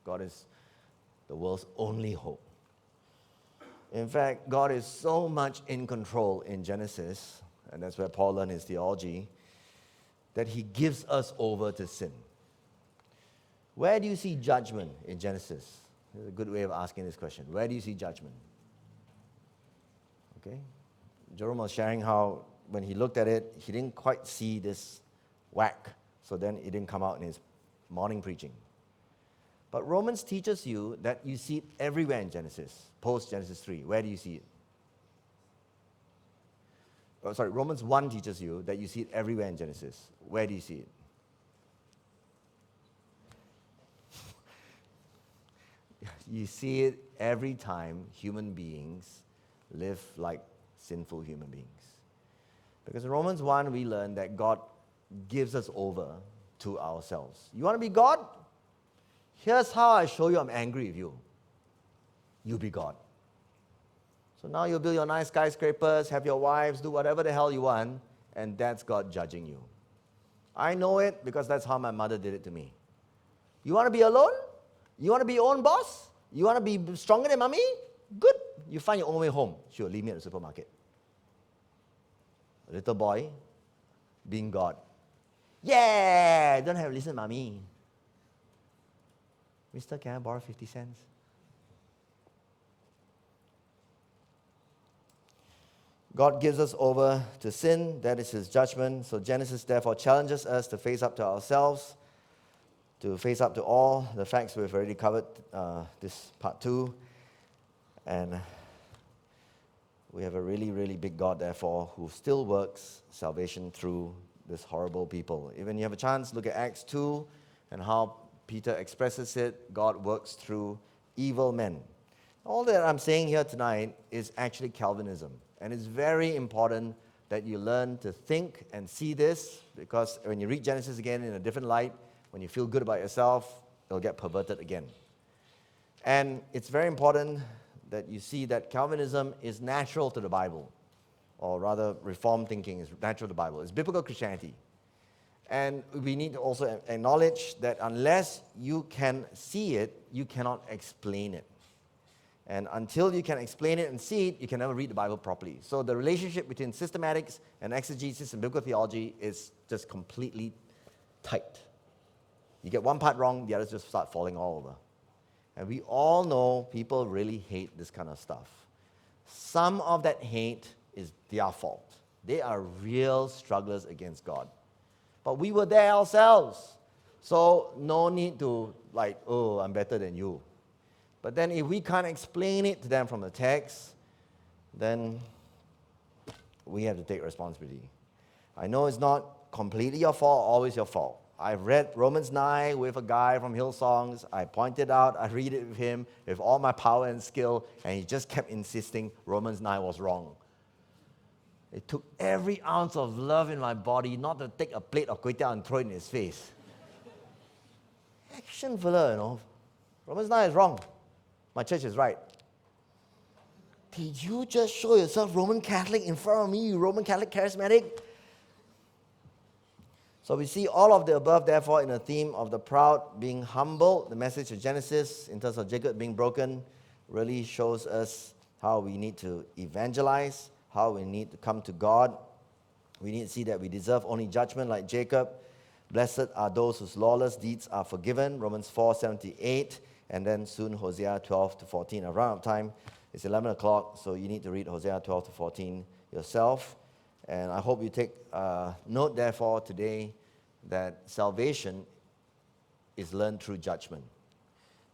God is the world's only hope. In fact, God is so much in control in Genesis, and that's where Paul learned his theology, that he gives us over to sin. Where do you see judgment in Genesis? There's a good way of asking this question. Where do you see judgment? Okay? Jerome was sharing how when he looked at it, he didn't quite see this whack, so then it didn't come out in his morning preaching. But Romans teaches you that you see it everywhere in Genesis, post-Genesis 3. Where do you see it? Romans 1 teaches you that you see it everywhere in Genesis. Where do you see it? You see it every time human beings live like sinful human beings. Because in Romans 1, we learn that God gives us over to ourselves. You want to be God? Here's how I show you I'm angry with you. You be God. So now you build your nice skyscrapers, have your wives, do whatever the hell you want, and that's God judging you. I know it because that's how my mother did it to me. You want to be alone? You want to be your own boss? You want to be stronger than mommy? Good. You find your own way home. Sure, leave me at the supermarket. A little boy being God. Yeah, don't have to listen to mommy. Mister, can I borrow 50 cents? God gives us over to sin, that is his judgment. So Genesis therefore challenges us to face up to ourselves, to face up to all the facts we've already covered, this part 2. And we have a really, really big God, therefore, who still works salvation through this horrible people. Even you have a chance, look at Acts 2 and how Peter expresses it. God works through evil men. All that I'm saying here tonight is actually Calvinism. And it's very important that you learn to think and see this, because when you read Genesis again in a different light, when you feel good about yourself, it'll get perverted again. And it's very important that you see that Calvinism is natural to the Bible, or rather Reformed thinking is natural to the Bible. It's biblical Christianity. And we need to also acknowledge that unless you can see it, you cannot explain it. And until you can explain it and see it, you can never read the Bible properly. So the relationship between systematics and exegesis and biblical theology is just completely tight. You get one part wrong, the others just start falling all over. And we all know people really hate this kind of stuff. Some of that hate is their fault. They are real strugglers against God. But we were there ourselves. So no need to like, oh, I'm better than you. But then if we can't explain it to them from the text, then we have to take responsibility. I know it's not completely your fault, always your fault. I've read Romans 9 with a guy from Hillsongs. I pointed out, I read it with him with all my power and skill, and he just kept insisting Romans 9 was wrong. It took every ounce of love in my body not to take a plate of kway teow and throw it in his face. Action fella, you know. Romans 9 is wrong. My church is right. Did you just show yourself Roman Catholic in front of me, you Roman Catholic charismatic? So we see all of the above, therefore, in a theme of the proud being humble. The message of Genesis, in terms of Jacob being broken, really shows us how we need to evangelize, how we need to come to God. We need to see that we deserve only judgment like Jacob. Blessed are those whose lawless deeds are forgiven, Romans 4:78. And then soon Hosea 12 to 14. Around out of time, it's 11 o'clock, so you need to read Hosea 12 to 14 yourself. And I hope you take note, therefore, today that salvation is learned through judgment.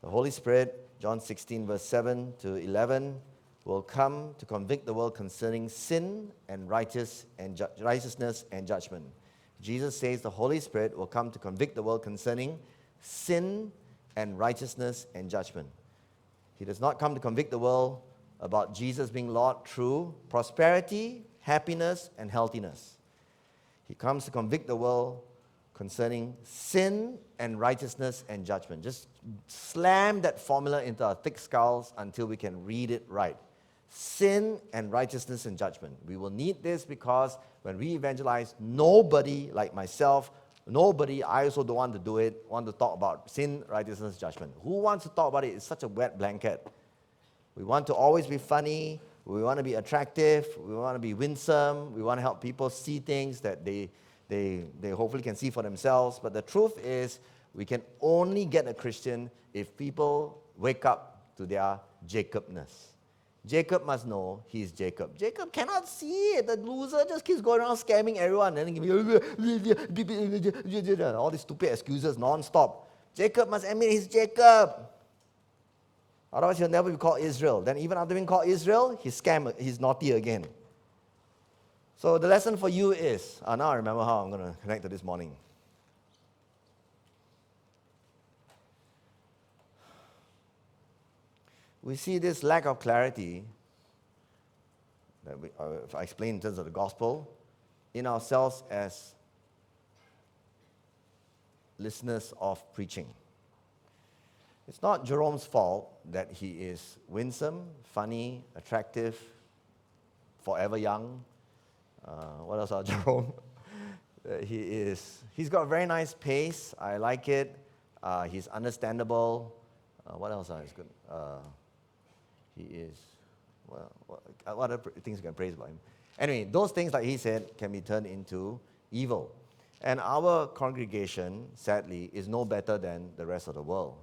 The Holy Spirit, John 16, verse 7 to 11, will come to convict the world concerning sin and righteousness and judgment. Jesus says the Holy Spirit will come to convict the world concerning sin and righteousness and judgment. He does not come to convict the world about Jesus being Lord through prosperity, happiness, and healthiness. He comes to convict the world concerning sin and righteousness and judgment. Just slam that formula into our thick skulls until we can read it right. Sin and righteousness and judgment. We will need this because when we evangelize, nobody like myself, nobody, I also don't want to do it, want to talk about sin, righteousness, judgment. Who wants to talk about it? It's such a wet blanket. We want to always be funny. We want to be attractive. We want to be winsome. We want to help people see things that they hopefully can see for themselves. But the truth is, we can only get a Christian if people wake up to their Jacobness. Jacob must know he's Jacob. Jacob cannot see it. The loser just keeps going around scamming everyone and then all these stupid excuses non-stop. Jacob must admit he's Jacob. Otherwise, he'll never be called Israel. Then even after being called Israel, he's naughty again. So the lesson for you is, now I remember how I'm going to connect to this morning. We see this lack of clarity that if I explain in terms of the gospel, in ourselves as listeners of preaching. It's not Jerome's fault that he is winsome, funny, attractive, forever young. What else about Jerome? He's got a very nice pace. I like it. He's understandable. What else is good? He is, what other things you can praise about him? Anyway, those things, like he said, can be turned into evil. And our congregation, sadly, is no better than the rest of the world.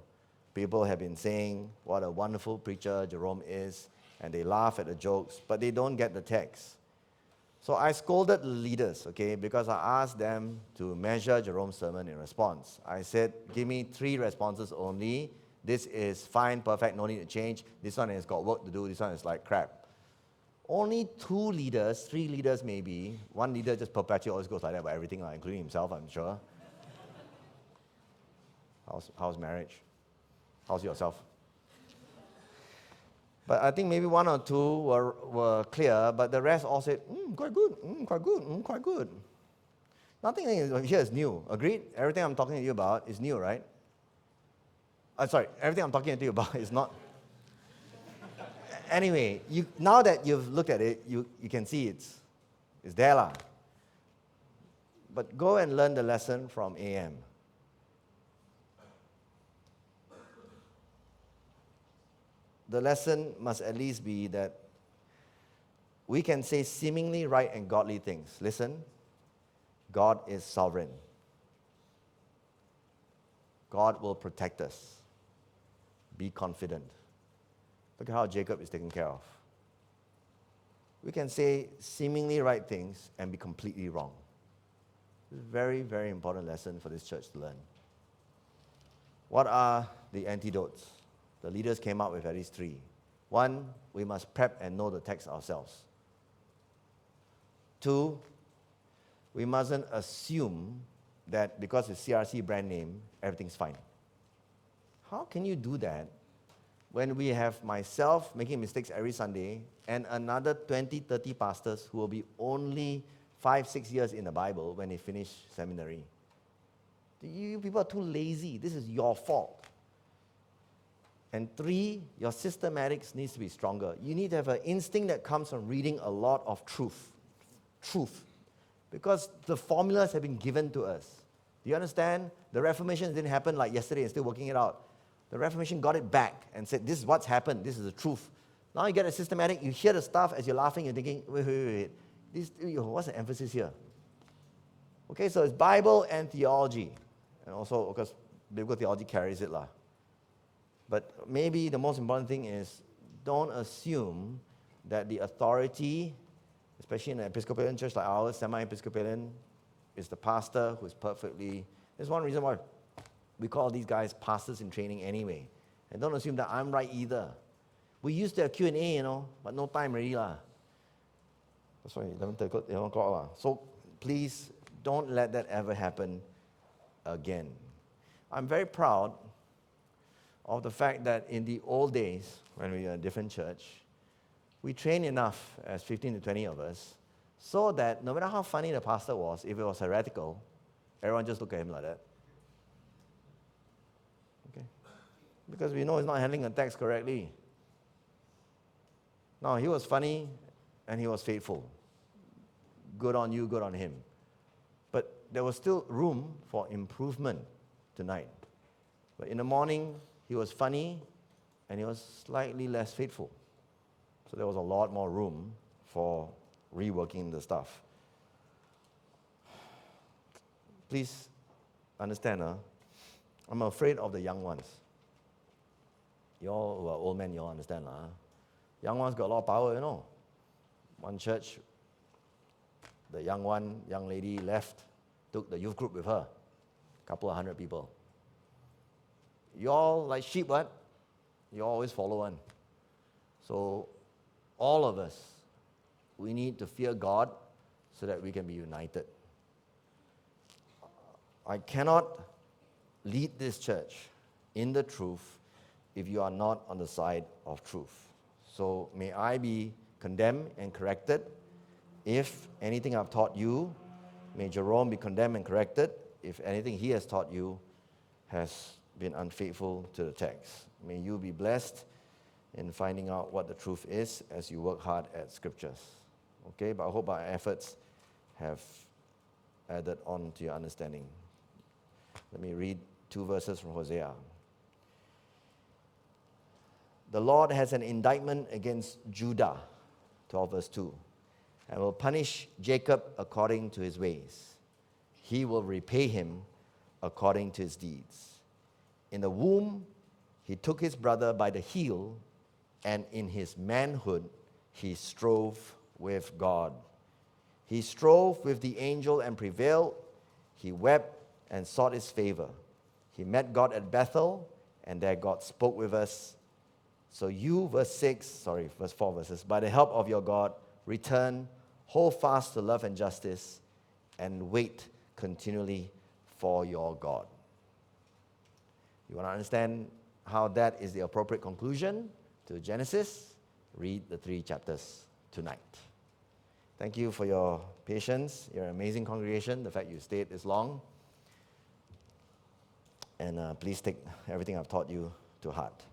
People have been saying what a wonderful preacher Jerome is, and they laugh at the jokes, but they don't get the text. So I scolded the leaders, okay, because I asked them to measure Jerome's sermon in response. I said, give me 3 responses only. This is fine, perfect, no need to change. This one has got work to do. This one is like crap. Only 2 leaders, 3 leaders maybe. One leader just perpetually always goes like that about everything, including himself, I'm sure. How's marriage? How's yourself? But I think maybe 1 or 2 were clear, but the rest all said, quite good, quite good, quite good. Nothing here is new. Agreed? Everything I'm talking to you about is new, right? Everything I'm talking to you about is not. Anyway, now that you've looked at it, you can see it's there lah. But go and learn the lesson from AM. The lesson must at least be that we can say seemingly right and godly things. Listen, God is sovereign. God will protect us. Be confident. Look at how Jacob is taken care of. We can say seemingly right things and be completely wrong. It's a very, very important lesson for this church to learn. What are the antidotes? The leaders came up with at least 3. 1, we must prep and know the text ourselves. 2, we mustn't assume that because it's CRC brand name, everything's fine. How can you do that when we have myself making mistakes every Sunday and another 20, 30 pastors who will be only 5, 6 years in the Bible when they finish seminary? You people are too lazy. This is your fault. And 3, your systematics needs to be stronger. You need to have an instinct that comes from reading a lot of truth. Because the formulas have been given to us. Do you understand? The Reformation didn't happen like yesterday and still working it out. The Reformation got it back and said, this is what's happened. This is the truth. Now you get a systematic, you hear the stuff as you're laughing, you're thinking, wait. What's the emphasis here? Okay, so it's Bible and theology. And also, of course, biblical theology carries it lah. But maybe the most important thing is don't assume that the authority, especially in an Episcopalian church like ours, semi-Episcopalian, is the pastor who's perfectly. There's one reason why we call these guys pastors in training anyway. And don't assume that I'm right either. We used to have Q&A, but no time already lah. That's why 11 o'clock lah. So please don't let that ever happen again. I'm very proud of the fact that in the old days, when we were a different church, we trained enough as 15 to 20 of us so that no matter how funny the pastor was, if it was heretical, everyone just looked at him like that. Okay? Because we know he's not handling the text correctly. No, he was funny and he was faithful. Good on you, good on him. But there was still room for improvement tonight. But in the morning, he was funny and he was slightly less faithful. So there was a lot more room for reworking the stuff. Please understand, I'm afraid of the young ones. You all who are old men, you all understand. Young ones got a lot of power, One church, the young lady left, took the youth group with her, a couple of 100 people. You all like sheep, what? You always follow one. So all of us, we need to fear God so that we can be united. I cannot lead this church in the truth if you are not on the side of truth. So may I be condemned and corrected. If anything I've taught you, may Jerome be condemned and corrected. If anything he has taught you has been unfaithful to the text. May you be blessed in finding out what the truth is as you work hard at scriptures. Okay, but I hope our efforts have added on to your understanding. Let me read 2 verses from Hosea. The Lord has an indictment against Judah, 12 verse 2, and will punish Jacob according to his ways. He will repay him according to his deeds. In the womb, he took his brother by the heel, and in his manhood, he strove with God. He strove with the angel and prevailed. He wept and sought his favor. He met God at Bethel, and there God spoke with us. So you, verse 4 verses, by the help of your God, return, hold fast to love and justice, and wait continually for your God. You want to understand how that is the appropriate conclusion to Genesis? Read the 3 chapters tonight. Thank you for your patience. You're an amazing congregation, the fact you stayed this long. And please take everything I've taught you to heart.